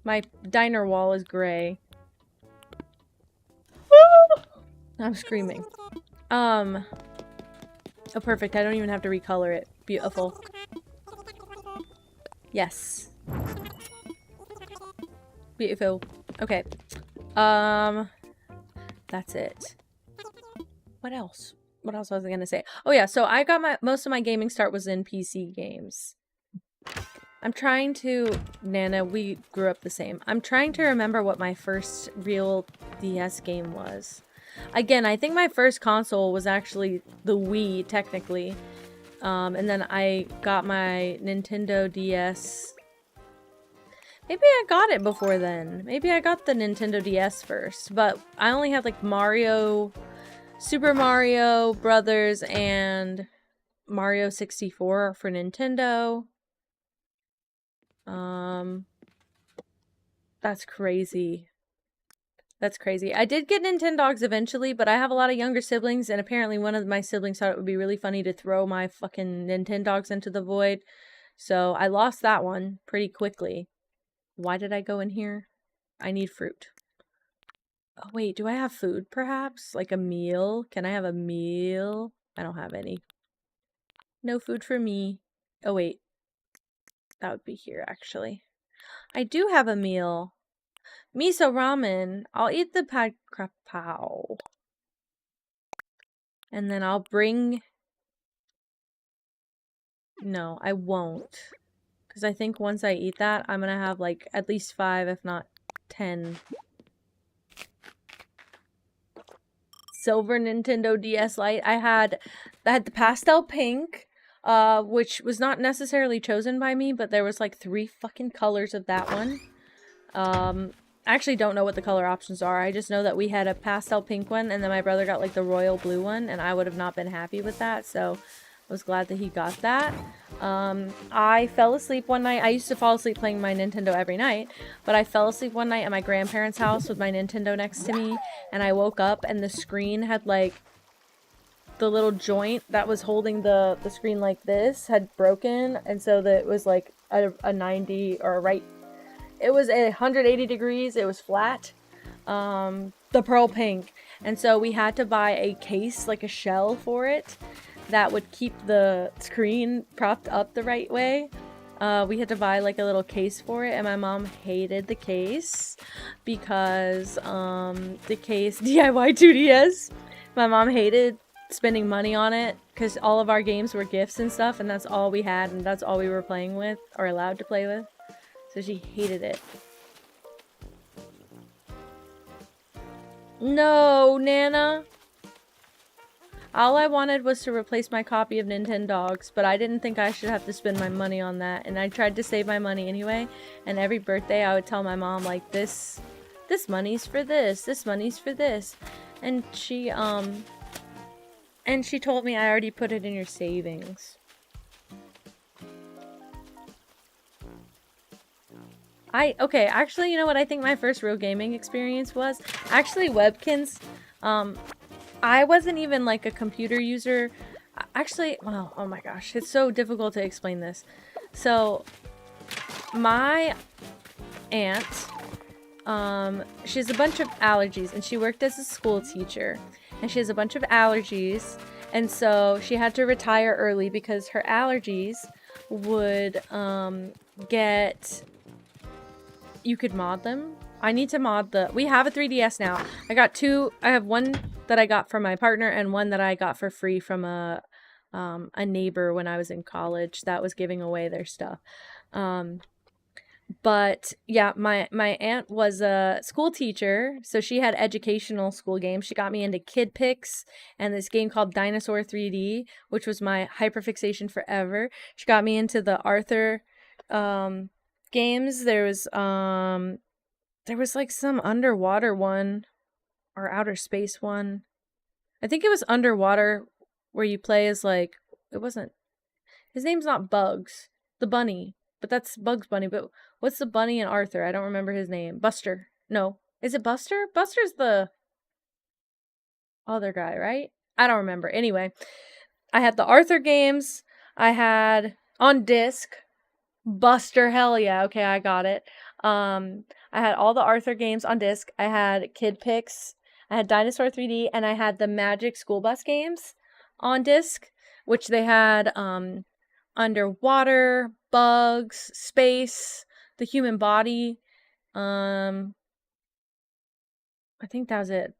A: My diner wall is gray. I'm screaming. Oh, perfect. I don't even have to recolor it. Beautiful. Yes. Beautiful. Okay. That's it. What else? What else was I gonna say? Oh yeah, so I got most of my gaming start was in PC games. I'm trying to, Nana, we grew up the same. I'm trying to remember what my first real DS game was. Again, I think my first console was actually the Wii, technically. And then I got my Nintendo DS. Maybe I got it before then. Maybe I got the Nintendo DS first. But I only had like Mario, Super Mario Brothers, and Mario 64 for Nintendo. That's crazy. That's crazy. I did get Nintendogs eventually, but I have a lot of younger siblings, and apparently one of my siblings thought it would be really funny to throw my fucking Nintendogs into the void. So I lost that one pretty quickly. Why did I go in here? I need fruit. Oh, wait, do I have food, perhaps? Like a meal? Can I have a meal? I don't have any. No food for me. Oh, wait. That would be here, actually. I do have a meal. Miso ramen. I'll eat the pad krapao. And then I'll bring... No, I won't. Because I think once I eat that, I'm going to have like at least 5, if not 10 silver Nintendo DS Lite. I had the pastel pink, which was not necessarily chosen by me, but there was like 3 fucking colors of that one. I actually don't know what the color options are. I just know that we had a pastel pink one, and then my brother got like the royal blue one, and I would have not been happy with that, so I was glad that he got that. I fell asleep one night. I used to fall asleep playing my Nintendo every night, but I fell asleep one night at my grandparents' house with my Nintendo next to me, and I woke up and the screen had like the little joint that was holding the screen like this had broken, and so that it was like a 90 or a right, it was 180 degrees, it was flat, the pearl pink, and so we had to buy a case, like a shell for it, that would keep the screen propped up the right way. We had to buy like a little case for it, and my mom hated the case because the case DIY 2DS. My mom hated spending money on it because all of our games were gifts and stuff, and that's all we had, and that's all we were playing with or allowed to play with. So she hated it. No, Nana. All I wanted was to replace my copy of Nintendogs, but I didn't think I should have to spend my money on that, and I tried to save my money anyway, and every birthday I would tell my mom, like, this money's for this money's for this, and she told me I already put it in your savings. Okay, actually, you know what I think my first real gaming experience was? Actually, Webkins. I wasn't even like a computer user. Actually, well, oh my gosh, it's so difficult to explain this. So, my aunt, she has a bunch of allergies, and she worked as a school teacher, and she has a bunch of allergies, and so she had to retire early because her allergies would, you could mod them. I need to mod we have a 3DS now. I got 2, I have one that I got from my partner and one that I got for free from a neighbor when I was in college that was giving away their stuff. But yeah, my aunt was a school teacher, so she had educational school games. She got me into Kid Pix and this game called Dinosaur 3D, which was my hyperfixation forever. She got me into the Arthur games. There was like some underwater one or outer space one. I think it was underwater where you play as like, it wasn't, his name's not Bugs, the bunny, but that's Bugs Bunny. But what's the bunny in Arthur? I don't remember his name. Buster. No. Is it Buster? Buster's the other guy, right? I don't remember. Anyway, I had the Arthur games. I had on disc Buster. Hell yeah. Okay, I got it. I had all the Arthur games on disc. I had Kid Pix. I had Dinosaur 3D, and I had the Magic School Bus games on disc, which they had underwater, bugs, space, the human body. I think that was it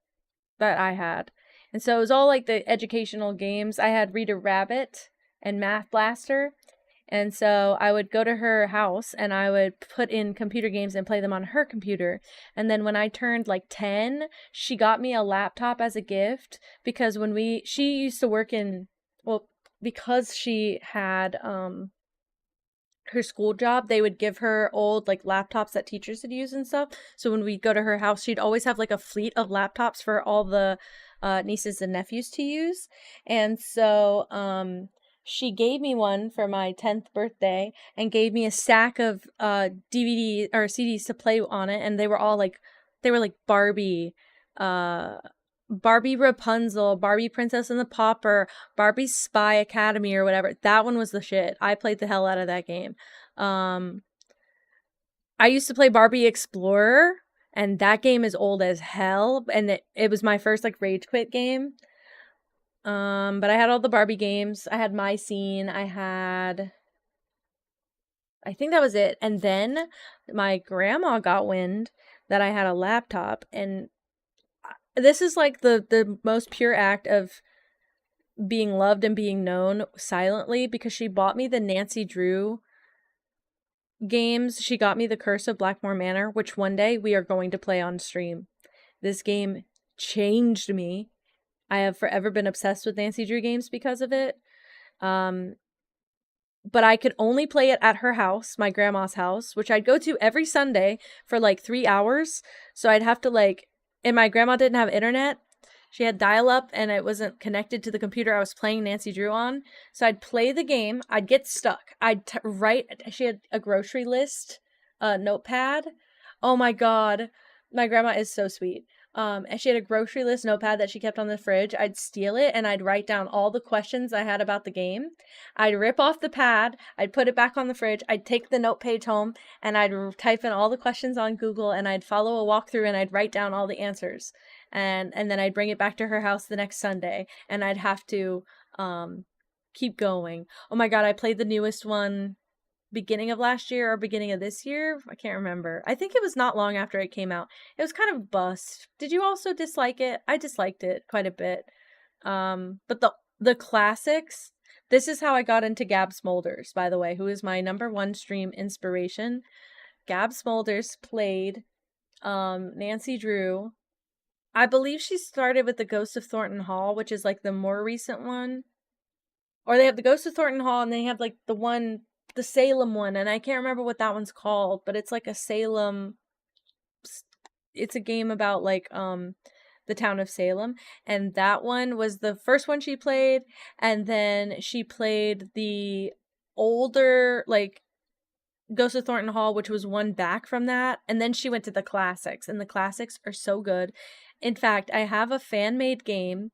A: that I had. And so it was all like the educational games. I had Reader Rabbit and Math Blaster. And so I would go to her house and I would put in computer games and play them on her computer. And then when I turned like 10, she got me a laptop as a gift because she used to work in, well, because she had her school job, they would give her old like laptops that teachers would use and stuff. So when we'd go to her house, she'd always have like a fleet of laptops for all the nieces and nephews to use. And so she gave me one for my 10th birthday and gave me a stack of DVD or CDs to play on it, and they were like Barbie Rapunzel, Barbie Princess and the Pauper, Barbie Spy Academy or whatever. That one was the shit. I played the hell out of that game. I used to play Barbie Explorer, and that game is old as hell, and it was my first like rage quit game. But I had all the Barbie games. I had My Scene. I think that was it. And then my grandma got wind that I had a laptop, and this is like the most pure act of being loved and being known silently, because she bought me the Nancy Drew games. She got me the Curse of Blackmore Manor, which one day we are going to play on stream. This game changed me. I have forever been obsessed with Nancy Drew games because of it. But I could only play it at her house, my grandma's house, which I'd go to every Sunday for like 3 hours. So I'd have to and my grandma didn't have internet. She had dial-up and it wasn't connected to the computer I was playing Nancy Drew on. So I'd play the game. I'd get stuck. She had a grocery list notepad. Oh my God. My grandma is so sweet. And she had a grocery list notepad that she kept on the fridge. I'd steal it and I'd write down all the questions I had about the game. I'd rip off the pad. I'd put it back on the fridge. I'd take the note page home and I'd type in all the questions on Google, and I'd follow a walkthrough and I'd write down all the answers. And then I'd bring it back to her house the next Sunday, and I'd have to keep going. Oh my God, I played the newest one beginning of last year or beginning of this year. I can't remember. I think it was not long after it came out. It was kind of bust. Did you also dislike it? I disliked it quite a bit. But the classics, this is how I got into Gab Smolders, by the way, who is my #1 stream inspiration. Gab Smolders played Nancy Drew. I believe she started with the Ghost of Thornton Hall, which is like the more recent one. Or they have the Ghost of Thornton Hall, and they have like the Salem one, and I can't remember what that one's called, but it's like a Salem. It's a game about like the town of Salem, and that one was the first one she played, and then she played the older like Ghost of Thornton Hall, which was one back from that, and then she went to the classics, and the classics are so good. In fact, I have a fan-made game.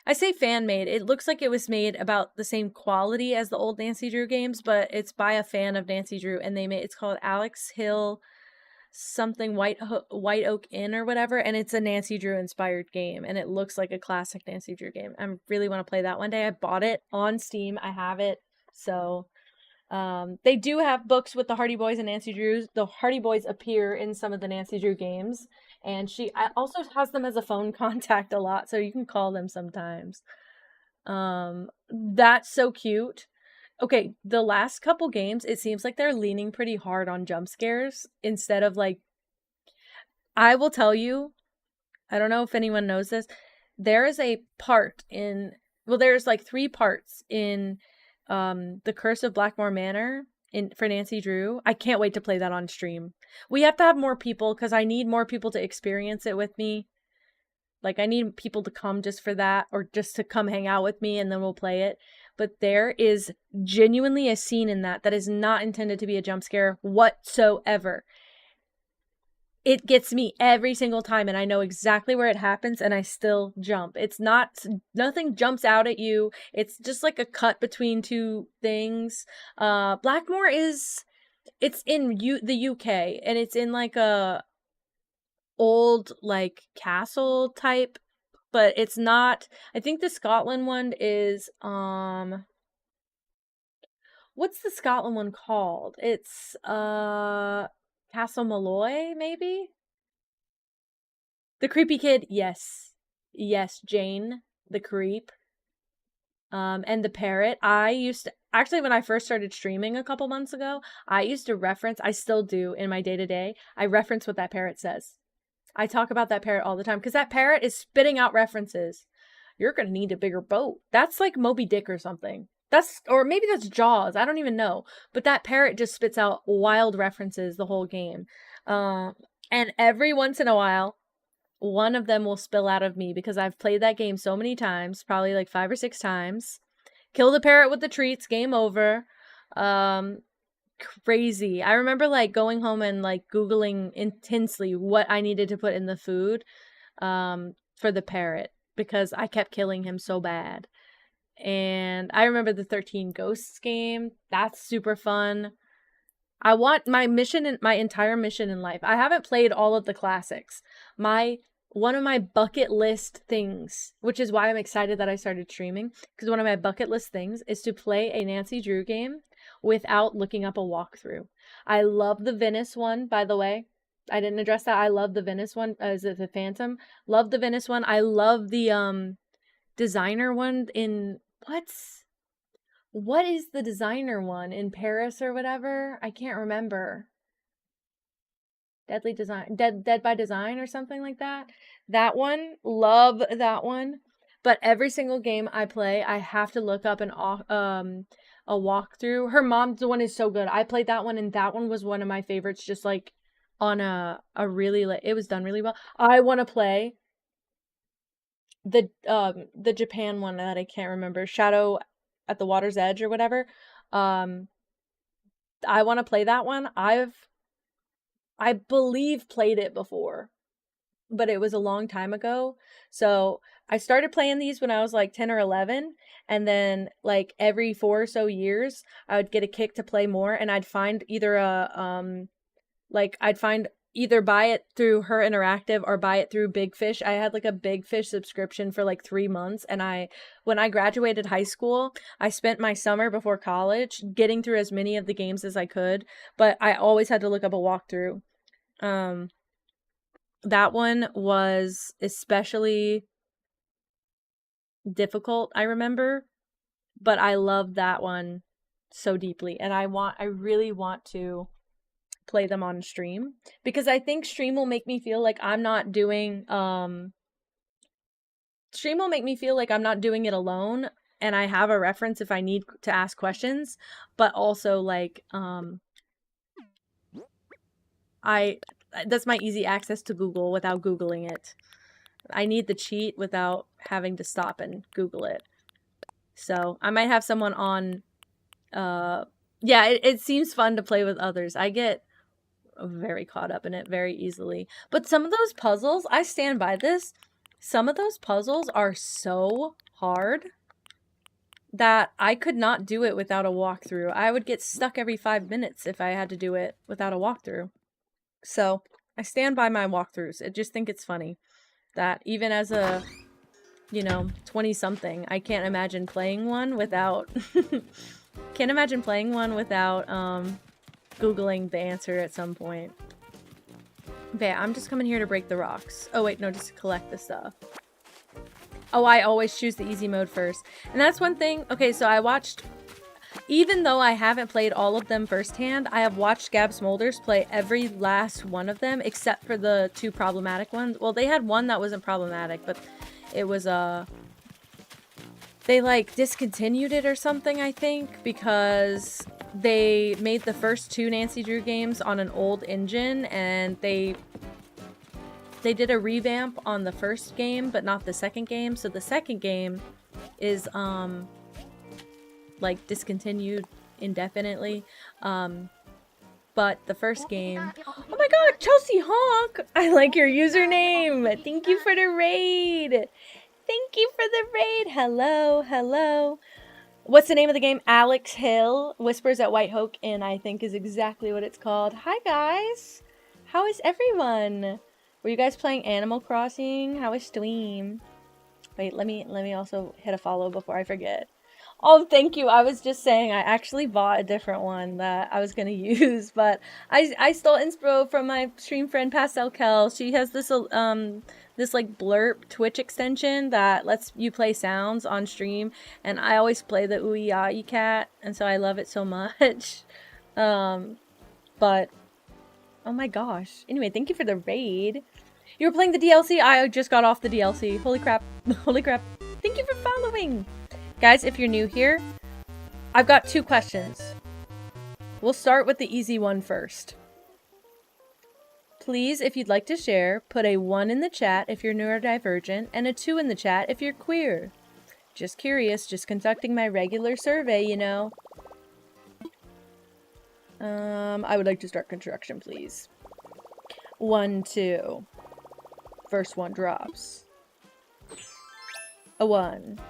A: I say fan-made, it looks like it was made about the same quality as the old Nancy Drew games, but it's by a fan of Nancy Drew, and it's called Alex Hill something White Oak Inn or whatever, and it's a Nancy Drew inspired game, and it looks like a classic Nancy Drew game. I really want to play that one day. I bought it on Steam. I have it. So they do have books with the Hardy Boys and Nancy Drews. The Hardy Boys appear in some of the Nancy Drew games, and she also has them as a phone contact a lot, so you can call them sometimes. That's so cute. Okay, the last couple games, it seems like they're leaning pretty hard on jump scares instead of like, I will tell you, I don't know if anyone knows this, there is a part there's like 3 parts in The Curse of Blackmore Manor for Nancy Drew. I can't wait to play that on stream. We have to have more people because I need more people to experience it with me. Like, I need people to come just for that, or just to come hang out with me, and then we'll play it. But there is genuinely a scene in that is not intended to be a jump scare whatsoever. It gets me every single time, and I know exactly where it happens, and I still jump. Nothing jumps out at you. It's just like a cut between 2 things. Blackmore it's in the UK, and it's in like a old like castle type, but it's not. I think the Scotland one is what's the Scotland one called? It's Castle Malloy, maybe? The Creepy Kid, yes. Yes, Jane, the creep. And the parrot. actually, when I first started streaming a couple months ago, I used to reference, I still do in my day-to-day, I reference what that parrot says. I talk about that parrot all the time because that parrot is spitting out references. You're going to need a bigger boat. That's like Moby Dick or something. Or maybe that's Jaws. I don't even know. But that parrot just spits out wild references the whole game. And every once in a while, one of them will spill out of me because I've played that game so many times, probably like 5 or 6 times. Kill the parrot with the treats, game over. Crazy. I remember like going home and like Googling intensely what I needed to put in the food for the parrot because I kept killing him so bad. And I remember the 13 Ghosts game. That's super fun. I want my entire mission in life. I haven't played all of the classics. One of my bucket list things, which is why I'm excited that I started streaming, because one of my bucket list things is to play a Nancy Drew game without looking up a walkthrough. I love the Venice one, by the way. I didn't address that. I love the Venice one. Is it the Phantom? Love the Venice one. I love the designer one in what is the designer one in Paris or whatever? I can't remember. Dead by Design or something like that. That one, love that one. But every single game I play, I have to look up a walkthrough. Her Mom's one is so good. I played that one, and that one was one of my favorites. Just like on a really it was done really well. I want to play the Japan one that I can't remember, Shadow at the Water's Edge or whatever. I want to play that one. I believe played it before, but it was a long time ago. So I started playing these when I was like 10 or 11. And then like every 4 or so years, I would get a kick to play more. And I'd find either buy it through Her Interactive or buy it through Big Fish. I had like a Big Fish subscription for like 3 months. And when I graduated high school, I spent my summer before college getting through as many of the games as I could. But I always had to look up a walkthrough. That one was especially difficult, I remember, but I loved that one so deeply, and I really want to play them on stream because I think stream will make me feel like I'm not doing it alone, and I have a reference if I need to ask questions, but also like that's my easy access to Google without Googling it. I need the cheat without having to stop and Google it. So I might have someone on. Yeah, it seems fun to play with others. I get very caught up in it very easily. But some of those puzzles, I stand by this. Some of those puzzles are so hard that I could not do it without a walkthrough. I would get stuck every 5 minutes if I had to do it without a walkthrough. So I stand by my walkthroughs. I just think it's funny that even as a, 20-something, I can't imagine playing one without Googling the answer at some point. Okay, I'm just coming here to break the rocks. Oh wait, no, just to collect the stuff. Oh, I always choose the easy mode first. And that's one thing. Okay, so I watched, even though I haven't played all of them firsthand, I have watched Gab Smolders play every last one of them except for the 2 problematic ones. Well, they had one that wasn't problematic, but it was they like discontinued it or something, I think, because they made the first 2 Nancy Drew games on an old engine, and they did a revamp on the first game but not the second game, so the second game is like discontinued indefinitely, but the first game, oh my god, Chelsea Honk, I like your username, thank you for the raid. Thank you for the raid. Hello. What's the name of the game? Alex Hill, Whispers at White Hoke Inn, I think is exactly what it's called. Hi guys. How is everyone? Were you guys playing Animal Crossing? How is stream? Wait, let me also hit a follow before I forget. Oh, thank you. I was just saying I actually bought a different one that I was gonna use, but I stole inspo from my stream friend Pastel Kel. She has this like blurp Twitch extension that lets you play sounds on stream, and I always play the ooey Yai cat, and so I love it so much. But oh my gosh. Anyway, thank you for the raid. You were playing the DLC? I just got off the DLC. Holy crap. Holy crap. Thank you for following. Guys, if you're new here, I've got 2 questions. We'll start with the easy one first. Please, if you'd like to share, put a 1 in the chat if you're neurodivergent and a 2 in the chat if you're queer. Just curious, just conducting my regular survey, you know. I would like to start construction, please. 1, 2. First one drops. A 1.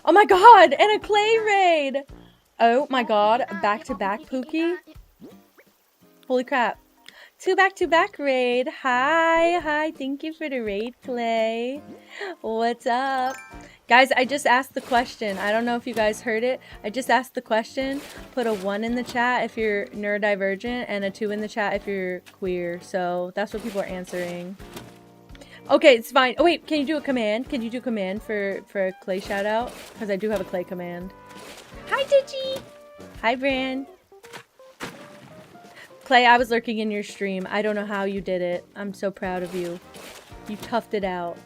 A: Oh my god! And a clay raid! Oh my god. Back-to-back Pookie? Holy crap. 2 back-to-back raid. Hi. Hi. Thank you for the raid, Clay. What's up? Guys, I just asked the question. I don't know if you guys heard it. I just asked the question. Put a 1 in the chat if you're neurodivergent and a 2 in the chat if you're queer. So that's what people are answering. Okay, it's fine. Oh wait, can you do a command? Can you do a command for a Clay shout out? Because I do have a Clay command. Hi, Digi! Hi, Bran. Clay, I was lurking in your stream. I don't know how you did it. I'm so proud of you. You toughed it out.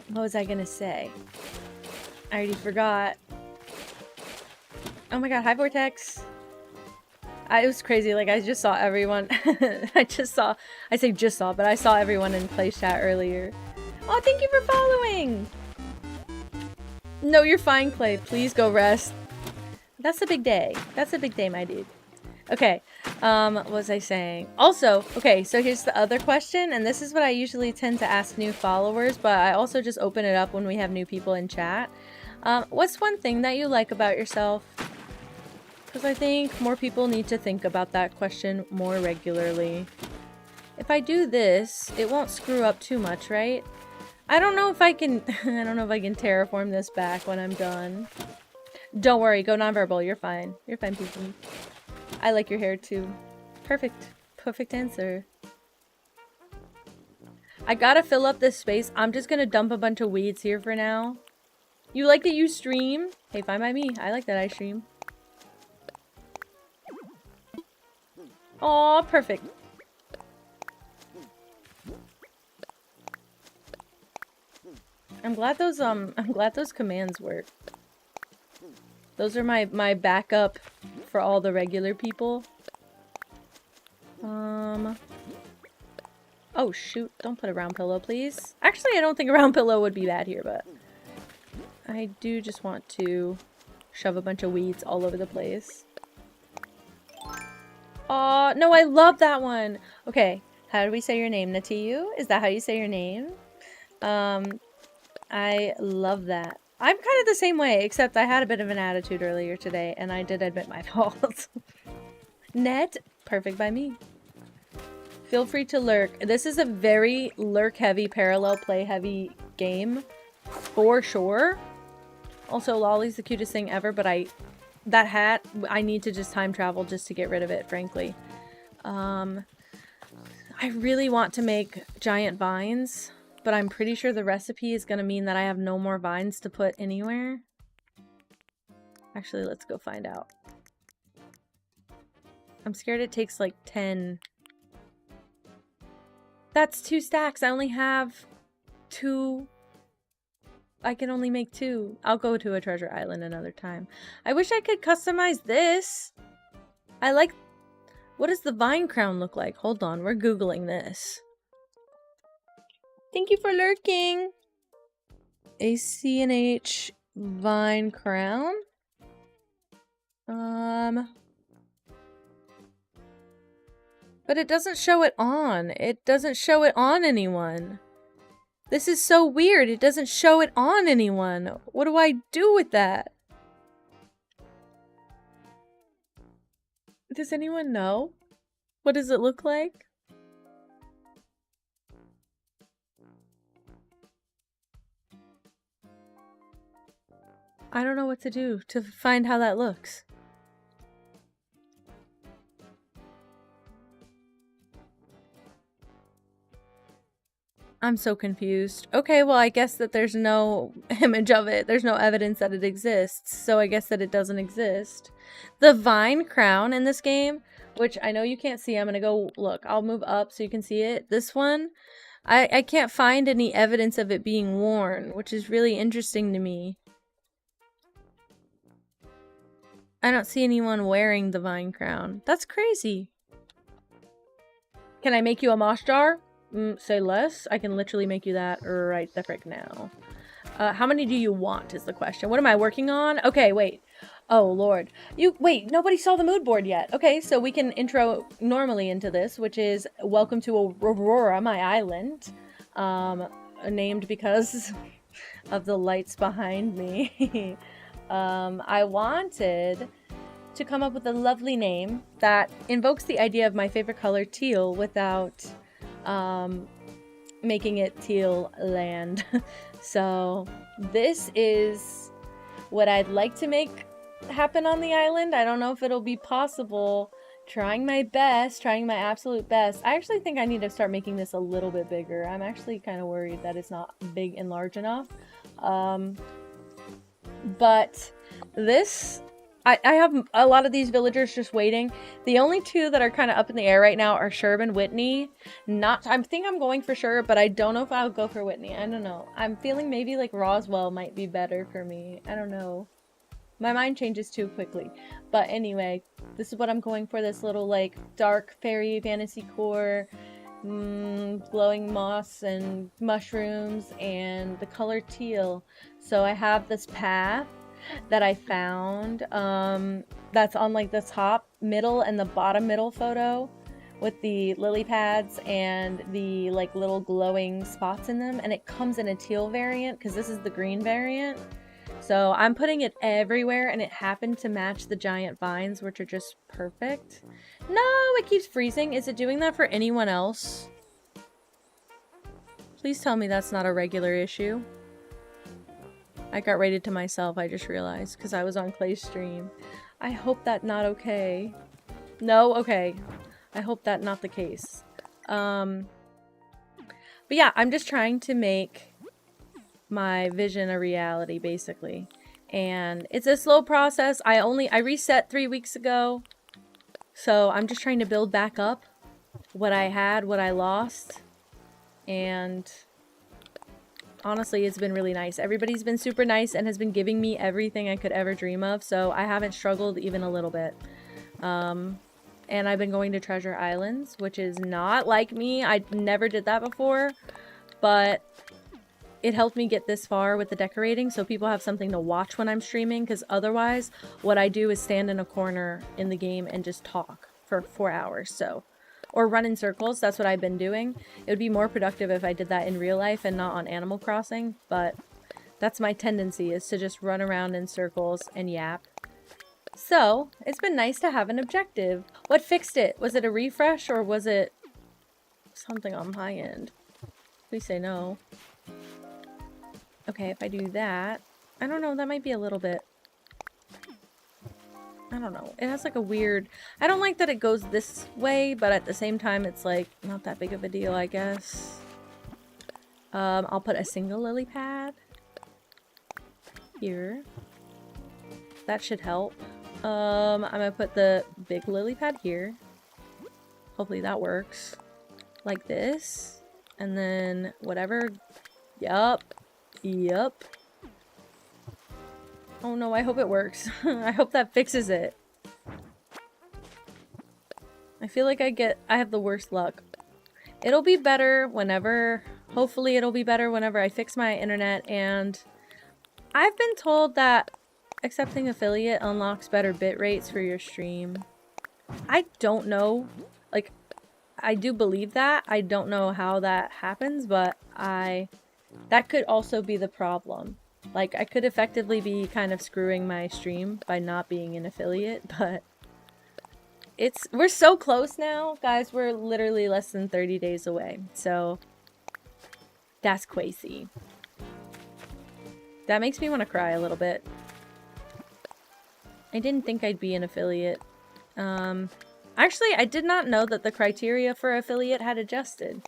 A: What was I gonna say? I already forgot. Oh my god, hi Vortex. It was crazy, like I just saw everyone. I saw everyone in Play chat earlier. Oh, thank you for following! No, you're fine, Clay. Please go rest. That's a big day. That's a big day, my dude. Okay, what was I saying? Also, okay, so here's the other question, and this is what I usually tend to ask new followers, but I also just open it up when we have new people in chat. What's one thing that you like about yourself? Because I think more people need to think about that question more regularly. If I do this, it won't screw up too much, right? I don't know if I can, I don't know if I can terraform this back when I'm done. Don't worry, go nonverbal, you're fine. You're fine, people. I like your hair too. Perfect. Perfect answer. I gotta fill up this space. I'm just gonna dump a bunch of weeds here for now. You like that you stream? Hey, fine by me. I like that I stream. Aw, perfect. I'm glad those commands work. Those are my backup for all the regular people. Oh shoot, don't put a round pillow, please. Actually, I don't think a round pillow would be bad here, but I do just want to shove a bunch of weeds all over the place. Aw, no, I love that one! Okay, how do we say your name, Natiyu? Is that how you say your name? I love that. I'm kind of the same way, except I had a bit of an attitude earlier today, and I did admit my fault. Net, perfect by me. Feel free to lurk. This is a very lurk-heavy, parallel play-heavy game, for sure. Also, Lolly's the cutest thing ever, but that hat, I need to just time travel just to get rid of it, frankly. I really want to make giant vines, but I'm pretty sure the recipe is going to mean that I have no more vines to put anywhere. Actually, let's go find out. I'm scared it takes like 10. That's 2 stacks. I only have 2. I can only make 2. I'll go to a treasure island another time. I wish I could customize this. I like... What does the vine crown look like? Hold on, we're Googling this. Thank you for lurking. acnh vine crown. But it doesn't show it on. It doesn't show it on anyone. This is so weird. It doesn't show it on anyone. What do I do with that? Does anyone know? What does it look like? I don't know what to do to find how that looks. I'm so confused. Okay, well, I guess that there's no image of it. There's no evidence that it exists. So I guess that it doesn't exist. The vine crown in this game, which I know you can't see. I'm going to go look. I'll move up so you can see it. This one, I can't find any evidence of it being worn, which is really interesting to me. I don't see anyone wearing the vine crown. That's crazy. Can I make you a moss jar? Say less. I can literally make you that right the frick now. How many do you want is the question. What am I working on? Okay, wait. Oh, Lord. Wait, nobody saw the mood board yet. Okay, so we can intro normally into this, which is welcome to Aurora, my island. Named because of the lights behind me. I wanted to come up with a lovely name that invokes the idea of my favorite color, teal, without making it teal land. So this is what I'd like to make happen on the island. I don't know if it'll be possible. Trying my best, trying my absolute best. I actually think I need to start making this a little bit bigger. I'm actually kind of worried that it's not big and large enough. But this, I have a lot of these villagers just waiting. The only two that are kind of up in the air right now are Sherb and Whitney. I think I'm going for Sherb, but I don't know if I'll go for Whitney. I don't know. I'm feeling maybe like Roswell might be better for me. I don't know. My mind changes too quickly. But anyway, this is what I'm going for. This little like dark fairy fantasy core, glowing moss and mushrooms and the color teal. So I have this path that I found that's on like the top middle and the bottom middle photo with the lily pads and the like little glowing spots in them, and it comes in a teal variant because this is the green variant. So I'm putting it everywhere, and it happened to match the giant vines, which are just perfect. No, it keeps freezing. Is it doing that for anyone else? Please tell me that's not a regular issue. I got rated to myself, I just realized, because I was on Clay's stream. I hope that's not okay. No? Okay. I hope that's not the case. But yeah, I'm just trying to make my vision a reality, basically. And it's a slow process. I reset 3 weeks ago. So I'm just trying to build back up what I had, what I lost. And honestly, it's been really nice. Everybody's been super nice and has been giving me everything I could ever dream of, so I haven't struggled even a little bit. And I've been going to Treasure Islands, which is not like me. I never did that before, but it helped me get this far with the decorating, so people have something to watch when I'm streaming, because otherwise, what I do is stand in a corner in the game and just talk for 4 hours, so... Or run in circles. That's what I've been doing. It would be more productive if I did that in real life and not on Animal Crossing, but that's my tendency, is to just run around in circles and yap. So, it's been nice to have an objective. What fixed it? Was it a refresh or was it something on my end? Please say no. Okay, if I do that, I don't know, that might be a little bit... I don't know. It has like a weird... I don't like that it goes this way, but at the same time, it's like not that big of a deal, I guess. I'll put a single lily pad here. That should help. I'm gonna put the big lily pad here. Hopefully that works. Like this. And then whatever. Yup. Yup. Oh no, I hope it works. I hope that fixes it. I feel like I have the worst luck. It'll be better whenever, hopefully it'll be better whenever I fix my internet, and I've been told that accepting affiliate unlocks better bit rates for your stream. I don't know. Like, I do believe that. I don't know how that happens, but that could also be the problem. Like, I could effectively be kind of screwing my stream by not being an affiliate, but we're so close now, guys. We're literally less than 30 days away, so that's crazy. That makes me want to cry a little bit. I didn't think I'd be an affiliate. Actually, I did not know that the criteria for affiliate had adjusted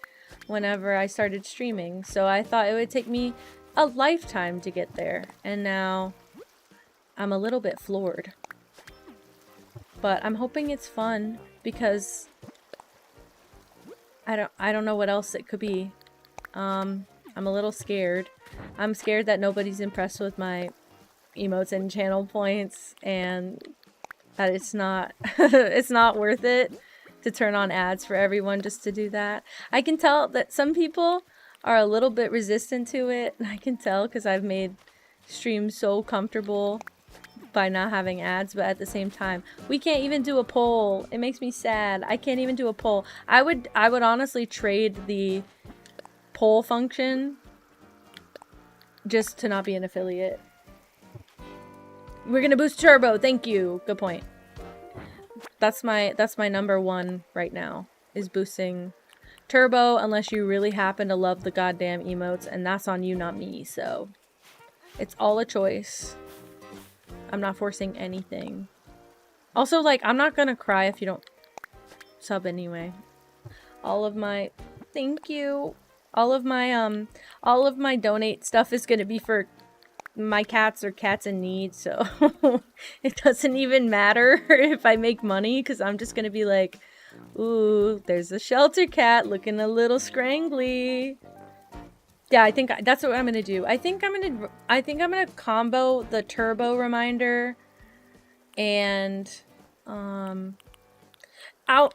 A: whenever I started streaming, so I thought it would take me a lifetime to get there, and now I'm a little bit floored. But I'm hoping it's fun, because I don't know what else it could be. I'm a little scared. I'm scared that nobody's impressed with my emotes and channel points, and that it's not it's not worth it to turn on ads for everyone just to do that. I can tell that some people are a little bit resistant to it. I can tell because I've made streams so comfortable by not having ads, but at the same time, we can't even do a poll. It makes me sad. I can't even do a poll. I would honestly trade the poll function just to not be an affiliate. We're gonna boost turbo. Thank you. Good point. That's my number one right now, is boosting turbo, unless you really happen to love the goddamn emotes, and that's on you, not me. So it's all a choice. I'm not forcing anything. Also, like, I'm not gonna cry if you don't sub anyway. All of my thank you. All of my donate stuff is gonna be for my cats or cats in need, so it doesn't even matter if I make money, because I'm just gonna be like, ooh, there's a shelter cat looking a little scrangly. Yeah, I think that's what I'm gonna do. I think I'm gonna combo the turbo reminder, and I'll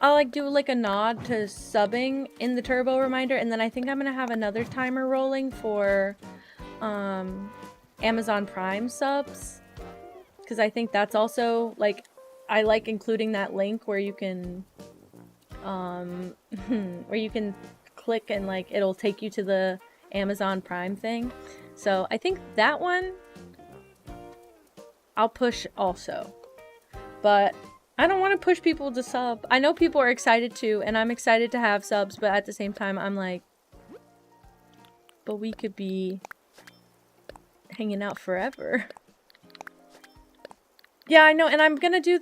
A: like do like a nod to subbing in the turbo reminder, and then I think I'm gonna have another timer rolling for Amazon Prime subs, because I think that's also, like, I like including that link where you can click and, like, it'll take you to the Amazon Prime thing. So I think that one I'll push also, but I don't want to push people to sub. I know people are excited to, and I'm excited to have subs, but at the same time I'm like, but we could be hanging out forever. Yeah, I know, and I'm gonna do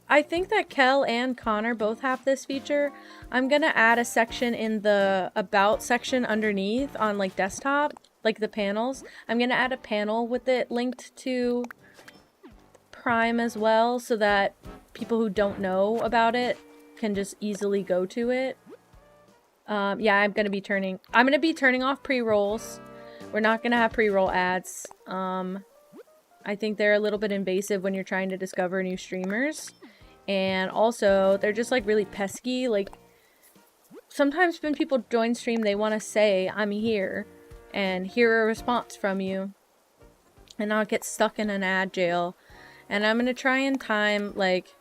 A: I think that Kel and Connor both have this feature. I'm gonna add a section in the about section underneath on, like, desktop, like the panels. I'm gonna add a panel with it linked to Prime as well, so that people who don't know about it can just easily go to it. Yeah, I'm gonna be turning off pre-rolls. We're not gonna have pre-roll ads. I think they're a little bit invasive when you're trying to discover new streamers. And also, they're just, like, really pesky. Like, sometimes when people join stream, they want to say, I'm here, and hear a response from you, and not get stuck in an ad jail. And I'm gonna try and time, like,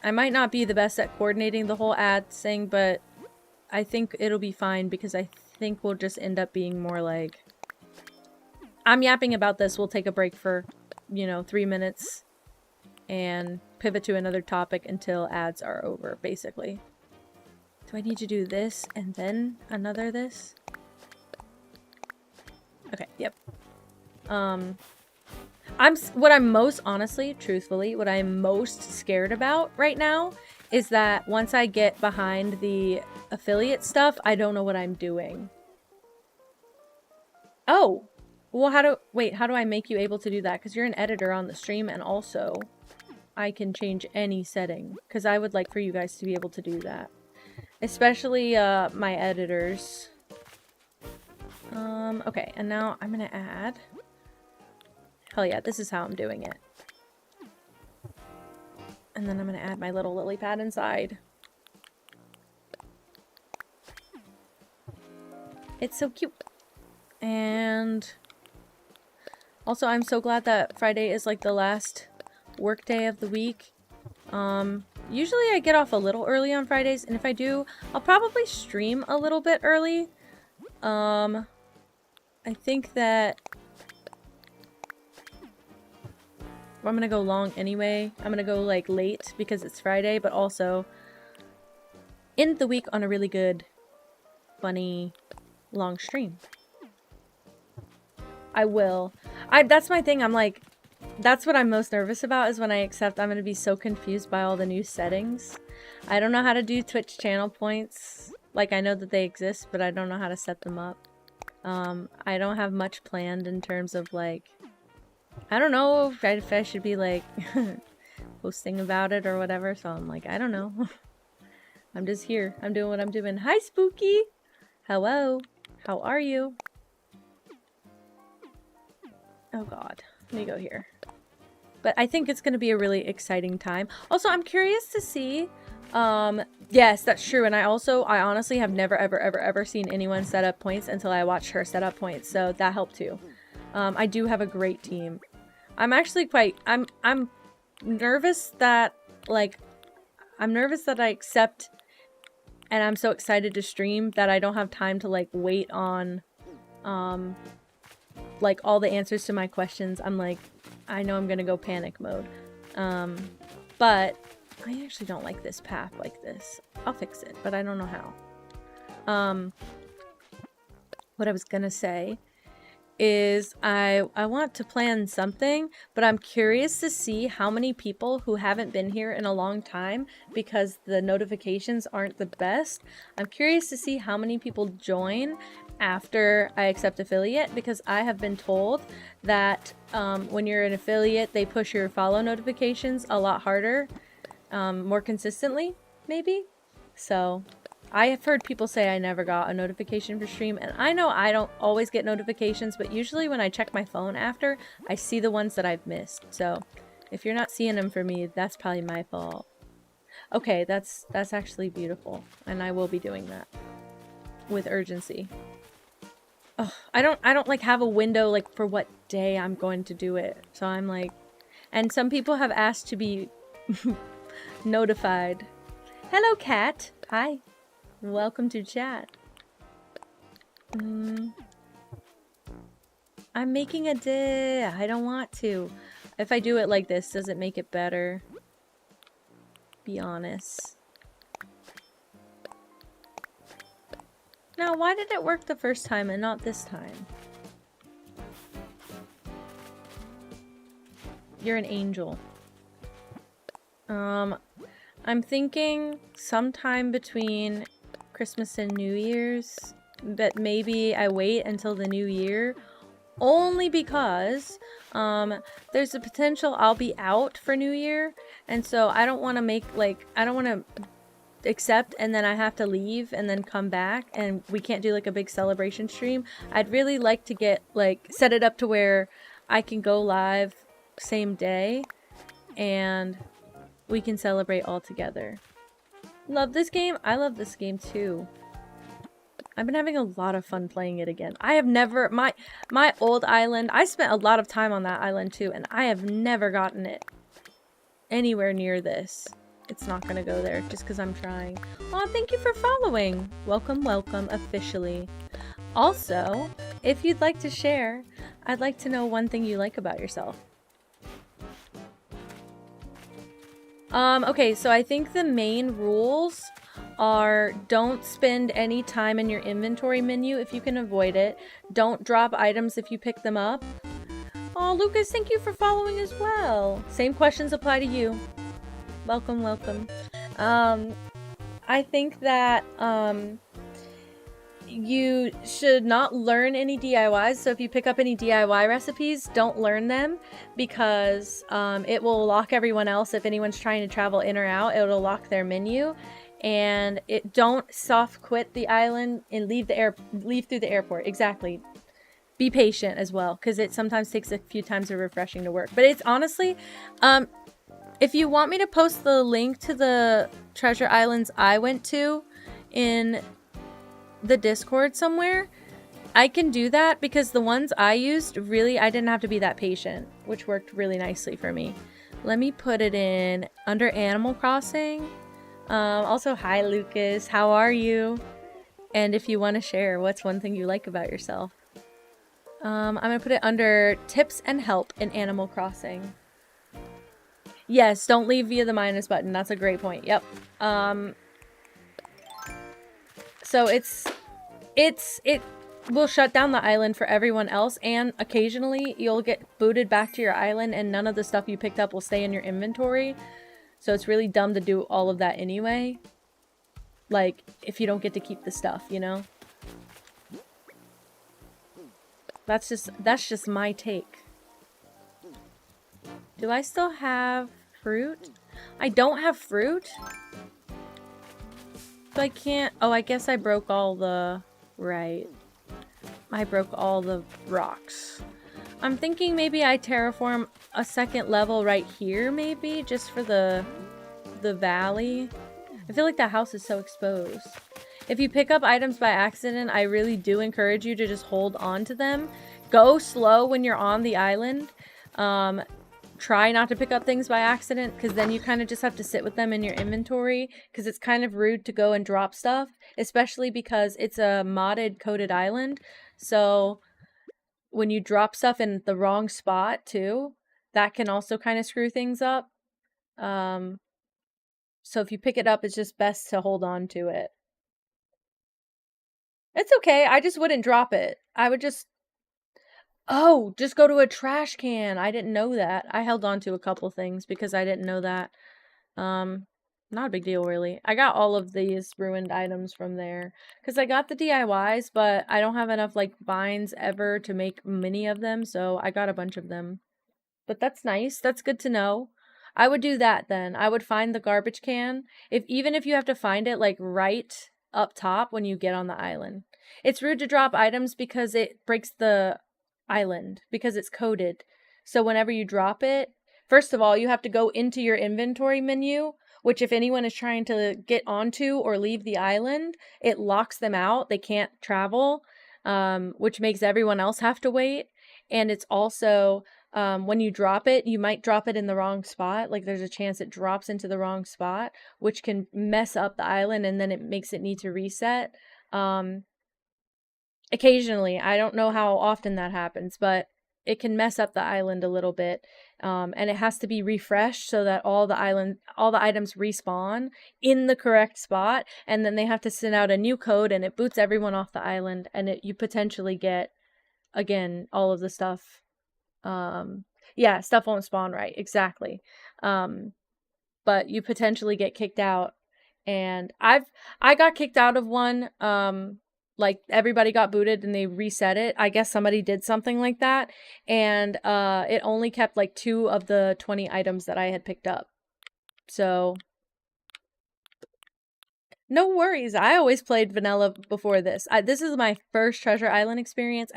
A: I might not be the best at coordinating the whole ad thing, but I think it'll be fine, because I think we'll just end up being more like, I'm yapping about this, we'll take a break for, 3 minutes and pivot to another topic until ads are over, basically. Do I need to do this and then another this? Okay, yep. What I'm most, honestly, truthfully, what I'm most scared about right now is that once I get behind the affiliate stuff, I don't know what I'm doing. Oh! Well, how do I make you able to do that? Because you're an editor on the stream, and also I can change any setting. Because I would like for you guys to be able to do that. Especially, my editors. Okay, and now I'm gonna add... Hell yeah, this is how I'm doing it. And then I'm gonna add my little lily pad inside. It's so cute. And... also, I'm so glad that Friday is, like, the last work day of the week. Usually I get off a little early on Fridays, and if I do, I'll probably stream a little bit early. I think that I'm gonna go long anyway. I'm gonna go, like, late because it's Friday, but also end the week on a really good, funny, long stream. I will. That's my thing. I'm like, That's what I'm most nervous about, is when I accept, I'm going to be so confused by all the new settings. I don't know how to do Twitch channel points. Like, I know that they exist, but I don't know how to set them up. I don't have much planned in terms of, like, I don't know if I should be, like, posting about it or whatever, so I'm like, I don't know. I'm just here. I'm doing what I'm doing. Hi, Spooky! Hello. How are you? Oh god. Let me go here. But I think it's going to be a really exciting time. Also, I'm curious to see, yes, that's true. And I honestly have never, ever seen anyone set up points until I watched her set up points. So that helped too. I do have a great team. I'm actually I'm nervous that, like, I'm nervous that I accept and I'm so excited to stream that I don't have time to, like, wait on, like, all the answers to my questions. I'm like, I know I'm gonna go panic mode. But I actually don't like this path like this. I'll fix it, but I don't know how. What I was gonna say is I want to plan something, but I'm curious to see how many people who haven't been here in a long time, because the notifications aren't the best. I'm curious to see how many people join after I accept affiliate, because I have been told that when you're an affiliate, they push your follow notifications a lot harder, more consistently, maybe. So I have heard people say I never got a notification for stream, and I know I don't always get notifications, but usually when I check my phone after, I see the ones that I've missed. So if you're not seeing them for me, that's probably my fault. Okay, that's actually beautiful, and I will be doing that with urgency. Oh, I don't like have a window like for what day I'm going to do it. So I'm like, and some people have asked to be notified. Hello, Cat. Hi. Welcome to chat. I'm making a day. I don't want to. If I do it like this, does it make it better? Be honest. Now, why did it work the first time and not this time? You're an angel. I'm thinking sometime between Christmas and New Year's, but maybe I wait until the new year, only because there's a potential I'll be out for New Year, and so I don't want to make, like, I don't want to accept and then I have to leave and then come back and we can't do like a big celebration stream. I'd really like to get, like, set it up to where I can go live same day and we can celebrate all together. Love this game? I love this game too. I've been having a lot of fun playing it again. I have never, my old island, I spent a lot of time on that island too, and I have never gotten it anywhere near this. It's not gonna go there just because I'm trying. Oh, thank you for following. Welcome, welcome, officially. Also, if you'd like to share, I'd like to know one thing you like about yourself. Okay, so I think the main rules are don't spend any time in your inventory menu if you can avoid it. Don't drop items if you pick them up. Oh, Lucas, thank you for following as well. Same questions apply to you. Welcome, welcome. I think that, you should not learn any DIYs, so if you pick up any DIY recipes, don't learn them, because it will lock everyone else. If anyone's trying to travel in or out, it'll lock their menu. And don't soft quit the island and leave through the airport. Exactly. Be patient as well, because it sometimes takes a few times of refreshing to work. But it's honestly, if you want me to post the link to the treasure islands I went to in the Discord somewhere, I can do that, because the ones I used, really, I didn't have to be that patient, which worked really nicely for me. Let me put it in under Animal Crossing. Also, hi Lucas, how are you? And if you want to share, what's one thing you like about yourself? I'm gonna put it under tips and help in Animal Crossing. Yes, don't leave via the minus button. That's a great point. Yep. So will shut down the island for everyone else, and occasionally you'll get booted back to your island and none of the stuff you picked up will stay in your inventory. So it's really dumb to do all of that anyway. Like, if you don't get to keep the stuff, you know? That's just my take. Do I still have fruit? I don't have fruit. So I can't... Oh, I guess I broke all the... Right. I broke all the rocks. I'm thinking maybe I terraform a second level right here, maybe, just for the valley. I feel like that house is so exposed. If you pick up items by accident, I really do encourage you to just hold on to them. Go slow when you're on the island. Try not to pick up things by accident, because then you kind of just have to sit with them in your inventory, because it's kind of rude to go and drop stuff, especially because it's a modded coded island. So when you drop stuff in the wrong spot too, that can also kind of screw things up. So if you pick it up, it's just best to hold on to it. It's okay. I just wouldn't drop it. I would just... Oh, just go to a trash can. I didn't know that. I held on to a couple things because I didn't know that. Not a big deal, really. I got all of these ruined items from there. Because I got the DIYs, but I don't have enough, like, vines ever to make many of them, so I got a bunch of them. But that's nice. That's good to know. I would do that then. I would find the garbage can. Even if you have to find it, like, right up top when you get on the island. It's rude to drop items because it breaks the island, because it's coded. So whenever you drop it, first of all, you have to go into your inventory menu, which if anyone is trying to get onto or leave the island, it locks them out. They can't travel, which makes everyone else have to wait. And it's also... when you drop it, you might drop it in the wrong spot. Like, there's a chance it drops into the wrong spot, which can mess up the island, and then it makes it need to reset. Occasionally, I don't know how often that happens, but it can mess up the island a little bit. And it has to be refreshed so that all the items respawn in the correct spot, and then they have to send out a new code, and it boots everyone off the island, and you potentially get, again, all of the stuff. Yeah, stuff won't spawn right, exactly. But you potentially get kicked out, and I got kicked out of one. Like, everybody got booted and they reset it. I guess somebody did something like that, and it only kept like 2 of the 20 items that I had picked up. So no worries. I always played vanilla before this. This is my first Treasure Island experience.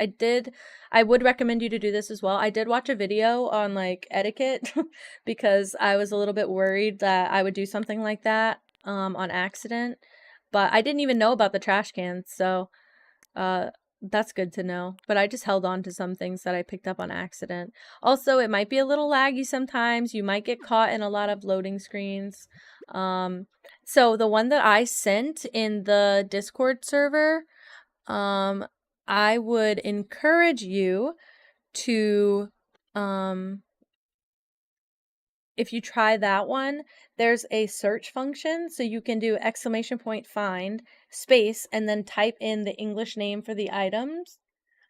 A: I would recommend you to do this as well. I did watch a video on, like, etiquette because I was a little bit worried that I would do something like that on accident. But I didn't even know about the trash cans, so that's good to know. But I just held on to some things that I picked up on accident. Also, it might be a little laggy sometimes. You might get caught in a lot of loading screens. So the one that I sent in the Discord server, I would encourage you to, if you try that one, there's a search function, so you can do !find space and then type in the English name for the items.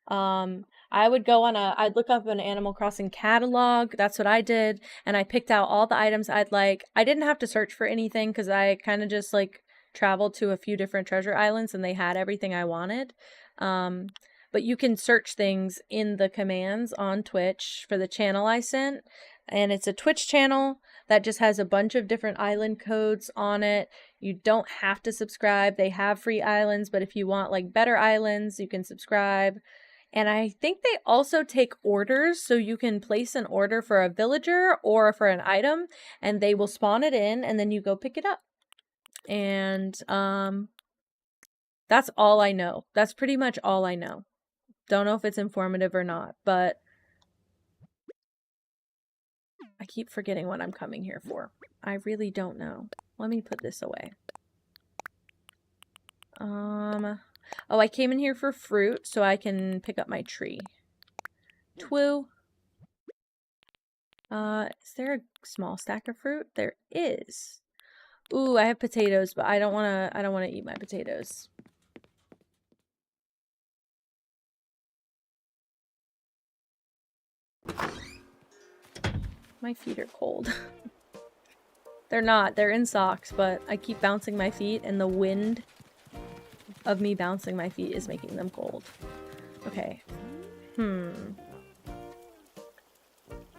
A: I would go on I'd look up an Animal Crossing catalog. That's what I did. And I picked out all the items I'd like. I didn't have to search for anything because I kind of just, like, traveled to a few different treasure islands and they had everything I wanted. But you can search things in the commands on Twitch for the channel I sent. And it's a Twitch channel that just has a bunch of different island codes on it. You don't have to subscribe. They have free islands, but if you want, like, better islands, you can subscribe. And I think they also take orders, so you can place an order for a villager or for an item, and they will spawn it in, and then you go pick it up. And that's all I know. That's pretty much all I know. Don't know if it's informative or not, but I keep forgetting what I'm coming here for. I really don't know. Let me put this away. Oh, I came in here for fruit, so I can pick up my tree. Twoo. Is there a small stack of fruit? There is. Ooh, I have potatoes, but I don't wanna eat my potatoes. My feet are cold. They're not. They're in socks, but I keep bouncing my feet, and the wind of me bouncing my feet is making them cold. Okay.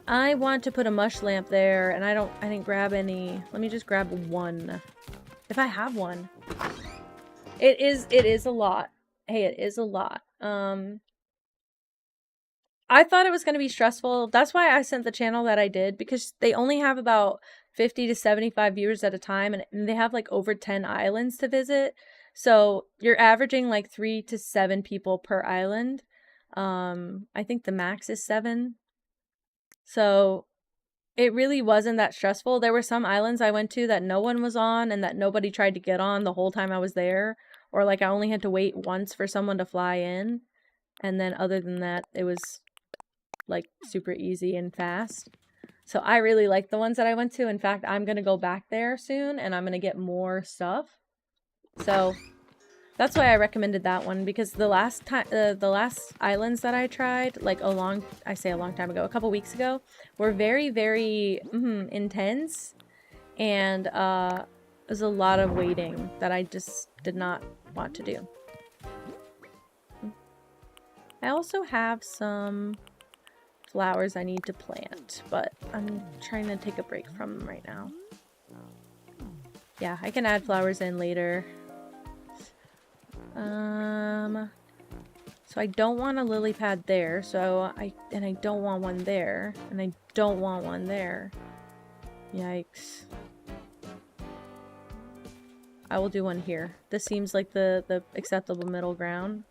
A: I want to put a mush lamp there, and I didn't grab any. Let me just grab one. If I have one. It is a lot. Hey, it is a lot. I thought it was going to be stressful. That's why I sent the channel that I did, because they only have about 50 to 75 viewers at a time, and they have like over 10 islands to visit. So you're averaging like 3 to 7 people per island. I think the max is 7. So it really wasn't that stressful. There were some islands I went to that no one was on and that nobody tried to get on the whole time I was there. Or like I only had to wait once for someone to fly in. And then other than that, it was like super easy and fast. So I really like the ones that I went to. In fact, I'm going to go back there soon and I'm going to get more stuff. So that's why I recommended that one, because the last time, the last islands that I tried, like a long time ago, a couple weeks ago, were very, very intense, and there's a lot of waiting that I just did not want to do. I also have some flowers I need to plant, but I'm trying to take a break from them right now. Yeah, I can add flowers in later. So I don't want a lily pad there, I don't want one there, and I don't want one there. Yikes. I will do one here. This seems like the acceptable middle ground.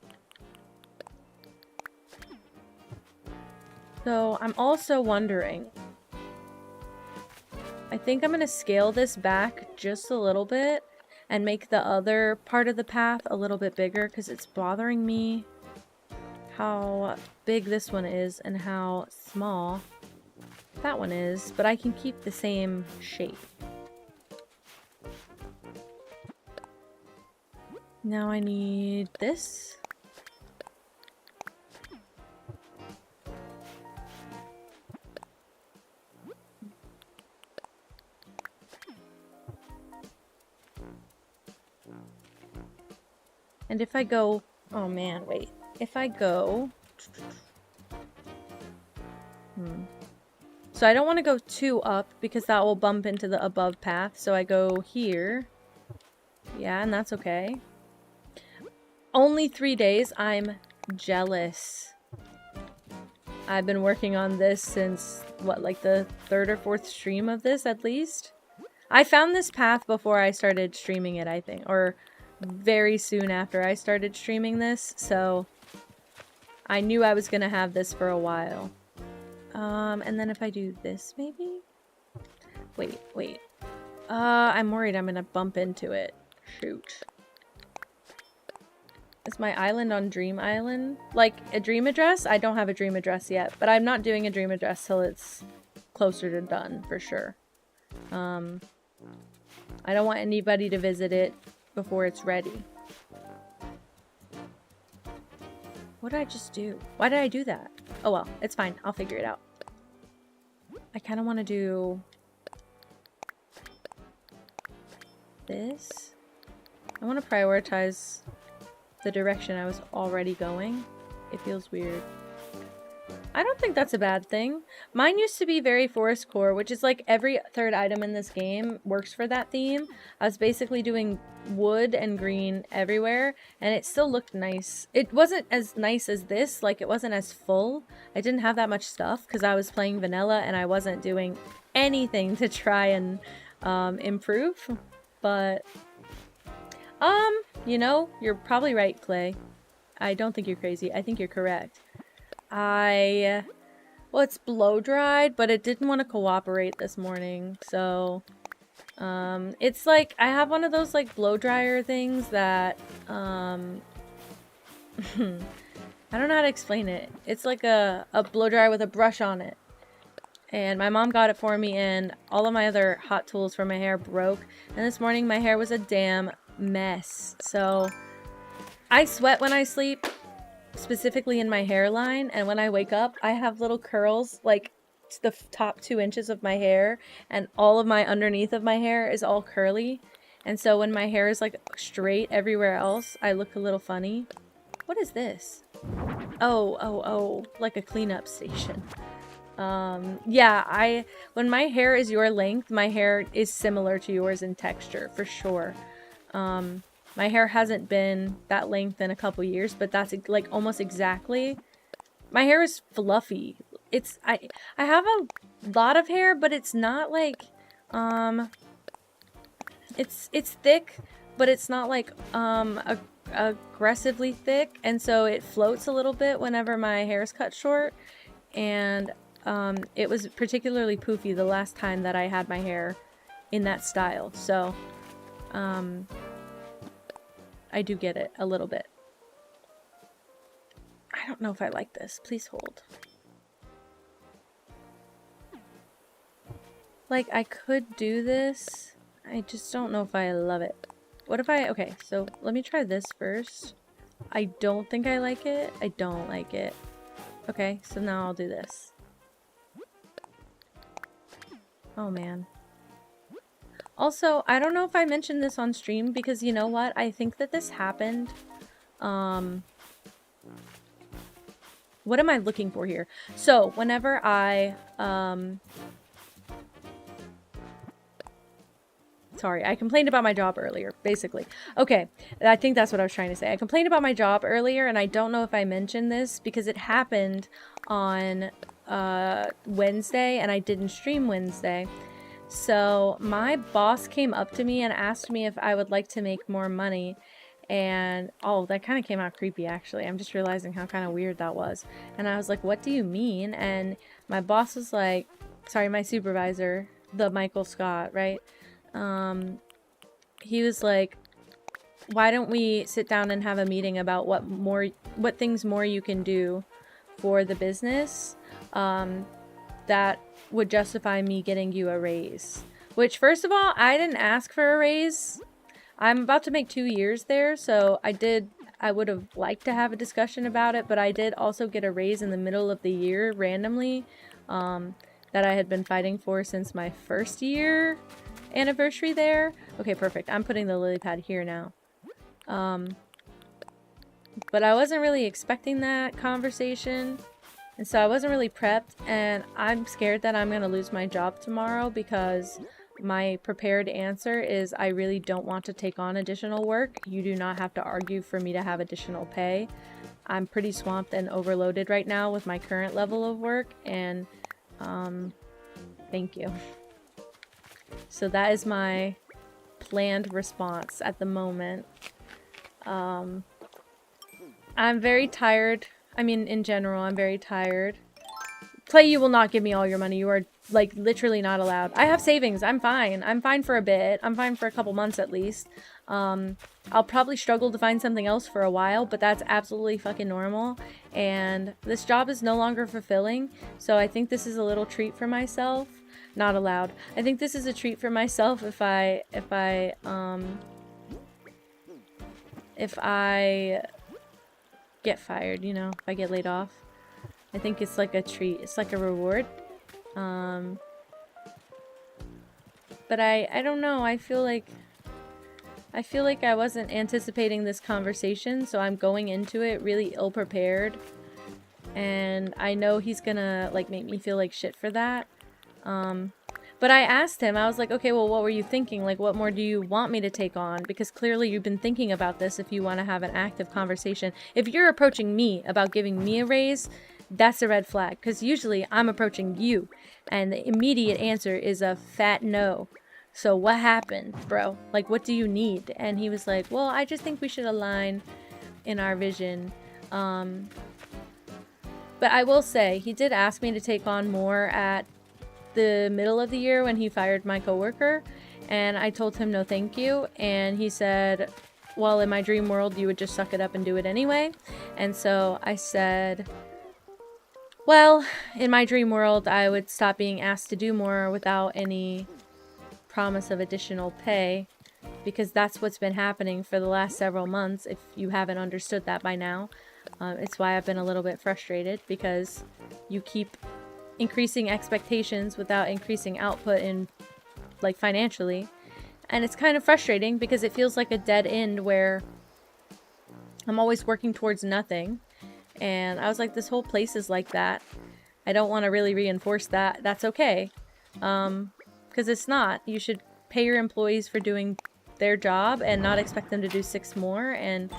A: So I'm also wondering, I think I'm gonna scale this back just a little bit and make the other part of the path a little bit bigger, because it's bothering me how big this one is and how small that one is, but I can keep the same shape. Now I need this. And if I go, oh man, wait. If I go, so I don't want to go too up because that will bump into the above path. So I go here. Yeah, and that's okay. Only 3 days. I'm jealous. I've been working on this since, what, like the 3rd or 4th stream of this at least? I found this path before I started streaming it, I think, or very soon after I started streaming this, so I knew I was gonna have this for a while. And then if I do this, maybe? Wait. I'm worried I'm gonna bump into it. Shoot. Is my island on Dream Island? Like, a dream address? I don't have a dream address yet, but I'm not doing a dream address till it's closer to done, for sure. I don't want anybody to visit it before it's ready. What did I just do? Why did I do that? Oh well, it's fine. I'll figure it out. I kind of want to do this. I want to prioritize the direction I was already going. It feels weird. I don't think that's a bad thing. Mine used to be very forest core, which is like every 3rd item in this game works for that theme. I was basically doing wood and green everywhere, and it still looked nice. It wasn't as nice as this, like it wasn't as full. I didn't have that much stuff because I was playing vanilla and I wasn't doing anything to try and improve. But, you know, you're probably right, Clay. I don't think you're crazy. I think you're correct. Well, it's blow dried, but it didn't want to cooperate this morning, so it's like I have one of those like blow dryer things that I don't know how to explain it. It's like a blow dryer with a brush on it, and my mom got it for me, and all of my other hot tools for my hair broke, and this morning my hair was a damn mess. So I sweat when I sleep. specifically in my hairline, and when I wake up, I have little curls, like the top 2 inches of my hair, and all of my underneath of my hair is all curly. And so when my hair is like straight everywhere else, I look a little funny. What is this? Oh, like a cleanup station. Yeah, when my hair is your length, my hair is similar to yours in texture, for sure. My hair hasn't been that length in a couple years, but that's like almost exactly. My hair is fluffy. I have a lot of hair, but it's not like, it's thick, but it's not like, aggressively thick, and so it floats a little bit whenever my hair is cut short. And it was particularly poofy the last time that I had my hair in that style, so I do get it a little bit. I don't know if I like this. Please hold. Like, I could do this. I just don't know if I love it. What if I... Okay, so let me try this first. I don't think I like it. I don't like it. Okay, so now I'll do this. Oh, man. Also, I don't know if I mentioned this on stream because you know what? I think that this happened. What am I looking for here? So, whenever I, sorry, I complained about my job earlier, basically. Okay, I think that's what I was trying to say. I complained about my job earlier, and I don't know if I mentioned this because it happened on Wednesday, and I didn't stream Wednesday. So my boss came up to me and asked me if I would like to make more money. And, oh, that kind of came out creepy, actually. I'm just realizing how kind of weird that was. And I was like, what do you mean? And my boss was like, sorry, my supervisor, the Michael Scott, right? He was like, why don't we sit down and have a meeting about what things more you can do for the business that would justify me getting you a raise. Which, first of all, I didn't ask for a raise. I'm about to make 2 years there, so I would have liked to have a discussion about it, but I did also get a raise in the middle of the year randomly that I had been fighting for since my first year anniversary there. Okay, perfect. I'm putting the lily pad here now. But I wasn't really expecting that conversation. And so I wasn't really prepped, and I'm scared that I'm going to lose my job tomorrow because my prepared answer is I really don't want to take on additional work. You do not have to argue for me to have additional pay. I'm pretty swamped and overloaded right now with my current level of work, and thank you. So that is my planned response at the moment. I'm very tired. I mean, in general, I'm very tired. Play, you will not give me all your money. You are, like, literally not allowed. I have savings. I'm fine. I'm fine for a bit. I'm fine for a couple months at least. I'll probably struggle to find something else for a while, but that's absolutely fucking normal. And this job is no longer fulfilling, so I think this is a little treat for myself. Not allowed. I think this is a treat for myself if I get fired, you know, if I get laid off. I think it's like a treat. It's like a reward. But I don't know. I feel like I wasn't anticipating this conversation, so I'm going into it really ill-prepared. And I know he's gonna, like, make me feel like shit for that. But I asked him, I was like, okay, well, what were you thinking? Like, what more do you want me to take on? Because clearly you've been thinking about this if you want to have an active conversation. If you're approaching me about giving me a raise, that's a red flag. Because usually I'm approaching you, and the immediate answer is a fat no. So what happened, bro? Like, what do you need? And he was like, well, I just think we should align in our vision. But I will say, he did ask me to take on more at the middle of the year when he fired my coworker, and I told him no thank you, and he said, well, in my dream world you would just suck it up and do it anyway. And so I said, well, in my dream world I would stop being asked to do more without any promise of additional pay, because that's what's been happening for the last several months, if you haven't understood that by now. It's why I've been a little bit frustrated, because you keep increasing expectations without increasing output in, like, financially. And it's kind of frustrating because it feels like a dead end where I'm always working towards nothing. And I was like, this whole place is like that. I don't want to really reinforce that. That's okay. Because it's not. You should pay your employees for doing their job and not expect them to do 6 more. And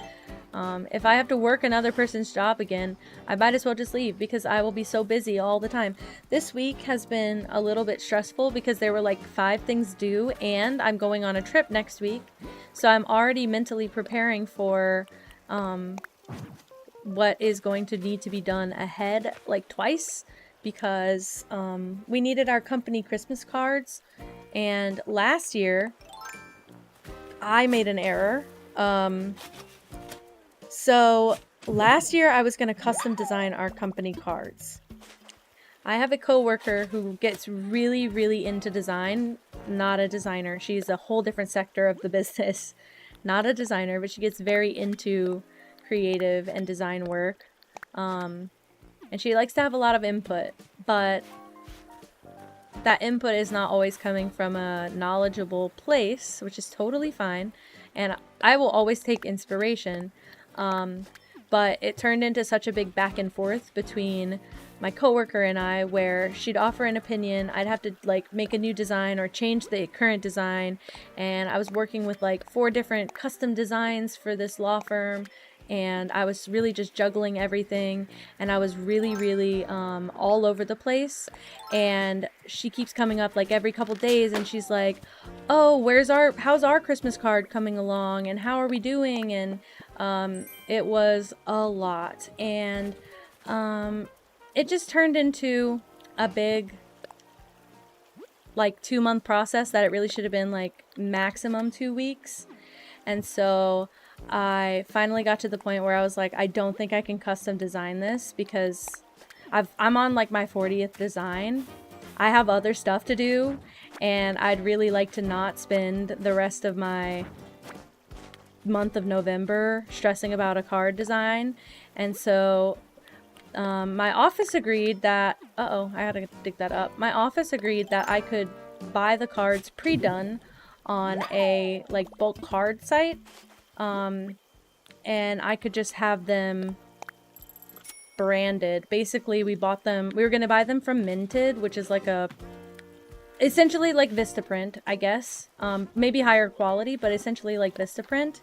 A: if I have to work another person's job again, I might as well just leave, because I will be so busy all the time. This week has been a little bit stressful because there were like 5 things due, and I'm going on a trip next week. So I'm already mentally preparing for what is going to need to be done ahead, like twice, because we needed our company Christmas cards, and last year I made an error. So last year I was going to custom design our company cards. I have a coworker who gets really, really into design, not a designer. She's a whole different sector of the business. Not a designer, but she gets very into creative and design work. And she likes to have a lot of input, but that input is not always coming from a knowledgeable place, which is totally fine. And I will always take inspiration. But it turned into such a big back and forth between my coworker and I, where she'd offer an opinion, I'd have to like make a new design or change the current design, and I was working with like 4 different custom designs for this law firm, and I was really just juggling everything, and I was really all over the place. And she keeps coming up like every couple days, and she's like, oh, how's our Christmas card coming along, and how are we doing? And it was a lot, and it just turned into a big like 2-month process that it really should have been like maximum 2 weeks. And so I finally got to the point where I was like, I don't think I can custom design this, because I'm on like my 40th design. I have other stuff to do, and I'd really like to not spend the rest of my month of November stressing about a card design. And so my office agreed that, I had to dig that up. My office agreed that I could buy the cards pre-done on a like bulk card site, and I could just have them branded. Basically, we were going to buy them from Minted, which is like essentially like Vistaprint, I guess. Maybe higher quality, but essentially like Vistaprint.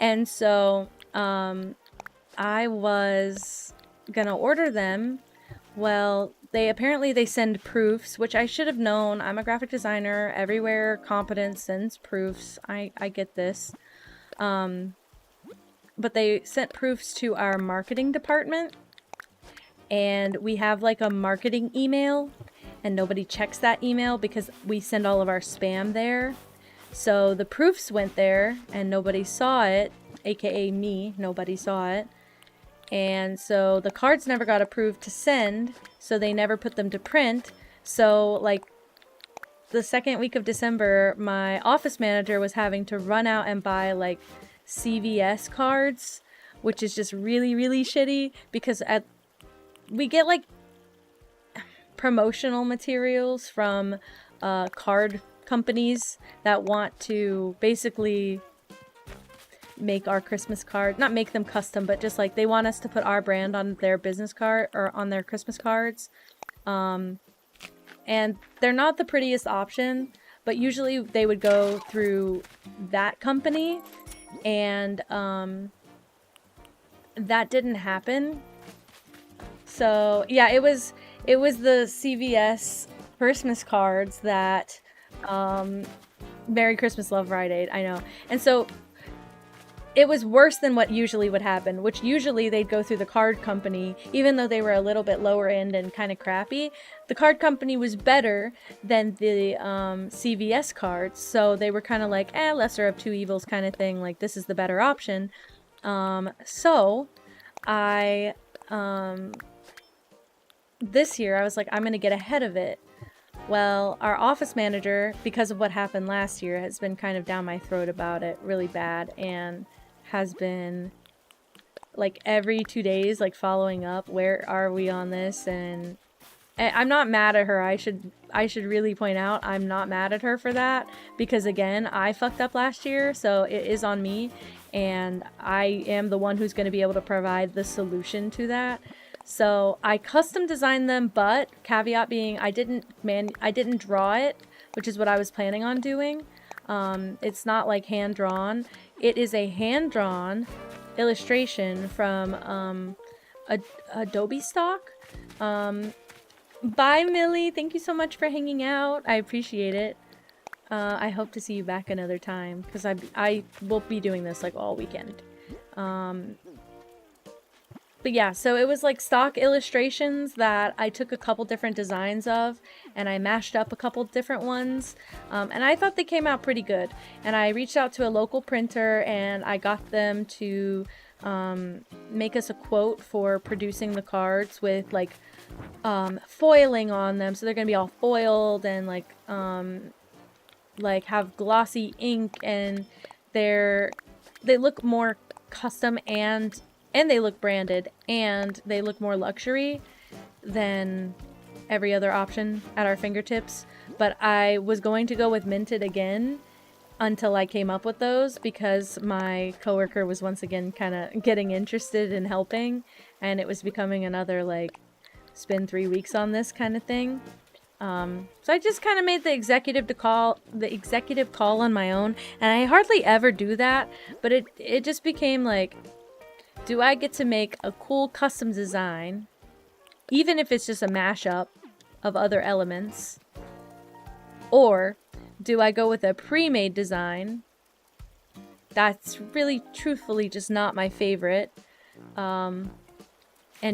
A: And so I was gonna order them. Well, they send proofs, which I should have known. I'm a graphic designer. Everywhere competent sends proofs. I get this. But they sent proofs to our marketing department, and we have like a marketing email, and nobody checks that email because we send all of our spam there. So the proofs went there and nobody saw it, aka me. Nobody saw it. And so the cards never got approved to send, so they never put them to print. So like the second week of December, my office manager was having to run out and buy like CVS cards, which is just really shitty, because we get like promotional materials from card companies that want to basically make our Christmas card, not make them custom, but just like they want us to put our brand on their business card or on their Christmas cards. And they're not the prettiest option, but usually they would go through that company, and that didn't happen. So yeah, it was the CVS Christmas cards that Merry Christmas, Love Rite Aid, I know. And so it was worse than what usually would happen, which usually they'd go through the card company, even though they were a little bit lower end and kind of crappy. The card company was better than the CVS cards, so they were kind of like, lesser of two evils kind of thing, like this is the better option. So I, this year I was like, I'm going to get ahead of it. Well, our office manager, because of what happened last year, has been kind of down my throat about it really bad, and has been like every 2 days, like following up, where are we on this? And I'm not mad at her. I should really point out I'm not mad at her for that, because again, I fucked up last year, so it is on me, and I am the one who's going to be able to provide the solution to that. So I custom designed them, but caveat being I didn't draw it, which is what I was planning on doing. It's not like hand drawn. It is a hand drawn illustration from Adobe stock. Bye, Millie. Thank you so much for hanging out. I appreciate it. I hope to see you back another time, because I will be doing this like all weekend. But yeah, so it was like stock illustrations that I took a couple different designs of, and I mashed up a couple different ones, and I thought they came out pretty good. And I reached out to a local printer, and I got them to make us a quote for producing the cards with like foiling on them, so they're gonna be all foiled and like have glossy ink, and they look more custom, and they look branded, and they look more luxury than every other option at our fingertips. But I was going to go with minted again until I came up with those, because my coworker was once again kind of getting interested in helping, and it was becoming another like spend 3 weeks on this kind of thing. So I just kind of made the executive call on my own, and I hardly ever do that, but it just became like, do I get to make a cool custom design, even if it's just a mashup of other elements, or do I go with a pre-made design that's really truthfully just not my favorite, and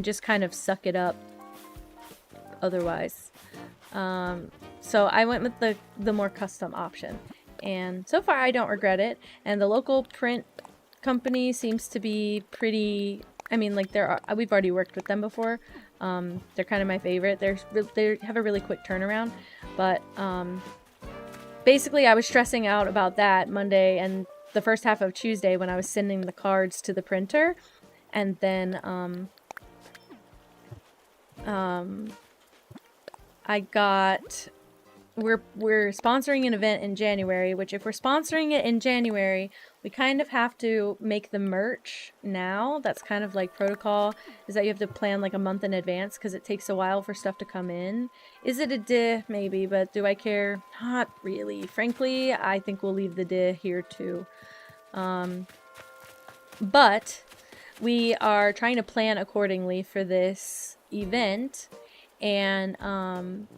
A: just kind of suck it up otherwise. So I went with the more custom option, and so far I don't regret it. And the local print company seems to be pretty, I mean, like we've already worked with them before. They're kind of my favorite. They have a really quick turnaround, but basically I was stressing out about that Monday and the first half of Tuesday when I was sending the cards to the printer, and then we're sponsoring an event in January, which if we're sponsoring it in January, we kind of have to make the merch now. That's kind of like protocol, is that you have to plan like a month in advance, because it takes a while for stuff to come in. Is it a DIY? Maybe, but do I care? Not really. Frankly, I think we'll leave the DIY here too. But we are trying to plan accordingly for this event, and I'm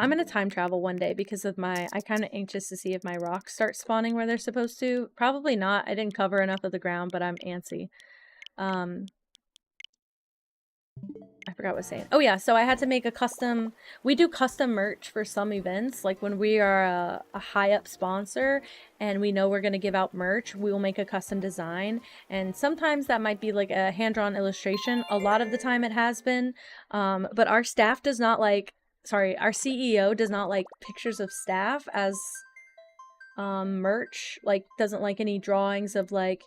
A: gonna time travel one day because of I'm kind of anxious to see if my rocks start spawning where they're supposed to. Probably not. I didn't cover enough of the ground, but I'm antsy. I forgot what I was saying. Oh yeah, so I had to make we do custom merch for some events. Like when we are a high up sponsor and we know we're going to give out merch, we will make a custom design. And sometimes that might be like a hand-drawn illustration. A lot of the time it has been. But our staff does not like, our CEO does not like pictures of staff as merch, like doesn't like any drawings of like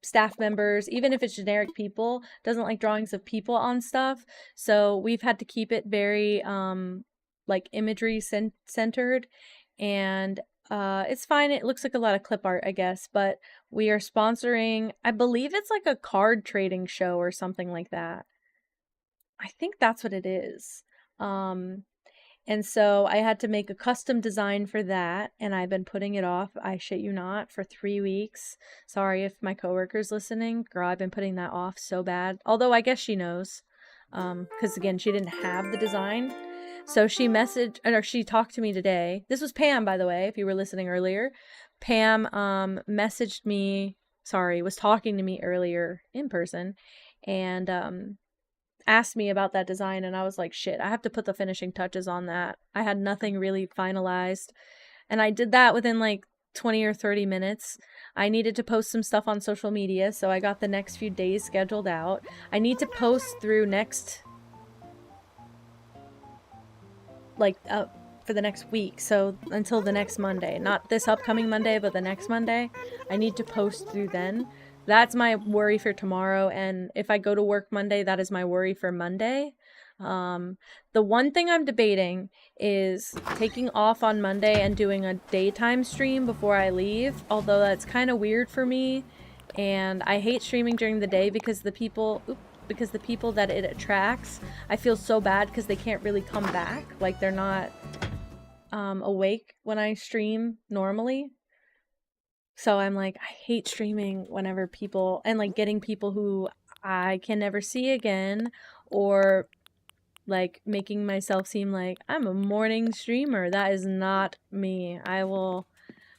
A: staff members, even if it's generic people, doesn't like drawings of people on stuff. So we've had to keep it very like imagery centered, and it's fine. It looks like a lot of clip art, I guess, but we are sponsoring, I believe it's like a card trading show or something like that. I think that's what it is. And so I had to make a custom design for that, and I've been putting it off, I shit you not, for 3 weeks. Sorry if my coworker's listening. Girl, I've been putting that off so bad. Although I guess she knows, because again, she didn't have the design. So she talked to me today. This was Pam, by the way, if you were listening earlier. Pam messaged me, was talking to me earlier in person, and asked me about that design, and I was like, shit, I have to put the finishing touches on that. I had nothing really finalized, and I did that within like 20 or 30 minutes. I needed to post some stuff on social media, so I got the next few days scheduled out. I need to post through for the next week, so until the next Monday. Not this upcoming Monday, but the next Monday. I need to post through then. That's my worry for tomorrow, and if I go to work Monday, that is my worry for Monday. The one thing I'm debating is taking off on Monday and doing a daytime stream before I leave, although that's kind of weird for me, and I hate streaming during the day because the people that it attracts, I feel so bad because they can't really come back, like they're not awake when I stream normally. So I'm like, I hate streaming whenever people, and like getting people who I can never see again, or like making myself seem like I'm a morning streamer. That is not me. I will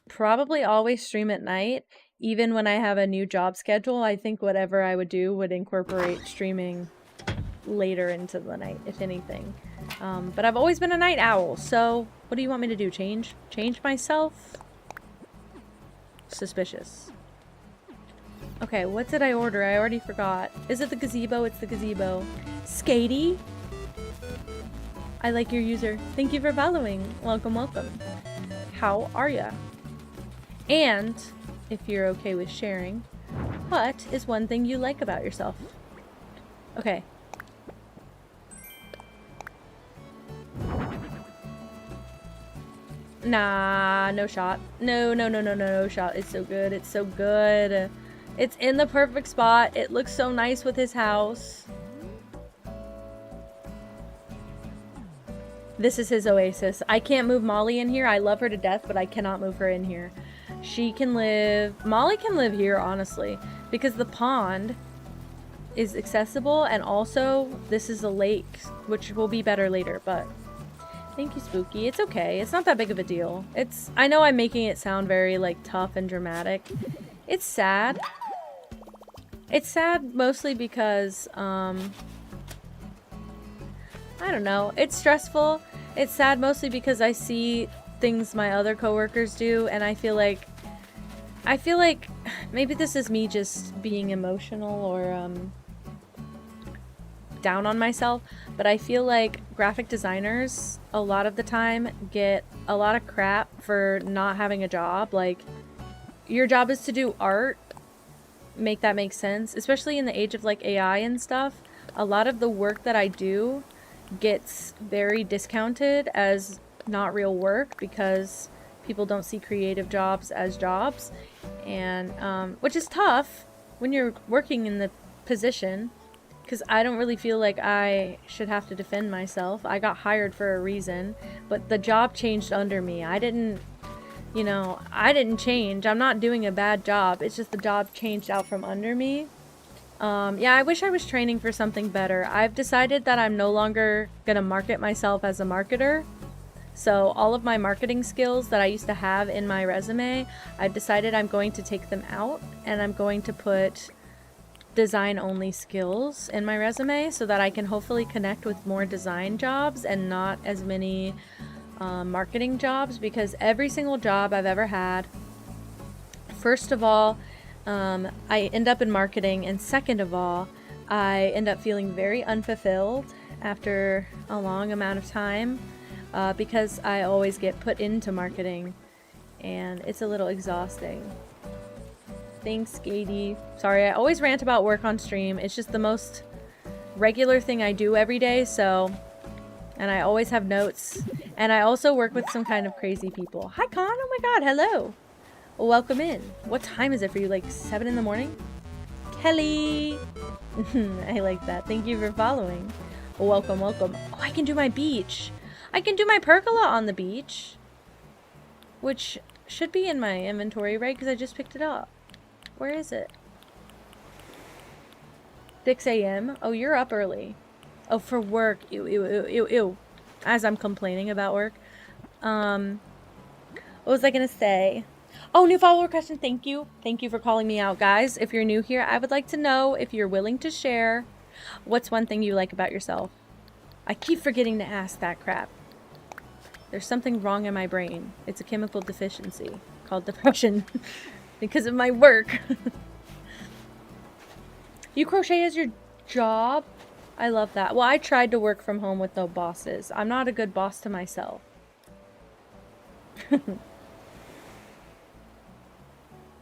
A: probably always stream at night. Even when I have a new job schedule, I think whatever I would do would incorporate streaming later into the night, if anything. But I've always been a night owl, so what do you want me to do? Change myself? Suspicious. Okay, what did I order? I already forgot. Is it the gazebo? It's the gazebo. Skatey? I like your user. Thank you for following. Welcome, welcome. How are ya? And, if you're okay with sharing, what is one thing you like about yourself? Okay. Nah, no shot. No shot. It's so good. It's so good. It's in the perfect spot. It looks so nice with his house. This is his oasis. I can't move Molly in here. I love her to death, but I cannot move her in here. She can live... Molly can live here, honestly, because the pond is accessible, and also this is a lake, which will be better later, but... Thank you, Spooky. It's okay. It's not that big of a deal. It's... I know I'm making it sound very, like, tough and dramatic. It's sad. It's sad mostly because, I don't know. It's stressful. It's sad mostly because I see things my other coworkers do, and I feel like maybe this is me just being emotional or down on myself, but I feel like graphic designers a lot of the time get a lot of crap for not having a job. Like, your job is to do art. Make that make sense, especially in the age of like AI and stuff. A lot of the work that I do gets very discounted as not real work because people don't see creative jobs as jobs, and which is tough when you're working in the position, because I don't really feel like I should have to defend myself. I got hired for a reason, but the job changed under me. I didn't change. I'm not doing a bad job. It's just the job changed out from under me. Yeah, I wish I was training for something better. I've decided that I'm no longer gonna market myself as a marketer. So all of my marketing skills that I used to have in my resume, I've decided I'm going to take them out, and I'm going to put design-only skills in my resume so that I can hopefully connect with more design jobs and not as many marketing jobs, because every single job I've ever had, first of all, I end up in marketing, and second of all, I end up feeling very unfulfilled after a long amount of time because I always get put into marketing, and it's a little exhausting. Thanks, Gady. Sorry, I always rant about work on stream. It's just the most regular thing I do every day, so... And I always have notes. And I also work with some kind of crazy people. Hi, Con! Oh my god, hello! Welcome in. What time is it for you? Like 7 in the morning? Kelly! I like that. Thank you for following. Welcome, welcome. Oh, I can do my beach. I can do my pergola on the beach. Which should be in my inventory, right? Because I just picked it up. Where is it? 6 a.m.? Oh, you're up early. Oh, for work. Ew, ew, ew, ew, ew. As I'm complaining about work. What was I gonna say? Oh, new follower question. Thank you. Thank you for calling me out, guys. If you're new here, I would like to know if you're willing to share what's one thing you like about yourself. I keep forgetting to ask that crap. There's something wrong in my brain. It's a chemical deficiency called depression because of my work. You crochet as your job? I love that. Well, I tried to work from home with no bosses. I'm not a good boss to myself.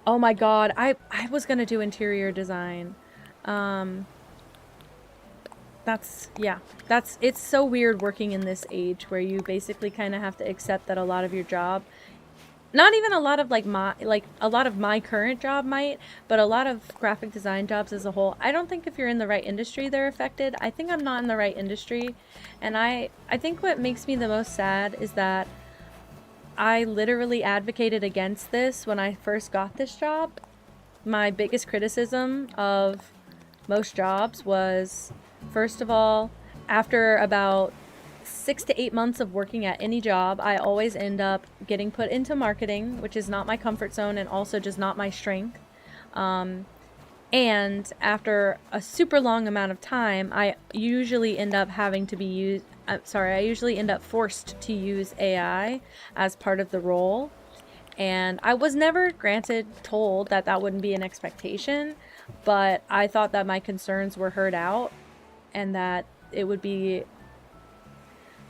A: Oh my god, I was gonna do interior design. It's so weird working in this age where you basically kind of have to accept that a lot of your job, not even a lot of a lot of my current job might, but a lot of graphic design jobs as a whole, I don't think if you're in the right industry they're affected. I think I'm not in the right industry, and I think what makes me the most sad is that I literally advocated against this when I first got this job. My biggest criticism of most jobs was, first of all, after about 6 to 8 months of working at any job, I always end up getting put into marketing, which is not my comfort zone and also just not my strength. And after a super long amount of time, I usually end up forced to use AI as part of the role. And I was never told that that wouldn't be an expectation, but I thought that my concerns were heard out and that it would be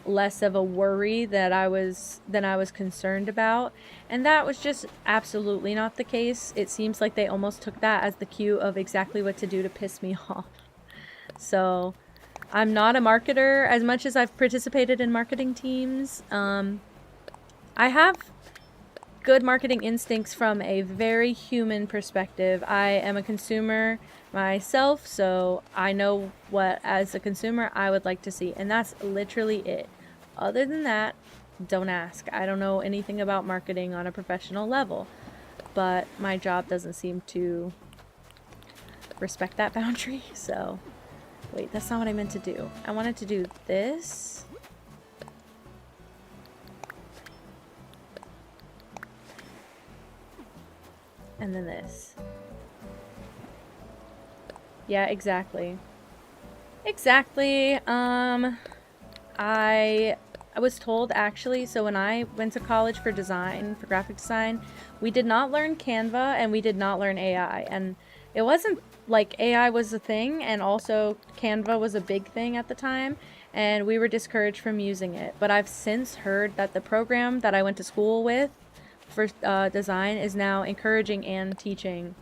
A: less of a worry than I was concerned about. And that was just absolutely not the case. It seems like they almost took that as the cue of exactly what to do to piss me off. So I'm not a marketer as much as I've participated in marketing teams. I have good marketing instincts from a very human perspective. I am a consumer myself, so I know what, as a consumer, I would like to see, and that's literally it. Other than that, don't ask. I don't know anything about marketing on a professional level, but my job doesn't seem to respect that boundary. So wait, that's not what I meant to do. I wanted to do this. And then this. Yeah, exactly. Exactly. I was told, actually, so when I went to college for graphic design, we did not learn Canva and we did not learn AI. And it wasn't like AI was a thing, and also Canva was a big thing at the time, and we were discouraged from using it. But I've since heard that the program that I went to school with for design is now encouraging and teaching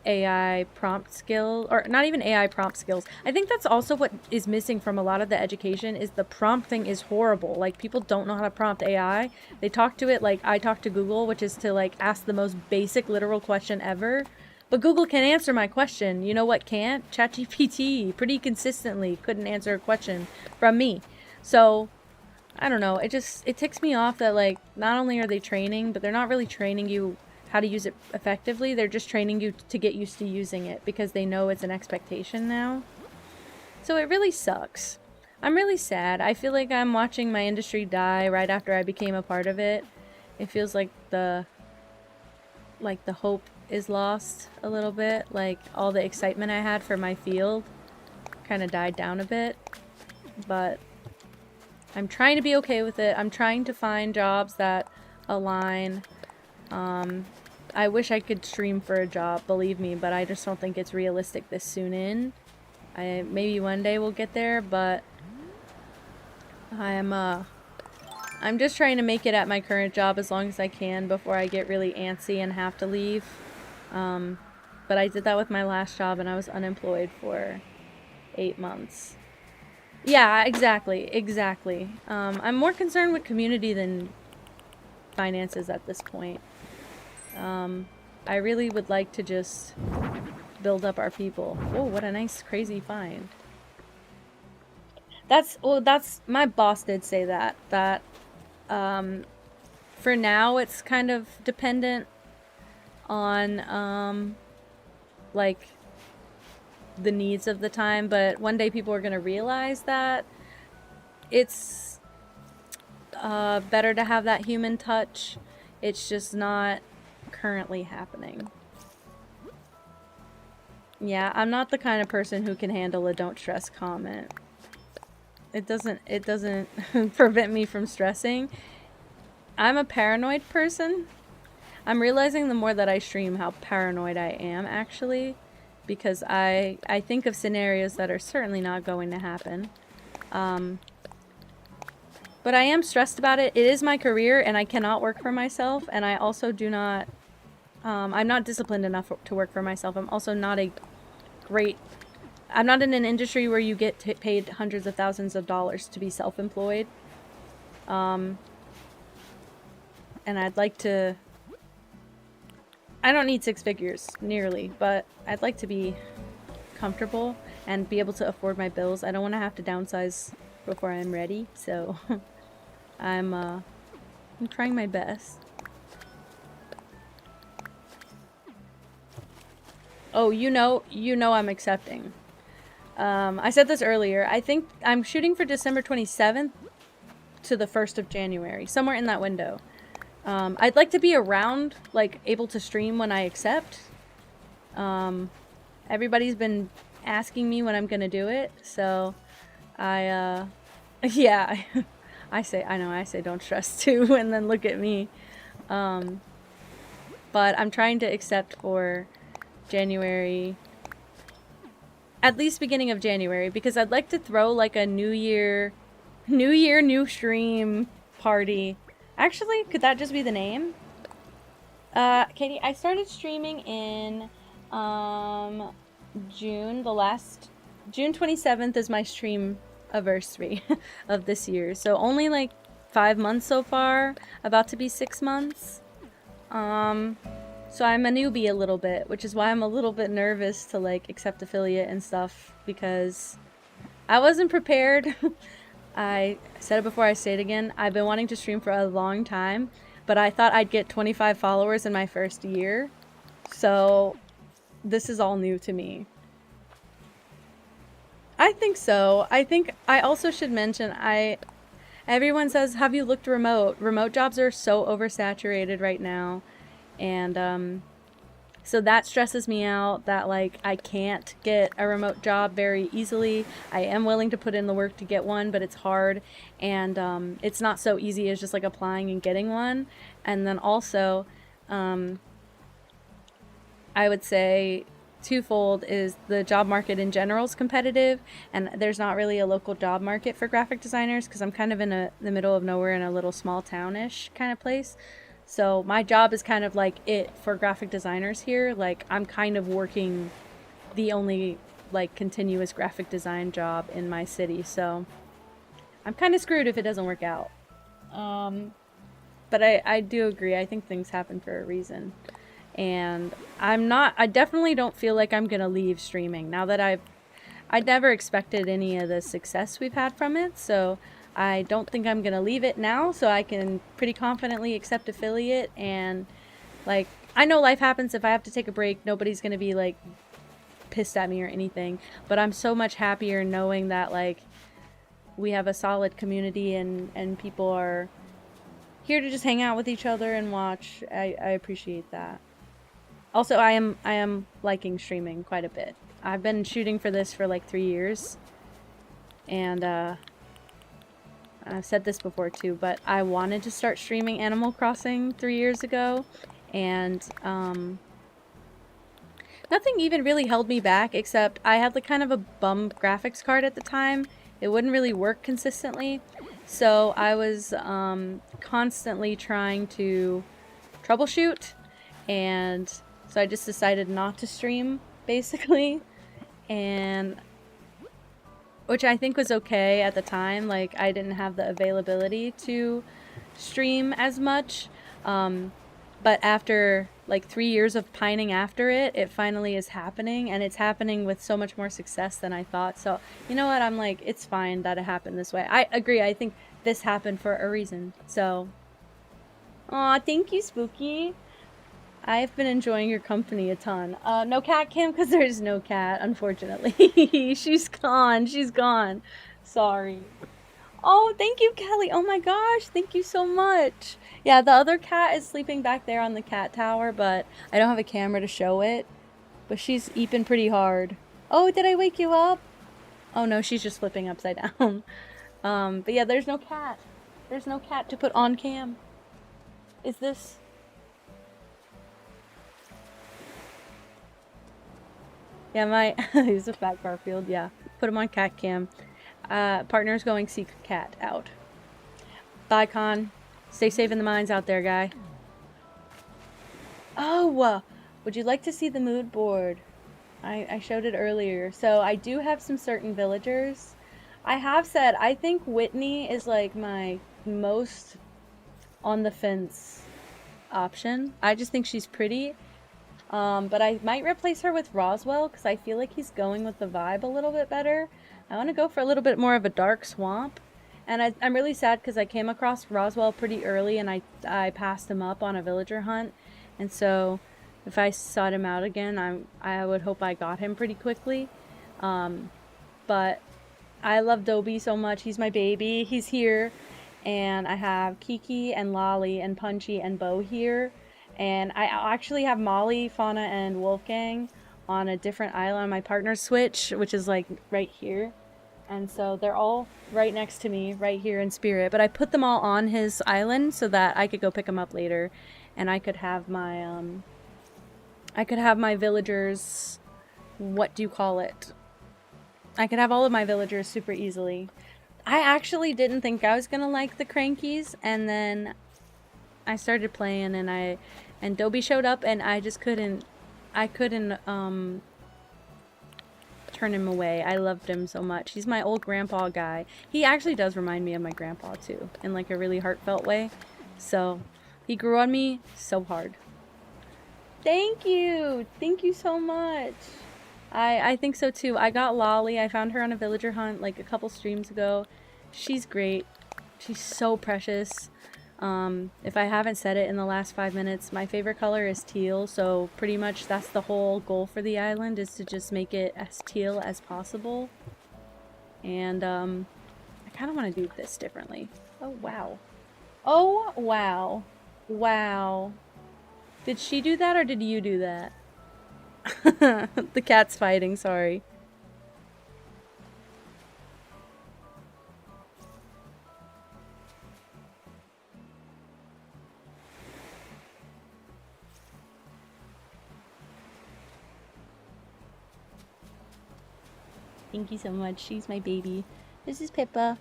A: AI prompt skill, or not even AI prompt skills. I think that's also what is missing from a lot of the education, is the prompting is horrible. Like, people don't know how to prompt AI. They talk to it like I talk to Google, which is to like ask the most basic literal question ever. But Google can answer my question. You know what can't? ChatGPT pretty consistently couldn't answer a question from me. So I don't know, it ticks me off that, like, not only are they training, but they're not really training you how to use it effectively. They're just training you to get used to using it because they know it's an expectation now. So it really sucks. I'm really sad. I feel like I'm watching my industry die right after I became a part of it. It feels like the hope is lost a little bit. Like, all the excitement I had for my field kind of died down a bit. But I'm trying to be okay with it. I'm trying to find jobs that align. I wish I could stream for a job, believe me, but I just don't think it's realistic this soon in. Maybe one day we'll get there, but I'm just trying to make it at my current job as long as I can before I get really antsy and have to leave. But I did that with my last job, and I was unemployed for 8 months. Yeah, exactly. I'm more concerned with community than finances at this point. I really would like to just build up our people. Whoa, what a nice crazy find. That's my boss did say that for now it's kind of dependent on like the needs of the time, but one day people are going to realize that it's better to have that human touch. It's just not currently happening. Yeah, I'm not the kind of person who can handle a don't stress comment. It doesn't prevent me from stressing. I'm a paranoid person. I'm realizing the more that I stream how paranoid I am, actually, because I think of scenarios that are certainly not going to happen. But I am stressed about it. It is my career, and I cannot work for myself, and I also do not I'm not disciplined enough to work for myself. I'm also not I'm not in an industry where you get paid hundreds of thousands of dollars to be self-employed. And I'd like to... I don't need 6 figures, nearly, but I'd like to be comfortable and be able to afford my bills. I don't want to have to downsize before I'm ready, so I'm trying my best. Oh, you know I'm accepting. I said this earlier. I think I'm shooting for December 27th to the 1st of January, somewhere in that window. I'd like to be around, like, able to stream when I accept. Everybody's been asking me when I'm gonna do it, so yeah, I say don't stress too, and then look at me. But I'm trying to accept for January, at least beginning of January, because I'd like to throw like a New Year, new stream party. Actually, could that just be the name? Katie, I started streaming in June. June 27th is my stream anniversary of this year. So only like 5 months so far, about to be 6 months. So I'm a newbie a little bit, which is why I'm a little bit nervous to like accept affiliate and stuff, because I wasn't prepared. I said it before, I say it again. I've been wanting to stream for a long time, but I thought I'd get 25 followers in my first year. So this is all new to me. I think so. I think I also should mention, everyone says, have you looked remote? Remote jobs are so oversaturated right now. And so that stresses me out, that like I can't get a remote job very easily. I am willing to put in the work to get one, but it's hard, and it's not so easy as just like applying and getting one. And then also I would say twofold is the job market in general is competitive, and there's not really a local job market for graphic designers, because I'm kind of in the middle of nowhere in a little small townish kind of place. So my job is kind of like it for graphic designers here. Like I'm kind of working the only like continuous graphic design job in my city. So I'm kind of screwed if it doesn't work out. But I do agree. I think things happen for a reason. And I definitely don't feel like I'm going to leave streaming now that I never expected any of the success we've had from it. So I don't think I'm going to leave it now, so I can pretty confidently accept affiliate. And like, I know life happens. If I have to take a break, nobody's going to be like pissed at me or anything, but I'm so much happier knowing that like we have a solid community and people are here to just hang out with each other and watch. I appreciate that. Also, I am liking streaming quite a bit. I've been shooting for this for like 3 years, and I've said this before too, but I wanted to start streaming Animal Crossing 3 years ago, and nothing even really held me back, except I had like kind of a bum graphics card at the time. It wouldn't really work consistently, so I was constantly trying to troubleshoot, and so I just decided not to stream, basically, and which I think was okay at the time. Like, I didn't have the availability to stream as much, but after like 3 years of pining after it, it finally is happening, and it's happening with so much more success than I thought. So you know what, I'm like, it's fine that it happened this way. I agree, I think this happened for a reason. So aw, thank you, Spooky. I've been enjoying your company a ton. No cat cam, because there's no cat, unfortunately. She's gone. Sorry. Oh, thank you, Kelly. Oh my gosh, thank you so much. Yeah, the other cat is sleeping back there on the cat tower, but I don't have a camera to show it. But she's eeping pretty hard. Oh, did I wake you up? Oh no, she's just flipping upside down. But yeah, there's no cat. There's no cat to put on cam. Is this... Yeah, he's a fat Garfield, yeah. Put him on cat cam. Partner's going seek cat out. Bye, Con. Stay safe in the mines out there, guy. Oh, Would you like to see the mood board? I showed it earlier. So I do have some certain villagers. I have said I think Whitney is like my most on the fence option. I just think she's pretty. But I might replace her with Roswell because I feel like he's going with the vibe a little bit better. I want to go for a little bit more of a dark swamp. And I'm really sad because I came across Roswell pretty early and I passed him up on a villager hunt. And so if I sought him out again, I would hope I got him pretty quickly. But I love Dobie so much. He's my baby. He's here. And I have Kiki and Lolly and Punchy and Bo here. And I actually have Molly, Fauna, and Wolfgang on a different island on my partner's Switch, which is like right here. And so they're all right next to me, right here in spirit. But I put them all on his island so that I could go pick them up later. And I could have my, villagers, what do you call it? I could have all of my villagers super easily. I actually didn't think I was gonna like the Crankies, and then I started playing and Dobie showed up and I couldn't turn him away. I loved him so much. He's my old grandpa guy. He actually does remind me of my grandpa too, in like a really heartfelt way. So he grew on me so hard. Thank you so much. I think so too. I got Lolly. I found her on a villager hunt like a couple streams ago. She's great. She's so precious. If I haven't said it in the last 5 minutes, my favorite color is teal, so pretty much that's the whole goal for the island, is to just make it as teal as possible. And, I kind of want to do this differently. Oh, wow. Oh, wow. Wow. Did she do that, or did you do that? The cat's fighting, sorry. Thank you so much. She's my baby. This is Pippa.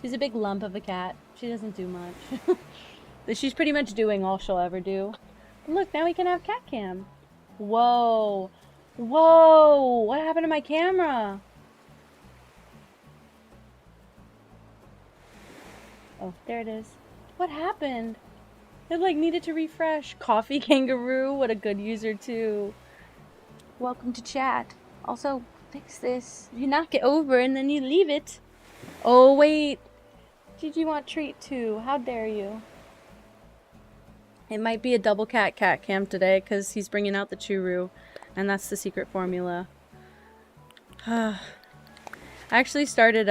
A: She's a big lump of a cat. She doesn't do much. She's pretty much doing all she'll ever do. Look, now we can have cat cam. Whoa. Whoa! What happened to my camera? Oh, there it is. What happened? It like needed to refresh. Coffee Kangaroo, what a good user too. Welcome to chat. Also, fix this. You knock it over and then you leave it. Oh, wait. Did you want treat too? How dare you? It might be a double cat cam today because he's bringing out the churu. And that's the secret formula. I actually started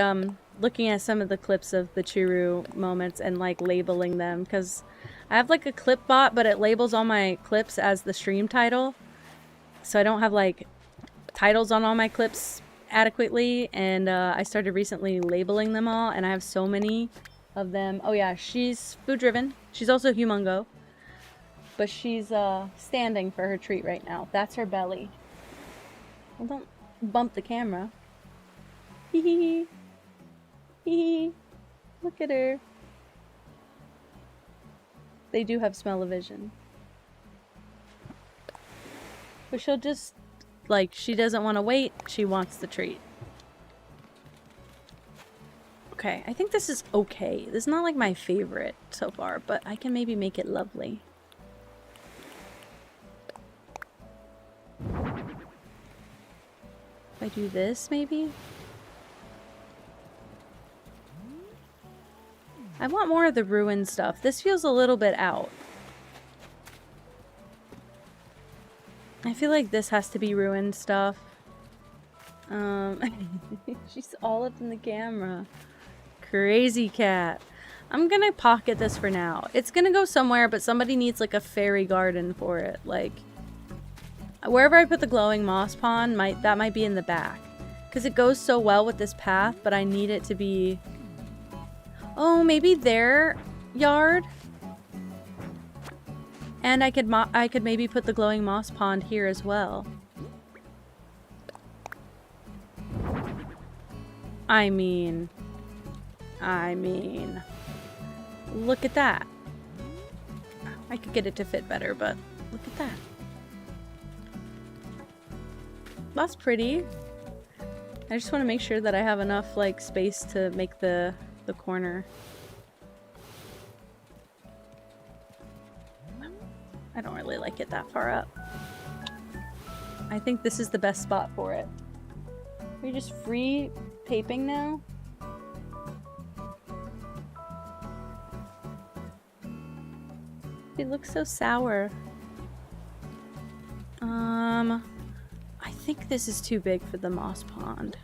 A: looking at some of the clips of the churu moments and like labeling them. Because I have like a clip bot, but it labels all my clips as the stream title. So I don't have like titles on all my clips adequately, and I started recently labeling them all, and I have so many of them. Oh yeah, she's food driven. She's also humongo, but she's standing for her treat right now. That's her belly. Well, don't bump the camera. Hee hee hee. Look at her. They do have smell-o-vision, but she'll just, like, she doesn't want to wait. She wants the treat. Okay, I think this is okay. This is not like my favorite so far, but I can maybe make it lovely. If I do this, maybe? I want more of the ruined stuff. This feels a little bit out. I feel like this has to be ruined stuff. She's all up in the camera. Crazy cat. I'm gonna pocket this for now. It's gonna go somewhere, but somebody needs like a fairy garden for it. Like, wherever I put the glowing moss pond, that might be in the back. Because it goes so well with this path, but I need it to be... Oh, maybe their yard? And I could maybe put the glowing moss pond here as well. I mean, look at that. I could get it to fit better, but Look at that. That's pretty. I just want to make sure that I have enough like space to make the corner. I don't really like it that far up. I think this is the best spot for it. Are you just free taping now? It looks so sour. I think this is too big for the moss pond.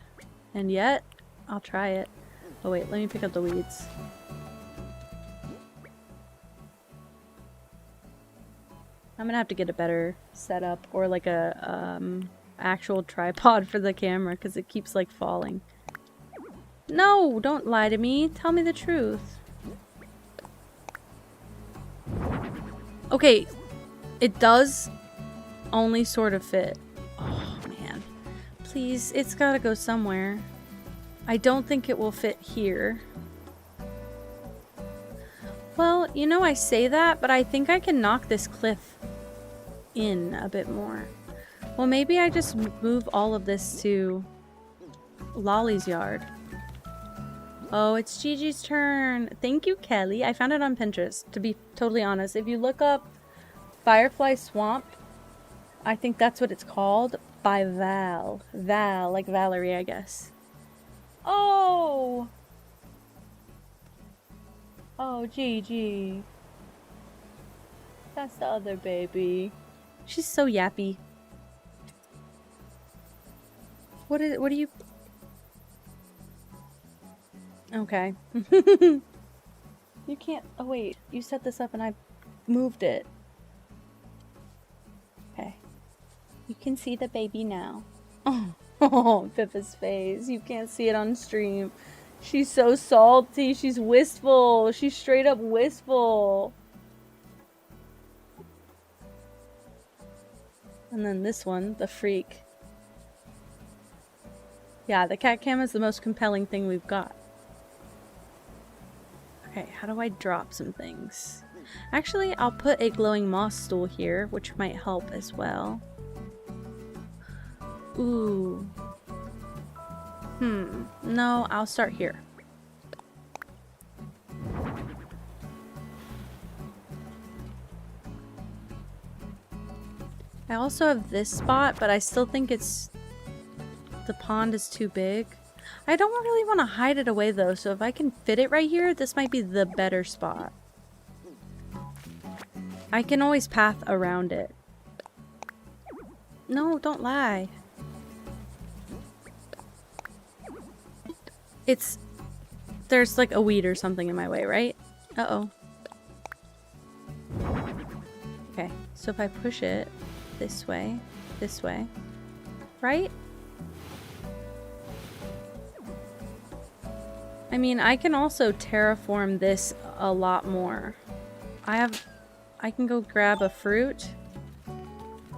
A: And yet, I'll try it. Oh wait, let me pick up the weeds. I'm gonna have to get a better setup or like a actual tripod for the camera because it keeps like falling. No, don't lie to me. Tell me the truth. Okay, it does only sort of fit. Oh man, please, it's gotta go somewhere. I don't think it will fit here. Well, you know, I say that, but I think I can knock this cliff in a bit more. Well, maybe I just move all of this to Lolly's yard. Oh, it's Gigi's turn. Thank you, Kelly. I found it on Pinterest, to be totally honest. If you look up Firefly Swamp, I think that's what it's called, by Val. Val, like Valerie, I guess. Oh! Oh, Gigi. That's the other baby. She's so yappy. What do you... Okay. You can't... Oh, wait. You set this up and I moved it. Okay. You can see the baby now. Oh, Pippa's face. You can't see it on stream. She's so salty. She's wistful. She's straight up wistful. And then this one, the freak. Yeah, the cat cam is the most compelling thing we've got. Okay, how do I drop some things? Actually, I'll put a glowing moss stool here, which might help as well. Ooh. No, I'll start here. I also have this spot, but I still think it's... the pond is too big. I don't really want to hide it away though, so if I can fit it right here, this might be the better spot. I can always path around it. No, don't lie. It's... there's like a weed or something in my way, right? Uh-oh. Okay, so if I push it this way, right? I mean, I can also terraform this a lot more. I can go grab a fruit.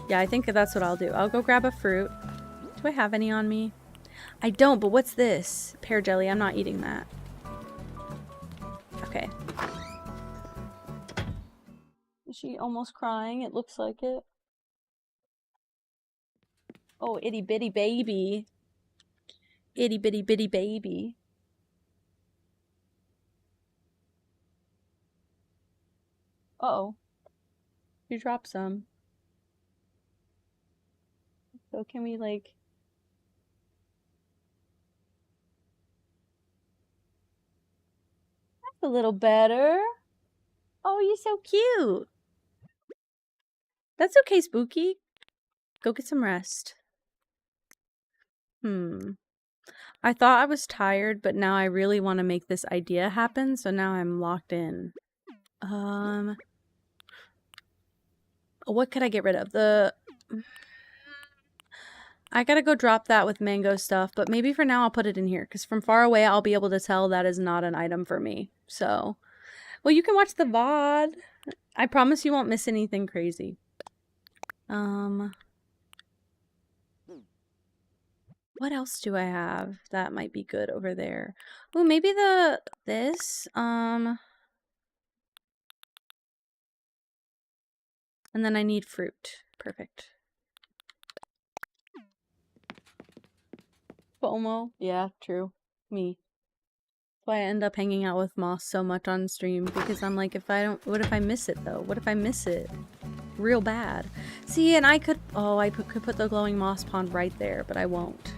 A: Yeah, I think that's what I'll do. I'll go grab a fruit. Do I have any on me? I don't, but what's this? Pear jelly. I'm not eating that. Okay. Is she almost crying? It looks like it. Oh, itty bitty baby. Itty bitty bitty baby. Uh-oh. You dropped some. So can we like... That's a little better. Oh, you're so cute. That's okay, Spooky. Go get some rest. I thought I was tired, but now I really want to make this idea happen, so now I'm locked in. What could I get rid of? I gotta go drop that with mango stuff, but maybe for now I'll put it in here, because from far away I'll be able to tell that is not an item for me. So, well, you can watch the VOD. I promise you won't miss anything crazy. What else do I have that might be good over there? Oh, maybe this. And then I need fruit. Perfect. FOMO. Yeah, true. Me. That's why I end up hanging out with Moss so much on stream, because I'm like, if I don't, what if I miss it though? What if I miss it? Real bad. See, and I could, oh, I could put the glowing moss pond right there, but I won't.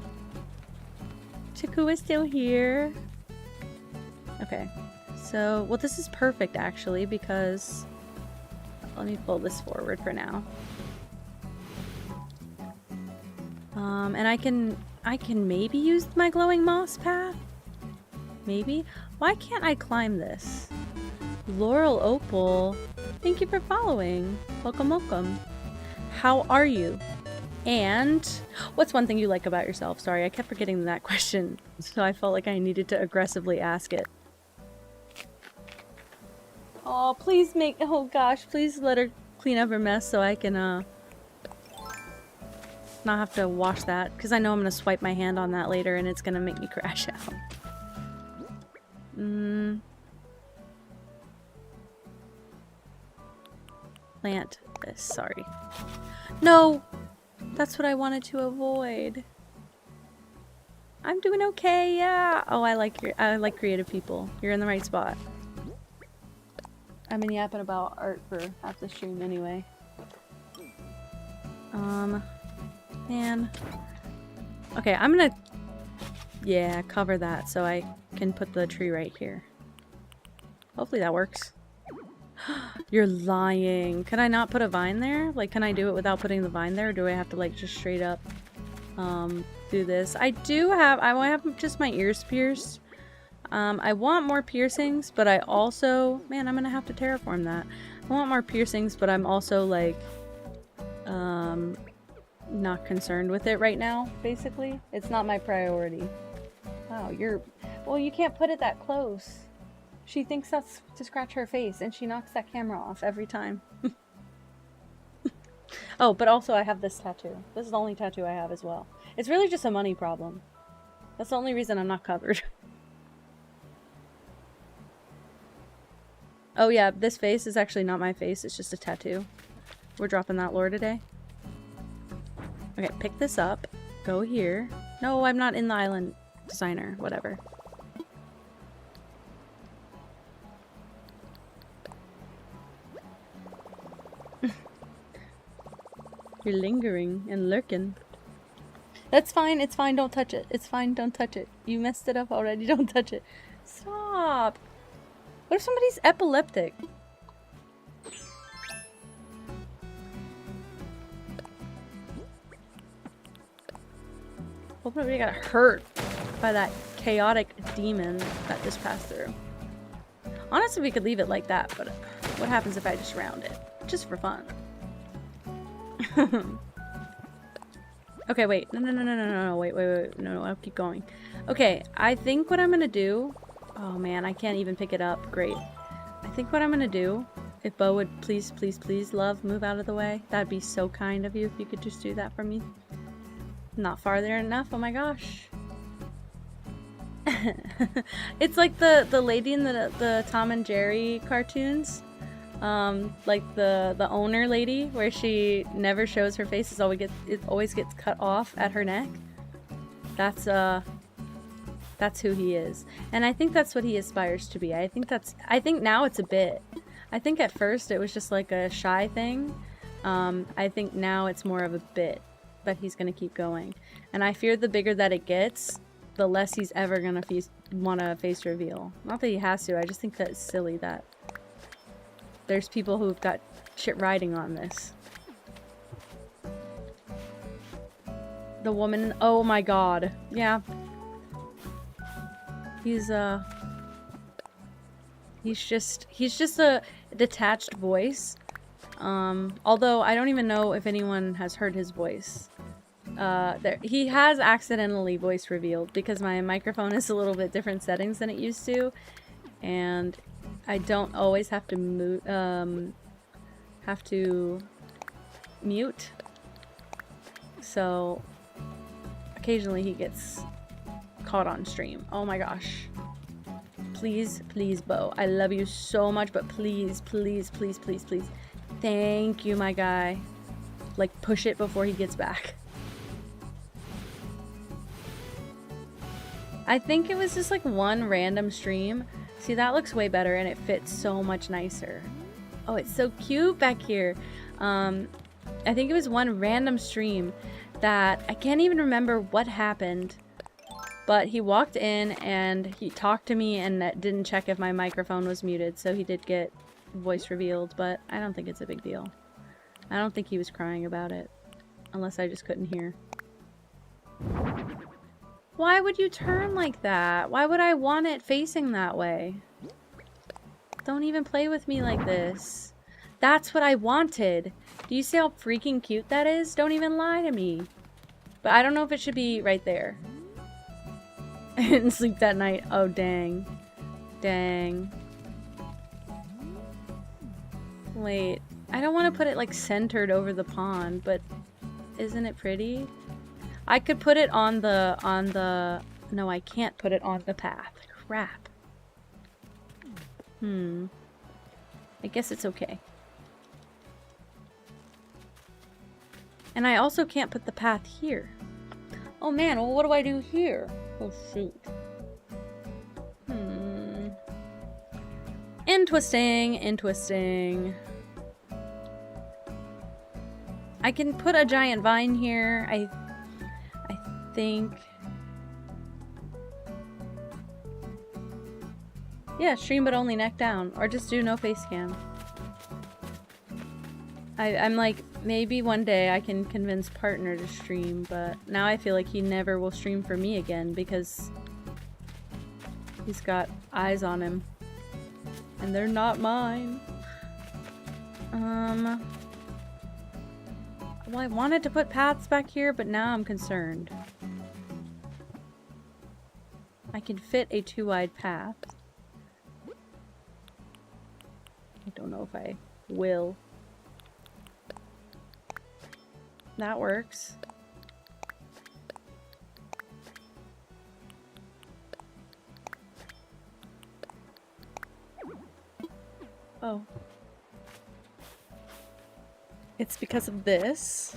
A: Chiku is still here. Okay. So, well, this is perfect actually, because let me pull this forward for now. And I can maybe use my glowing moss path? Maybe? Why can't I climb this? Laurel Opal, thank you for following. Welcome, welcome. How are you? And what's one thing you like about yourself? Sorry, I kept forgetting that question, so I felt like I needed to aggressively ask it. Oh, please make, oh gosh, please let her clean up her mess so I can, not have to wash that, because I know I'm gonna swipe my hand on that later and it's gonna make me crash out. Plant this, sorry. No! That's what I wanted to avoid. I'm doing okay, yeah! Oh, I like creative people. You're in the right spot. I've been yapping about art for half the stream anyway. Man. Okay, I'm gonna, yeah, cover that so I can put the tree right here. Hopefully that works. You're lying. Can I not put a vine there? Like, can I do it without putting the vine there? Or do I have to, like, just straight up, do this? I have just my ears pierced. I want more piercings, but I also, man, I'm gonna have to terraform that. I want more piercings, but I'm also, like, not concerned with it right now, basically. It's not my priority. Wow, well, you can't put it that close. She thinks that's to scratch her face, and she knocks that camera off every time. Oh, but also I have this tattoo. This is the only tattoo I have as well. It's really just a money problem. That's the only reason I'm not covered. Oh yeah, this face is actually not my face, it's just a tattoo. We're dropping that lore today. Okay, pick this up. Go here. No, I'm not in the island designer. Whatever. You're lingering and lurking. That's fine, it's fine, don't touch it. It's fine, don't touch it. You messed it up already, don't touch it. Stop! What if somebody's epileptic? Hope nobody got hurt by that chaotic demon that just passed through. Honestly, we could leave it like that, but what happens if I just round it? Just for fun. Okay, wait. No, wait. No, I'll keep going. Okay, I think what I'm gonna do... Oh man, I can't even pick it up. Great. I think what I'm gonna do, if Bo would please, love, move out of the way. That'd be so kind of you if you could just do that for me. Not farther enough, oh my gosh. It's like the lady in the Tom and Jerry cartoons. Like the owner lady, where she never shows her face, it always gets cut off at her neck. That's who he is. And I think that's what he aspires to be. I think now it's a bit. I think at first it was just like a shy thing. I think now it's more of a bit that he's gonna keep going. And I fear the bigger that it gets, the less he's ever gonna want a face reveal. Not that he has to, I just think that it's silly that there's people who've got shit riding on this. The woman, oh my god. Yeah. He's just a detached voice. Although I don't even know if anyone has heard his voice. He has accidentally voice revealed because my microphone is a little bit different settings than it used to, and I don't always have to mute. So occasionally he gets caught on stream. Oh my gosh. Please, Bo. I love you so much, but please. Thank you, my guy. Like, push it before he gets back. I think it was just like one random stream. See, that looks way better and it fits so much nicer. Oh, it's so cute back here. I think it was one random stream that I can't even remember what happened, but he walked in and he talked to me and didn't check if my microphone was muted, so he did get voice revealed, but I don't think it's a big deal. I don't think he was crying about it, unless I just couldn't hear. Why would you turn like that? Why would I want it facing that way? Don't even play with me like this. That's what I wanted. Do you see how freaking cute that is? Don't even lie to me. But I don't know if it should be right there. I didn't sleep that night. Oh, dang. Dang. Wait. I don't want to put it like centered over the pond, but isn't it pretty? I could put it on the... No, I can't put it on the path. Crap. I guess it's okay. And I also can't put the path here. Oh man, well what do I do here? Oh shoot. Interesting. I can put a giant vine here. I think. Yeah, stream but only neck down. Or just do no face cam. I'm like, maybe one day I can convince partner to stream, but now I feel like he never will stream for me again because he's got eyes on him. And they're not mine. Well, I wanted to put paths back here, but now I'm concerned. I can fit a 2-wide path. I don't know if I will. That works. Oh. It's because of this.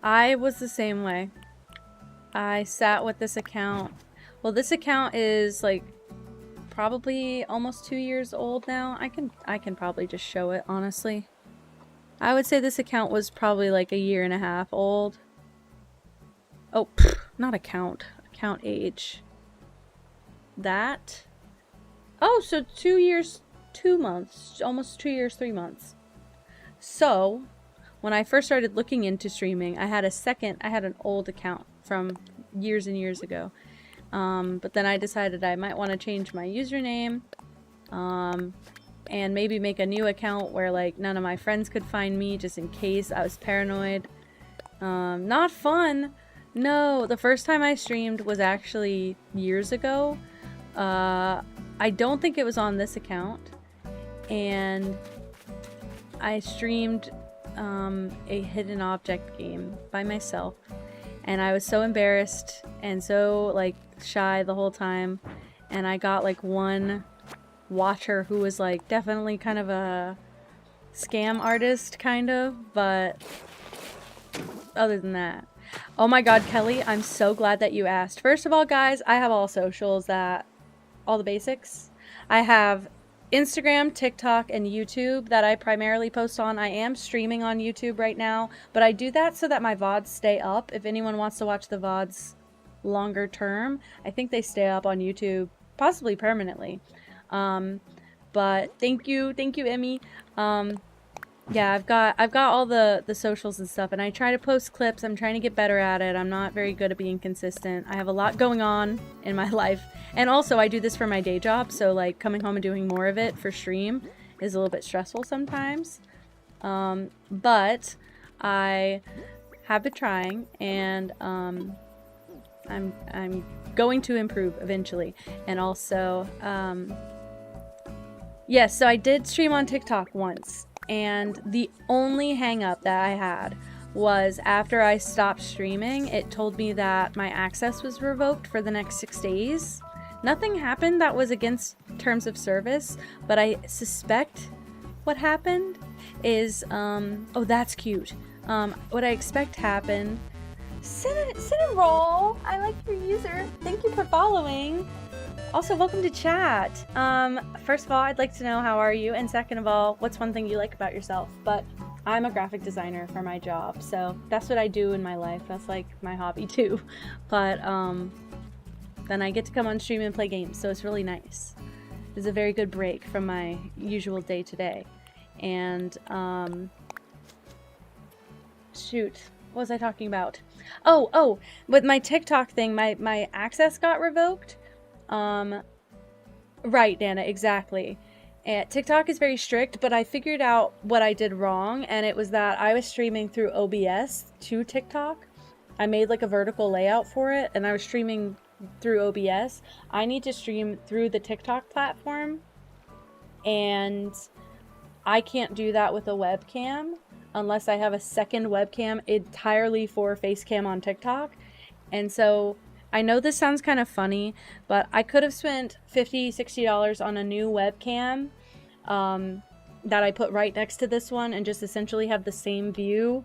A: I was the same way. I sat with this account. Well, this account is like probably almost 2 years old now. I can probably just show it, honestly. I would say this account was probably like 1.5 years old. Oh, not account. Account age. That. Oh, so 2 years, 2 months. Almost 2 years, 3 months. So, when I first started looking into streaming, I had an old account from years and years ago. But then I decided I might want to change my username, and maybe make a new account where like none of my friends could find me just in case. I was paranoid. Not fun. No, the first time I streamed was actually years ago. I don't think it was on this account, and I streamed a hidden object game by myself. And I was so embarrassed and so like shy the whole time, and I got like one watcher who was like definitely kind of a scam artist kind of, but other than that. Oh my god, Kelly, I'm so glad that you asked. First of all, guys, I have all socials, that all the basics. I have Instagram, TikTok, and YouTube that I primarily post on. I am streaming on YouTube right now, but I do that so that my VODs stay up. If anyone wants to watch the VODs longer term, I think they stay up on YouTube, possibly permanently. But thank you, Emmy. Yeah, I've got all the socials and stuff, and I try to post clips. I'm trying to get better at it. I'm not very good at being consistent. I have a lot going on in my life, and also I do this for my day job, so like coming home and doing more of it for stream is a little bit stressful sometimes. But I have been trying, and I'm going to improve eventually. And also, yes, so I did stream on TikTok once. And the only hang up that I had was after I stopped streaming, it told me that my access was revoked for the next 6 days. Nothing happened that was against terms of service, but I suspect what happened is, oh, that's cute. What I expect happened, Cinnamoroll, I like your user. Thank you for following. Also, welcome to chat. First of all, I'd like to know how are you, and second of all, what's one thing you like about yourself? But I'm a graphic designer for my job, so that's what I do in my life. That's like my hobby too. But then I get to come on stream and play games, so it's really nice. It's a very good break from my usual day-to-day. And shoot, what was I talking about? Oh, with my TikTok thing, my access got revoked. Right, Dana, exactly. And TikTok is very strict, but I figured out what I did wrong, and it was that I was streaming through OBS to TikTok. I made like a vertical layout for it, and I was streaming through OBS. I need to stream through the TikTok platform, and I can't do that with a webcam unless I have a second webcam entirely for Facecam on TikTok. And so I know this sounds kind of funny, but I could have spent $50, $60 on a new webcam that I put right next to this one and just essentially have the same view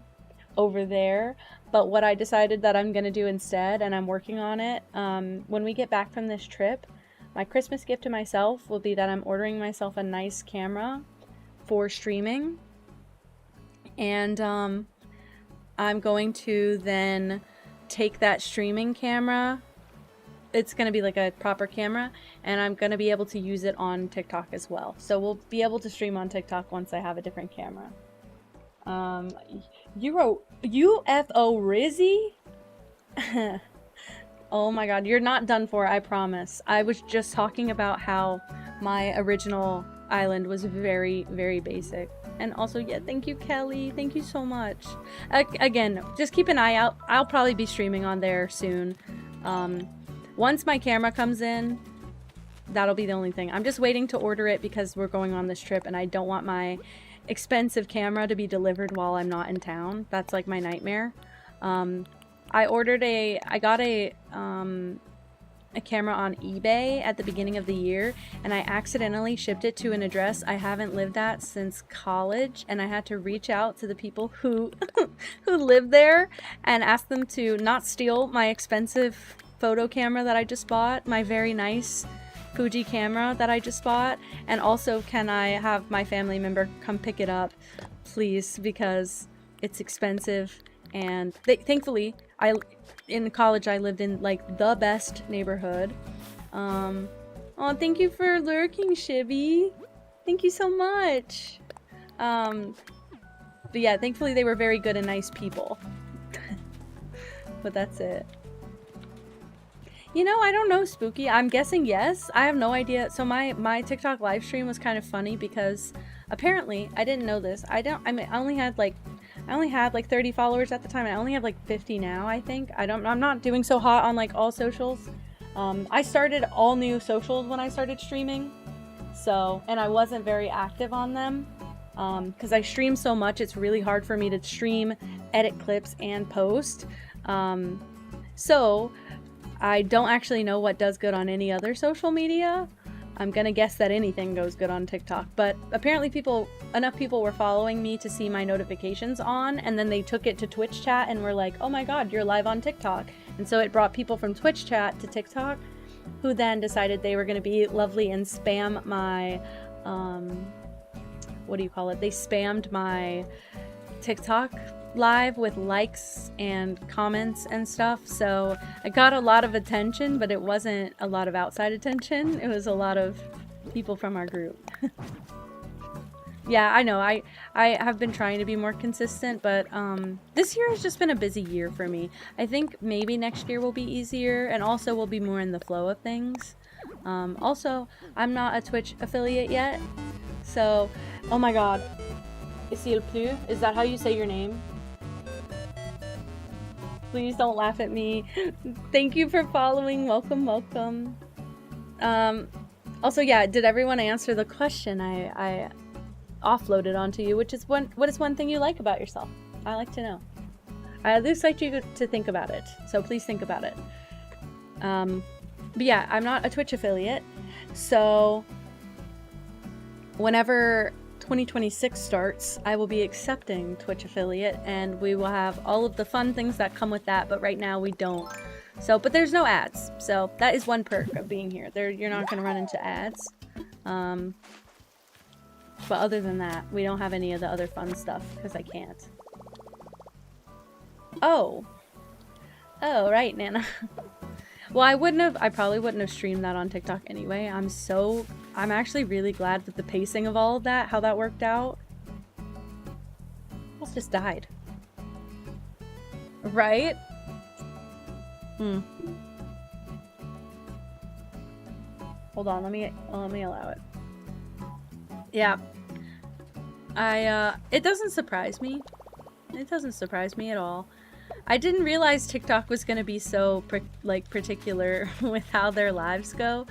A: over there. But what I decided that I'm going to do instead, and I'm working on it, when we get back from this trip, my Christmas gift to myself will be that I'm ordering myself a nice camera for streaming. And I'm going to then take that streaming camera, it's going to be like a proper camera, and I'm going to be able to use it on TikTok as well. So we'll be able to stream on TikTok once I have a different camera. UFO Rizzy? Oh my god, you're not done for, I promise. I was just talking about how my original island was very, very basic. And also, yeah, thank you, Kelly. Thank you so much. Again, just keep an eye out. I'll probably be streaming on there soon. Once my camera comes in, that'll be the only thing. I'm just waiting to order it because we're going on this trip and I don't want my expensive camera to be delivered while I'm not in town. That's like my nightmare. I got a camera on eBay at the beginning of the year, and I accidentally shipped it to an address I haven't lived at since college, and I had to reach out to the people who who live there and ask them to not steal my expensive photo camera that I just bought, my very nice Fuji camera that I just bought, and also can I have my family member come pick it up, please, because it's expensive. And thankfully, in college I lived in like the best neighborhood. Oh, thank you for lurking, Shibby. Thank you so much. But yeah, thankfully they were very good and nice people. But that's it. You know, I don't know, Spooky. I'm guessing yes. I have no idea. So my TikTok live stream was kind of funny because apparently I didn't know this. I only had like 30 followers at the time. I only have like 50 now, I think. I'm not doing so hot on like all socials. I started all new socials when I started streaming. So, and I wasn't very active on them. Because I stream so much, it's really hard for me to stream, edit clips, and post. So I don't actually know what does good on any other social media. I'm gonna guess that anything goes good on TikTok, but apparently enough people were following me to see my notifications on, and then they took it to Twitch chat and were like, oh my god, you're live on TikTok. And so it brought people from Twitch chat to TikTok, who then decided they were gonna be lovely and spam my, what do you call it? They spammed my TikTok live with likes and comments and stuff, so I got a lot of attention, but it wasn't a lot of outside attention. It was a lot of people from our group. Yeah, I know, I have been trying to be more consistent, but this year has just been a busy year for me. I think maybe next year will be easier, and also we'll be more in the flow of things. Also, I'm not a Twitch affiliate yet, so, oh my god. S'il pleut? Is that how you say your name? Please don't laugh at me. Thank you for following. Welcome, welcome. Also, yeah, did everyone answer the question I offloaded onto you? What is one thing you like about yourself? I like to know. I at least like you to think about it. So please think about it. But yeah, I'm not a Twitch affiliate, so whenever 2026 starts, I will be accepting Twitch affiliate, and we will have all of the fun things that come with that, but right now we don't. So, but there's no ads, so that is one perk of being here. You're not going to run into ads. But other than that, we don't have any of the other fun stuff, because I can't. Oh, right, Nana. Well, I probably wouldn't have streamed that on TikTok anyway. I'm actually really glad with the pacing of all of that, how that worked out. Almost just died. Right? Hold on, let me allow it. Yeah. It doesn't surprise me. It doesn't surprise me at all. I didn't realize TikTok was gonna be so particular with how their lives go.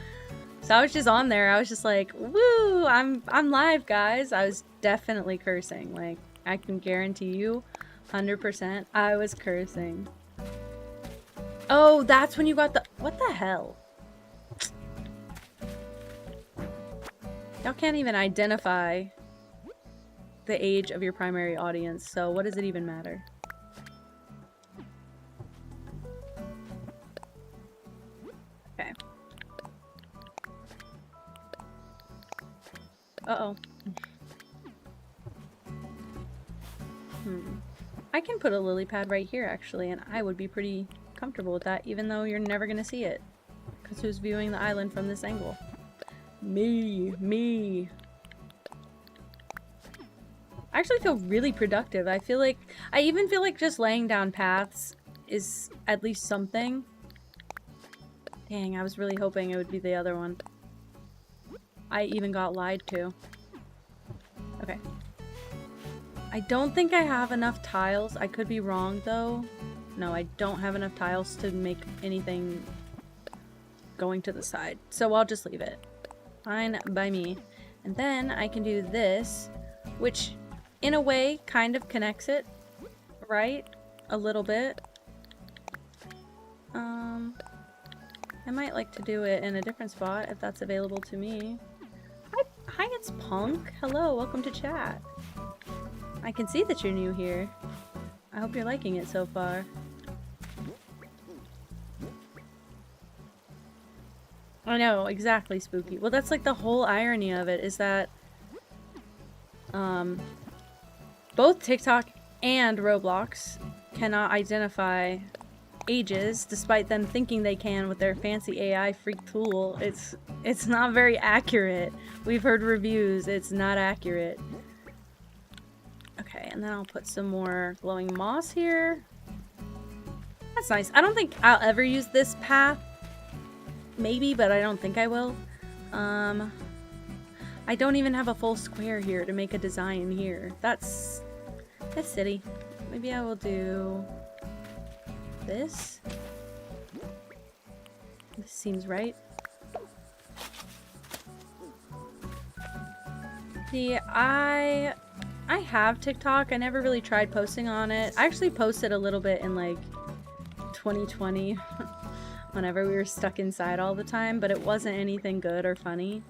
A: So I was just on there. I was just like, "Woo! I'm live, guys." I was definitely cursing. Like, I can guarantee you, 100%, I was cursing. Oh, that's when you got the— what the hell? Y'all can't even identify the age of your primary audience, so what does it even matter? Okay. Uh-oh. I can put a lily pad right here, actually, and I would be pretty comfortable with that, even though you're never gonna see it. Because who's viewing the island from this angle? Me. I actually feel really productive. I even feel like just laying down paths is at least something. Dang, I was really hoping it would be the other one. I even got lied to. Okay. I don't think I have enough tiles. I could be wrong, though. No, I don't have enough tiles to make anything going to the side. So I'll just leave it. Fine by me. And then I can do this, which in a way kind of connects it, right? A little bit. I might like to do it in a different spot if that's available to me. Hi, it's Punk. Hello, welcome to chat. I can see that you're new here. I hope you're liking it so far. I know, exactly, Spooky. Well, that's like the whole irony of it, is that both TikTok and Roblox cannot identify ages, despite them thinking they can with their fancy AI freak tool. It's not very accurate. We've heard reviews, it's not accurate. Okay, and then I'll put some more glowing moss here. That's nice. I don't think I'll ever use this path. Maybe, but I don't think I will. I don't even have a full square here to make a design here. That's silly. Maybe I will do this. This seems right. See, I have TikTok. I never really tried posting on it. I actually posted a little bit in like 2020 whenever we were stuck inside all the time, but it wasn't anything good or funny.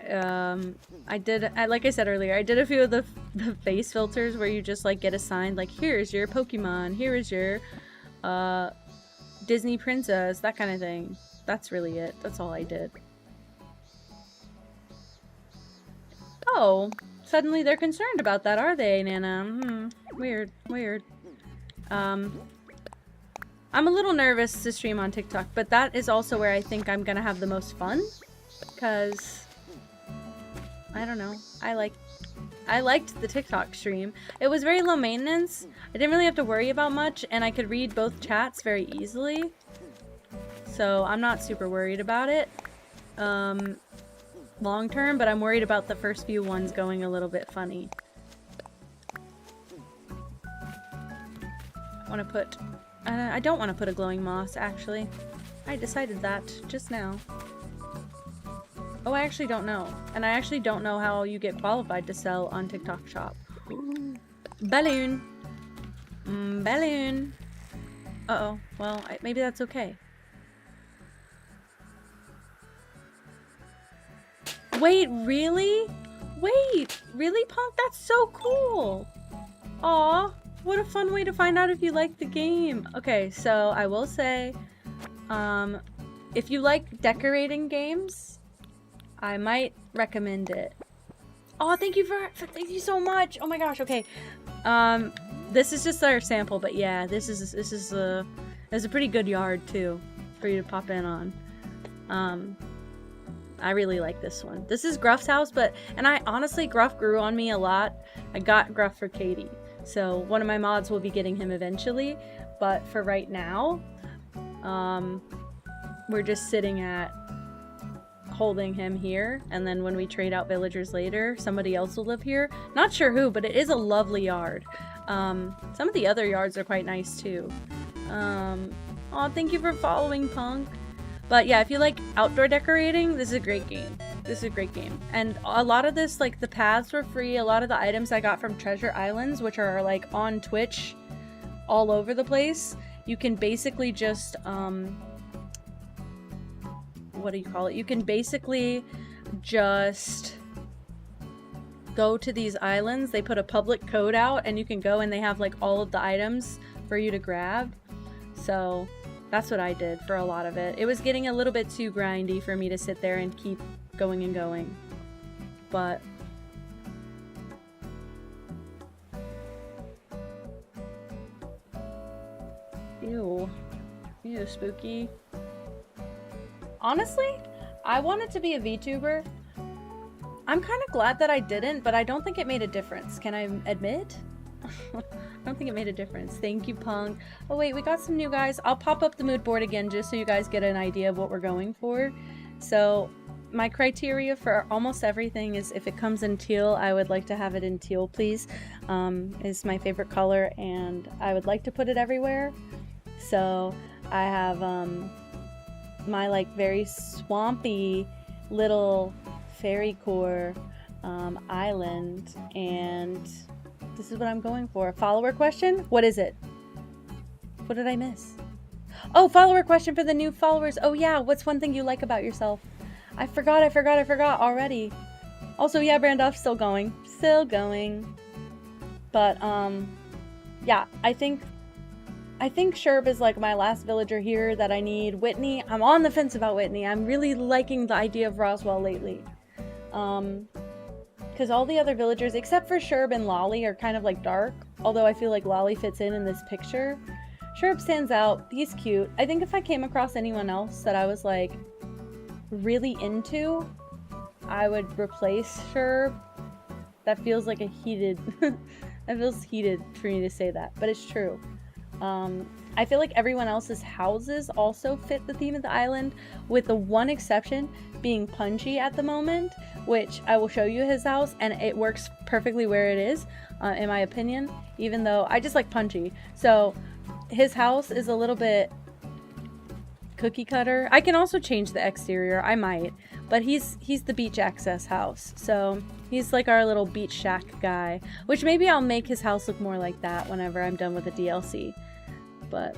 A: Like I said earlier, I did a few of the face filters where you just like get assigned like, here's your Pokemon, here is your Disney princess, that kind of thing. That's really it. That's all I did. Oh, suddenly they're concerned about that, are they, Nana? Weird. I'm a little nervous to stream on TikTok, but that is also where I think I'm gonna have the most fun, because I don't know. I liked the TikTok stream. It was very low maintenance. I didn't really have to worry about much, and I could read both chats very easily. So I'm not super worried about it long term, but I'm worried about the first few ones going a little bit funny. I don't want to put a glowing moss, actually. I decided that just now. Oh, I actually don't know. And I actually don't know how you get qualified to sell on TikTok Shop. Balloon! Balloon! Uh-oh. Well, maybe that's okay. Wait, really? Wait, really, Punk? That's so cool. Aw, what a fun way to find out if you like the game. Okay, so I will say, if you like decorating games, I might recommend it. Oh, thank you so much. Oh my gosh. Okay. This is just our sample, but yeah, this is a pretty good yard too for you to pop in on. I really like this one. This is Gruff's house, and I honestly, Gruff grew on me a lot. I got Gruff for Katie, so one of my mods will be getting him eventually, but for right now, we're just sitting at holding him here, and then when we trade out villagers later, somebody else will live here. Not sure who, but it is a lovely yard. Some of the other yards are quite nice too. Aw, thank you for following, Punk. But yeah, if you like outdoor decorating, this is a great game. This is a great game. And a lot of this, like, the paths were free. A lot of the items I got from Treasure Islands, which are like on Twitch all over the place. You can basically just, what do you call it? You can basically just go to these islands. They put a public code out and you can go and they have like all of the items for you to grab. So that's what I did for a lot of it. It was getting a little bit too grindy for me to sit there and keep going and going. But ew. Ew, spooky. Honestly, I wanted to be a VTuber. I'm kind of glad that I didn't, but I don't think it made a difference. Can I admit? I don't think it made a difference. Thank you, Punk. Oh wait, we got some new guys. I'll pop up the mood board again just so you guys get an idea of what we're going for. So my criteria for almost everything is if it comes in teal, I would like to have it in teal, please. Is my favorite color and I would like to put it everywhere. So I have my like very swampy little fairy core island, and this is what I'm going for. Follower question? What is it? What did I miss? Oh, follower question for the new followers. Oh yeah, what's one thing you like about yourself? I forgot already. Also, yeah, Brandoff, still going. But, yeah, I think Sherb is like my last villager here that I need. Whitney, I'm on the fence about Whitney. I'm really liking the idea of Roswell lately. Because all the other villagers, except for Sherb and Lolly, are kind of like dark. Although I feel like Lolly fits in this picture. Sherb stands out. He's cute. I think if I came across anyone else that I was like really into, I would replace Sherb. That feels like a heated... that feels heated for me to say that, but it's true. I feel like everyone else's houses also fit the theme of the island, with the one exception being Punchy at the moment, which I will show you his house, and it works perfectly where it is, in my opinion, even though I just like Punchy. So his house is a little bit cookie cutter. I can also change the exterior, I might, but he's the beach access house, so he's like our little beach shack guy, which maybe I'll make his house look more like that whenever I'm done with the DLC. But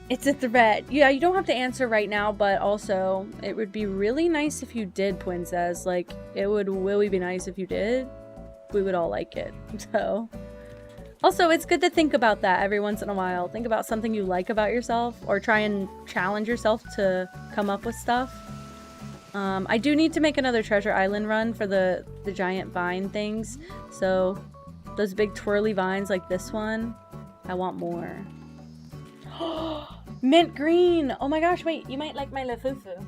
A: it's a threat. Yeah, you don't have to answer right now, but also it would be really nice if you did, Princess. Like, it would really be nice if you did. We would all like it. So also, it's good to think about that every once in a while. Think about something you like about yourself, or try and challenge yourself to come up with stuff. I do need to make another Treasure Island run for the giant vine things. So those big twirly vines like this one, I want more. Mint green! Oh my gosh, wait, you might like my Lafufu.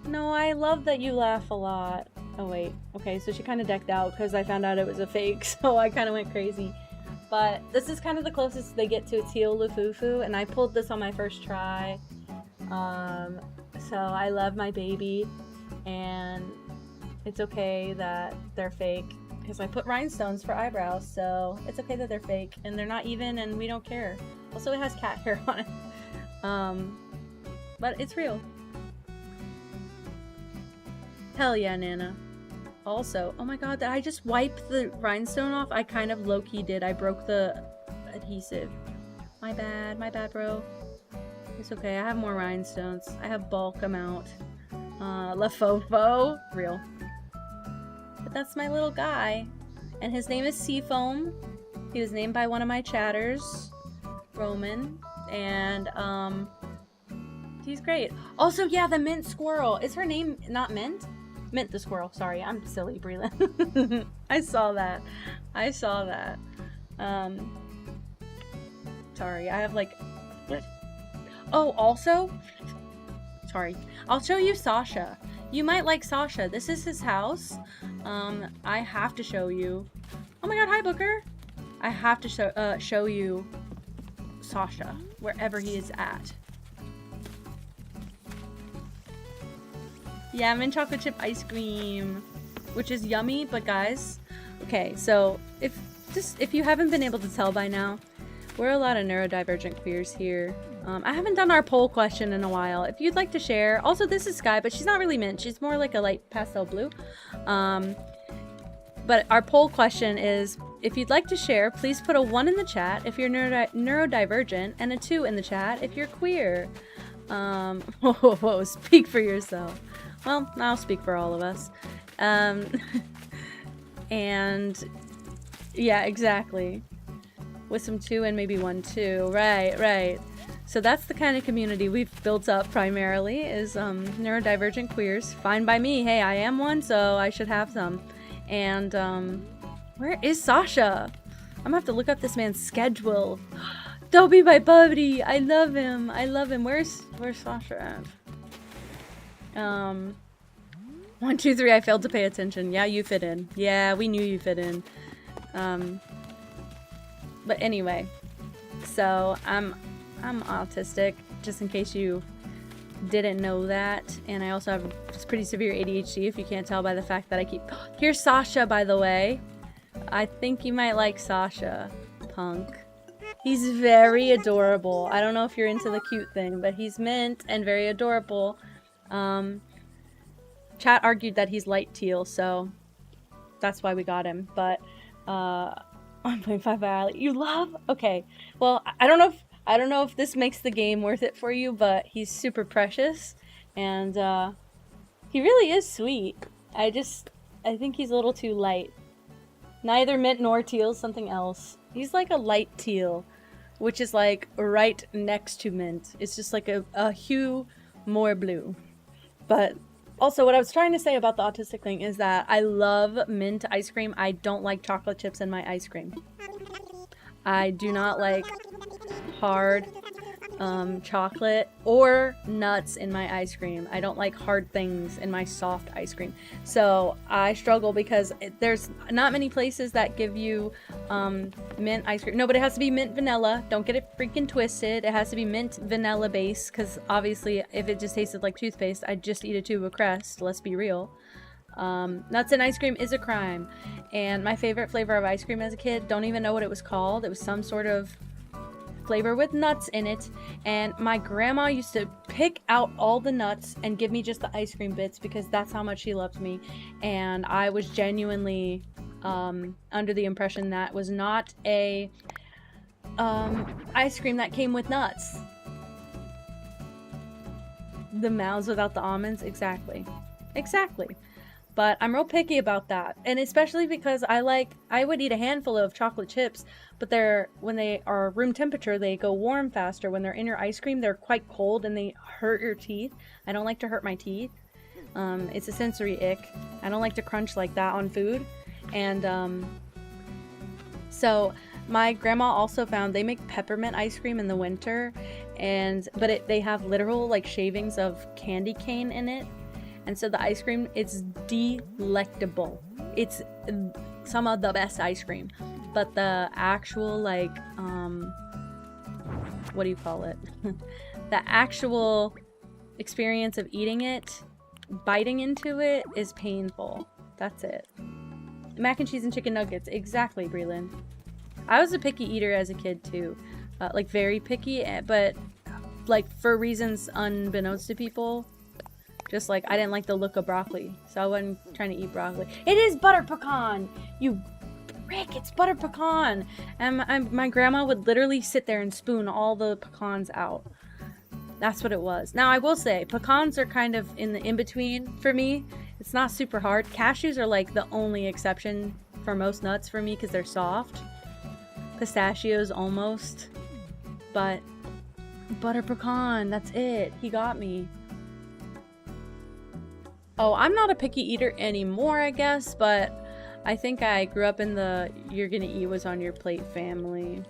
A: No, I love that you laugh a lot. Oh wait, okay, so she kind of decked out because I found out it was a fake, so I kind of went crazy. But this is kind of the closest they get to a teal Lafufu, and I pulled this on my first try. So I love my baby, and it's okay that they're fake. Because I put rhinestones for eyebrows, so it's okay that they're fake, and they're not even, and we don't care. Also, it has cat hair on it. But it's real. Hell yeah, Nana. Also, oh my god, did I just wipe the rhinestone off? I kind of low-key did. I broke the adhesive. My bad, bro. It's okay, I have more rhinestones. I have bulk amount. La Fofo. Real. But that's my little guy. And his name is Seafoam. He was named by one of my chatters, Roman. And, he's great. Also, yeah, the Mint Squirrel. Is her name not Mint? Mint the Squirrel. Sorry, I'm silly, Breland. I saw that. I saw that. Sorry, I have like... Oh, also... Sorry. I'll show you Sasha. You might like Sasha. This is his house. I have to show you... Oh my god, hi, Booker! I have to show you Sasha, wherever he is at. Yeah, mint chocolate chip ice cream, which is yummy, but guys, okay, so if you haven't been able to tell by now, we're a lot of neurodivergent queers here. I haven't done our poll question in a while. If you'd like to share, also this is Sky, but she's not really mint, she's more like a light pastel blue. But our poll question is, if you'd like to share, please put a 1 in the chat if you're neurodivergent, and a 2 in the chat if you're queer. Whoa, speak for yourself. Well, I'll speak for all of us. And yeah, exactly. With some 2 and maybe 1 too. Right. So that's the kind of community we've built up primarily, is neurodivergent queers. Fine by me. Hey, I am one, so I should have some. And where is Sasha? I'm gonna have to look up this man's schedule. Don't be my buddy. I love him. Where's Sasha at? 1, 2, 3. I failed to pay attention. Yeah, you fit in. Yeah, we knew you fit in. But anyway, so I'm autistic, just in case you didn't know that, and I also have pretty severe ADHD, if you can't tell by the fact that I keep... Here's Sasha, by the way. I think you might like Sasha, punk. He's very adorable. I don't know if you're into the cute thing, but he's mint and very adorable. Chat argued that he's light teal, so that's why we got him. But 1.5 Valley. You love? Okay. Well, I don't know if this makes the game worth it for you, but he's super precious, and he really is sweet. I think he's a little too light. Neither mint nor teal, something else. He's like a light teal, which is like right next to mint. It's just like a hue more blue. But also, what I was trying to say about the autistic thing is that I love mint ice cream. I don't like chocolate chips in my ice cream. I do not like hard chocolate or nuts in my ice cream. I don't like hard things in my soft ice cream. So I struggle because there's not many places that give you mint ice cream. No, but it has to be mint vanilla. Don't get it freaking twisted. It has to be mint vanilla base, because obviously if it just tasted like toothpaste, I'd just eat a tube of Crest. Let's be real. Nuts in ice cream is a crime. And my favorite flavor of ice cream as a kid, don't even know what it was called. It was some sort of flavor with nuts in it, and my grandma used to pick out all the nuts and give me just the ice cream bits, because that's how much she loved me. And I was genuinely under the impression that was not a ice cream that came with nuts. The mouths without the almonds, exactly. But I'm real picky about that, and especially because I would eat a handful of chocolate chips, but when they are room temperature, they go warm faster. When they're in your ice cream, they're quite cold and they hurt your teeth. I don't like to hurt my teeth. It's a sensory ick. I don't like to crunch like that on food. And so my grandma also found they make peppermint ice cream in the winter, but they have literal like shavings of candy cane in it. And so the ice cream, it's delectable. It's some of the best ice cream. But the actual, like, what do you call it? The actual experience of eating it, biting into it, is painful. That's it. Mac and cheese and chicken nuggets. Exactly, Breland. I was a picky eater as a kid, too. Like, very picky, but, like, for reasons unbeknownst to people. Just like, I didn't like the look of broccoli, so I wasn't trying to eat broccoli. It is butter pecan! You prick, it's butter pecan! And my grandma would literally sit there and spoon all the pecans out. That's what it was. Now, I will say, pecans are kind of in the in-between for me. It's not super hard. Cashews are like the only exception for most nuts for me because they're soft. Pistachios almost. But butter pecan, that's it. He got me. Oh, I'm not a picky eater anymore, I guess, but I think I grew up in the you're gonna eat what's on your plate family.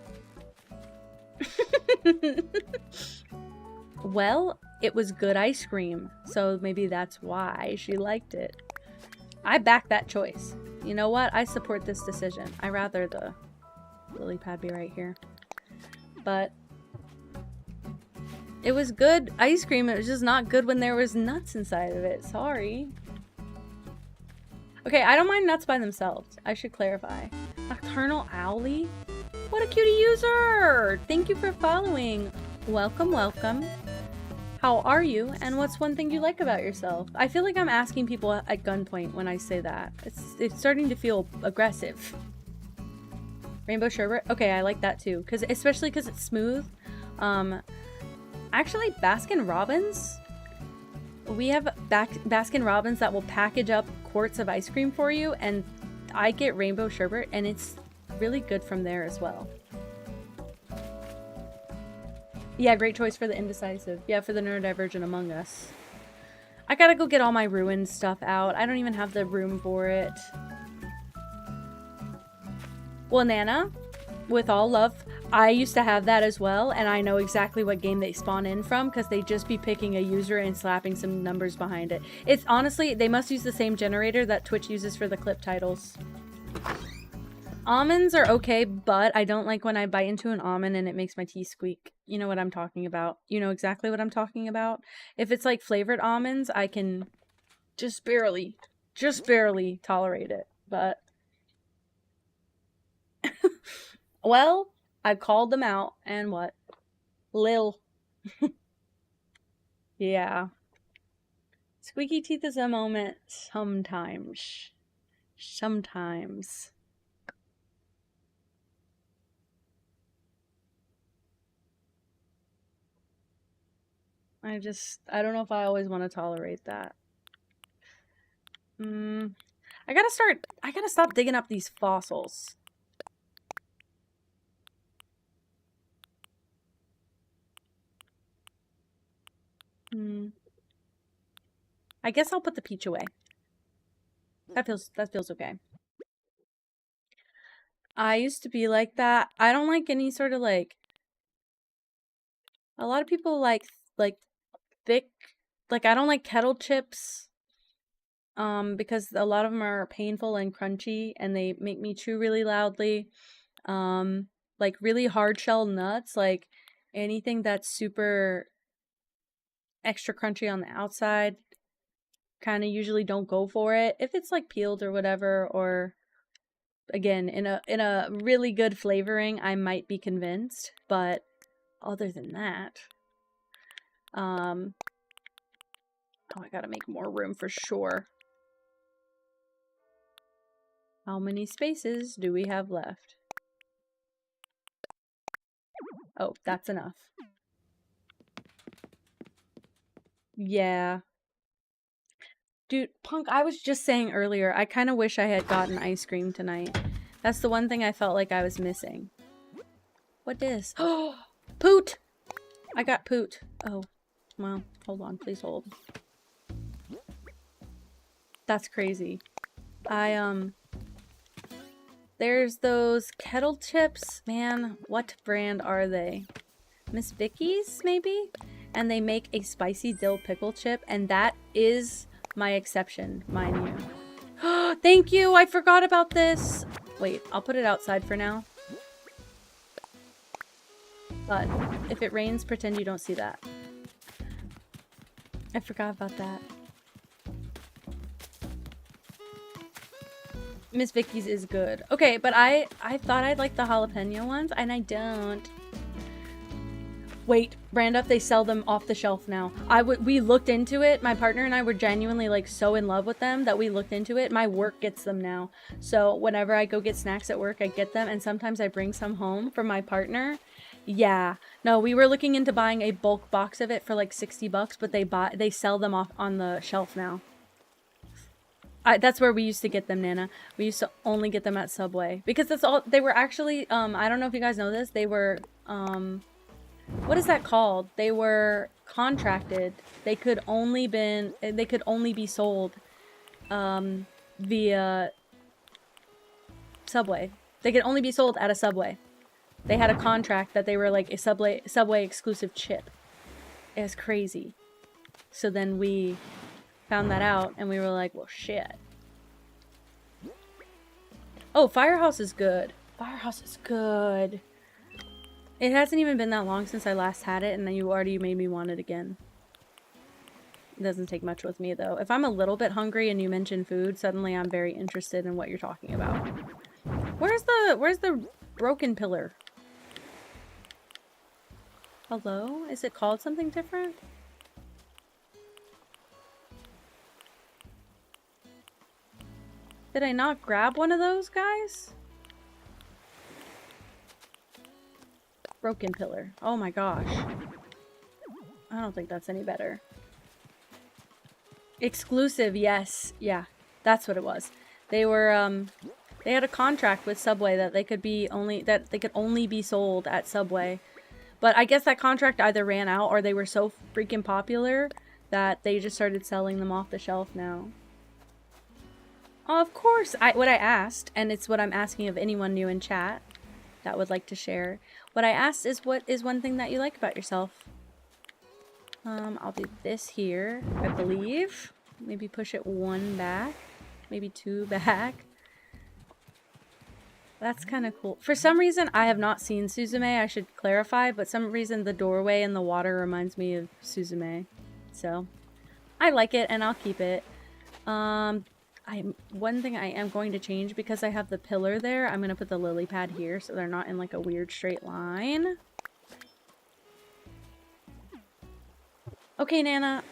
A: Well, it was good ice cream, so maybe that's why she liked it. I back that choice. You know what? I support this decision. I rather the lily pad be right here. But it was good ice cream. It was just not good when there was nuts inside of it. Sorry. Okay, I don't mind nuts by themselves. I should clarify. Nocturnal Owlie? What a cutie user! Thank you for following. Welcome, welcome. How are you? And what's one thing you like about yourself? I feel like I'm asking people at gunpoint when I say that. It's starting to feel aggressive. Rainbow sherbet? Okay, I like that too. Especially because it's smooth. Actually, Baskin Robbins. We have Baskin Robbins that will package up quarts of ice cream for you, and I get rainbow sherbet, and it's really good from there as well. Yeah, great choice for the indecisive. Yeah, for the neurodivergent among us. I gotta go get all my ruined stuff out. I don't even have the room for it. Well, Nana, with all love, I used to have that as well, and I know exactly what game they spawn in from because they just be picking a user and slapping some numbers behind it. It's honestly, they must use the same generator that Twitch uses for the clip titles. Almonds are okay, but I don't like when I bite into an almond and it makes my teeth squeak. You know what I'm talking about. You know exactly what I'm talking about. If it's like flavored almonds, I can just barely tolerate it. But, well, I called them out, and what? Lil. Yeah. Squeaky teeth is a moment sometimes. Sometimes. I don't know if I always want to tolerate that. I gotta stop digging up these fossils. I guess I'll put the peach away. That feels okay. I used to be like that. I don't like any sort of like, a lot of people like thick, like I don't like kettle chips. Because a lot of them are painful and crunchy and they make me chew really loudly. Like really hard shell nuts, like anything that's super extra crunchy on the outside, kind of usually don't go for it. If it's like peeled or whatever, or again in a really good flavoring, I might be convinced, but other than that, oh, I gotta make more room for sure. How many spaces do we have left? Oh, that's enough. Yeah. Dude, Punk, I was just saying earlier, I kind of wish I had gotten ice cream tonight. That's the one thing I felt like I was missing. What is? Oh, poot! I got poot. Oh, well, hold on, please hold. That's crazy. There's those kettle chips. Man, what brand are they? Miss Vicky's, maybe? And they make a spicy dill pickle chip, and that is my exception, mind you. Thank you! I forgot about this! Wait, I'll put it outside for now. But if it rains, pretend you don't see that. I forgot about that. Miss Vicky's is good. Okay, but I thought I'd like the jalapeno ones, and I don't. Wait, Brandup, they sell them off the shelf now. We looked into it. My partner and I were genuinely like so in love with them that we looked into it. My work gets them now. So whenever I go get snacks at work, I get them, and sometimes I bring some home for my partner. Yeah. No, we were looking into buying a bulk box of it for like $60, but they sell them off on the shelf now. That's where we used to get them, Nana. We used to only get them at Subway because that's all they were actually. I don't know if you guys know this. They were what is that called? They were contracted. They could only be sold via Subway. They could only be sold at a Subway. They had a contract that they were like a Subway exclusive chip. It was crazy. So then we found that out and we were like, well, shit. Oh, Firehouse is good. Firehouse is good. It hasn't even been that long since I last had it and then you already made me want it again. It doesn't take much with me though. If I'm a little bit hungry and you mention food, suddenly I'm very interested in what you're talking about. Where's the broken pillar? Hello? Is it called something different? Did I not grab one of those guys? Broken pillar. Oh my gosh. I don't think that's any better. Exclusive, yes. Yeah, that's what it was. They were, they had a contract with Subway that they could only be sold at Subway. But I guess that contract either ran out or they were so freaking popular that they just started selling them off the shelf now. Of course, what I asked, and it's what I'm asking of anyone new in chat that would like to share. What I asked is, what is one thing that you like about yourself? I'll do this here, I believe. Maybe push it one back, maybe two back. That's kind of cool. For some reason, I have not seen Suzume, I should clarify, but some reason the doorway in the water reminds me of Suzume. So, I like it and I'll keep it. One thing I am going to change because I have the pillar there, I'm going to put the lily pad here so they're not in like a weird straight line. Okay, Nana,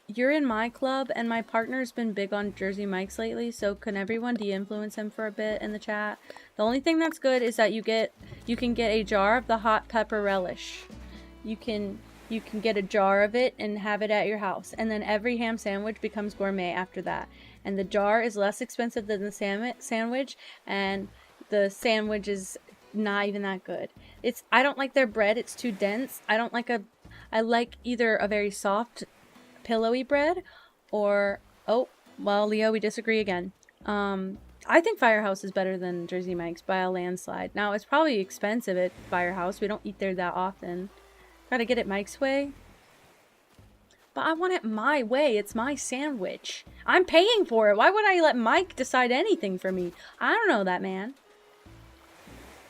A: you're in my club and my partner's been big on Jersey Mike's lately, so can everyone de-influence him for a bit in the chat? The only thing that's good is that you can get a jar of the hot pepper relish. You can get a jar of it and have it at your house, and then every ham sandwich becomes gourmet after that. And the jar is less expensive than the sandwich, and the sandwich is not even that good. I don't like their bread, it's too dense. I like either a very soft, pillowy bread, or, oh, well, Leo, we disagree again. I think Firehouse is better than Jersey Mike's by a landslide. Now, it's probably expensive at Firehouse. We don't eat there that often. Gotta get it Mike's way. But I want it my way. It's my sandwich. I'm paying for it. Why would I let Mike decide anything for me? I don't know that man.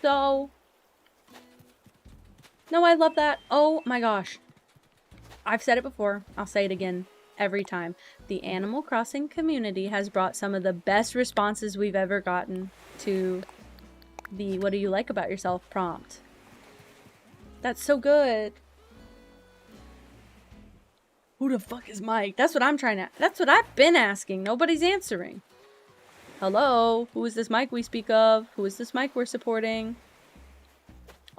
A: So, no, I love that. Oh my gosh. I've said it before. I'll say it again every time. The Animal Crossing community has brought some of the best responses we've ever gotten to the "what do you like about yourself" prompt. That's so good. Who the fuck is Mike? That's what that's what I've been asking. Nobody's answering. Hello? Who is this Mike we speak of? Who is this Mike we're supporting?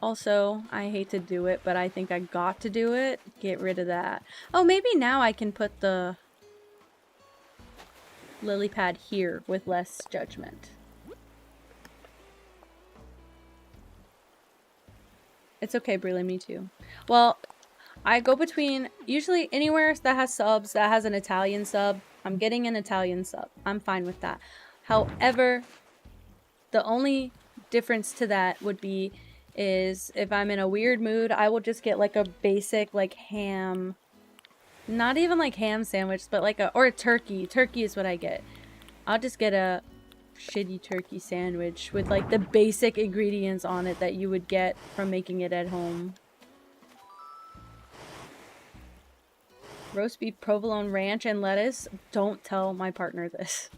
A: Also, I hate to do it, but I think I got to do it. Get rid of that. Oh, maybe now I can put the lily pad here with less judgment. It's okay, Briley, me too. Well, I go between, usually anywhere that has subs, that has an Italian sub, I'm getting an Italian sub. I'm fine with that. However, the only difference to that would be is if I'm in a weird mood, I will just get like a basic like ham, not even like ham sandwich, but like or a turkey. Turkey is what I get. I'll just get a shitty turkey sandwich with like the basic ingredients on it that you would get from making it at home. Roast beef, provolone, ranch, and lettuce. Don't tell my partner this.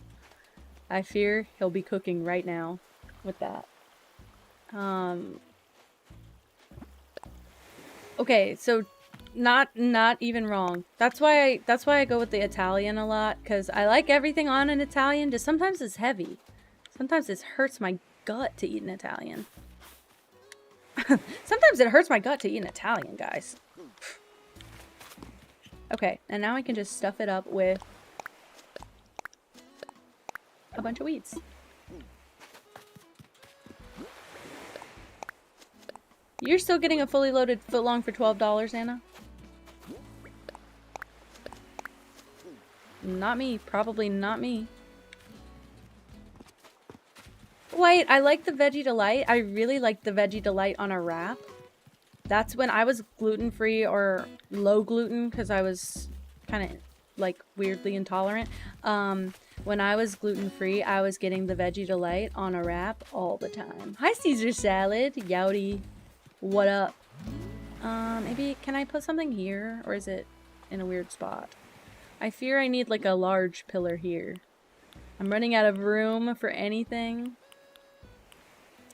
A: I fear he'll be cooking right now with that. Okay, so not even wrong. That's why I go with the Italian a lot, because I like everything on an Italian, just sometimes it's heavy. Sometimes it hurts my gut to eat an Italian. Sometimes it hurts my gut to eat an Italian, guys. Okay, and now I can just stuff it up with a bunch of weeds. You're still getting a fully loaded footlong for $12, Anna? Not me. Probably not me. Wait, I like the Veggie Delight. I really like the Veggie Delight on a wrap. That's when I was gluten-free or low gluten because I was kind of like weirdly intolerant. When I was gluten-free, I was getting the Veggie Delight on a wrap all the time. Hi, Caesar Salad. Yowdy. What up? Maybe, can I put something here? Or is it in a weird spot? I fear I need like a large pillar here. I'm running out of room for anything.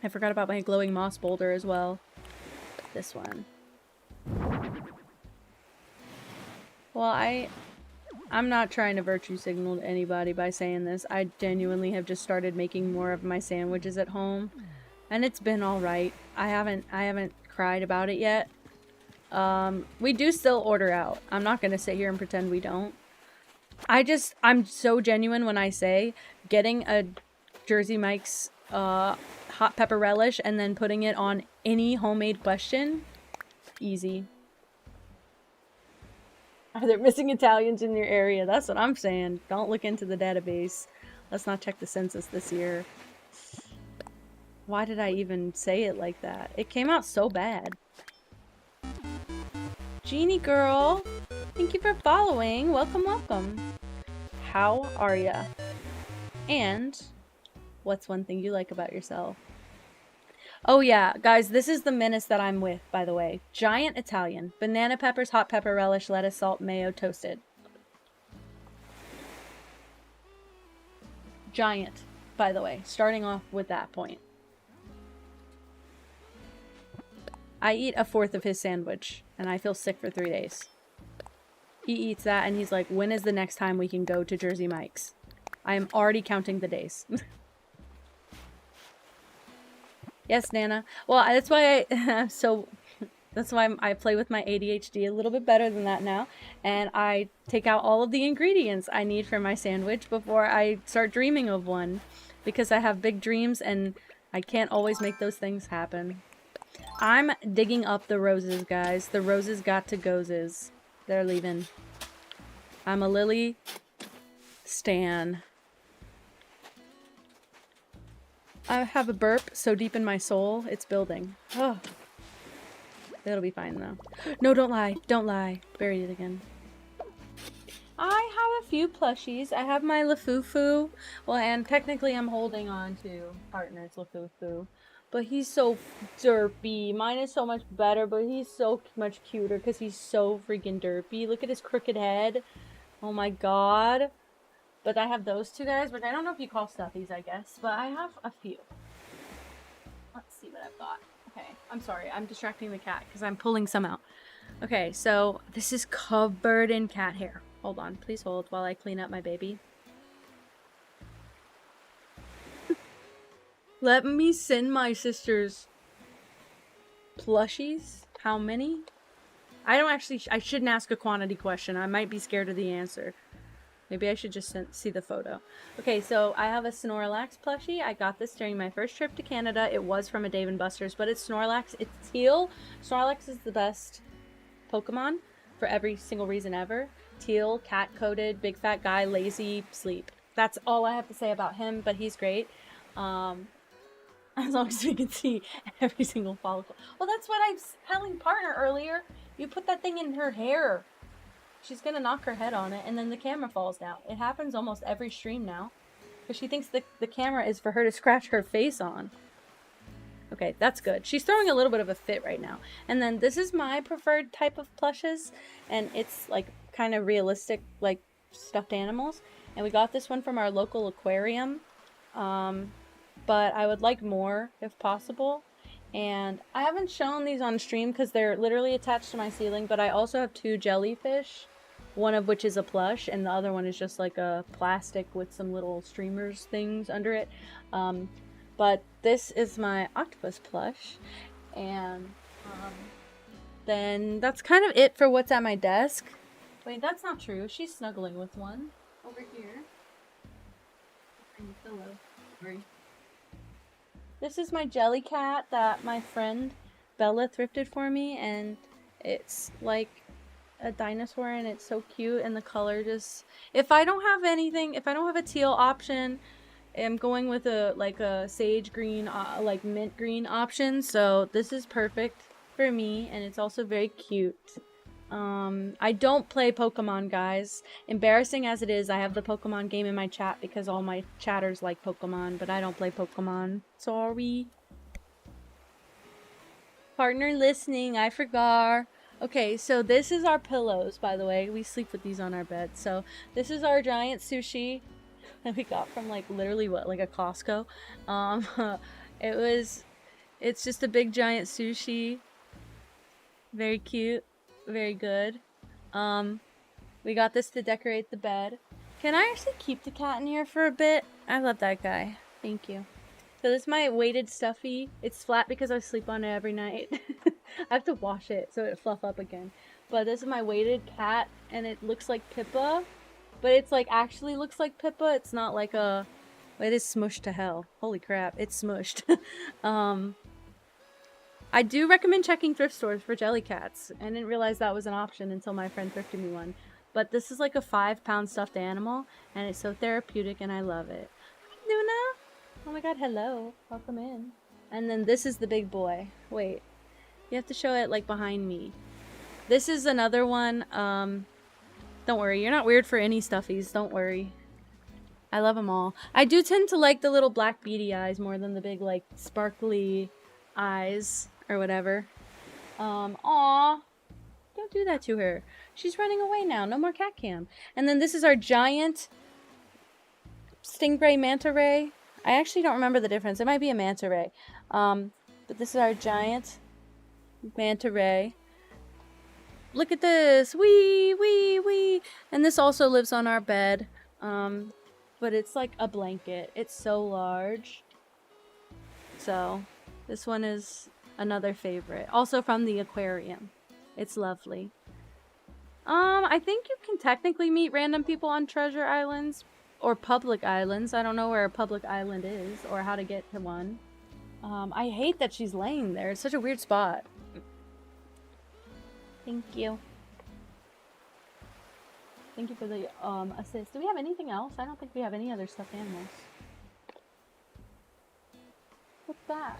A: I forgot about my glowing moss boulder as well. This one. Well, I'm not trying to virtue signal to anybody by saying this. I genuinely have just started making more of my sandwiches at home. And it's been alright. I haven't cried about it yet. We do still order out. I'm not gonna sit here and pretend we don't. I'm so genuine when I say getting a Jersey Mike's hot pepper relish and then putting it on any homemade question, easy. Are there missing Italians in your area? That's what I'm saying. Don't look into the database. Let's not check the census this year. Why did I even say it like that? It came out so bad. Jeannie girl, thank you for following. Welcome, welcome. How are ya? And what's one thing you like about yourself? Oh yeah, guys, this is the menace that I'm with, by the way. Giant Italian. Banana peppers, hot pepper relish, lettuce, salt, mayo, toasted. Giant, by the way. Starting off with that point. I eat a fourth of his sandwich, and I feel sick for 3 days. He eats that, and he's like, when is the next time we can go to Jersey Mike's? I am already counting the days. Yes, Nana. Well, that's why that's why I play with my ADHD a little bit better than that now. And I take out all of the ingredients I need for my sandwich before I start dreaming of one. Because I have big dreams, and I can't always make those things happen. I'm digging up the roses, guys. The roses got to gozes. They're leaving. I'm a Lily stan. I have a burp so deep in my soul, it's building. Oh. It'll be fine, though. No, don't lie. Don't lie. Buried it again. I have a few plushies. I have my Lafufu. Well, and technically I'm holding on to Partner's Lafufu. But he's so derpy. Mine is so much better, but he's so much cuter because he's so freaking derpy. Look at his crooked head. Oh my god. But I have those two guys, which I don't know if you call stuffies, I guess. But I have a few. Let's see what I've got. Okay, I'm sorry. I'm distracting the cat because I'm pulling some out. Okay, so this is covered in cat hair. Hold on. Please hold while I clean up my baby. Let me send my sisters plushies. How many? I shouldn't ask a quantity question. I might be scared of the answer. Maybe I should just see the photo. Okay, so I have a Snorlax plushie. I got this during my first trip to Canada. It was from a Dave & Buster's, but it's Snorlax. It's teal. Snorlax is the best Pokemon for every single reason ever. Teal, cat-coated, big fat guy, lazy, sleep. That's all I have to say about him, but he's great. As long as we can see every single follicle. Well, that's what I was telling Partner earlier. You put that thing in her hair. She's gonna knock her head on it, and then the camera falls down. It happens almost every stream now. Because she thinks the camera is for her to scratch her face on. Okay, that's good. She's throwing a little bit of a fit right now. And then this is my preferred type of plushes. And it's like kind of realistic, like stuffed animals. And we got this one from our local aquarium. But I would like more if possible. And I haven't shown these on stream because they're literally attached to my ceiling. But I also have 2 jellyfish. One of which is a plush, and the other one is just like a plastic with some little streamers things under it. But this is my octopus plush, And then that's kind of it for what's at my desk. Wait, that's not true. She's snuggling with one over here. Tiny pillow. Sorry. This is my jelly cat that my friend Bella thrifted for me, and it's like a dinosaur and it's so cute, and the color just, if I don't have anything, if I don't have a teal option, I'm going with a sage green, like mint green option. So this is perfect for me, and it's also very cute. I don't play Pokemon, guys. Embarrassing as it is, I have the Pokemon game in my chat because all my chatters like Pokemon, but I don't play Pokemon. Sorry. Partner listening, I forgot. Okay, so this is our pillows, by the way. We sleep with these on our bed. So this is our giant sushi that we got from like literally what, like a Costco. It's just a big giant sushi. Very cute. Very good. We got this to decorate the bed. Can I actually keep the cat in here for a bit? I love that guy. Thank you. So this is my weighted stuffy. It's flat because I sleep on it every night. I have to wash it so it fluff up again. But this is my weighted cat, and it looks like Pippa. But it's like actually looks like Pippa. It's not like a... It is smushed to hell. Holy crap, it's smushed. I do recommend checking thrift stores for jelly cats. I didn't realize that was an option until my friend thrifted me one. But this is like a 5-pound stuffed animal, and it's so therapeutic, and I love it. Hi, Luna! Oh my god, hello. Welcome in. And then this is the big boy. Wait. You have to show it like behind me. This is another one. Don't worry. You're not weird for any stuffies. Don't worry. I love them all. I do tend to like the little black beady eyes more than the big like sparkly eyes or whatever. Aw. Don't do that to her. She's running away now. No more cat cam. And then this is our giant stingray manta ray. I actually don't remember the difference. It might be a manta ray. But this is our giant manta ray. Look at this. Wee, wee, wee. And this also lives on our bed. But it's like a blanket. It's so large. So, this one is another favorite. Also from the aquarium. It's lovely. I think you can technically meet random people on treasure islands. Or public islands. I don't know where a public island is. Or how to get to one. I hate that she's laying there. It's such a weird spot. Thank you. Thank you for the assist. Do we have anything else? I don't think we have any other stuffed animals. What's that?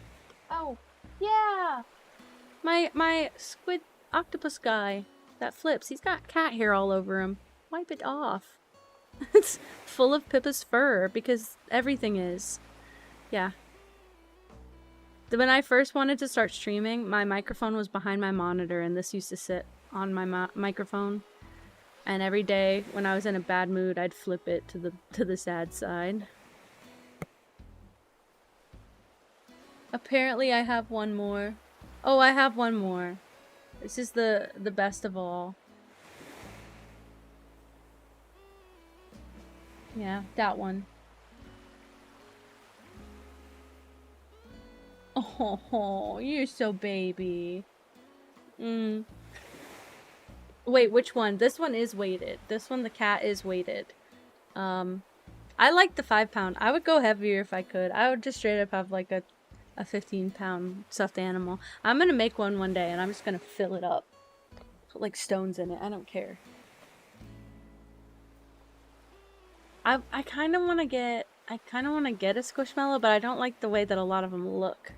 A: Oh, yeah! My squid octopus guy that flips. He's got cat hair all over him. Wipe it off. It's full of Pippa's fur because everything is. Yeah. When I first wanted to start streaming, my microphone was behind my monitor, and this used to sit on my microphone. And every day, when I was in a bad mood, I'd flip it to the sad side. Apparently, I have one more. Oh, I have one more. This is the best of all. Yeah, that one. Oh, you're so baby. Wait, which one? This one is weighted. This one, the cat, is weighted. I like the 5-pound. I would go heavier if I could. I would just straight up have like a 15-pound stuffed animal. I'm gonna make one day, and I'm just gonna fill it up. Put like stones in it. I don't care. I kind of want to get a Squishmallow, but I don't like the way that a lot of them look.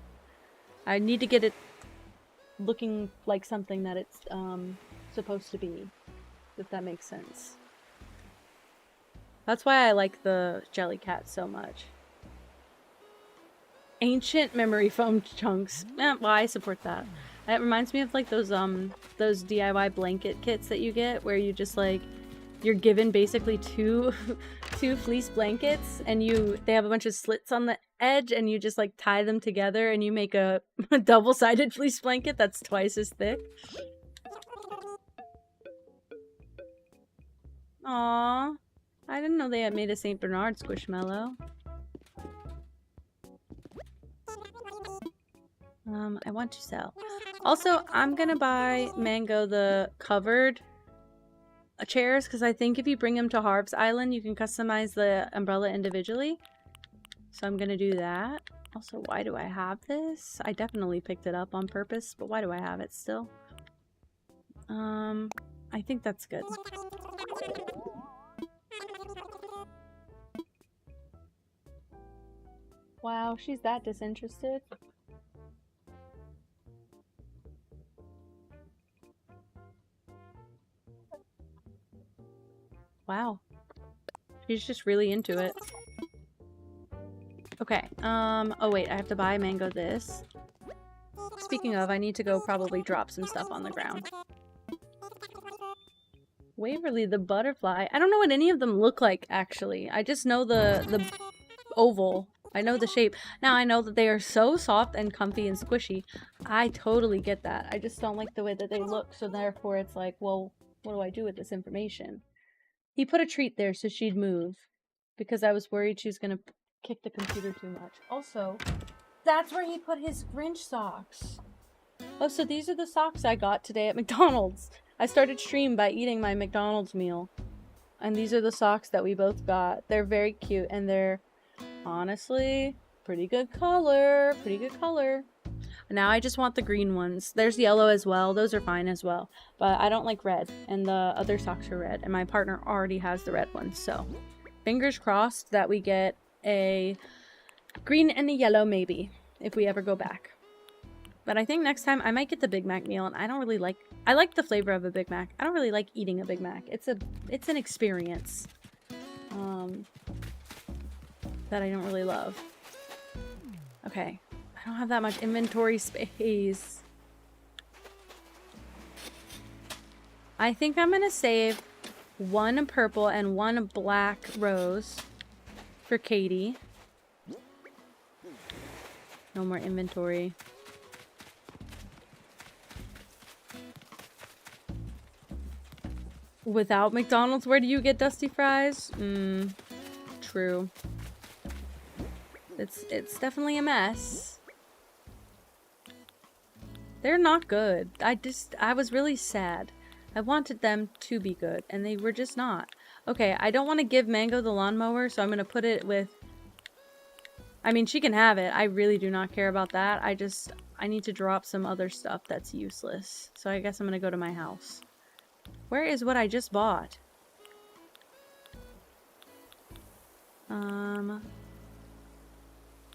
A: I need to get it looking like something that it's supposed to be, if that makes sense. That's why I like the jelly cat so much. Ancient memory foam chunks. Well, I support that. It reminds me of like those DIY blanket kits that you get where you just like you're given basically two fleece blankets, and they have a bunch of slits on the edge, and you just like tie them together and you make a double-sided fleece blanket that's twice as thick. Aww. I didn't know they had made a St. Bernard Squishmallow. I want to sell. Also, I'm gonna buy Mango the covered chairs, because I think if you bring them to Harb's Island, you can customize the umbrella individually. So I'm gonna do that. Also, why do I have this? I definitely picked it up on purpose, but why do I have it still? I think that's good. Wow, she's that disinterested. Wow. She's just really into it. Okay, oh wait, I have to buy Mango this. Speaking of, I need to go probably drop some stuff on the ground. Waverly the butterfly. I don't know what any of them look like, actually. I just know the oval. I know the shape. Now, I know that they are so soft and comfy and squishy. I totally get that. I just don't like the way that they look, so therefore it's like, well, what do I do with this information? He put a treat there so she'd move, because I was worried she was gonna kick the computer too much. Also, that's where he put his Grinch socks. Oh, so these are the socks I got today at McDonald's. I started stream by eating my McDonald's meal. And these are the socks that we both got. They're very cute, and they're honestly pretty good color. Pretty good color. Now I just want the green ones. There's yellow as well. Those are fine as well. But I don't like red, and the other socks are red, and my partner already has the red ones. So fingers crossed that we get a green and a yellow maybe if we ever go back. But I think next time I might get the Big Mac meal, and I don't really like... I like the flavor of a Big Mac. I don't really like eating a Big Mac. It's an experience that I don't really love. Okay. I don't have that much inventory space. I think I'm gonna save one purple and one black rose for Katie. No more inventory. Without McDonald's, where do you get Dusty Fries? True. It's definitely a mess. They're not good. I was really sad. I wanted them to be good, and they were just not. Okay, I don't want to give Mango the lawnmower, so I'm going to put it with... I mean, she can have it. I really do not care about that. I need to drop some other stuff that's useless. So I guess I'm going to go to my house. Where is what I just bought?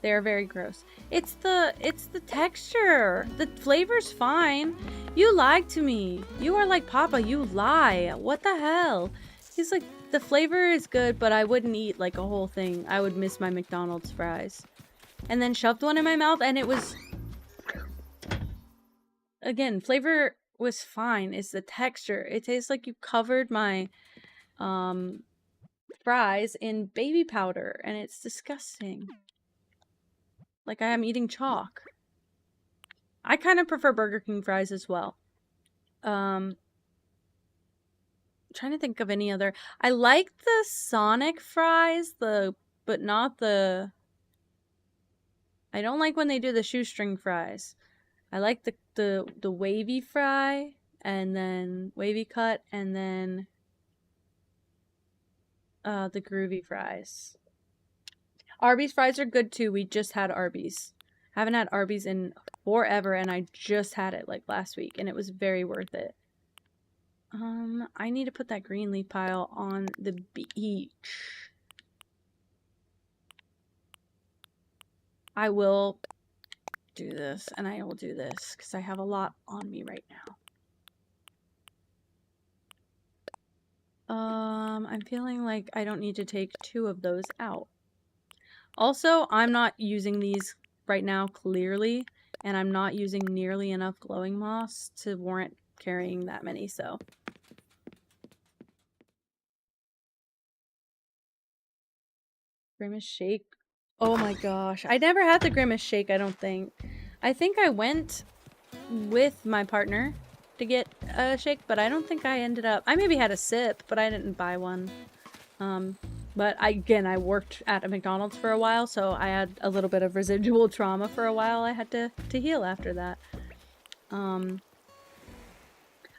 A: They're very gross. It's the texture. The flavor's fine. You lied to me. You are like Papa, you lie. What the hell? He's like, the flavor is good, but I wouldn't eat like a whole thing. I would miss my McDonald's fries. And then shoved one in my mouth, and it was... Again, flavor was fine. It's the texture. It tastes like you covered my fries in baby powder, and it's disgusting. Like I am eating chalk. I kind of prefer Burger King fries as well. Trying to think of any other. I like the Sonic fries, but not the... I don't like when they do the shoestring fries. I like the wavy fry, and then wavy cut, and then the groovy fries. Arby's fries are good too. We just had Arby's. Haven't had Arby's in forever, and I just had it like last week, and it was very worth it. I need to put that green leaf pile on the beach. I will do this, and I will do this, because I have a lot on me right now. I'm feeling like I don't need to take 2 of those out. Also, I'm not using these right now, clearly, and I'm not using nearly enough glowing moss to warrant carrying that many, so... Grimace Shake. Oh my gosh. I never had the Grimace Shake, I don't think. I think I went with my partner to get a shake, but I don't think I ended up... I maybe had a sip, but I didn't buy one. But again, I worked at a McDonald's for a while, so I had a little bit of residual trauma for a while. I had to heal after that.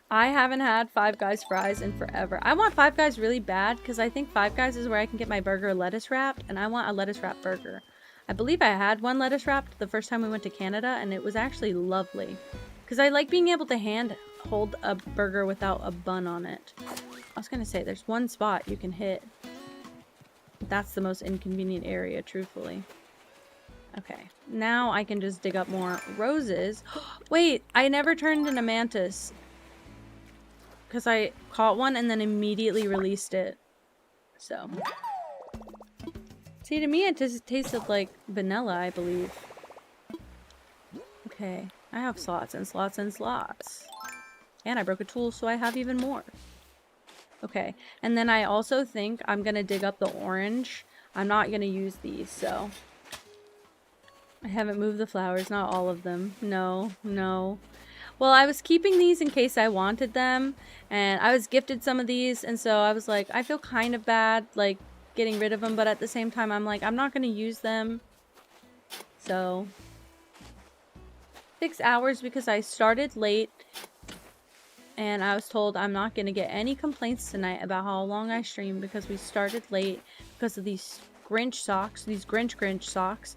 A: I haven't had Five Guys fries in forever. I want Five Guys really bad because I think Five Guys is where I can get my burger lettuce wrapped, and I want a lettuce wrapped burger. I believe I had one lettuce wrapped the first time we went to Canada, and it was actually lovely. Because I like being able to hand hold a burger without a bun on it. I was gonna say, there's one spot you can hit. That's the most inconvenient area, truthfully. Okay, now I can just dig up more roses. Wait, I never turned in a mantis. Because I caught one and then immediately released it. So. See, to me it just tasted like vanilla, I believe. Okay, I have slots and slots and slots. And I broke a tool, so I have even more. Okay, and then I also think I'm gonna dig up the orange. I'm not gonna use these, so. I haven't moved the flowers, not all of them. No, no. Well, I was keeping these in case I wanted them, and I was gifted some of these, and so I was like, I feel kind of bad, like, getting rid of them, but at the same time, I'm like, I'm not gonna use them. So. 6 hours because I started late, and I was told I'm not gonna get any complaints tonight about how long I streamed because we started late because of these Grinch socks, these Grinch socks.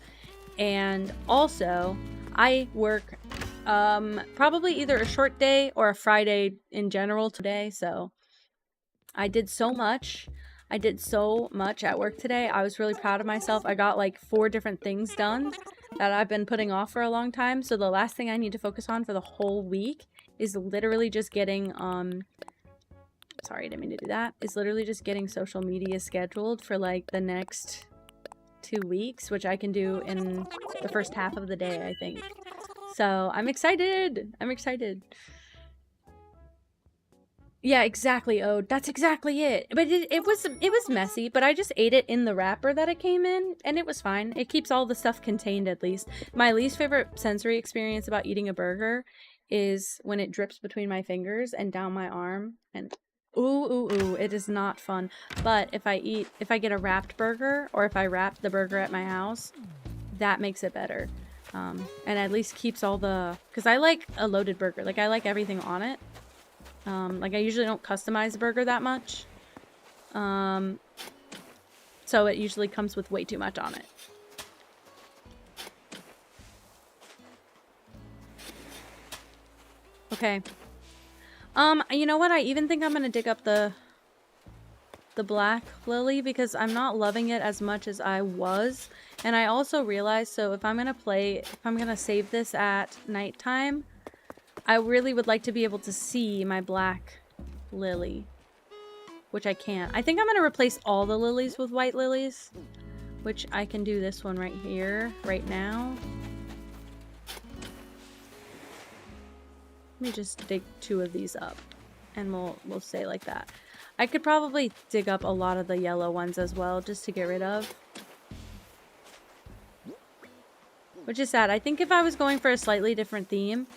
A: And also, I work probably either a short day or a Friday in general today, so I did so much. I did so much at work today. I was really proud of myself. I got like 4 different things done that I've been putting off for a long time, so the last thing I need to focus on for the whole week is literally just getting, sorry, I didn't mean to do that, is literally just getting social media scheduled for like the next 2 weeks, which I can do in the first half of the day, I think. So I'm excited. I'm excited. Yeah, exactly. Oh, that's exactly it. But it was messy, but I just ate it in the wrapper that it came in, and it was fine. It keeps all the stuff contained at least. My least favorite sensory experience about eating a burger is when it drips between my fingers and down my arm, and ooh, it is not fun. But if I get a wrapped burger, or if I wrap the burger at my house, that makes it better. And at least keeps all the, because I like a loaded burger. Like, I like everything on it. Like, I usually don't customize the burger that much. So it usually comes with way too much on it. Okay. You know what? I even think I'm gonna dig up the black lily because I'm not loving it as much as I was. And I also realized, so if I'm gonna save this at nighttime, I really would like to be able to see my black lily, which I can't. I think I'm gonna replace all the lilies with white lilies, which I can do this one right here, right now. Let me just dig 2 of these up, and we'll say like that. I could probably dig up a lot of the yellow ones as well, just to get rid of. Which is sad. I think if I was going for a slightly different theme,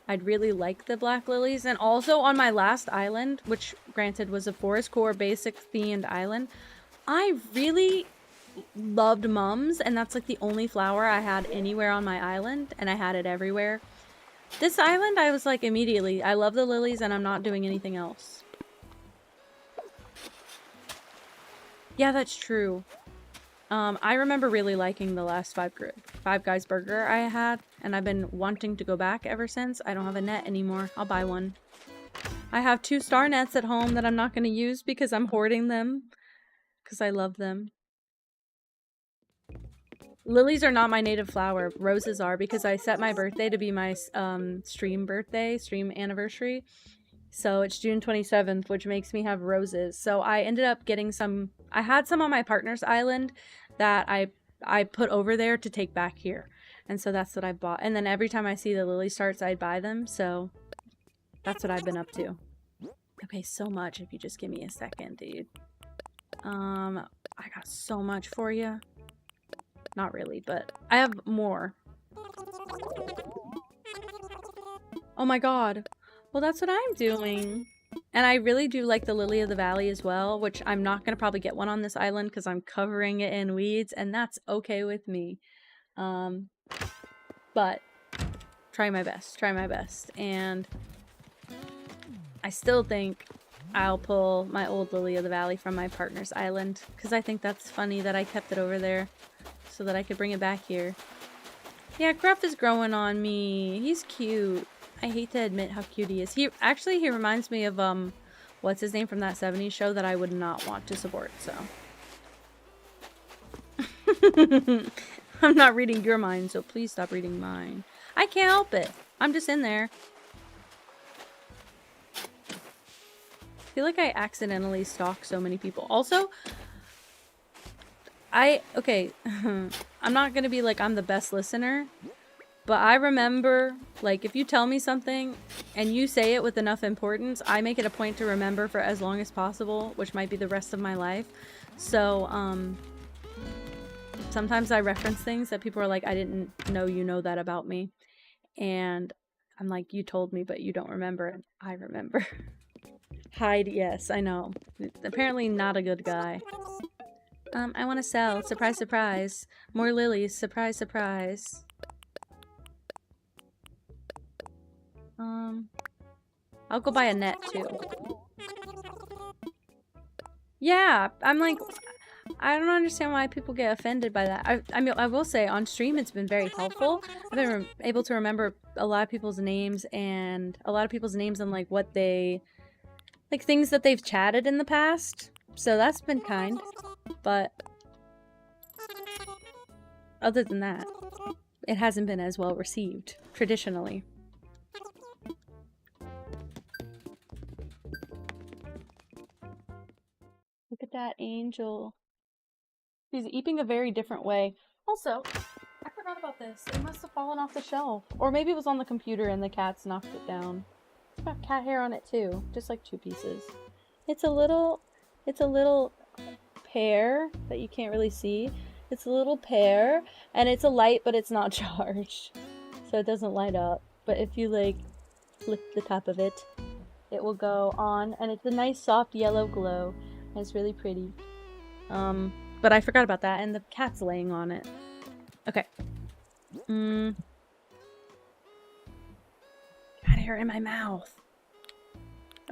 A: I'd really like the black lilies. And also on my last island, which granted was a forest core basic themed island, I really loved mums, and that's like the only flower I had anywhere on my island, and I had it everywhere. This island, I was like immediately, I love the lilies and I'm not doing anything else. Yeah, that's true. I remember really liking the last Five Guys burger I had, and I've been wanting to go back ever since. I don't have a net anymore. I'll buy one. I have 2 star nets at home that I'm not going to use because I'm hoarding them. Because I love them. Lilies are not my native flower. Roses are, because I set my birthday to be my stream anniversary. So it's June 27th, which makes me have roses. So I ended up getting some. I had some on my partner's island that I put over there to take back here. And so that's what I bought. And then every time I see the lily starts, I'd buy them. So that's what I've been up to. Okay, so much if you just give me a second, dude. I got so much for you. Not really, but I have more. Oh my god. Well, that's what I'm doing. And I really do like the Lily of the Valley as well, which I'm not going to probably get one on this island because I'm covering it in weeds, and that's okay with me. But try my best, and I still think I'll pull my old Lily of the Valley from my partner's island because I think that's funny that I kept it over there so that I could bring it back here. Yeah, Gruff is growing on me. He's cute. I hate to admit how cute he is. He reminds me of what's his name from that 70s show that I would not want to support, so. I'm not reading your mind, so please stop reading mine. I can't help it. I'm just in there. I feel like I accidentally stalk so many people. Also, okay, I'm not gonna be like I'm the best listener, but I remember, like, if you tell me something and you say it with enough importance, I make it a point to remember for as long as possible, which might be the rest of my life. So, sometimes I reference things that people are like, I didn't know you know that about me. And I'm like, you told me, but you don't remember. And I remember. Hide, yes, I know. Apparently not a good guy. I want to sell. Surprise, surprise. More lilies. Surprise, surprise. I'll go buy a net too. Yeah, I'm like, I don't understand why people get offended by that. I mean, I will say on stream it's been very helpful. I've been able to remember a lot of people's names and like what they, like things that they've chatted in the past. So that's been kind. But other than that, it hasn't been as well received traditionally. Look at that angel. He's eating a very different way. Also, I forgot about this. It must have fallen off the shelf. Or maybe it was on the computer and the cats knocked it down. It's got cat hair on it too. Just like 2 pieces. It's a little pear that you can't really see. It's a little pear and it's a light, but it's not charged. So it doesn't light up. But if you like flip the top of it, it will go on and it's a nice soft yellow glow. And it's really pretty. But I forgot about that, and the cat's laying on it. Okay. Got hair in my mouth.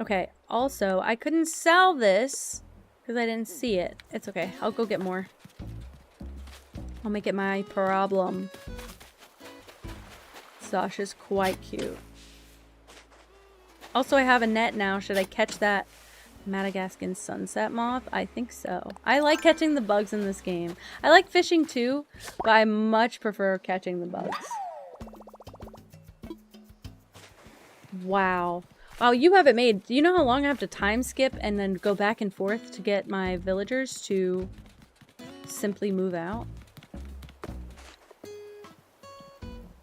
A: Okay, also, I couldn't sell this because I didn't see it. It's okay. I'll go get more. I'll make it my problem. Sasha's quite cute. Also, I have a net now. Should I catch that Madagascan sunset moth? I think so. I like catching the bugs in this game. I like fishing too, but I much prefer catching the bugs. Wow. Wow, you have it made. Do you know how long I have to time skip and then go back and forth to get my villagers to simply move out?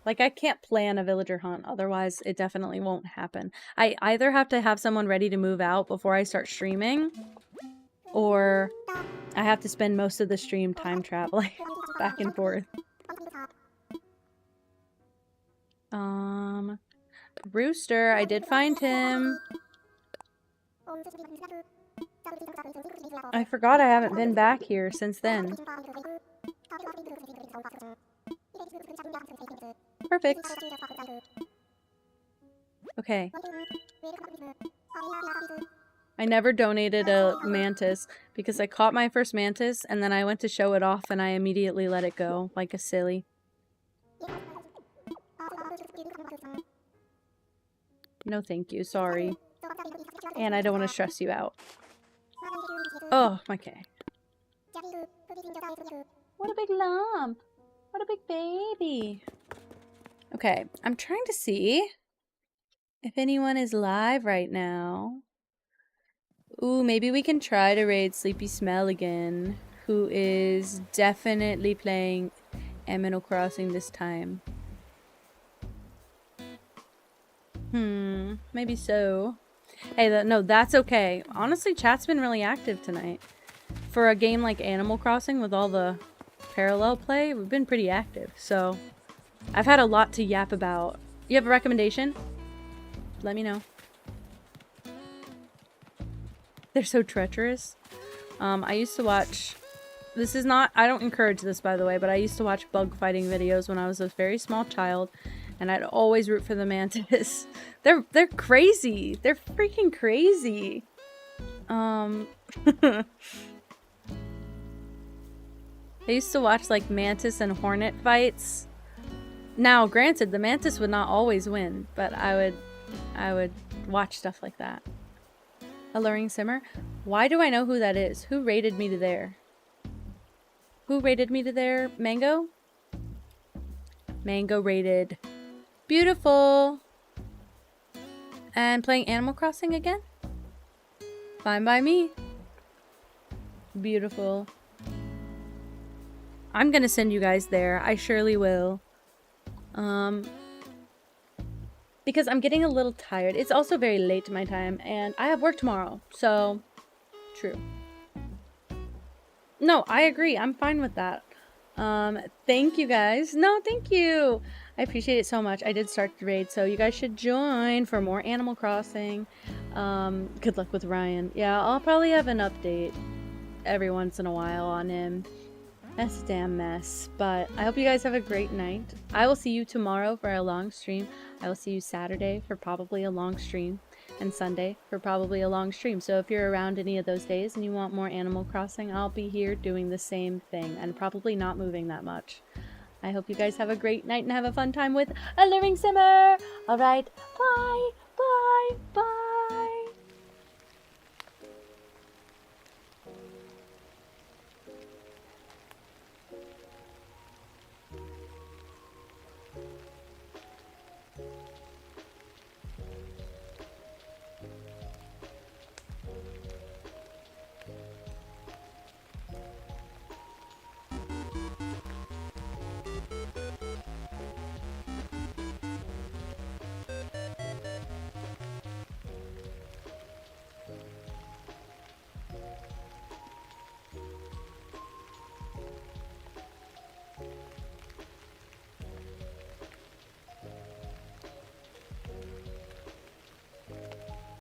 A: Like, I can't plan a villager hunt, otherwise it definitely won't happen. I either have to have someone ready to move out before I start streaming, or I have to spend most of the stream time traveling back and forth. Rooster, I did find him. I forgot I haven't been back here since then. Perfect. Okay. I never donated a mantis because I caught my first mantis and then I went to show it off and I immediately let it go like a silly. No thank you, sorry. And I don't want to stress you out. Oh, okay. What a big lump. What a big baby. Okay, I'm trying to see if anyone is live right now. Ooh, maybe we can try to raid Sleepy Smell again, who is definitely playing Animal Crossing this time. Maybe so. Hey, no, that's okay. Honestly, chat's been really active tonight. For a game like Animal Crossing with all the parallel play, we've been pretty active, so I've had a lot to yap about. You have a recommendation? Let me know. They're so treacherous. I used to watch... This is not... I don't encourage this, by the way, but I used to watch bug fighting videos when I was a very small child, and I'd always root for the mantis. They're crazy. They're freaking crazy. I used to watch, like, mantis and hornet fights. Now, granted, the mantis would not always win, but I would watch stuff like that. Alluring Simmer? Why do I know who that is? Who rated me to there? Who rated me to there? Mango? Mango rated. Beautiful. And playing Animal Crossing again? Fine by me. Beautiful. I'm gonna send you guys there. I surely will. Because I'm getting a little tired. It's also very late my time, and I have work tomorrow, so true. No, I agree. I'm fine with that. Thank you guys. No, thank you. I appreciate it so much. I did start the raid, so you guys should join for more Animal Crossing. Good luck with Ryan. Yeah, I'll probably have an update every once in a while on him. That's a damn mess. But I hope you guys have a great night. I will see you tomorrow for a long stream. I will see you Saturday for probably a long stream. And Sunday for probably a long stream. So if you're around any of those days and you want more Animal Crossing, I'll be here doing the same thing. And probably not moving that much. I hope you guys have a great night and have a fun time with Alluring Simmer. Alright, bye, bye, bye.